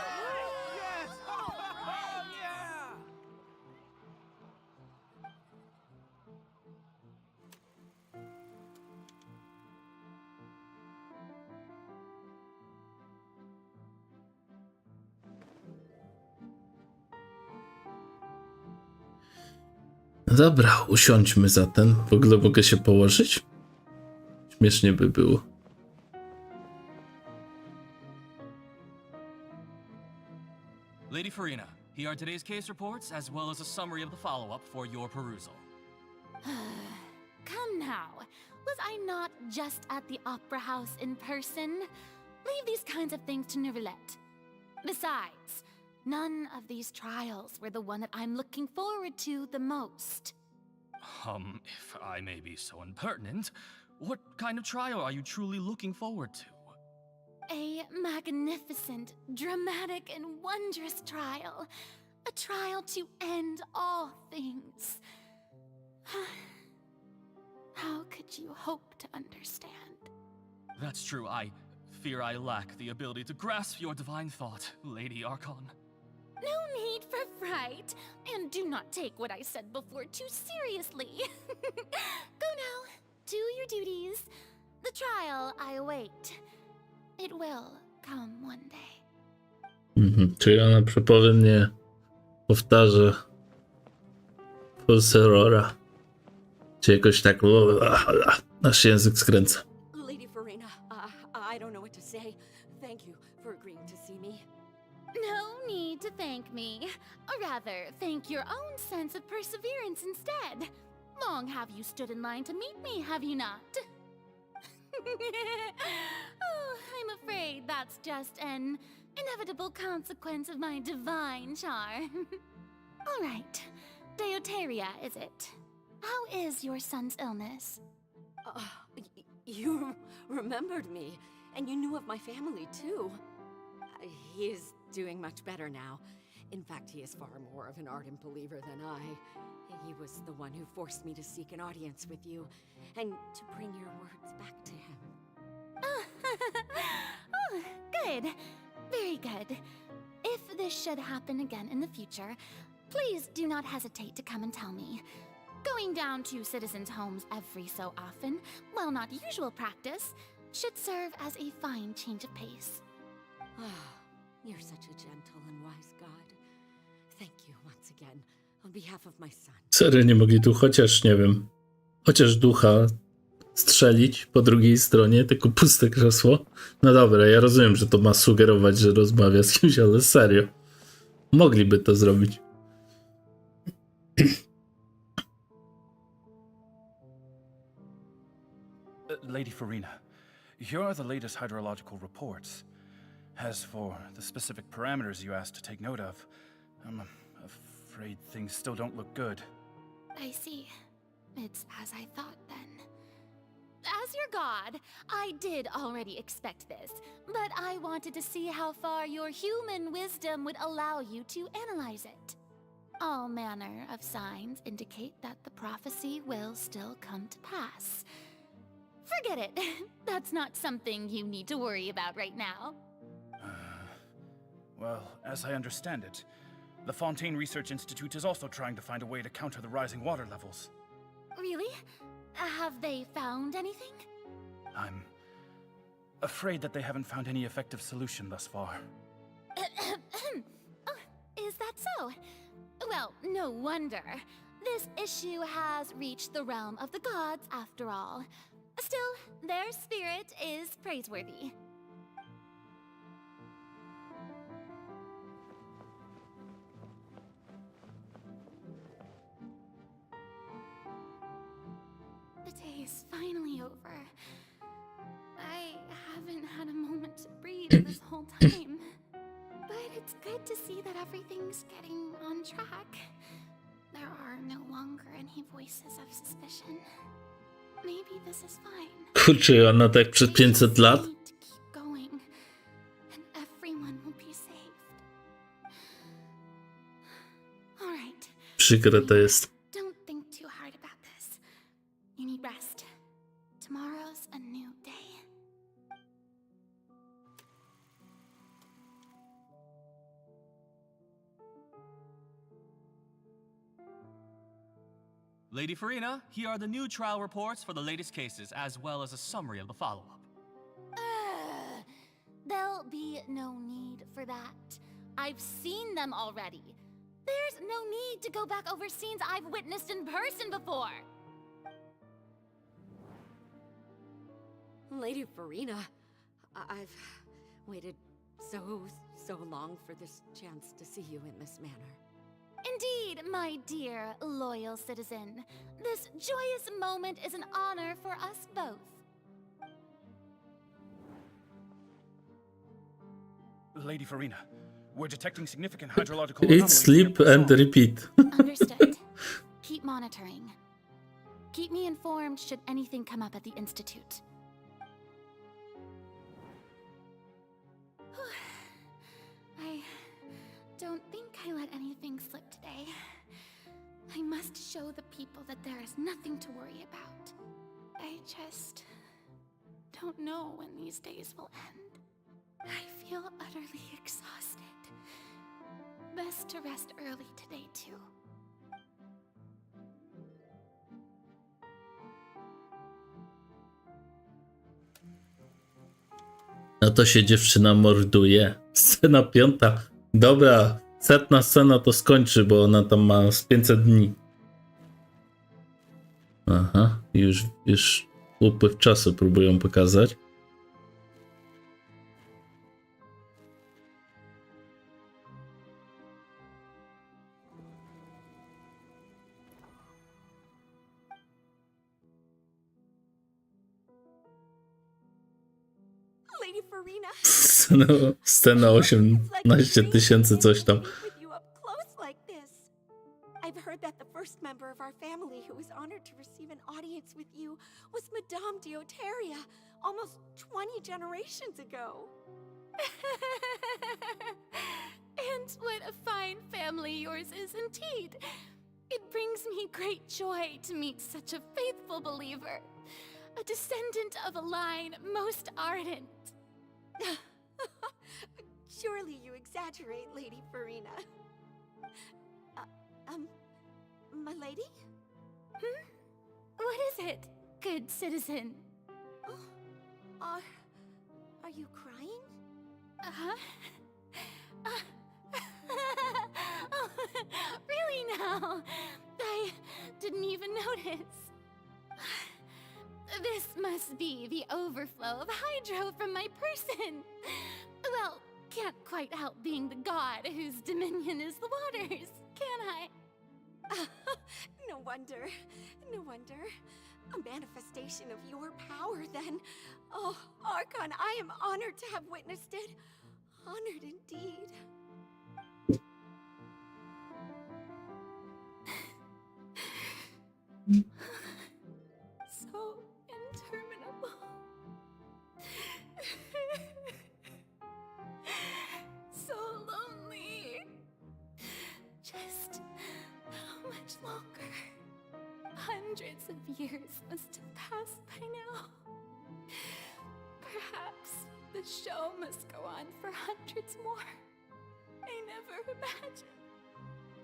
No dobra, usiądźmy zatem. W ogóle mogę się położyć? Śmiesznie by było. Lady Farina, here are today's case reports, as well as a summary of the follow-up for your perusal. Come now. Was I not just at the Opera House in person? Leave these kinds of things to Neuvillette. Besides, none of these trials were the one that I'm looking forward to the most. If I may be so impertinent, what kind of trial are you truly looking forward to? A magnificent, dramatic, and wondrous trial. A trial to end all things. How could you hope to understand? That's true. I fear I lack the ability to grasp your divine thought, Lady Archon. No need for fright, and do not take what I said before too seriously. Go now, do your duties. The trial I await. It will come one day. Czyli ona przepowiednie powtarza Fulserora. Czy jakoś tak nasz język skręca. Lady Farina, I don't know what to say. Thank you for agreeing to see me. No need to thank me. Or rather, thank your own sense of perseverance instead. Long have you stood in line to meet me, have you not? Oh, I'm afraid that's just an inevitable consequence of my divine charm. All right, Deoteria, is it? How is your son's illness? You remembered me, and you knew of my family too. He is doing much better now. In fact, he is far more of an ardent believer than I. He was the one who forced me to seek an audience with you, and to bring your words back to him. Oh, good. Very good. If this should happen again in the future, please do not hesitate to come and tell me. Going down to citizens' homes every so often, while not usual practice, should serve as a fine change of pace. You're such a gentle and wise God. Thank you once again, on behalf of my son. Serio nie mogli tu chociaż, nie wiem, chociaż ducha strzelić po drugiej stronie, tylko puste krzesło. No dobra, ja rozumiem, że to ma sugerować, że rozmawia z kimś, ale serio. Mogliby to zrobić. Lady Farina, here are the latest hydrological reports. As for the specific parameters you asked to take note of, I'm afraid things still don't look good. I see. It's as I thought then. As your god, I did already expect this, but I wanted to see how far your human wisdom would allow you to analyze it. All manner of signs indicate that the prophecy will still come to pass. Forget it. That's not something you need to worry about right now. Well, as I understand it, the Fontaine Research Institute is also trying to find a way to counter the rising water levels. Really? Have they found anything? I'm afraid that they haven't found any effective solution thus far. Oh, is that so? Well, no wonder. This issue has reached the realm of the gods, after all. Still, their spirit is praiseworthy. The day is finally over. I haven't had a moment to breathe this whole time. But it's good to see that everything's getting on track. There are no longer any voices of suspicion. Maybe this is fine. Kurczę, ona tak przed 500 lat? Need to keep going, and everyone will be saved. All right. Przykre to jest. Don't think too hard about this. You need rest. Tomorrow's a new day. Lady Farina, here are the new trial reports for the latest cases, as well as a summary of the follow-up. There'll be no need for that. I've seen them already. There's no need to go back over scenes I've witnessed in person before. Lady Farina, I've waited so long for this chance to see you in this manner. Indeed, my dear, loyal citizen. This joyous moment is an honor for us both. Lady Farina, we're detecting significant hydrological Eat, anomalies. sleep, and repeat. Understood. Keep monitoring. Keep me informed should anything come up at the Institute. I don't think I let anything slip today. I must show the people that there is nothing to worry about. I just don't know when these days will end. I feel utterly exhausted. Best to rest early today, too. No to się dziewczyna morduje. Scena 5. Dobra, 100. scena to skończy, bo ona tam ma z 500 dni. Aha, już upływ czasu próbują pokazać. Lady Farina. Scena 18 tysięcy coś tam. With you up close like this. I've heard that the first member of our family who was honored to receive an audience with you was Madame Deoteria, almost 20 generations ago. And what a fine family yours is indeed. It brings me great joy to meet such a faithful believer, a descendant of a line most ardent. Surely you exaggerate, Lady Farina. My lady? What is it, good citizen? Are you crying? Uh-huh. Oh, really now? I didn't even notice. This must be the overflow of hydro from my person. Well, can't quite help being the god whose dominion is the waters, can I? No wonder. No wonder. A manifestation of your power, then. Oh, Archon, I am honored to have witnessed it. Honored indeed. So interminable. So lonely. Just how much longer? Hundreds of years must have passed by now. Perhaps the show must go on for hundreds more. never imagined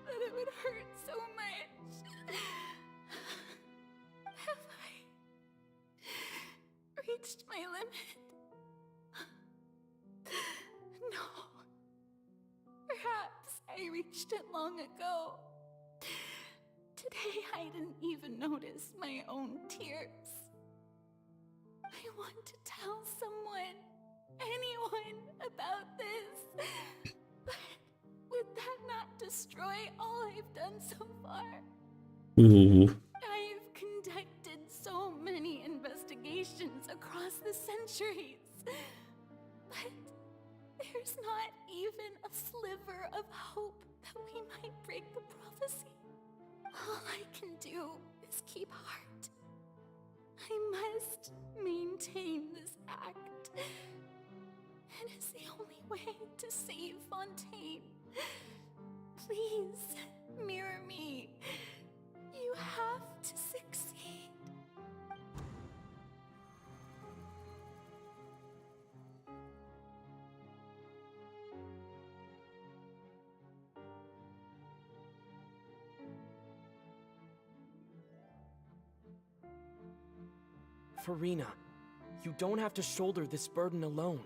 that it would hurt so much. Have I reached my limit? No. Perhaps I reached it long ago. Today I didn't even notice my own tears. I want to tell someone, anyone, about this. But would that not destroy all I've done so far? Ooh. I've conducted so many investigations across the centuries. But there's not even a sliver of hope that we might break the prophecy. All I can do is keep heart. I must maintain this act. It is the only way to save Fontaine. Please, mirror me. You have to succeed. Farina, you don't have to shoulder this burden alone.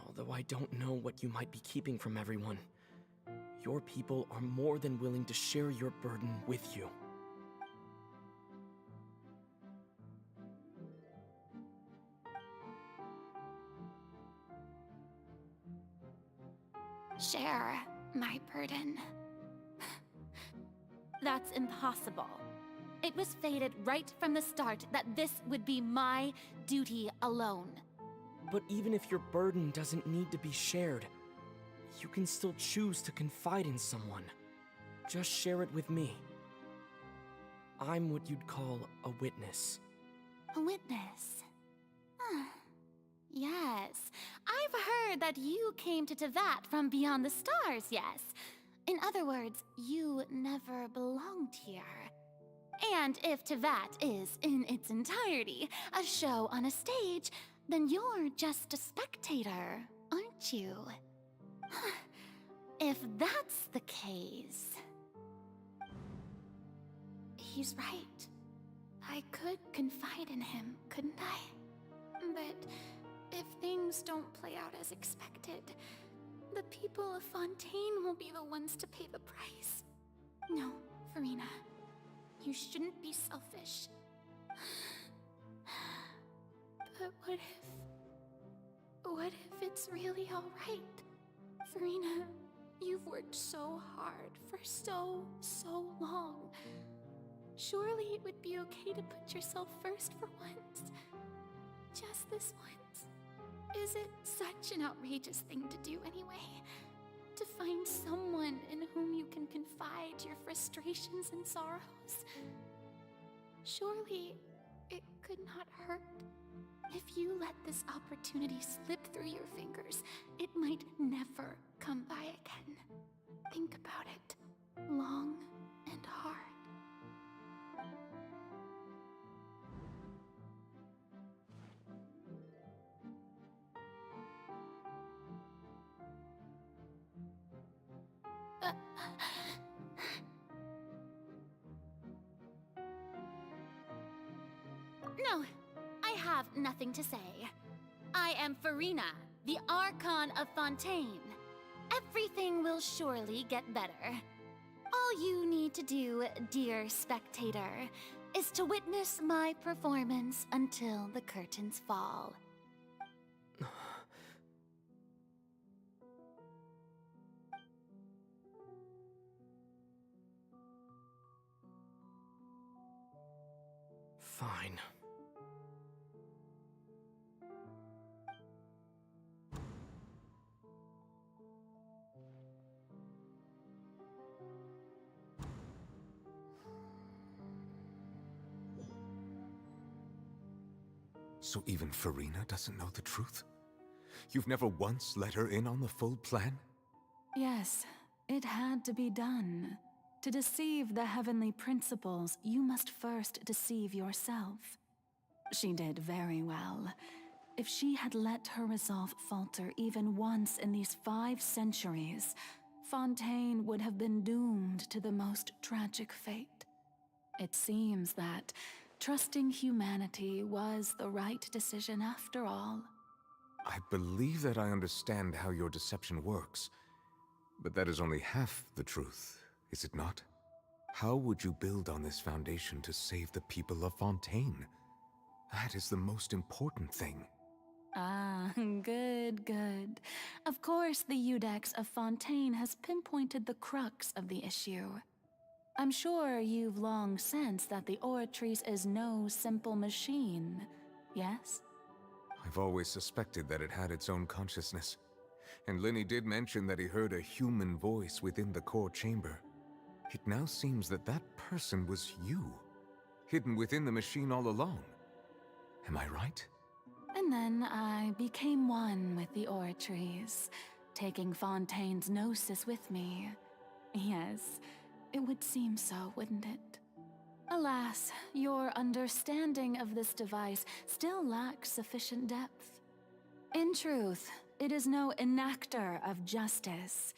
Although I don't know what you might be keeping from everyone. Your people are more than willing to share your burden with you. Share my burden. That's impossible. It was fated right from the start that this would be my duty alone. But even if your burden doesn't need to be shared, you can still choose to confide in someone. Just share it with me. I'm what you'd call a witness. A witness? Yes. I've heard that you came to Tevat from beyond the stars, yes. In other words, you never belonged here. And if Tevat is, in its entirety, a show on a stage, then you're just a spectator, aren't you? If that's the case... He's right. I could confide in him, couldn't I? But if things don't play out as expected, the people of Fontaine will be the ones to pay the price. No, Farina. You shouldn't be selfish. But what if it's really all right? Farina, you've worked so hard for so long. Surely it would be okay to put yourself first for once. Just this once. Is it such an outrageous thing to do anyway? To find someone in whom you can confide your frustrations and sorrows? Surely it could not hurt. If you let this opportunity slip through your fingers, it might never come by again. Think about it long and hard. No, I have nothing to say. I am Farina, the Archon of Fontaine. Everything will surely get better. All you need to do, dear spectator, is to witness my performance until the curtains fall. Fine. So even Farina doesn't know the truth? You've never once let her in on the full plan? Yes, it had to be done. To deceive the heavenly principles, you must first deceive yourself. She did very well. If she had let her resolve falter even once in these 5 centuries, Fontaine would have been doomed to the most tragic fate. It seems that trusting humanity was the right decision after all. I believe that I understand how your deception works, but that is only half the truth, is it not? How would you build on this foundation to save the people of Fontaine? That is the most important thing. Ah, good, good. Of course, the Iudex of Fontaine has pinpointed the crux of the issue. I'm sure you've long sensed that the Oratrice is no simple machine, yes? I've always suspected that it had its own consciousness. And Lenny did mention that he heard a human voice within the core chamber. It now seems that that person was you, hidden within the machine all along. Am I right? And then I became one with the Oratrice, taking Fontaine's gnosis with me. Yes, it would seem so, wouldn't it? Alas, your understanding of this device still lacks sufficient depth. In truth, it is no enactor of justice.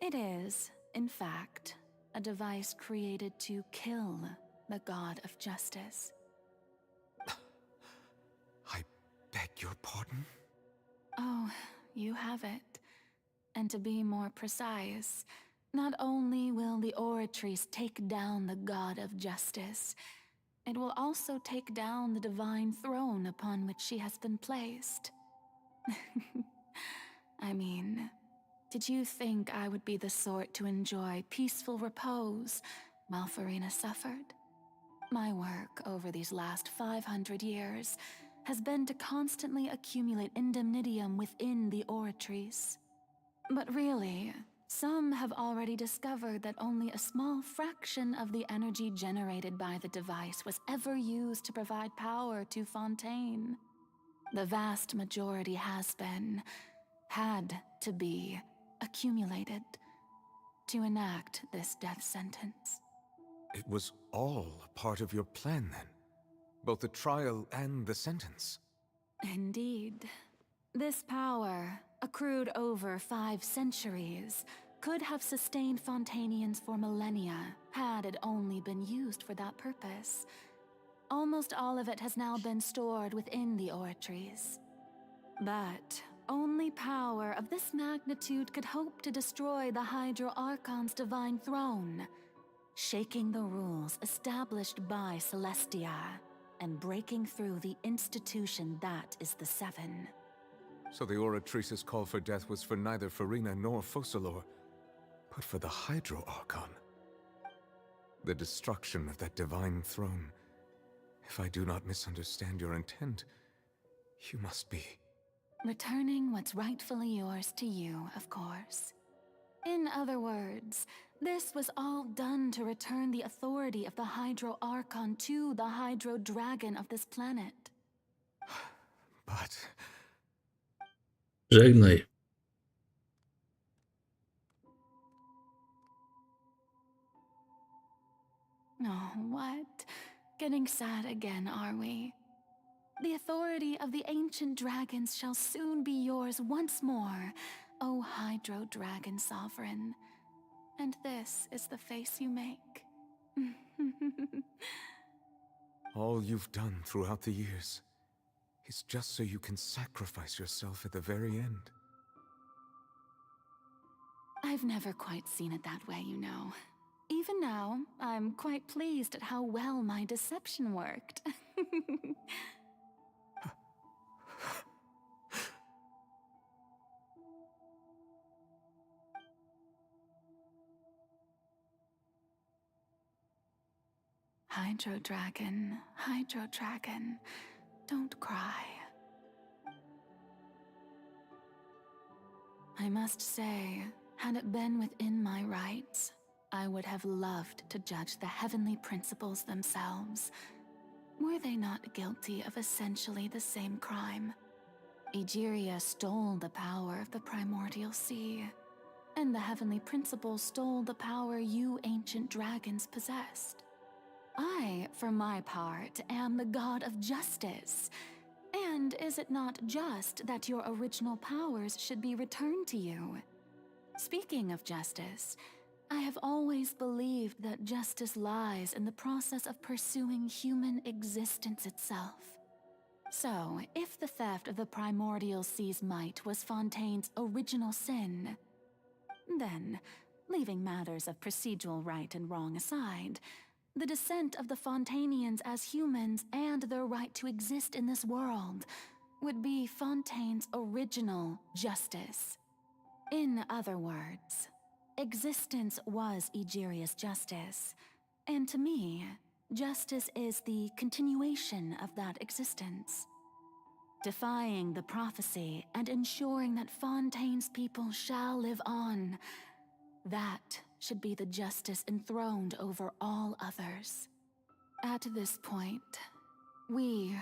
It is, in fact, a device created to kill the god of justice. I beg your pardon? Oh, you have it. And to be more precise, not only will the Oratrice take down the god of justice, it will also take down the divine throne upon which she has been placed. I mean, did you think I would be the sort to enjoy peaceful repose while Farina suffered? My work over these last 500 years has been to constantly accumulate indemnitium within the Oratrice. But really, some have already discovered that only a small fraction of the energy generated by the device was ever used to provide power to Fontaine. The vast majority has been, had to be, accumulated to enact this death sentence. It was all part of your plan then? Both the trial and the sentence? Indeed. This power, accrued over 5 centuries, could have sustained Fontainians for millennia had it only been used for that purpose. Almost all of it has now been stored within the Oratrice. But only power of this magnitude could hope to destroy the Hydro Archon's divine throne, shaking the rules established by Celestia and breaking through the institution that is the Seven. So the Oratrice's call for death was for neither Farina nor Focalor, but for the Hydro Archon. The destruction of that divine throne. If I do not misunderstand your intent, you must be... Returning what's rightfully yours to you, of course. In other words, this was all done to return the authority of the Hydro Archon to the Hydro Dragon of this planet. But... Żegnaj. Oh, what? Getting sad again, are we? The authority of the ancient dragons shall soon be yours once more, O Hydro Dragon Sovereign. And this is the face you make. all you've done throughout the years is just so you can sacrifice yourself at the very end. I've never quite seen it that way, you know. Even now, I'm quite pleased at how well my deception worked. Hydro Dragon, don't cry. I must say, had it been within my rights, I would have loved to judge the heavenly principles themselves. Were they not guilty of essentially the same crime? Egeria stole the power of the primordial sea, and the heavenly principles stole the power you ancient dragons possessed. I, for my part, am the god of justice. And is it not just that your original powers should be returned to you? Speaking of justice, I have always believed that justice lies in the process of pursuing human existence itself. So, if the theft of the primordial sea's might was Fontaine's original sin, then, leaving matters of procedural right and wrong aside, the descent of the Fontainians as humans and their right to exist in this world would be Fontaine's original justice. In other words, existence was Egeria's justice, and to me, justice is the continuation of that existence. Defying the prophecy and ensuring that Fontaine's people shall live on, that should be the justice enthroned over all others. At this point, we,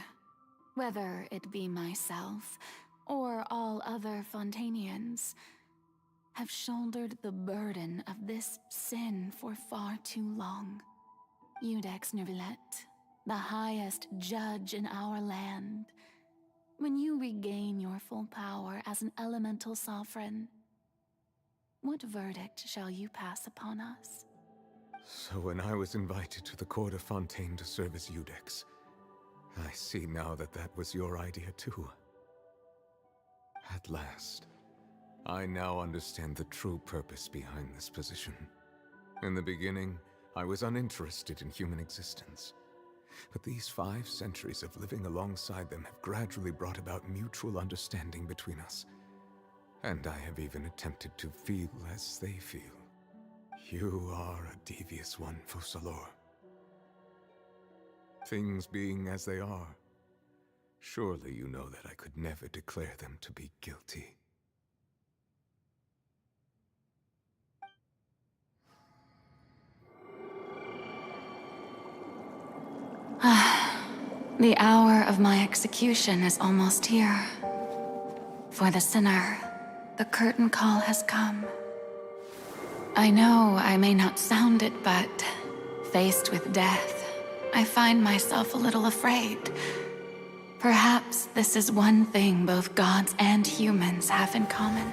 whether it be myself or all other Fontainians, have shouldered the burden of this sin for far too long. Iudex Neuvillette, the highest judge in our land, when you regain your full power as an elemental sovereign, what verdict shall you pass upon us? So when I was invited to the court of Fontaine to serve as Iudex, I see now that that was your idea too. At last, I now understand the true purpose behind this position. In the beginning, I was uninterested in human existence. But these 5 centuries of living alongside them have gradually brought about mutual understanding between us. And I have even attempted to feel as they feel. You are a devious one, Focalors. Things being as they are, surely you know that I could never declare them to be guilty. The hour of my execution is almost here. For the sinner, the curtain call has come. I know I may not sound it, but faced with death, I find myself a little afraid. Perhaps this is one thing both gods and humans have in common.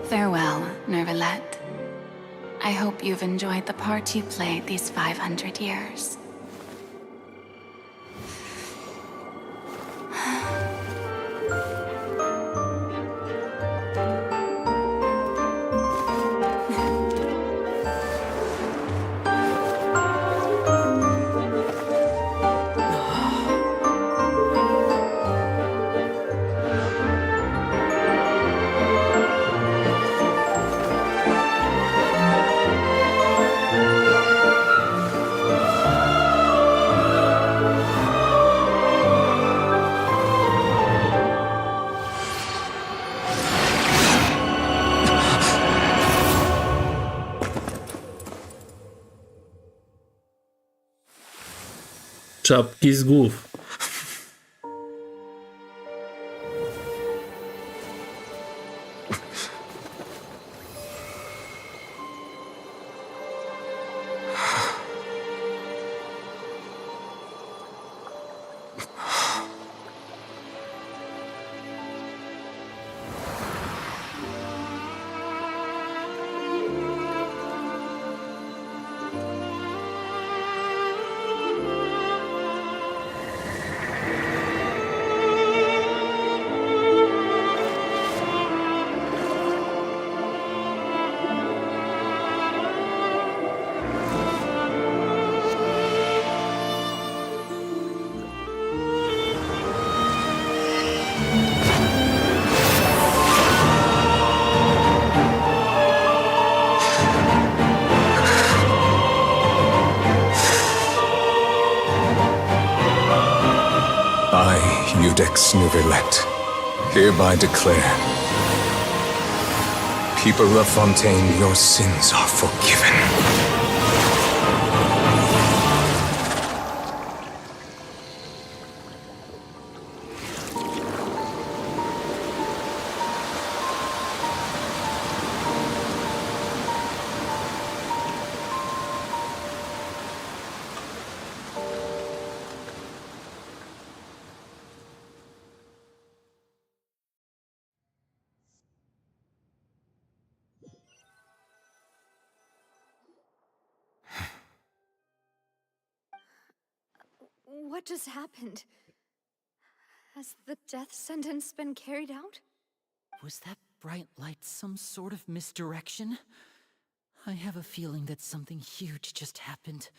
Farewell, Neuvillette. I hope you've enjoyed the part you played these 500 years. Czapki z głów. Iudex Neuvillette, hereby declare, people of Fontaine, your sins are forgiven. What just happened? Has the death sentence been carried out? Was that bright light some sort of misdirection? I have a feeling that something huge just happened.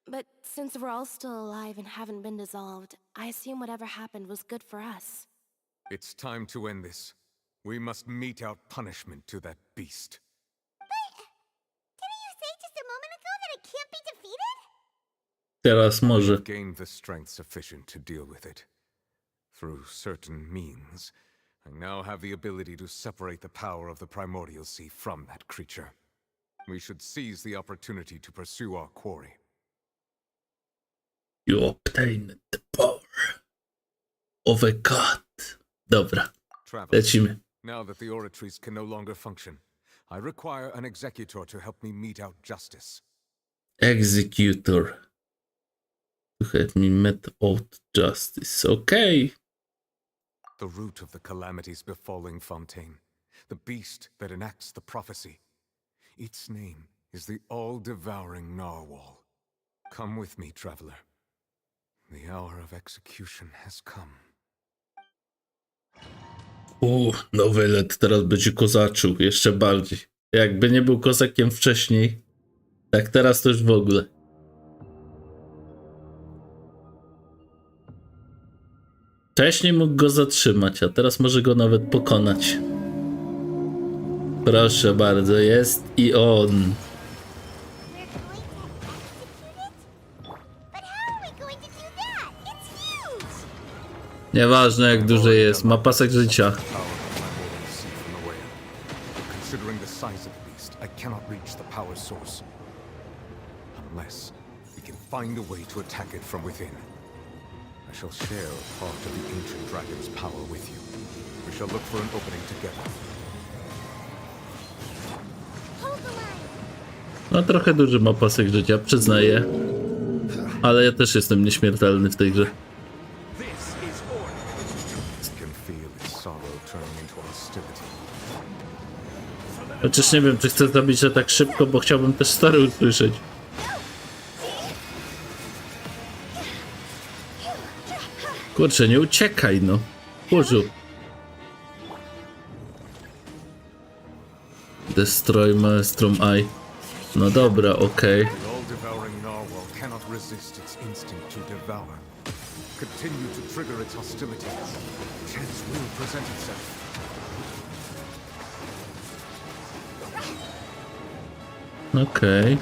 But since we're all still alive and haven't been dissolved, I assume whatever happened was good for us. It's time to end this. We must mete out punishment to that beast. Didn't you say just a moment ago that it can't be defeated? Teraz może. Gained the strength sufficient to deal with it. Through certain means, I now have the ability to separate the power of the primordial sea from that creature. We should seize the opportunity to pursue our quarry. You obtain the power of a god. Dobra, lecimy. Now that the oratories can no longer function, I require an executor to help me mete out justice. Executor. To help me mete out justice. Okay. The root of the calamities befalling Fontaine. The beast that enacts the prophecy. Its name is the all-devouring narwhal. Come with me, traveler. The hour of execution has come. Nowelet teraz będzie kozaczył jeszcze bardziej. Jakby nie był kozakiem wcześniej, tak teraz to już w ogóle. Wcześniej mógł go zatrzymać, a teraz może go nawet pokonać. Proszę bardzo, jest i on. Nieważne jak duży jest, ma pasek życia. Considering the size of the beast, I cannot reach the power source. Unless we can find a way to attack it from within. I shall share a part of the ancient dragon's power with you. We shall look for an opening together. No trochę duży ma pasek życia, przyznaję. Ale ja też jestem nieśmiertelny w tej grze. Chociaż nie wiem, czy chcę zrobić to tak szybko, bo chciałbym też story usłyszeć. Kurczę, nie uciekaj, no. Kurzu. Destroy Maelstrom Eye. No dobra, okej. Okej.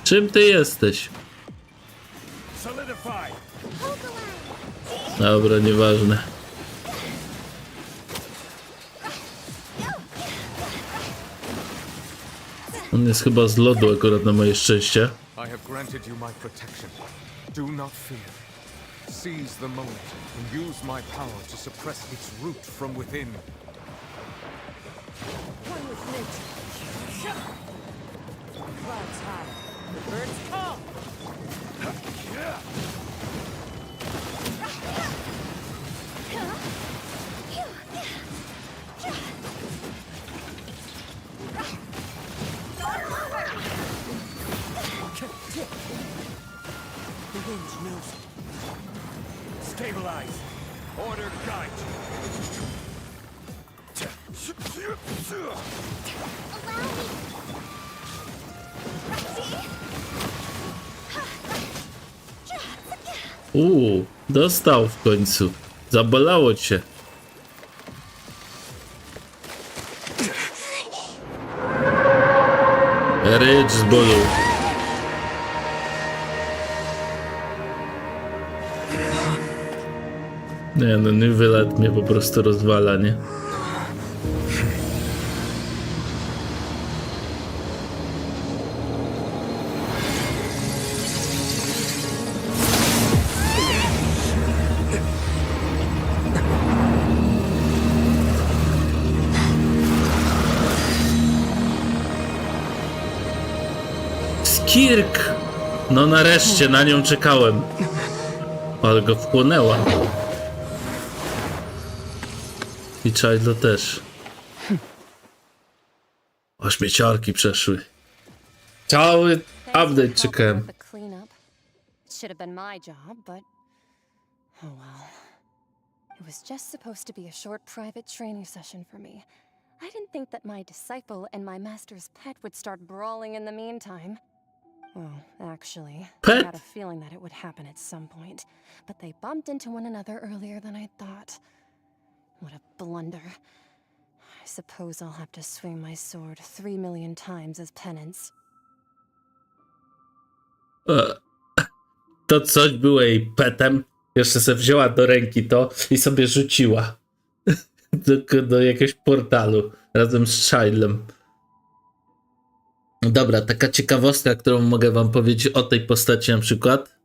Czym ty jesteś? Dobra, nieważne. On jest chyba z lodu akurat na moje szczęście. I have granted you my protection. Do not fear. Seize the moment and use my power to suppress its root from within. One with nature. Clouds high. The birds call. The wind knows it. Stabilize. Order guide. Dostał w końcu. Zabolało cię. Rycz z bólu. Nie no, Niwelet mnie po prostu rozwala, nie? Skirk! No nareszcie, na nią czekałem. Ale go wchłonęła. I Childe też. O, śmieciarki przeszły. Cały update czekałem. The cleanup. It should have been my job, but oh well. It was just supposed to be a short private training session for me. I didn't think that my disciple and my master's pet would start brawling in the meantime. Well, actually, I had a feeling that it would happen at some point, but they bumped into one another earlier than I thought. What a blunder. I suppose I'll have to swing my sword 3 million times as penance. To coś było jej petem. Jeszcze sobie wzięła do ręki to i sobie rzuciła. do jakiegoś portalu razem z Childem. Dobra, taka ciekawostka, którą mogę wam powiedzieć o tej postaci na przykład.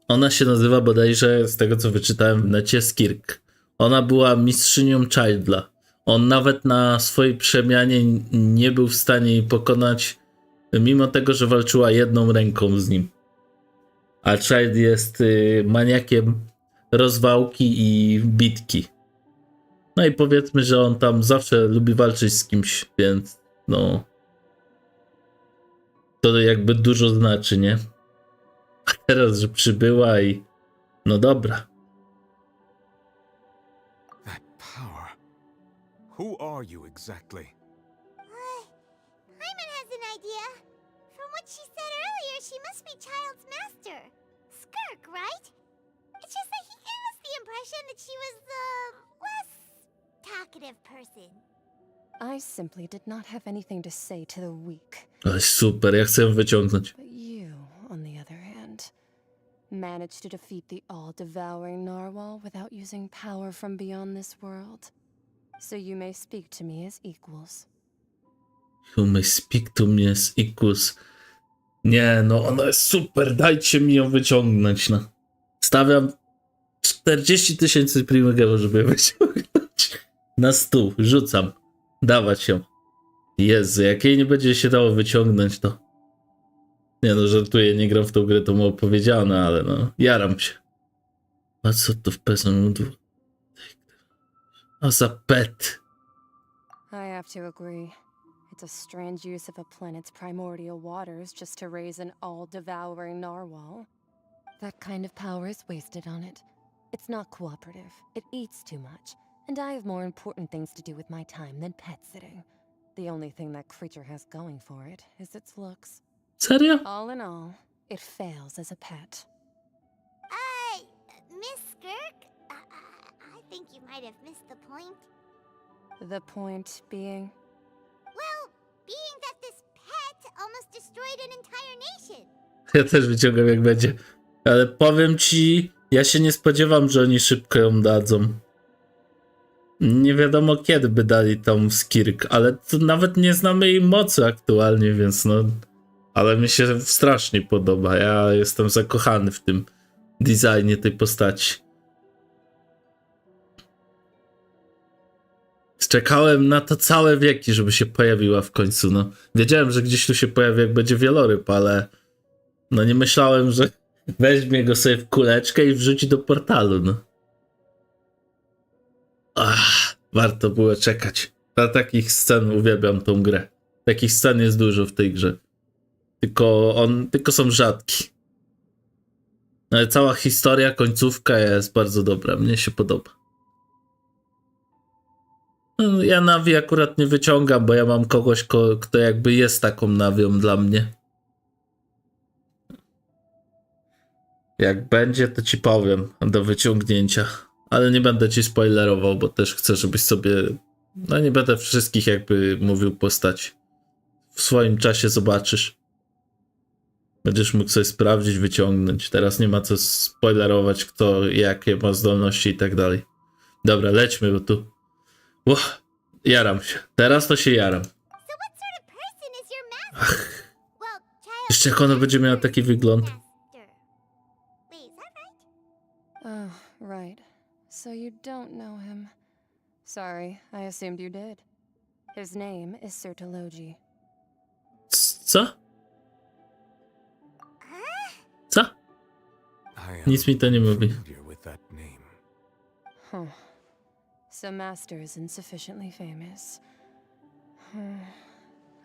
Ona się nazywa bodajże, z tego co wyczytałem w necie, Skirk. Ona była mistrzynią Child'a. On nawet na swojej przemianie nie był w stanie jej pokonać, mimo tego, że walczyła jedną ręką z nim. A Childe jest maniakiem rozwałki i bitki. No i powiedzmy, że on tam zawsze lubi walczyć z kimś, więc no... To jakby dużo znaczy, nie? A teraz, że przybyła i... No dobra. That power. Who are you exactly? Hyman has an idea. From what she said earlier, she must be Childe's master. Skirk, right? It's just that he gave us the impression that she was the less talkative person. I simply did not have anything to say to the weak. Ale super, ja chcę ją wyciągnąć. But you, on the other hand, managed to defeat the all-devouring narwhal without using power from beyond this world. So you may speak to me as equals. You may speak to me as equals. Nie, no ona jest super, dajcie mi ją wyciągnąć, no. Stawiam 40 000 primygiewo, żeby ją wyciągnąć. Na stół, rzucam. Dawać ją. Jezu, jak jej nie będzie się dało wyciągnąć, to... Nie no, żartuję, nie gram w tą grę, to mu opowiedziane, ale no, jaram się. A co to w pesem? A za pet. I have to agree. It's a strange use of a planet's primordial waters just to raise an all-devouring narwhal. That kind of power is wasted on it. It's not cooperative. It eats too much. And I have more important things to do with my time than pet sitting. The only thing that creature has going for it is its looks. Serio? All in all, it fails as a pet. Miss Skirk? I think you might have missed the point. The point being? Well, being that this pet almost destroyed an entire nation. Ja też wyciągam jak będzie. Ale powiem ci, ja się nie spodziewam, że oni szybko ją dadzą. Nie wiadomo kiedy by dali tą Skirk, ale to nawet nie znamy jej mocy aktualnie, więc no... Ale mi się strasznie podoba. Ja jestem zakochany w tym designie tej postaci. Czekałem na to całe wieki, żeby się pojawiła w końcu, no. Wiedziałem, że gdzieś tu się pojawi, jak będzie wieloryb, ale... No nie myślałem, że weźmie go sobie w kuleczkę i wrzuci do portalu, no. Warto było czekać. Na takich scen uwielbiam tą grę. Takich scen jest dużo w tej grze. Tylko są rzadki. Ale cała historia, końcówka jest bardzo dobra. Mnie się podoba. No, ja Navi akurat nie wyciągam, bo ja mam kogoś, kto jakby jest taką Navią dla mnie. Jak będzie, to ci powiem do wyciągnięcia. Ale nie będę ci spoilerował, bo też chcę, żebyś sobie... No nie będę wszystkich jakby mówił postaci. W swoim czasie zobaczysz. Będziesz mógł sobie sprawdzić, wyciągnąć. Teraz nie ma co spoilerować, kto jakie ma zdolności i tak dalej. Dobra, lećmy, bo tu... jaram się. Teraz to się jaram. Ach. Jeszcze jak ona będzie miała taki wygląd. Oh, right. So you don't know him. Sorry, I assumed you did. His name is Sir Tologi. Co? Nic mi to nie mówi. with that name. Huh. So Master is insufficiently famous.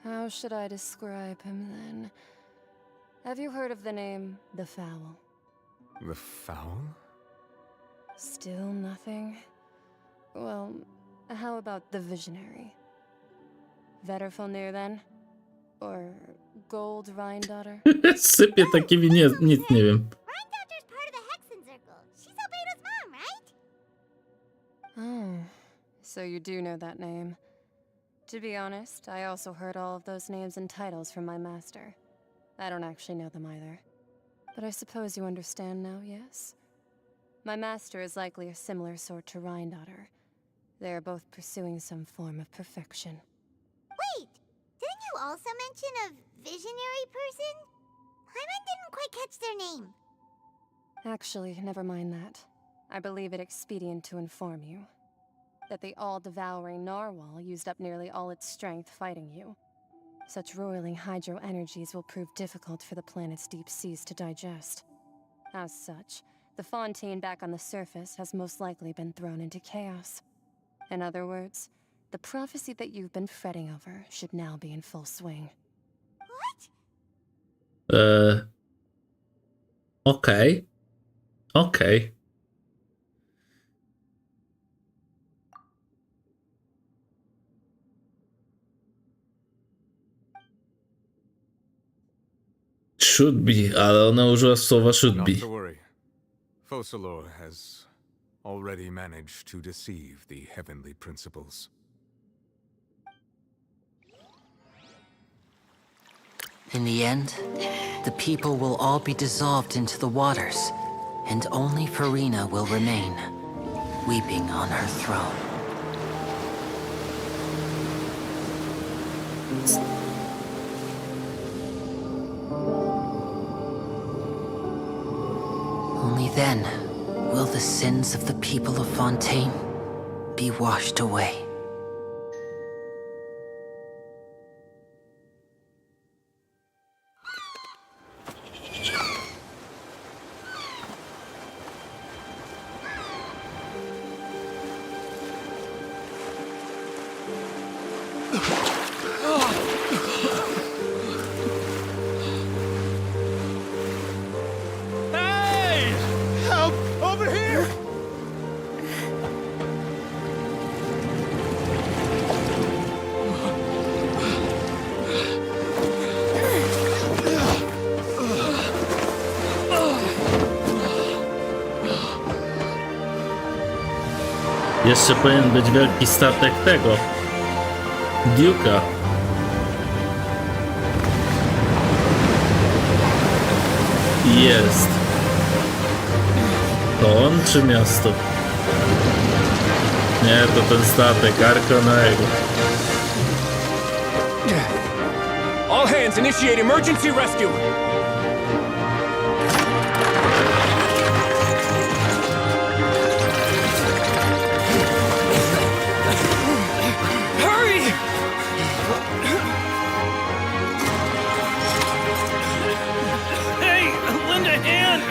How should I describe him then? Have you heard of the name The Foul? The Foul? Still nothing? Well, how about the Visionary? Vetterfulnir then? Or Gold Rhine-daughter? Sypie takimi nic nie wiem. Rhine-daughter's part of the Hexen Circle. She's Albedo's mom, right? Oh, so you do know that name. To be honest, I also heard all of those names and titles from my master. I don't actually know them either. But I suppose you understand now, yes? My master is likely a similar sort to Rhine-daughter. They are both pursuing some form of perfection. Wait, didn't you also mention a visionary person? Hyman didn't quite catch their name. Actually, never mind that. I believe it expedient to inform you that the all-devouring narwhal used up nearly all its strength fighting you. Such roiling hydro energies will prove difficult for the planet's deep seas to digest. As such, the fontaine back on the surface has most likely been thrown into chaos. In other words, the prophecy that you've been fretting over should now be in full swing. Okej. Okej. Should be, ale ona użyła słowa should be. Not to worry. Focalor has already managed to deceive the heavenly principles. In the end, the people will all be dissolved into the waters, and only Farina will remain, weeping on her throne. Only then will the sins of the people of Fontaine be washed away. Hey! Help! Over here! Jeszcze powinien być wielki statek tego Duke'a. Jest. To on czy miasto? Nie, to ten statek, Arkonego. All hands, initiate emergency rescue! Hurry! Hey, lend a hand!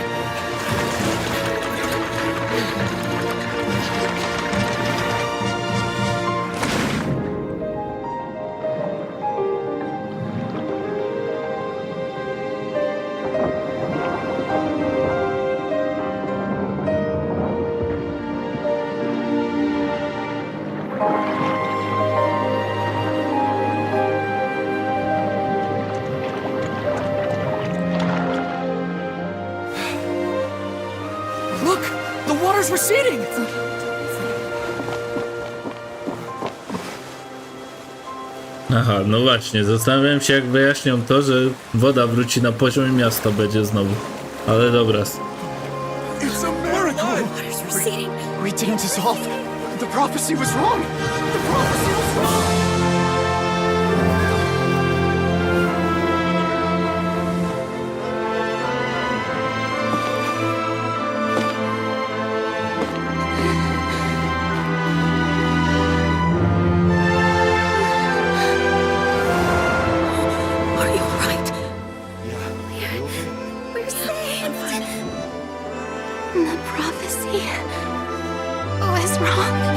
Look! The water's receding! Aha, no właśnie, zastanawiałem się jak wyjaśnią to, że woda wróci na poziom i miasto będzie znowu. Ale dobra. It's a miracle! Water's receding. We didn't dissolve. The prophecy was wrong! The prophecy was wrong! Are you alright? Yeah. We're safe. The prophecy was wrong.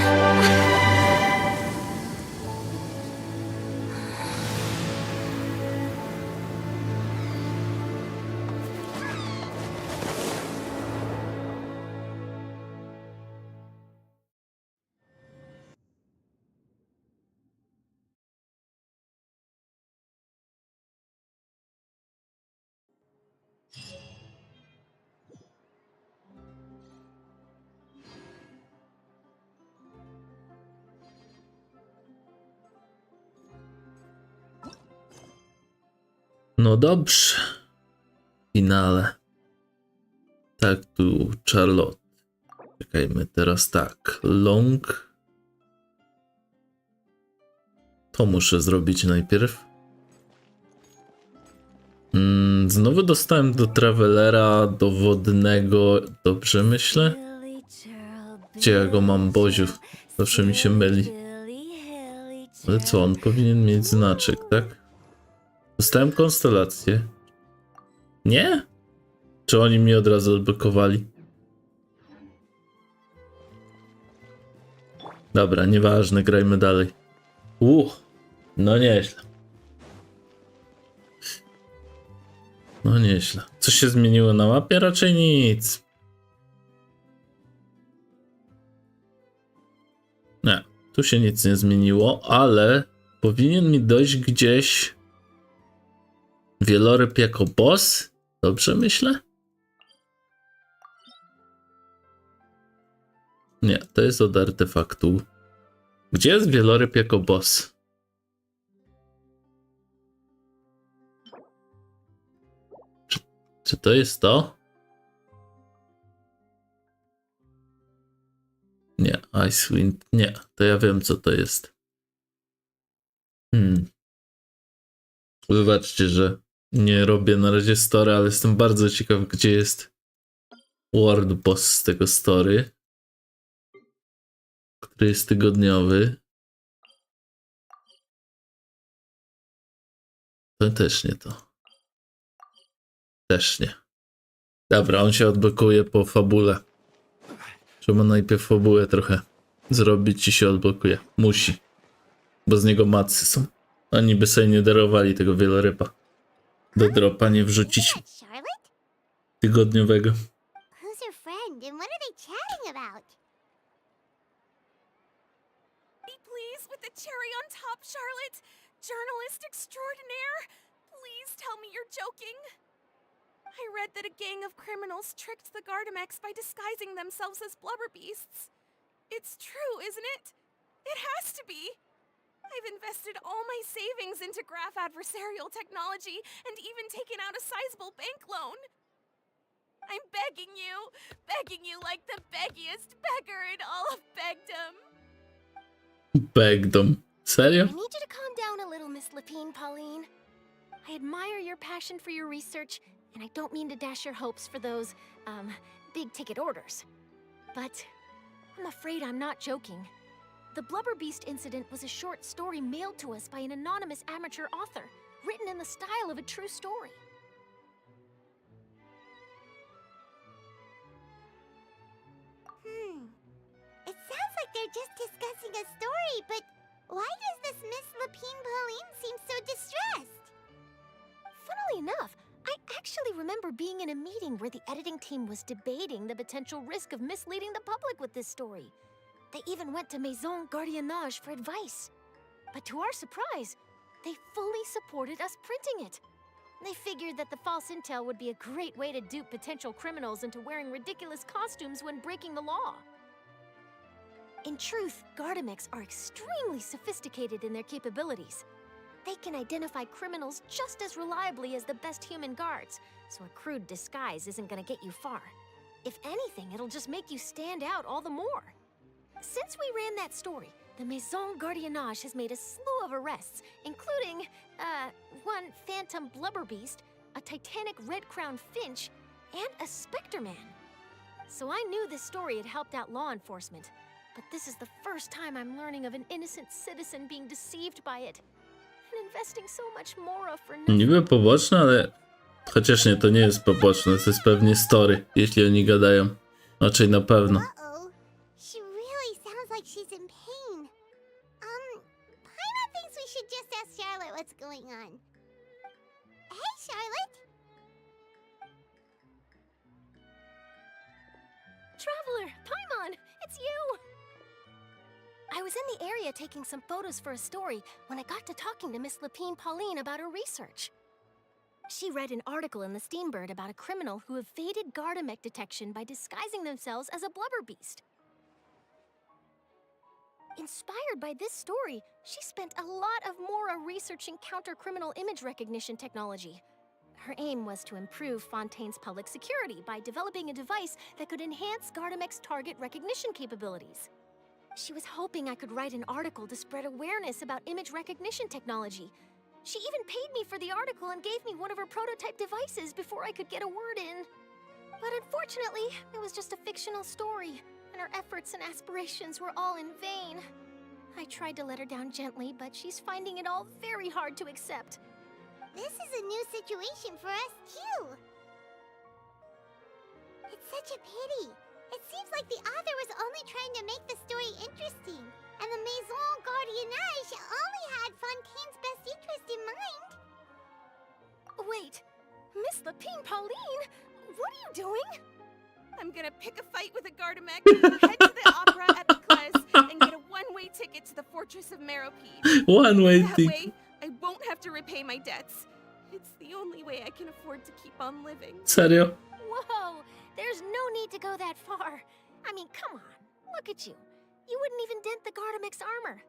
No dobrze. Finale. Tak, tu Charlotte. Czekajmy, teraz tak. Long. To muszę zrobić najpierw. Znowu dostałem do Travelera dowodnego. Dobrze myślę? Gdzie ja go mam, Boziu? Zawsze mi się myli. Ale co, on powinien mieć znaczek, tak? Dostałem konstelację. Nie? Czy oni mi od razu odblokowali? Dobra, nieważne, grajmy dalej. No nieźle. No nieźle. Coś się zmieniło na mapie? Raczej nic. Nie, tu się nic nie zmieniło, ale powinien mi dojść gdzieś wieloryb jako boss? Dobrze myślę? Nie, to jest od artefaktu. Gdzie jest wieloryb jako boss? Czy to jest to? Nie, Icewind. Nie, to ja wiem, co to jest. Wybaczcie, że nie robię na razie story, ale jestem bardzo ciekaw, gdzie jest World Boss z tego story, który jest tygodniowy. To też nie to. Też nie. Dobra, on się odblokuje po fabule. Trzeba najpierw fabułę trochę zrobić i się odblokuje. Musi. Bo z niego macy są. A niby sobie nie darowali tego wieloryba. Do dropa nie wrzucić tygodniowego. Who's your friend and what are they chatting about? Please, with the cherry on top, Charlotte. Journalist extraordinaire. Please tell me you're joking. I read that a gang of criminals tricked the Gardamex by disguising themselves as blubber beasts. It's true, isn't it? It has to be. I've invested all my savings into graph adversarial technology and even taken out a sizable bank loan. I'm begging you like the beggiest beggar in all of Begdom. Begdom. Serio? I need you to calm down a little, Miss Lapine, Pauline. I admire your passion for your research, and I don't mean to dash your hopes for those, big ticket orders. But I'm afraid I'm not joking. The Blubber Beast incident was a short story mailed to us by an anonymous amateur author, written in the style of a true story. It sounds like they're just discussing a story, but why does this Miss Lapine Pauline seem so distressed? Funnily enough, I actually remember being in a meeting where the editing team was debating the potential risk of misleading the public with this story. They even went to Maison Gardiennage for advice. But to our surprise, they fully supported us printing it. They figured that the false intel would be a great way to dupe potential criminals into wearing ridiculous costumes when breaking the law. In truth, Gardamex are extremely sophisticated in their capabilities. They can identify criminals just as reliably as the best human guards, so a crude disguise isn't gonna get you far. If anything, it'll just make you stand out all the more. Since we ran that story, the Maison Gardiennage has made a slew of arrests, including, one phantom blubber beast, a titanic red-crowned finch, and a specter man. So I knew this story had helped out law enforcement, but this is the first time I'm learning of an innocent citizen being deceived by it, and investing so much more for nothing. Niby poboczne, ale chociaż nie, to nie jest poboczne, to jest pewnie story, jeśli oni gadają. Raczej na pewno. Uh-oh. She really sounds like she's in pain. Paimon thinks we should just ask Charlotte what's going on. Hey, Charlotte. Traveler, Paimon, it's you! I was in the area taking some photos for a story when I got to talking to Miss Lapine Pauline about her research. She read an article in the Steambird about a criminal who evaded Gardamek detection by disguising themselves as a blubber beast. Inspired by this story, she spent a lot of Mora researching counter-criminal image recognition technology. Her aim was to improve Fontaine's public security by developing a device that could enhance Gardamek's target recognition capabilities. She was hoping I could write an article to spread awareness about image recognition technology. She even paid me for the article and gave me one of her prototype devices before I could get a word in. But unfortunately, it was just a fictional story, and her efforts and aspirations were all in vain. I tried to let her down gently, but she's finding it all very hard to accept. This is a new situation for us, too. It's such a pity. It seems like the author was only trying to make the story interesting, and the Maison Gardiennage only had Fontaine's best interest in mind. Wait, Miss Lapine Pauline, what are you doing? I'm gonna pick a fight with a Gardamek, head to the opera at the Cles, and get a one-way ticket to the Fortress of Meropide. One-way That ticket. way, I won't have to repay my debts. It's the only way I can afford to keep on living. Serio? Whoa, there's no need to go that far. I mean, come on, look at you. You wouldn't even dent the Gardamek's armor.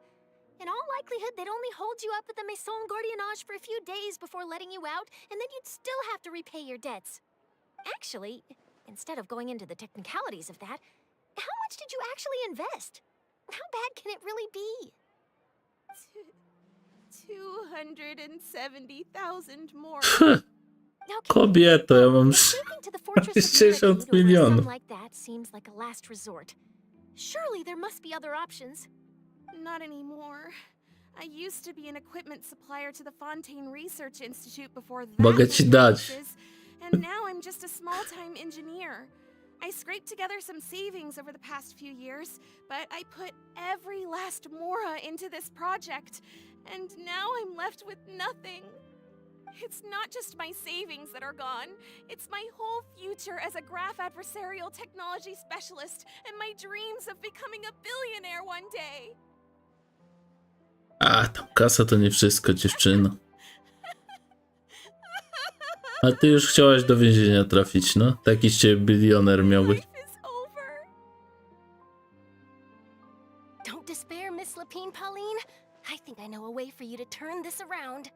In all likelihood, they'd only hold you up at the Maison Gardiennage for a few days before letting you out, and then you'd still have to repay your debts. Actually, instead of going into the technicalities of that, how much did you actually invest? How bad can it really be? 270,000 more. Kobieto, ja mam To the Fortress of 60 Meropide over a milionów. sum like that seems like a last resort. Surely there must be other options. Not anymore. I used to be an equipment supplier to the Fontaine Research Institute before that. Mogę ci dać. And now I'm just a small-time engineer. I scraped together some savings over the past few years, but I put every last Mora into this project, and now I'm left with nothing. It's not just my savings that are gone. It's my whole future as a graph adversarial technology specialist and my dreams of becoming a billionaire one day. A, tam kasa to nie wszystko, dziewczyno. A ty już chciałaś do więzienia trafić, no? Taki z ciebie bilioner miał być. Don't despair, Miss Lapine Pauline. I think I know a way for you to turn this around.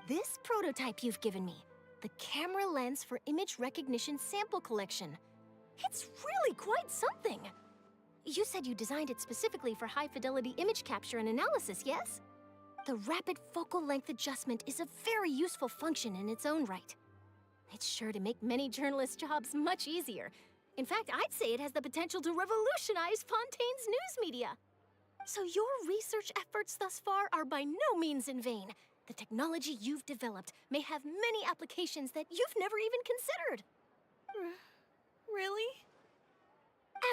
This prototype you've given me, the camera lens for image recognition sample collection. It's really quite something. You said you designed it specifically for high-fidelity image capture and analysis, yes? The rapid focal length adjustment is a very useful function in its own right. It's sure to make many journalists' jobs much easier. In fact, I'd say it has the potential to revolutionize Fontaine's news media. So your research efforts thus far are by no means in vain. The technology you've developed may have many applications that you've never even considered. Really?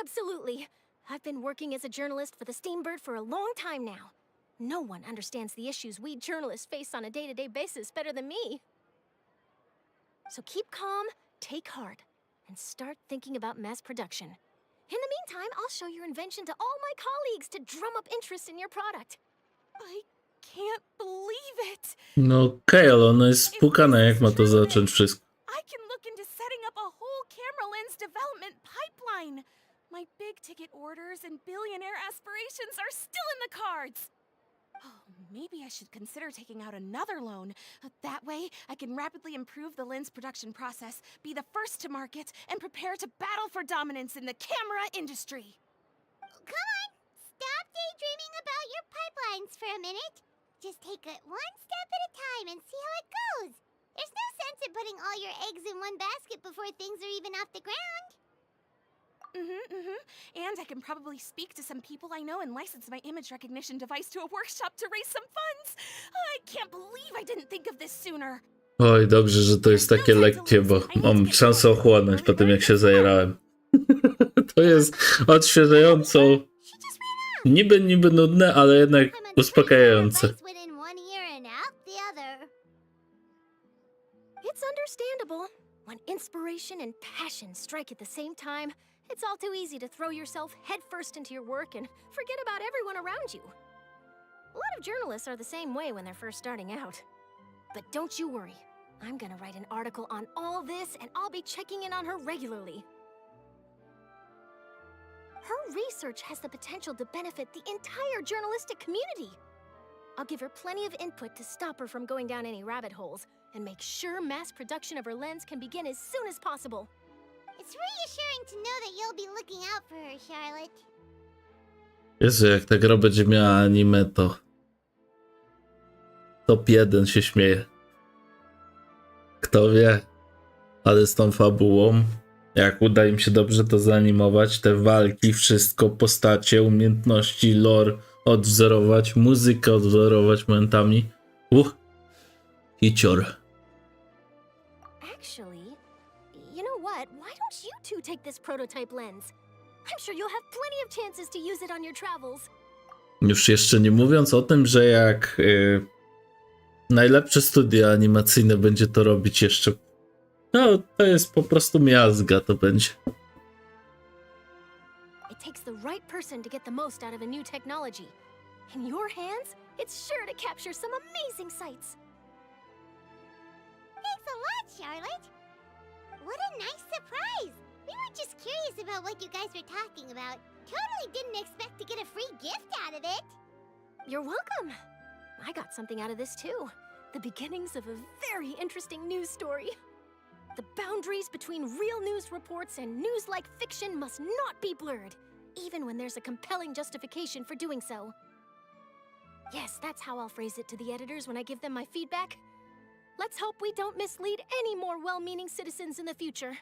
Absolutely. I've been working as a journalist for the Steambird for a long time now. No one understands the issues we journalists face on a day-to-day basis better than me. So keep calm, take heart, and start thinking about mass production. In the meantime, I'll show your invention to all my colleagues to drum up interest in your product. I can't believe it. No okej, ale ona jest spłukana, jak ma to zacząć wszystko. I can look into setting up a whole camera lens development pipeline. My big ticket orders and billionaire aspirations are still in the cards. Oh, maybe I should consider taking out another loan. That way, I can rapidly improve the lens production process, be the first to market, and prepare to battle for dominance in the camera industry. Come on, stop daydreaming about your pipelines for a minute. Just take it one step at a time and see how it goes. There's no sense in putting all your eggs in one basket before things are even off the ground. And I can probably speak to some people I know and license my image recognition device to a workshop to raise some funds. I can't believe I didn't think of this sooner. Oj, dobrze, że to jest takie lekkie, bo mam szansę ochłonąć po tym, jak się zajerałem. To jest odświeżająco. Niby nudne, ale jednak uspokajające. It's understandable. When inspiration and passion strike at the same time, it's all too easy to throw yourself headfirst into your work and forget about everyone around you. A lot of journalists are the same way when they're first starting out. But don't you worry. I'm gonna write an article on all this, and I'll be checking in on her regularly. Her research has the potential to benefit the entire journalistic community. I'll give her plenty of input to stop her from going down any rabbit holes, and make sure mass production of her lens can begin as soon as possible. It's reassuring to know that you'll be looking out for her, Charlotte. Jezu, jak ta gra będzie miała anime, to top 1 się śmieje. Kto wie, ale z tą fabułą, jak uda im się dobrze to zanimować, te walki, wszystko, postacie, umiejętności, lore odwzorować, muzykę odwzorować momentami. Hicior. Actually, you know what? Why don't you two take this prototype lens? I'm sure you'll have plenty of chances to use it on your travels. Już jeszcze nie mówiąc o tym, że jak najlepsze studio animacyjne będzie to robić jeszcze. No, to jest po prostu miazga, to będzie. It takes the right person to get the most out of a new technology. In your hands, it's sure to capture some amazing sights. Thanks a lot, Charlotte. What a nice surprise. We were just curious about what you guys were talking about. Totally didn't expect to get a free gift out of it. You're welcome. I got something out of this too. The beginnings of a very interesting news story. The boundaries between real news reports and news-like fiction must not be blurred, even when there's a compelling justification for doing so. Yes, that's how I'll phrase it to the editors when I give them my feedback. Let's hope we don't mislead any more well-meaning citizens in the future.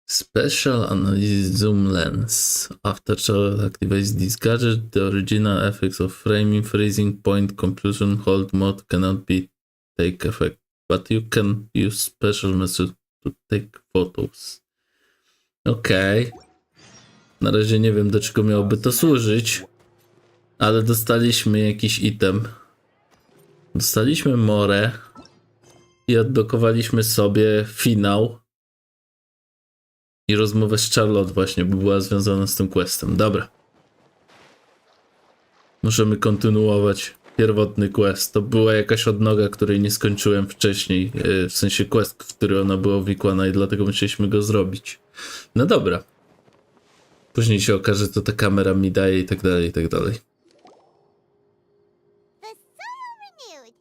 Special Analysis Zoom Lens. After Charlotte activates this gadget, the original effects of framing, freezing, point, compression, hold mode cannot be take effect, but you can use special method to take photos. Okej. Na razie nie wiem, do czego miałoby to służyć, ale dostaliśmy jakiś item. Dostaliśmy more i odblokowaliśmy sobie finał i rozmowę z Charlotte właśnie, bo była związana z tym questem. Dobra. Możemy kontynuować pierwotny quest. To była jakaś odnoga, której nie skończyłem wcześniej, w sensie quest, w który ona była uwikłana i dlatego musieliśmy go zrobić. No dobra. Później się okaże, co ta kamera mi daje i tak dalej, i tak dalej. The soil renewed.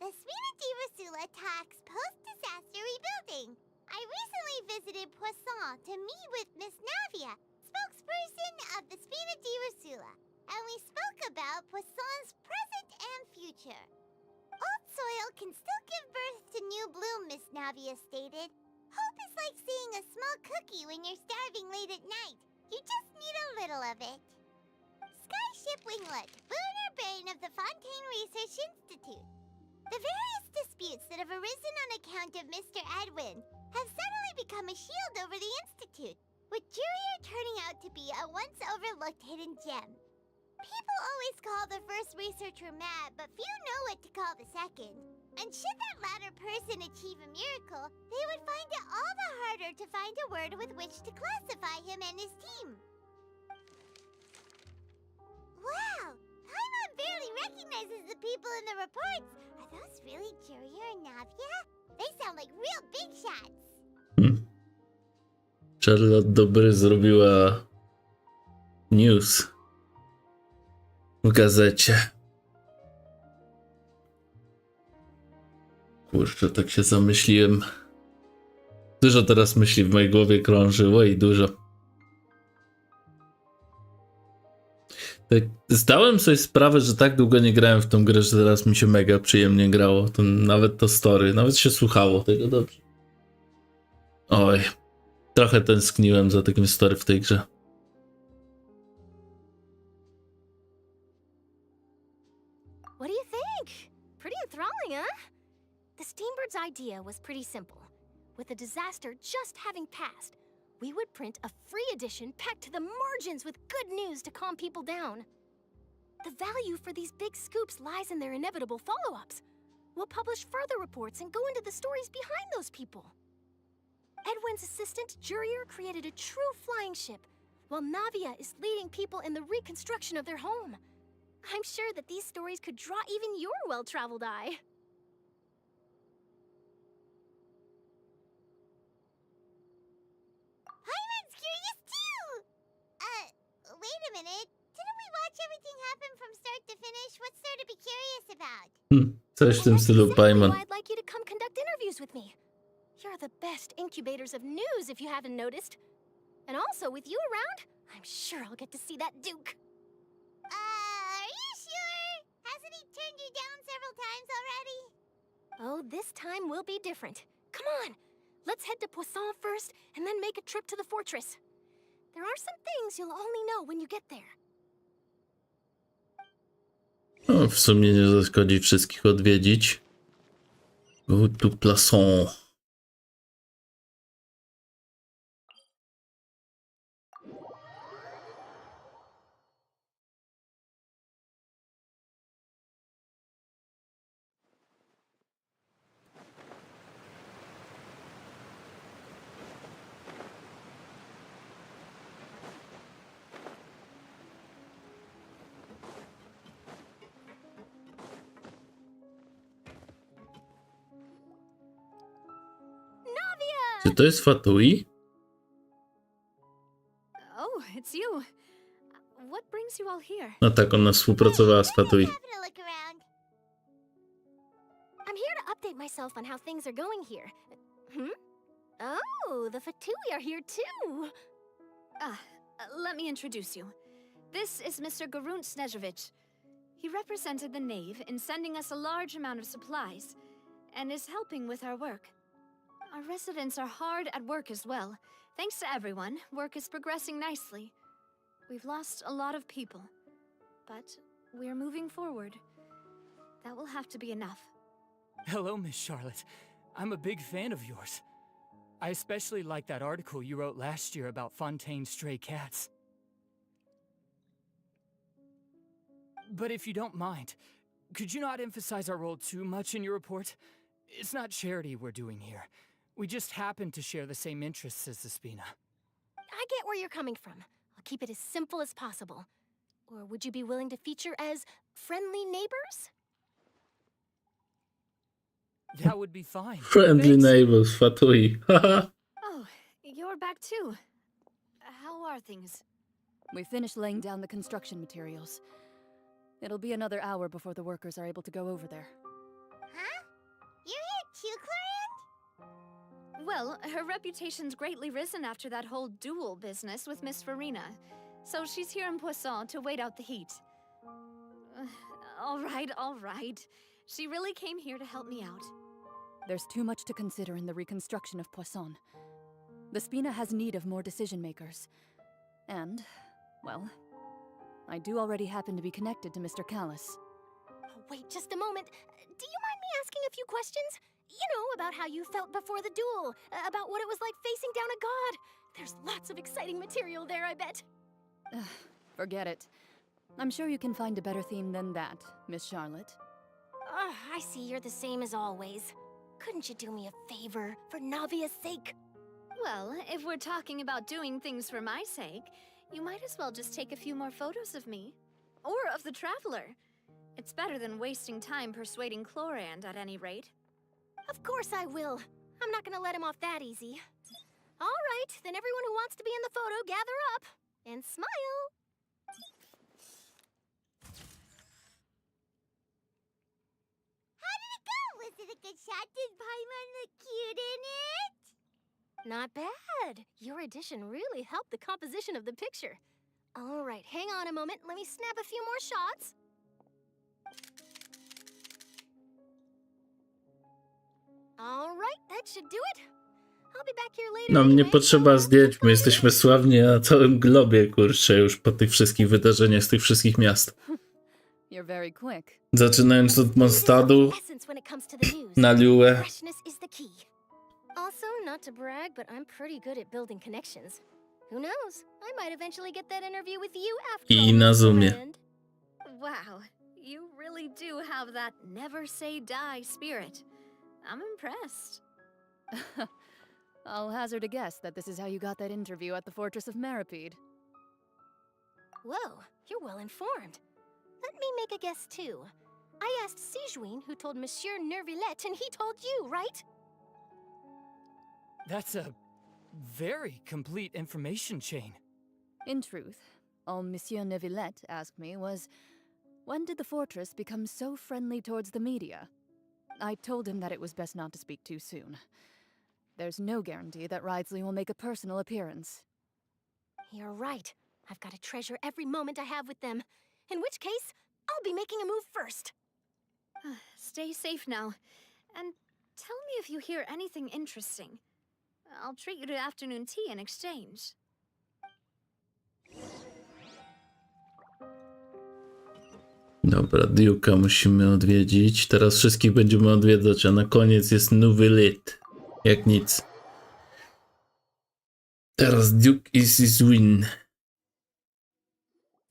The Ssd Evo talks post-disaster rebuilding. I recently visited Poisson to meet with Miss Navia, spokesperson of the Ssd Evo, and we spoke about Poisson's present and future. Old soil can still give birth to new bloom, Miss Navia stated. Hope is like seeing a small cookie when you're starving late at night. You just need a little of it. Skyship Winglet, lunar brain of the Fontaine Research Institute. The various disputes that have arisen on account of Mr. Edwin have suddenly become a shield over the Institute, with Jurier turning out to be a once overlooked hidden gem. People always call the first researcher mad, but few know what to call the second. And should that latter person achieve a miracle, they would find it all the harder to find a word with which to classify him and his team. Wow! Paimon barely recognizes the people in the reports. Are those really Jurier and Navia? They sound like real big shots. Charlotte dobry zrobiła news w gazecie. Kurczę, tak się zamyśliłem. Dużo teraz myśli w mojej głowie krążyło i dużo. Tak, zdałem sobie sprawę, że tak długo nie grałem w tą grę, że teraz mi się mega przyjemnie grało. To, nawet to story, nawet się słuchało tego dobrze. Oj, trochę tęskniłem za takim story w tej grze. What do you think? Pretty enthralling, huh? The Steambird's idea was pretty simple. With the disaster just having passed, we would print a free edition packed to the margins with good news to calm people down. The value for these big scoops lies in their inevitable follow-ups. We'll publish further reports and go into the stories behind those people. Edwin's assistant, Jurier, created a true flying ship, while Navia is leading people in the reconstruction of their home. I'm sure that these stories could draw even your well-traveled eye. Hyman's curious too! Wait a minute. Didn't we watch everything happen from start to finish? What's there to be curious about? Coś w tym stylu, Paimon. I'd like you to come conduct interviews with me. You're the best incubators of news, if you haven't noticed. And also, with you around, I'm sure I'll get to see that Duke. Are you sure? Hasn't he turned you down several times already? Oh, this time will be different. Come on, let's head to Poisson first, and then make a trip to the fortress. There are some things you'll only know when you get there. No, w sumie nie zaszkodzi wszystkich odwiedzić. Go to Poisson. Czy to jest Fatui? Oh, it's you. What brings you all here? No tak, ona współpracowała z Fatui. I'm here to update myself on how things are going here. Oh, the Fatui are here too. Let me introduce you. This is Mr. Garunt Snezhevich. He represented the Knave in sending us a large amount of supplies, and is helping with our work. Our residents are hard at work as well. Thanks to everyone, work is progressing nicely. We've lost a lot of people, but we're moving forward. That will have to be enough. Hello, Miss Charlotte. I'm a big fan of yours. I especially like that article you wrote last year about Fontaine's stray cats. But if you don't mind, could you not emphasize our role too much in your report? It's not charity we're doing here. We just happen to share the same interests as the Spina. I get where you're coming from. I'll keep it as simple as possible. Or would you be willing to feature as friendly neighbors? That would be fine. Friendly neighbors, Fatui. Oh, you're back too. How are things? We finished laying down the construction materials. It'll be another hour before the workers are able to go over there. Huh? You're here too, Clorinde? Well, her reputation's greatly risen after that whole duel business with Miss Farina. So she's here in Poisson to wait out the heat. All right. She really came here to help me out. There's too much to consider in the reconstruction of Poisson. The Spina has need of more decision-makers. And, well, I do already happen to be connected to Mr. Callis. Oh, wait just a moment. Do you mind me asking a few questions? You know, about how you felt before the duel, about what it was like facing down a god. There's lots of exciting material there, I bet. Forget it. I'm sure you can find a better theme than that, Miss Charlotte. I see you're the same as always. Couldn't you do me a favor, for Navia's sake? Well, if we're talking about doing things for my sake, you might as well just take a few more photos of me. Or of the Traveler. It's better than wasting time persuading Clorinde, at any rate. Of course I will. I'm not gonna let him off that easy. All right, then everyone who wants to be in the photo, gather up. And smile. How did it go? Was it a good shot? Did Paimon look cute in it? Not bad. Your addition really helped the composition of the picture. All right, hang on a moment. Let me snap a few more shots. All right, that should do it. I'll be back here later. Nam nie potrzeba zdjęć, my jesteśmy sławni na całym globie, kurczę, już po tych wszystkich wydarzeniach z tych wszystkich miast. You're very quick. Zaczynając od Mondstadu, Essence when it comes to the news. na Liuę Freshness is the key. Also, not to brag, but I'm pretty good at building connections. Who knows? I might eventually get that interview with you after all, i na my Zoomie. friend. Wow, you really do have that never say die spirit. I'm impressed. I'll hazard a guess that this is how you got that interview at the Fortress of Meripede. Whoa, you're well informed. Let me make a guess too. I asked Sijuin, who told Monsieur Nervillette, and he told you, right? That's a very complete information chain. In truth, all Monsieur Neuvillette asked me was, when did the fortress become so friendly towards the media? I told him that it was best not to speak too soon. There's no guarantee that Ridsley will make a personal appearance. You're right. I've got to treasure every moment I have with them. In which case, I'll be making a move first. Stay safe now. And tell me if you hear anything interesting. I'll treat you to afternoon tea in exchange. Dobra, Duke'a musimy odwiedzić. Teraz wszystkich będziemy odwiedzać, a na koniec jest nowy lit. Jak nic. Teraz Duke is his win.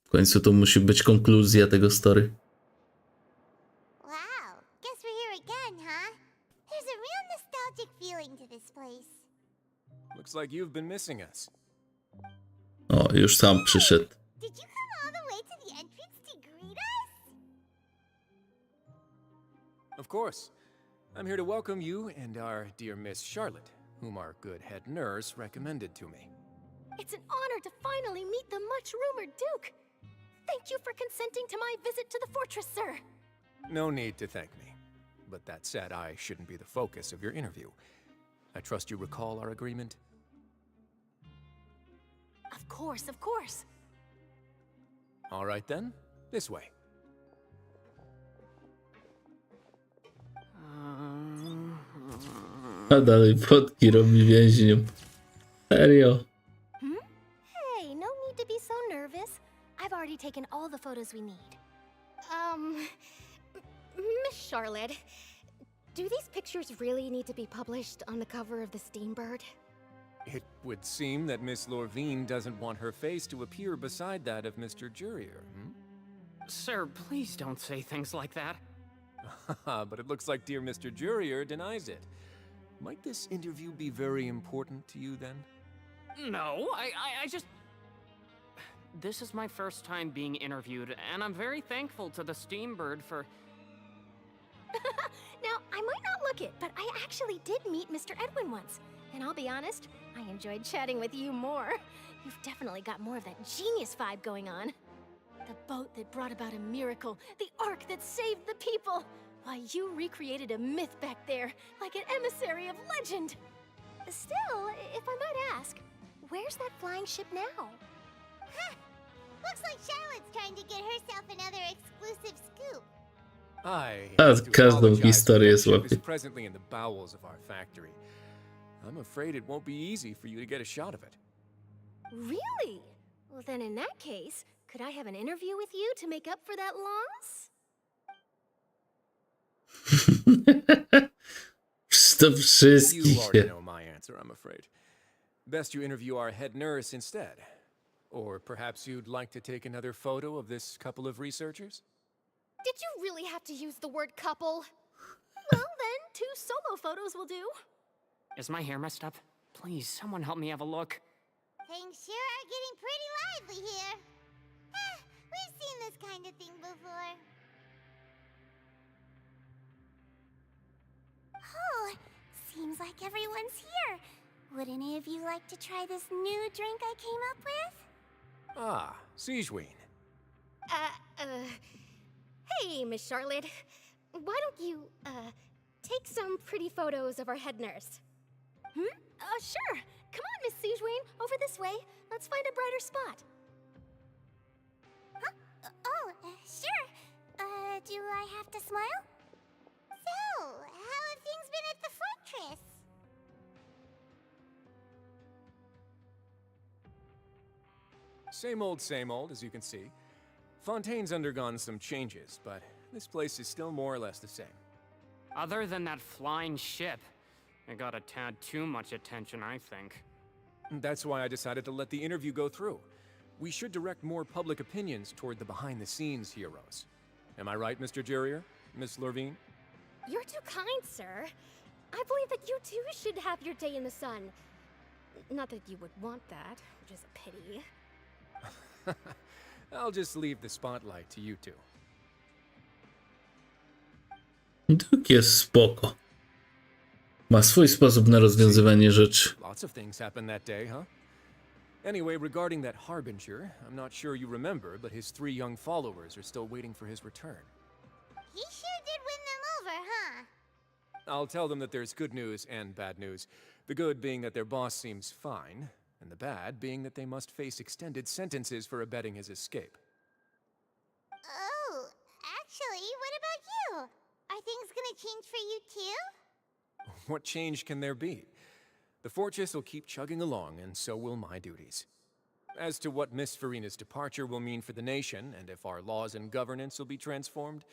W końcu to musi być konkluzja tego story. Wow, guess we're here again, huh? There's a real nostalgic feeling to this place. Looks like you've been missing us. O, już sam przyszedł. Did you come all the way to the entrance to greet us? Of course. I'm here to welcome you and our dear Miss Charlotte, whom our good head nurse recommended to me. It's an honor to finally meet the much-rumored Duke. Thank you for consenting to my visit to the fortress, sir. No need to thank me. But that said, I shouldn't be the focus of your interview. I trust you recall our agreement? Of course, of course. All right then, this way. A dalej fotki robi więźniom. Serio. Hey, no need to be so nervous. I've already taken all the photos we need. Miss Charlotte, do these pictures really need to be published on the cover of the Steambird? It would seem that Miss Lorvine doesn't want her face to appear beside that of Mr. Jurier, Sir, please don't say things like that. But it looks like dear Mr. Jurier denies it. Might this interview be very important to you then? No, I just... This is my first time being interviewed, and I'm very thankful to the Steambird for... Now, I might not look it, but I actually did meet Mr. Edwin once. And I'll be honest, I enjoyed chatting with you more. You've definitely got more of that genius vibe going on. The boat that brought about a miracle, the ark that saved the people. Why, you recreated a myth back there, like an emissary of legend. Still, if I might ask, where's that flying ship now? Huh. Looks like Charlotte's trying to get herself another exclusive scoop. Każdą historię is złapie. presently in the bowels of our factory. I'm afraid it won't be easy for you to get a shot of it. Really? Well, then in that case, could I have an interview with you to make up for that loss? To You wszystkich. already know my answer, I'm afraid. Best you interview our head nurse instead. Or perhaps you'd like to take another photo of this couple of researchers? Did you really have to use the word couple? Well, then, 2 solo photos will do. Is my hair messed up? Please, someone help me have a look. Things sure are getting pretty lively here. We've seen this kind of thing before. Oh, seems like everyone's here. Would any of you like to try this new drink I came up with? Ah, Sijuin. Hey, Miss Charlotte. Why don't you, take some pretty photos of our head nurse? Sure. Come on, Miss Sijuin. Over this way. Let's find a brighter spot. Huh? Sure. Do I have to smile? So, how have things been at the fortress? Same old, as you can see. Fontaine's undergone some changes, but this place is still more or less the same. Other than that flying ship, it got a tad too much attention, I think. That's why I decided to let the interview go through. We should direct more public opinions toward the behind-the-scenes heroes. Am I right, Mr. Jurrier? Miss Lurvine? You're too kind, sir. I believe that you too should have your day in the sun. Not that you would want that, which is a pity. I'll just leave the spotlight to you two. Duke jest spoko. Ma swój sposób na rozwiązywanie rzeczy. Lots of things happened that day, huh? Anyway, regarding that Harbinger, I'm not sure you remember, but his 3 young followers are still waiting for his return. He sure did win them over, huh? I'll tell them that there's good news and bad news. The good being that their boss seems fine, and the bad being that they must face extended sentences for abetting his escape. Oh, actually, what about you? Are things gonna change for you too? What change can there be? The fortress will keep chugging along, and so will my duties. As to what Miss Farina's departure will mean for the nation, and if our laws and governance will be transformed,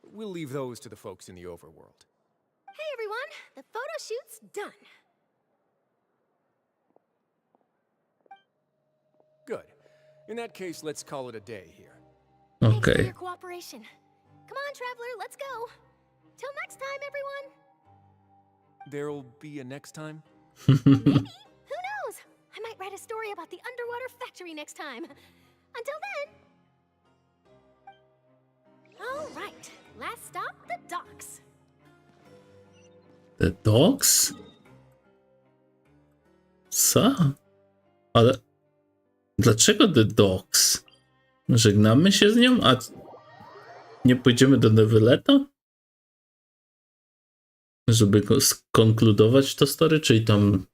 we'll leave those to the folks in the overworld. Hey everyone, the photo shoot's done. Good. In that case, let's call it a day here. Thanks for Okay. your cooperation. Come on, traveler, let's go. Till next time, everyone. There'll be a next time? Maybe. Who knows? I might write a story about the underwater factory next time. Until then. All right. Last stop, the docks. The dogs? Co? Ale... Dlaczego The Dogs? Żegnamy się z nią, a nie pójdziemy do Nevyleta? Żeby skonkludować to story, czyli tam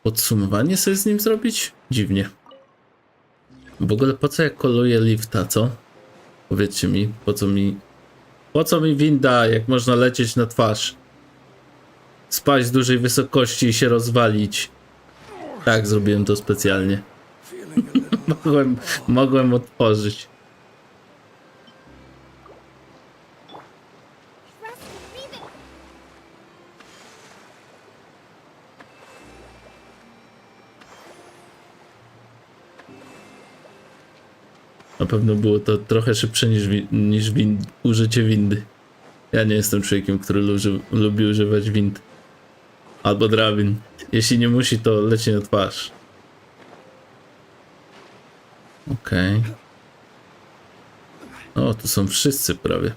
podsumowanie sobie z nim zrobić? Dziwnie. W ogóle po co ja koluję lifta, co? Powiedzcie mi, po co mi winda, jak można lecieć na twarz? Spaść z dużej wysokości i się rozwalić. Tak, zrobiłem to specjalnie. mogłem otworzyć. Na pewno było to trochę szybsze niż użycie windy. Ja nie jestem człowiekiem, który lubi używać wind. Albo drabin. Jeśli nie musi, to leci na twarz. Okej. O, tu są wszyscy prawie.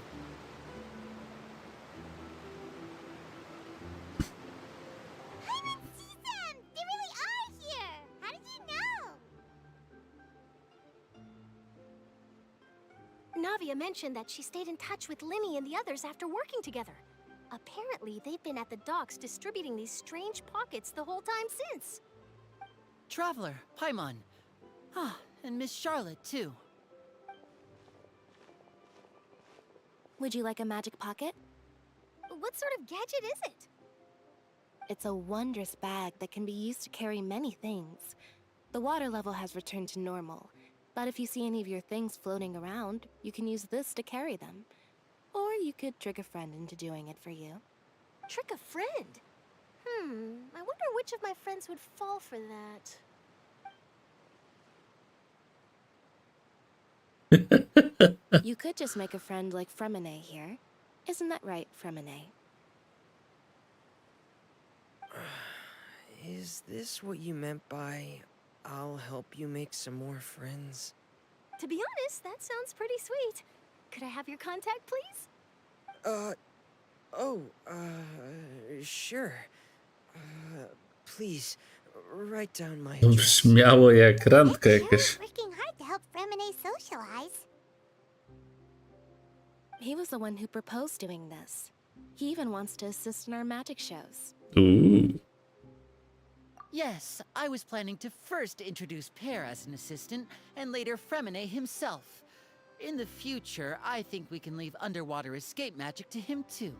Navia mentioned that she stayed in touch with Linny and the others after working together. Apparently, they've been at the docks distributing these strange pockets the whole time since. Traveler, Paimon. Ah, and Miss Charlotte, too. Would you like a magic pocket? What sort of gadget is it? It's a wondrous bag that can be used to carry many things. The water level has returned to normal, but if you see any of your things floating around, you can use this to carry them. Or you could trick a friend into doing it for you. Trick a friend? I wonder which of my friends would fall for that. You could just make a friend like Fremine here. Isn't that right, Fremine? Is this what you meant by, I'll help you make some more friends? To be honest, that sounds pretty sweet. Could I have your contact, please? Sure. Please, write down my To brzmiało jak randka jakaś. Working hard to help Fremine socialize. He was the one who proposed doing this. He even wants to assist in our magic shows. Ooh. Yes, I was planning to first introduce Pear as an assistant, and later Fremine himself. In the future, I think we can leave underwater escape magic to him too.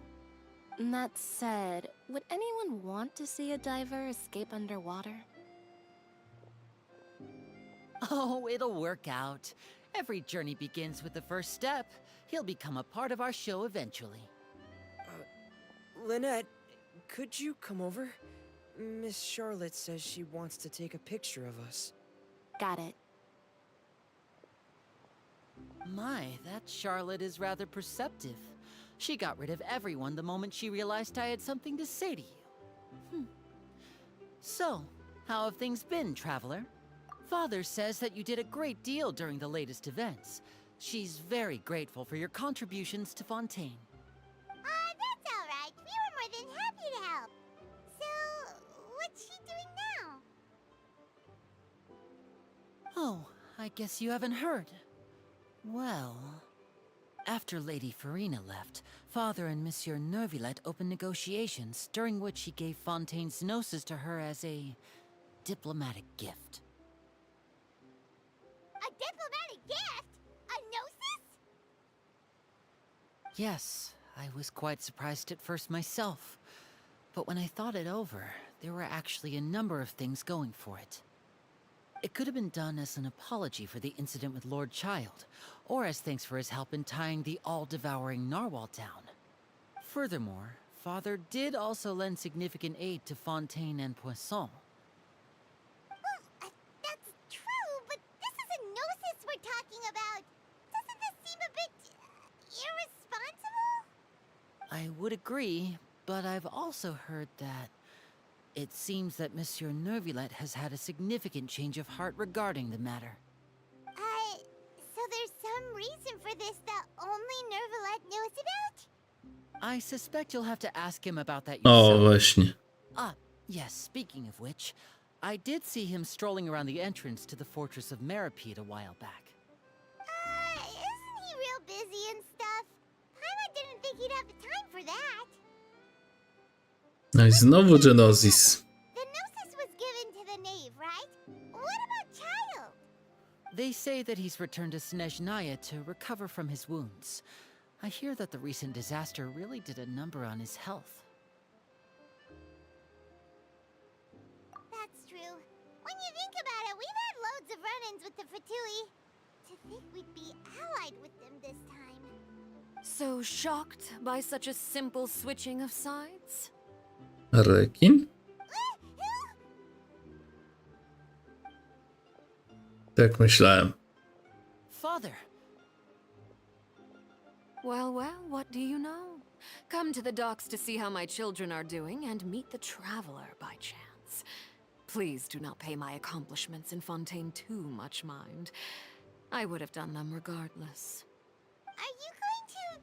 That said, would anyone want to see a diver escape underwater? Oh, it'll work out. Every journey begins with the first step. He'll become a part of our show eventually. Lynette, could you come over? Miss Charlotte says she wants to take a picture of us. Got it. My, that Charlotte is rather perceptive. She got rid of everyone the moment she realized I had something to say to you. So, how have things been, Traveler? Father says that you did a great deal during the latest events. She's very grateful for your contributions to Fontaine. That's all right. We were more than happy to help. So, what's she doing now? Oh, I guess you haven't heard. Well, after Lady Farina left, Father and Monsieur Neuvillette opened negotiations, during which he gave Fontaine's gnosis to her as a diplomatic gift. A diplomatic gift? A gnosis? Yes, I was quite surprised at first myself. But when I thought it over, there were actually a number of things going for it. It could have been done as an apology for the incident with Lord Childe, or as thanks for his help in tying the all-devouring narwhal down. Furthermore, Father did also lend significant aid to Fontaine and Poisson. That's true, but this is a gnosis we're talking about. Doesn't this seem a bit irresponsible? I would agree, but I've also heard that it seems that Monsieur Neuvillette has had a significant change of heart regarding the matter. So there's some reason for this that only Neuvillette knows about? I suspect you'll have to ask him about that O, yourself. właśnie. Yes, speaking of which, I did see him strolling around the entrance to the Fortress of Meripede a while back. Isn't he real busy and stuff? Paimon didn't think he'd have the time for that. No i znowu Genesis. The gnosis was given to the knave, right? What about Childe? They say that he's returned to Snezhnaya to recover from his wounds. I hear that the recent disaster really did a number on his health. That's true. When you think about it, we've had loads of run-ins with the Fatui. To think we'd be allied with them this time. So shocked by such a simple switching of sides? Rekin? Tak myślałem. Father! Well, what do you know? Come to the docks to see how my children are doing and meet the traveler by chance. Please do not pay my accomplishments in Fontaine too much mind. I would have done them regardless. Are you going to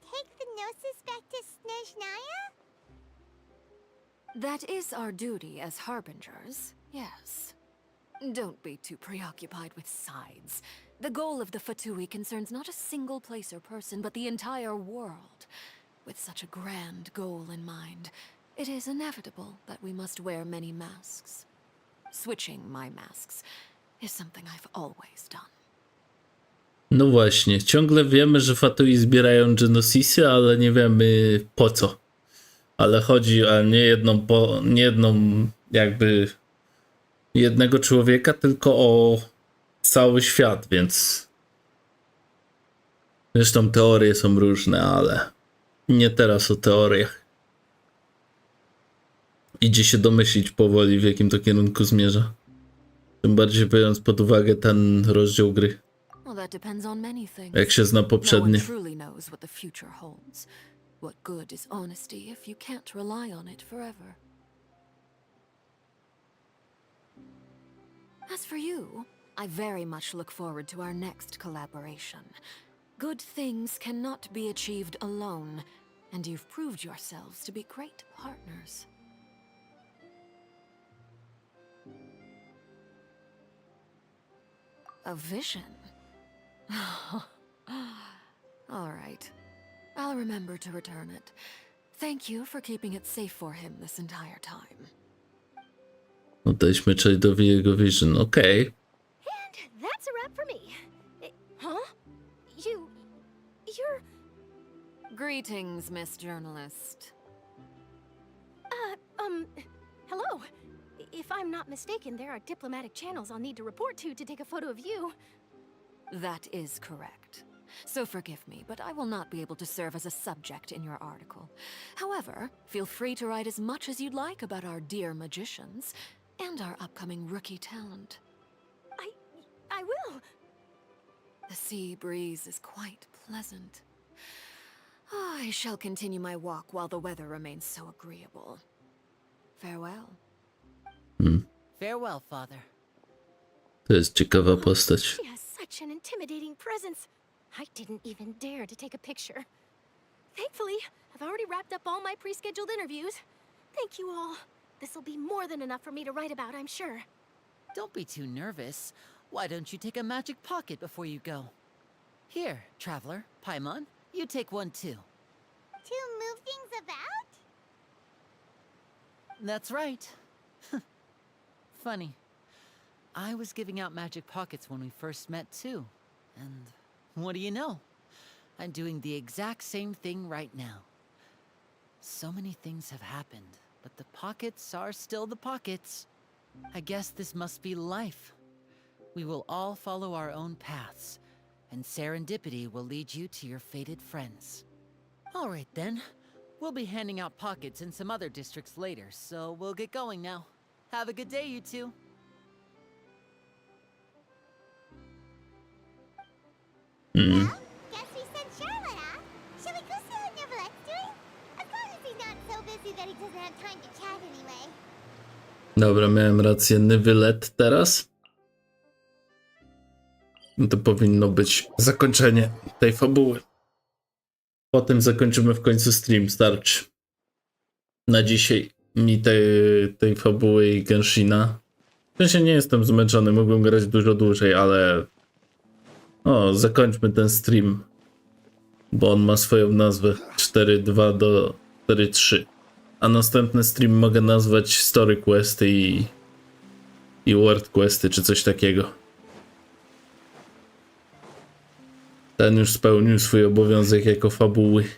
take the gnosis back to Snezhnaya? That is our duty as harbingers, yes. Don't be too preoccupied with sides. The goal of the Fatui concerns not a single place or person, but the entire world. With such a grand goal in mind, it is inevitable that we must wear many masks. Switching my masks is something I've always done. No właśnie, ciągle wiemy, że Fatui zbierają Genosisy, ale nie wiemy po co. Ale chodzi o nie jedną jakby jednego człowieka, tylko o cały świat, więc zresztą teorie są różne, ale nie teraz o teoriach. Idzie się domyślić powoli, w jakim to kierunku zmierza. Tym bardziej biorąc pod uwagę ten rozdział gry. Well, that depends on many things. Jak się zna poprzednie. No one truly knows what the future holds. What good is honesty if you can't rely on it forever? As for you, I very much look forward to our next collaboration. Good things cannot be achieved alone, and you've proved yourselves to be great partners. A vision? All right. I'll remember to return it. Thank you for keeping it safe for him this entire time. Oddaliśmy Childe'owi jego vision, okej. And that's a wrap for me. Huh? You're... Greetings, Miss Journalist. Hello. If I'm not mistaken, there are diplomatic channels I'll need to report to take a photo of you. That is correct. So forgive me, but I will not be able to serve as a subject in your article. However, feel free to write as much as you'd like about our dear magicians and our upcoming rookie talent. I will. The sea breeze is quite pleasant. I shall continue my walk while the weather remains so agreeable. Farewell. Farewell, father. To jest ciekawa postać. She has such an intimidating presence. I didn't even dare to take a picture. Thankfully, I've already wrapped up all my pre-scheduled interviews. Thank you all. This will be more than enough for me to write about, I'm sure. Don't be too nervous. Why don't you take a magic pocket before you go? Here, traveler, Paimon, you take one too. To move things about? That's right. Funny. I was giving out magic pockets when we first met too. And what do you know? I'm doing the exact same thing right now. So many things have happened, but the pockets are still the pockets. I guess this must be life. We will all follow our own paths, and serendipity will lead you to your fated friends. All right then. We'll be handing out pockets in some other districts later, so we'll get going now. Have a good day, you two. Guess we sent Charlotte off. Shall we go see what Neverlette's doing? As long as he's not so busy that he doesn't have time to chat anyway. Dobra, miałem rację. Neverlet teraz. No to powinno być zakończenie tej fabuły. Potem zakończymy w końcu stream. Starczy. Na dzisiaj mi tej fabuły i Genshina. W sensie nie jestem zmęczony, mógłbym grać dużo dłużej, ale o, zakończmy ten stream, bo on ma swoją nazwę 4.2 do 4.3. A następny stream mogę nazwać Story Questy i World Questy, czy coś takiego. Ten już spełnił swój obowiązek jako fabuły.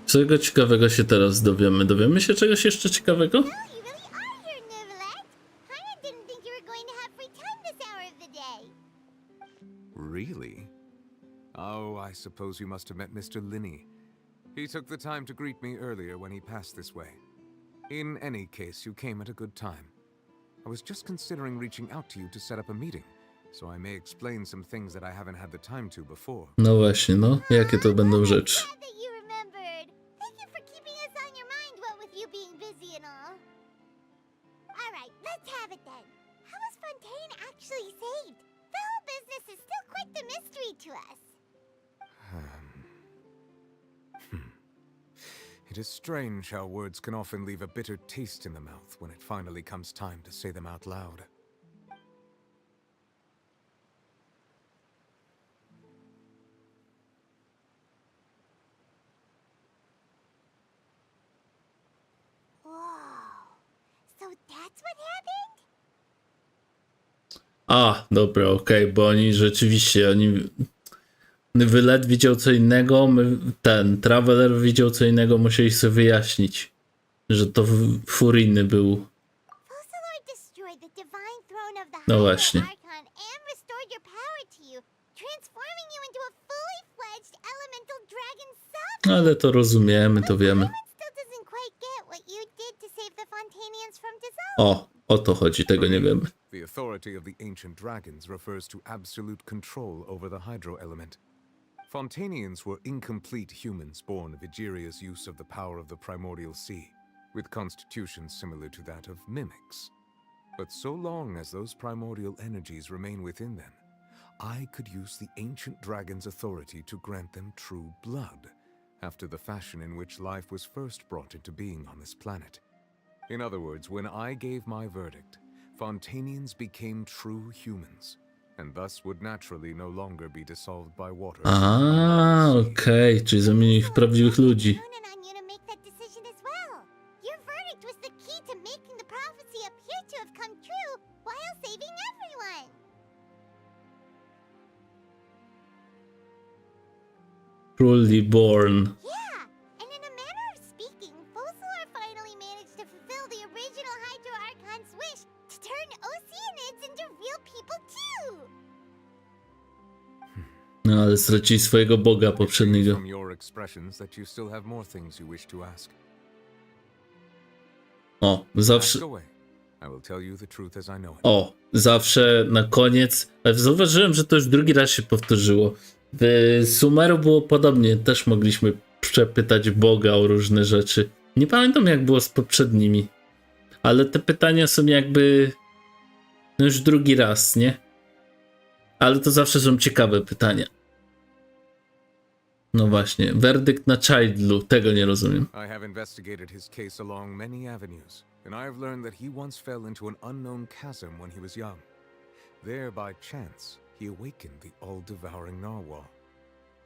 Czego ciekawego się teraz dowiemy? Dowiemy się czegoś jeszcze ciekawego? Really? Oh, I suppose you must have met Mr. Linney. He took the time to greet me earlier when he passed this way. In any case, you came at a good time. I was just considering reaching out to you to set up a meeting, so I may explain some things that I haven't had the time to before. No właśnie, no. Jakie to będą rzeczy? It is strange how words can often leave a bitter taste in the mouth when it finally comes time to say them out loud. So that's what happened? A, dobra, okej, bo oni rzeczywiście, Neverlet widział co innego, Traveler widział co innego, musieli sobie wyjaśnić, że to Furiny był. No właśnie. Ale to rozumiemy, to wiemy. O to chodzi, tego nie wiemy. The authority of the ancient dragons refers to absolute control over the hydro element. Fontanians were incomplete humans born of Egeria's use of the power of the primordial sea, with constitutions similar to that of mimics. But so long as those primordial energies remain within them, I could use the ancient dragon's authority to grant them true blood, after the fashion in which life was first brought into being on this planet. In other words, when I gave my verdict, Fontanians became true humans, and thus would naturally no longer be dissolved by water. Okej, czyli zamienili ich w prawdziwych ludzi. On you to prophecy appeared to have come true while saving everyone. Truly born. Yeah, and in a manner of speaking, Focalor finally managed to fulfill the original Hydro Archon's wish to turn Oceanids into real people too. No, ale stracili swojego boga poprzedniego. From your expressions that you still have more things you wish to ask. O, zawsze... Ask away. I will tell you the truth as I know it. O, zawsze na koniec. Ale zauważyłem, że to już drugi raz się powtórzyło. W Sumeru było podobnie. Też mogliśmy przepytać Boga o różne rzeczy. Nie pamiętam, jak było z poprzednimi. Ale te pytania są jakby... No już drugi raz, nie? Ale to zawsze są ciekawe pytania. No właśnie. Werdykt na Childelu. Tego nie rozumiem. I have investigated his case along many avenues, and I have learned that he once fell into an unknown chasm when he was young. There, by chance, he awakened the all-devouring narwhal.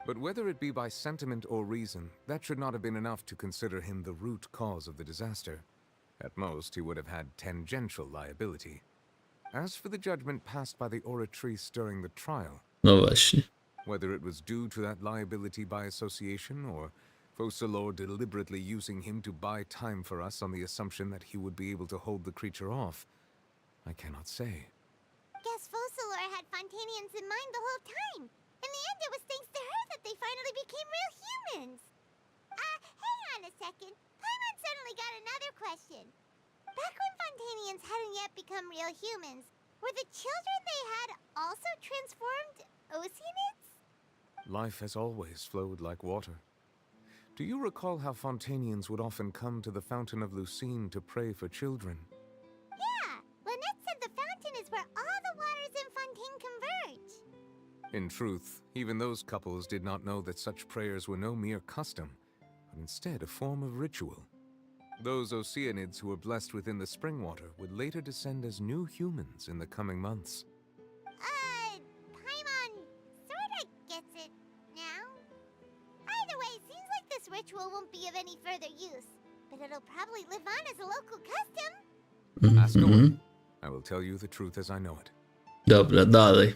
But whether it be by sentiment or reason, that should not have been enough to consider him the root cause of the disaster. At most, he would have had tangential liability. As for the judgment passed by the oratrice during the trial, No właśnie. whether it was due to that liability by association, or Focalor deliberately using him to buy time for us on the assumption that he would be able to hold the creature off, I cannot say. Guess Focalor had Fontanians in mind the whole time. In the end, it was thanks to her that they finally became real humans. Hang on a second. Paimon suddenly got another question. Back when Fontanians hadn't yet become real humans, were the children they had also transformed Oceanids? Life has always flowed like water. Do you recall how Fontanians would often come to the Fountain of Lucine to pray for children? Yeah, Lynette said the fountain is where all the waters in Fontaine converge. In truth, even those couples did not know that such prayers were no mere custom, but instead a form of ritual. Those Oceanids who were blessed within the spring water would later descend as new humans in the coming months. Paimon sorta gets it now. Either way, seems like this ritual won't be of any further use, but it'll probably live on as a local custom. Ask away. I will tell you the truth as I know it. Dobra, dalej.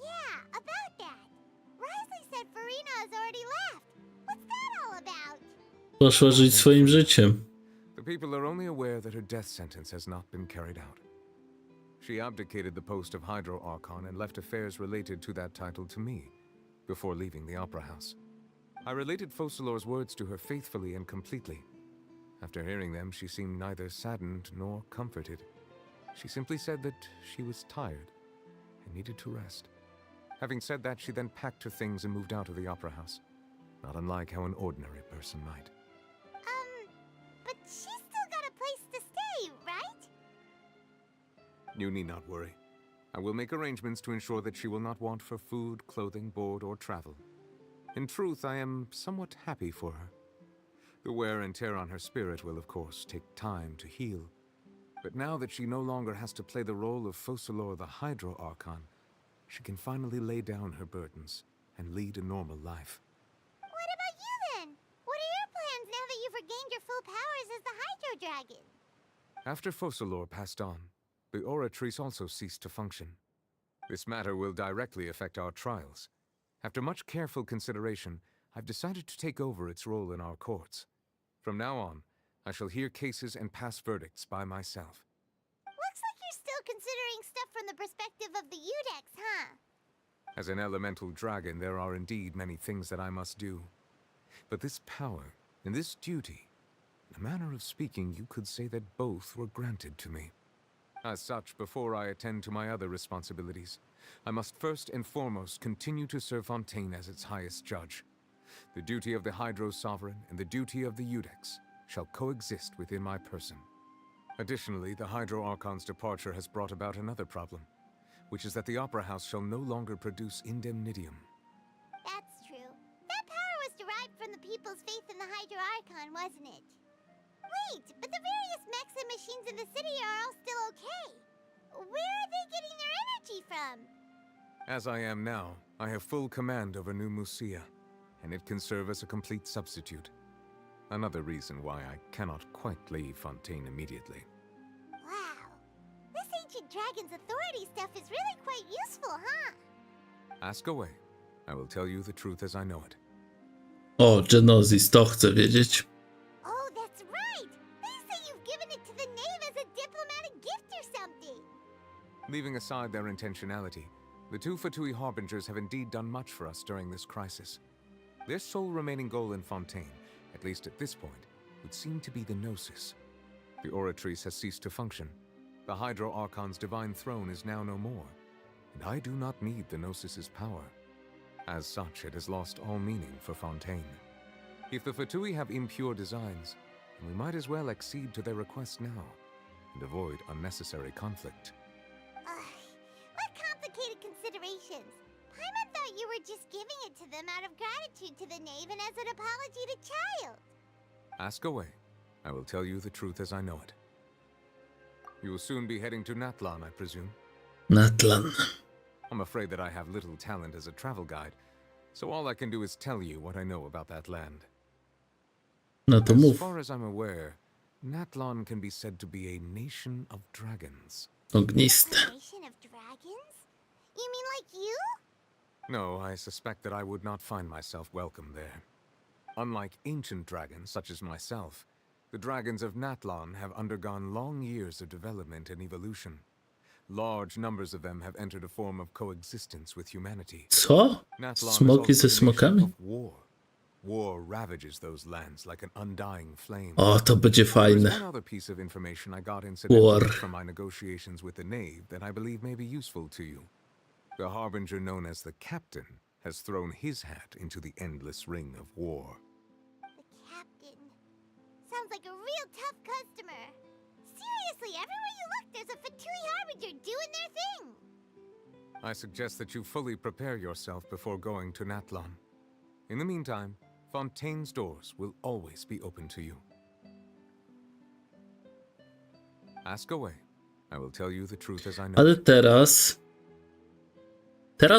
Yeah, about that. Risley said Farina has already left. What's that all about? Poszła żyć swoim życiem. The people are only aware that her death sentence has not been carried out. She abdicated the post of Hydro Archon and left affairs related to that title to me, before leaving the Opera House. I related Focalor's words to her faithfully and completely. After hearing them, she seemed neither saddened nor comforted. She simply said that she was tired and needed to rest. Having said that, she then packed her things and moved out of the Opera House, not unlike how an ordinary person might. But she's still got a place to stay, right? You need not worry. I will make arrangements to ensure that she will not want for food, clothing, board, or travel. In truth, I am somewhat happy for her. The wear and tear on her spirit will, of course, take time to heal. But now that she no longer has to play the role of Focalor the Hydro Archon, she can finally lay down her burdens and lead a normal life. What about you then? What are your plans now that you've regained your full powers as the Hydro Dragon? After Focalor passed on, the Oratrice also ceased to function. This matter will directly affect our trials. After much careful consideration, I've decided to take over its role in our courts. From now on, I shall hear cases and pass verdicts by myself. Looks like you're still considering stuff from the perspective of the Udex, huh? As an elemental dragon, there are indeed many things that I must do. But this power and this duty, in a manner of speaking, you could say that both were granted to me. As such, before I attend to my other responsibilities, I must first and foremost continue to serve Fontaine as its highest judge. The duty of the Hydro Sovereign and the duty of the Udex shall coexist within my person. Additionally, the Hydro Archon's departure has brought about another problem, which is that the Opera House shall no longer produce indemnitium. That's true. That power was derived from the people's faith in the Hydro Archon, wasn't it? Wait, but the various mechs and machines in the city are all still okay. Where are they getting their energy from? As I am now, I have full command over New Musia, and it can serve as a complete substitute. Another reason why I cannot quite leave Fontaine immediately. Wow, dragon's authority stuff is really quite useful, huh? Ask away. I will tell you the truth as I know it. O, Genesis, to chcę wiedzieć. Oh, that's right! They say you've given it to the knave as a diplomatic gift or something! Leaving aside their intentionality, the two Fatui Harbingers have indeed done much for us during this crisis. Their sole remaining goal in Fontaine, at least at this point, would seem to be the Gnosis. The Oratrice has ceased to function. The Hydro Archon's divine throne is now no more, and I do not need the Gnosis's power. As such, it has lost all meaning for Fontaine. If the Fatui have impure designs, then we might as well accede to their request now, and avoid unnecessary conflict. What complicated considerations! Paimon thought you were just giving it to them out of gratitude to the knave and as an apology to Childe. Ask away. I will tell you the truth as I know it. You will soon be heading to Natlan, I presume? Natlan. I'm afraid that I have little talent as a travel guide, so all I can do is tell you what I know about that land. No to As mów. far as I'm aware, Natlan can be said to be a nation of dragons. Ogniste. A nation of dragons? You mean like you? No, I suspect that I would not find myself welcome there. Unlike ancient dragons such as myself, the dragons of Natlan have undergone long years of development and evolution. Large numbers of them have entered a form of coexistence with humanity. Co? Natlan is Smoki ze also a nation smokami? of war. War ravages those lands like an undying flame. O, to będzie There's fajne. one other piece of information I got incidentally War. from my negotiations with the knave that I believe may be useful to you. The harbinger known as the Captain has thrown his hat into the endless ring of war. The captain. Sounds like a real tough customer. Seriously, everywhere you look, there's a Fatui Harbinger doing their thing. I suggest that you fully prepare yourself before going to Natlan. In the meantime, Fontaine's doors will always be open to you. Ask away. I will tell you the truth as I know. Ale teraz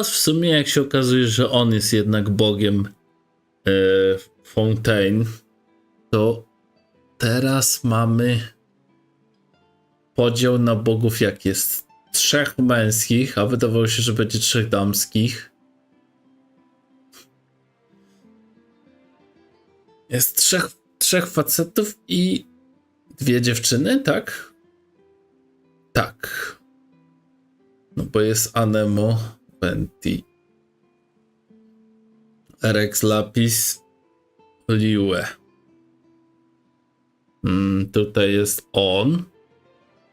w sumie jak się okazuje, że on jest jednak bogiem Fontaine, to teraz mamy podział na bogów, jak jest 3 męskich, a wydawało się, że będzie 3 damskich. Jest 3 facetów i 2 dziewczyny, tak? Tak. No bo jest Anemo, Venti, Rex Lapis, Liue. Tutaj jest on,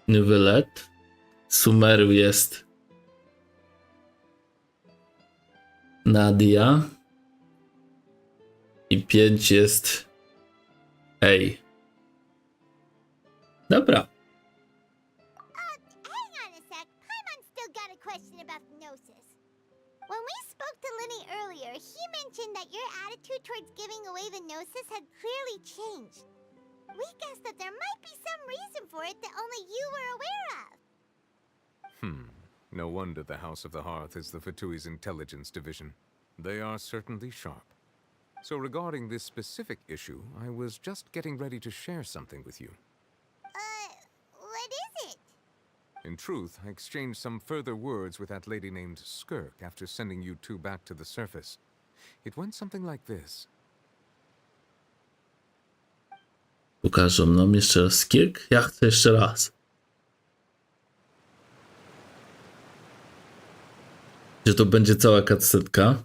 Nywylet, Sumeru jest Nadia i 5 jest Ej. Dobra. Hang on a sec. Paimon's still got a question about the Gnosis. When we spoke to Linny earlier, he mentioned that your attitude towards giving away the Gnosis had clearly changed. We guessed that there might be some reason for it that only you were aware of. No wonder the House of the Hearth is the Fatui's intelligence division. They are certainly sharp. So regarding this specific issue, I was just getting ready to share something with you. What is it? In truth, I exchanged some further words with that lady named Skirk after sending you two back to the surface. It went something like this. Pokażą nam jeszcze raz Skirk? Ja chcę jeszcze raz. Że to będzie cała cutscetka.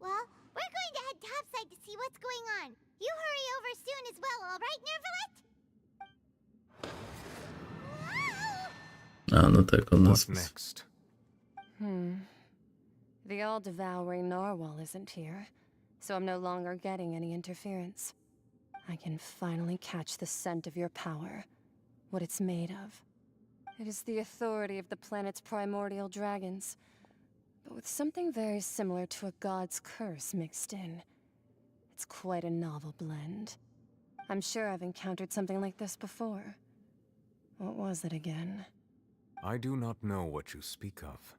Well, we're going to head topside to see what's going on. You hurry over soon as well, all right, Nervalet? A, no tak, on nas... Next. The all-devouring narwhal isn't here, so I'm no longer getting any interference. I can finally catch the scent of your power, what it's made of. It is the authority of the planet's primordial dragons, but with something very similar to a god's curse mixed in. It's quite a novel blend. I'm sure I've encountered something like this before. What was it again? I do not know what you speak of.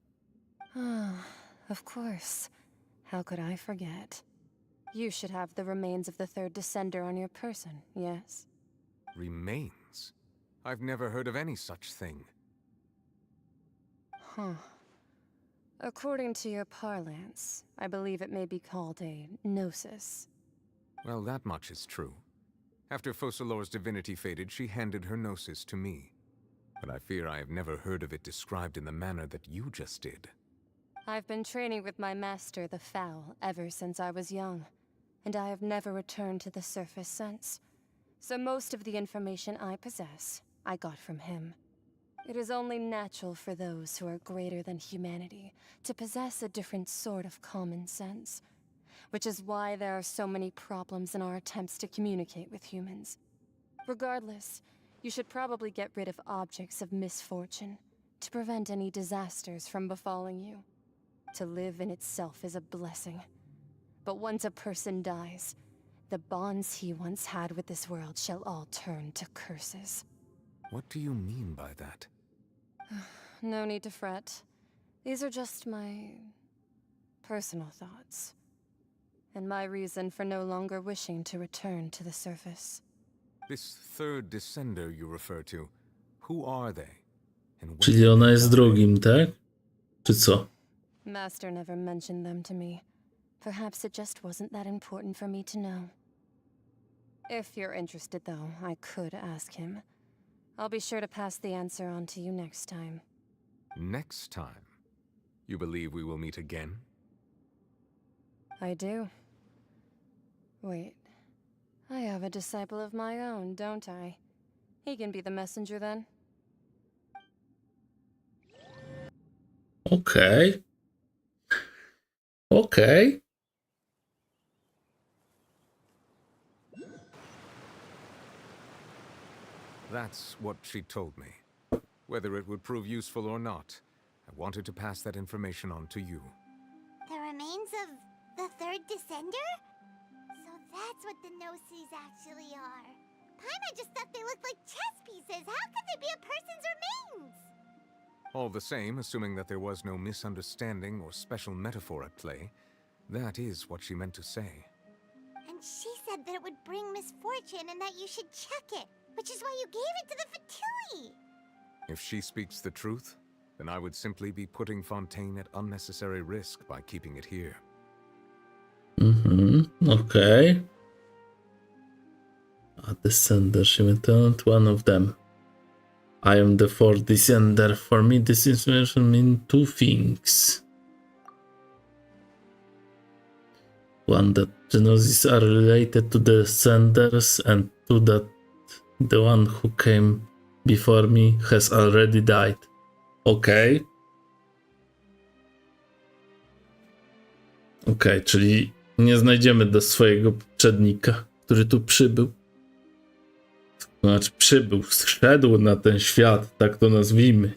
Ah, of course. How could I forget? You should have the remains of the third descender on your person, yes? Remains? I've never heard of any such thing. Huh. According to your parlance, I believe it may be called a gnosis. Well, that much is true. After Focalor's divinity faded, she handed her gnosis to me. But I fear I have never heard of it described in the manner that you just did. I've been training with my master, the Foul, ever since I was young, and I have never returned to the surface since. So most of the information I possess, I got from him. It is only natural for those who are greater than humanity to possess a different sort of common sense, which is why there are so many problems in our attempts to communicate with humans. Regardless, you should probably get rid of objects of misfortune to prevent any disasters from befalling you. To live in itself is a blessing. But once a person dies, the bonds he once had with this world shall all turn to curses. What do you mean by that? No need to fret. These are just my personal thoughts, and my reason for no longer wishing to return to the surface. This third descender you refer to, who are they? And when Czyli ona jest drugim, tak? Czy co? Master never mentioned them to me. Perhaps it just wasn't that important for me to know. If you're interested, though, I could ask him. I'll be sure to pass the answer on to you next time. Next time? You believe we will meet again? I do. Wait. I have a disciple of my own, don't I? He can be the messenger then. Okay. Okay. That's what she told me. Whether it would prove useful or not, I wanted to pass that information on to you. The remains of the third descender? So that's what the Gnosis actually are. Paimon just thought they looked like chess pieces. How could they be a person's remains? All the same, assuming that there was no misunderstanding or special metaphor at play, that is what she meant to say. And she said that it would bring misfortune and that you should check it, which is why you gave it to the Fatui. If she speaks the truth, then I would simply be putting Fontaine at unnecessary risk by keeping it here. Okay. A descender, she returned one of them. I am the fourth descender. For me, this information means two things. One, that the Gnosis are related to the descenders, and two, that the one who came before me has already died. Okay. Okej, czyli nie znajdziemy do swojego poprzednika, który tu przybył. Znaczy przybył, zszedł na ten świat, tak to nazwijmy.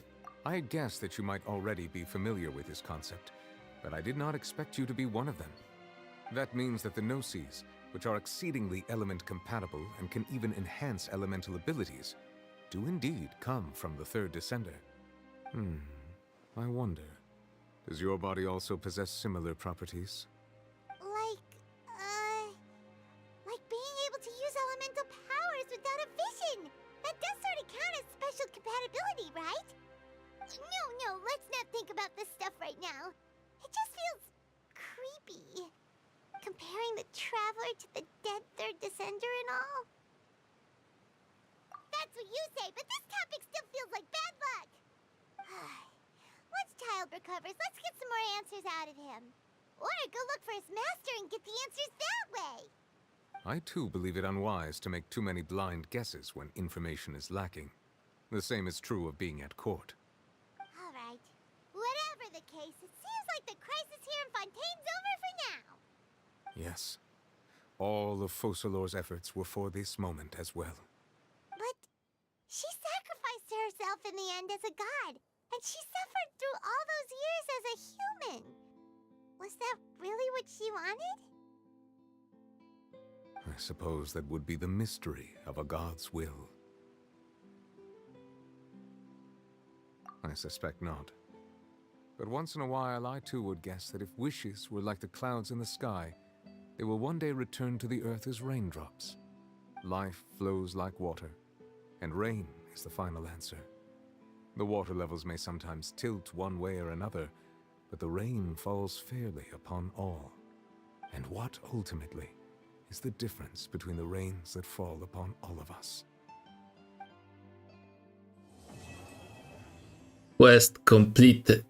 I guessed that you might already be familiar with this concept, but I did not expect you to be one of them. That means that the Gnosis, which are exceedingly element compatible and can even enhance elemental abilities, do indeed come from the third descender. I wonder, does your body also possess similar properties? Like being able to use elemental powers without a vision. That does sort of count as special compatibility, right? No, let's not think about this stuff right now. It just feels creepy. Comparing the Traveler to the dead third descender and all. That's what you say, but this topic still feels like bad luck. Once Childe recovers, let's get some more answers out of him. Or go look for his master and get the answers that way. I too believe it unwise to make too many blind guesses when information is lacking. The same is true of being at court. All right. Whatever the case, it seems like the crisis here in Fontaine's over for now. Yes. All of Focalor's efforts were for this moment as well. But she sacrificed herself in the end as a god, and she suffered through all those years as a human. Was that really what she wanted? I suppose that would be the mystery of a god's will. I suspect not. But once in a while, I too would guess that if wishes were like the clouds in the sky, they will one day return to the earth as raindrops. Life flows like water, and rain is the final answer. The water levels may sometimes tilt one way or another, but the rain falls fairly upon all. And what ultimately is the difference between the rains that fall upon all of us? Quest completed.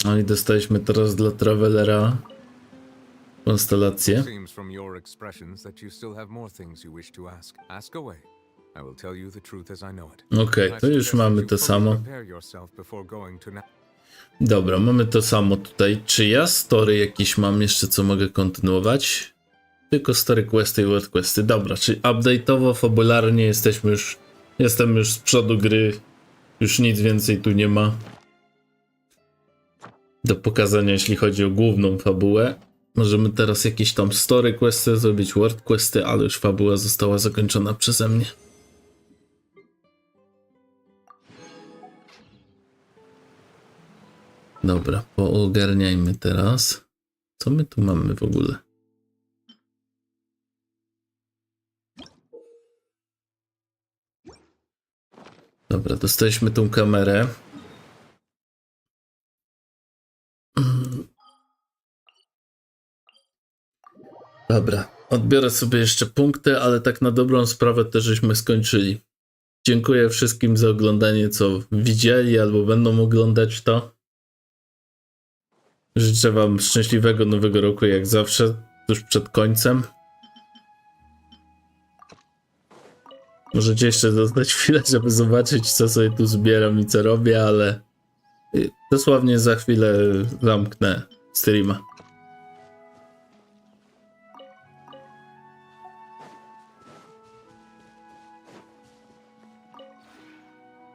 No i dostaliśmy teraz dla Travelera konstelację. Seems from your expressions that you still have more things you wish to ask. Ask away. I will tell you the truth as I know it. Okej, to już mamy to samo. Dobra, mamy to samo tutaj. Czy ja story jakieś mam jeszcze, co mogę kontynuować? Tylko story questy i world questy. Dobra, czyli update'owo, fabularnie jestem już z przodu gry. Już nic więcej tu nie ma do pokazania, jeśli chodzi o główną fabułę. Możemy teraz jakieś tam story questy zrobić, world questy, ale już fabuła została zakończona przeze mnie. Dobra, poogarniajmy teraz. Co my tu mamy w ogóle? Dobra, dostaliśmy tą kamerę. Dobra, odbiorę sobie jeszcze punkty, ale tak na dobrą sprawę też żeśmy skończyli. Dziękuję wszystkim za oglądanie, co widzieli albo będą oglądać to. Życzę wam szczęśliwego nowego roku jak zawsze, tuż przed końcem. Możecie jeszcze dostać chwilę, żeby zobaczyć, co sobie tu zbieram i co robię, ale dosłownie za chwilę zamknę streama.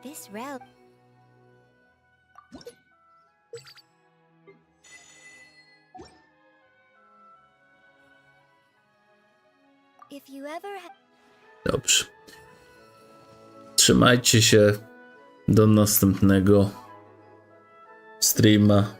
This route. If you ever Dobrze. Trzymajcie się do następnego streama.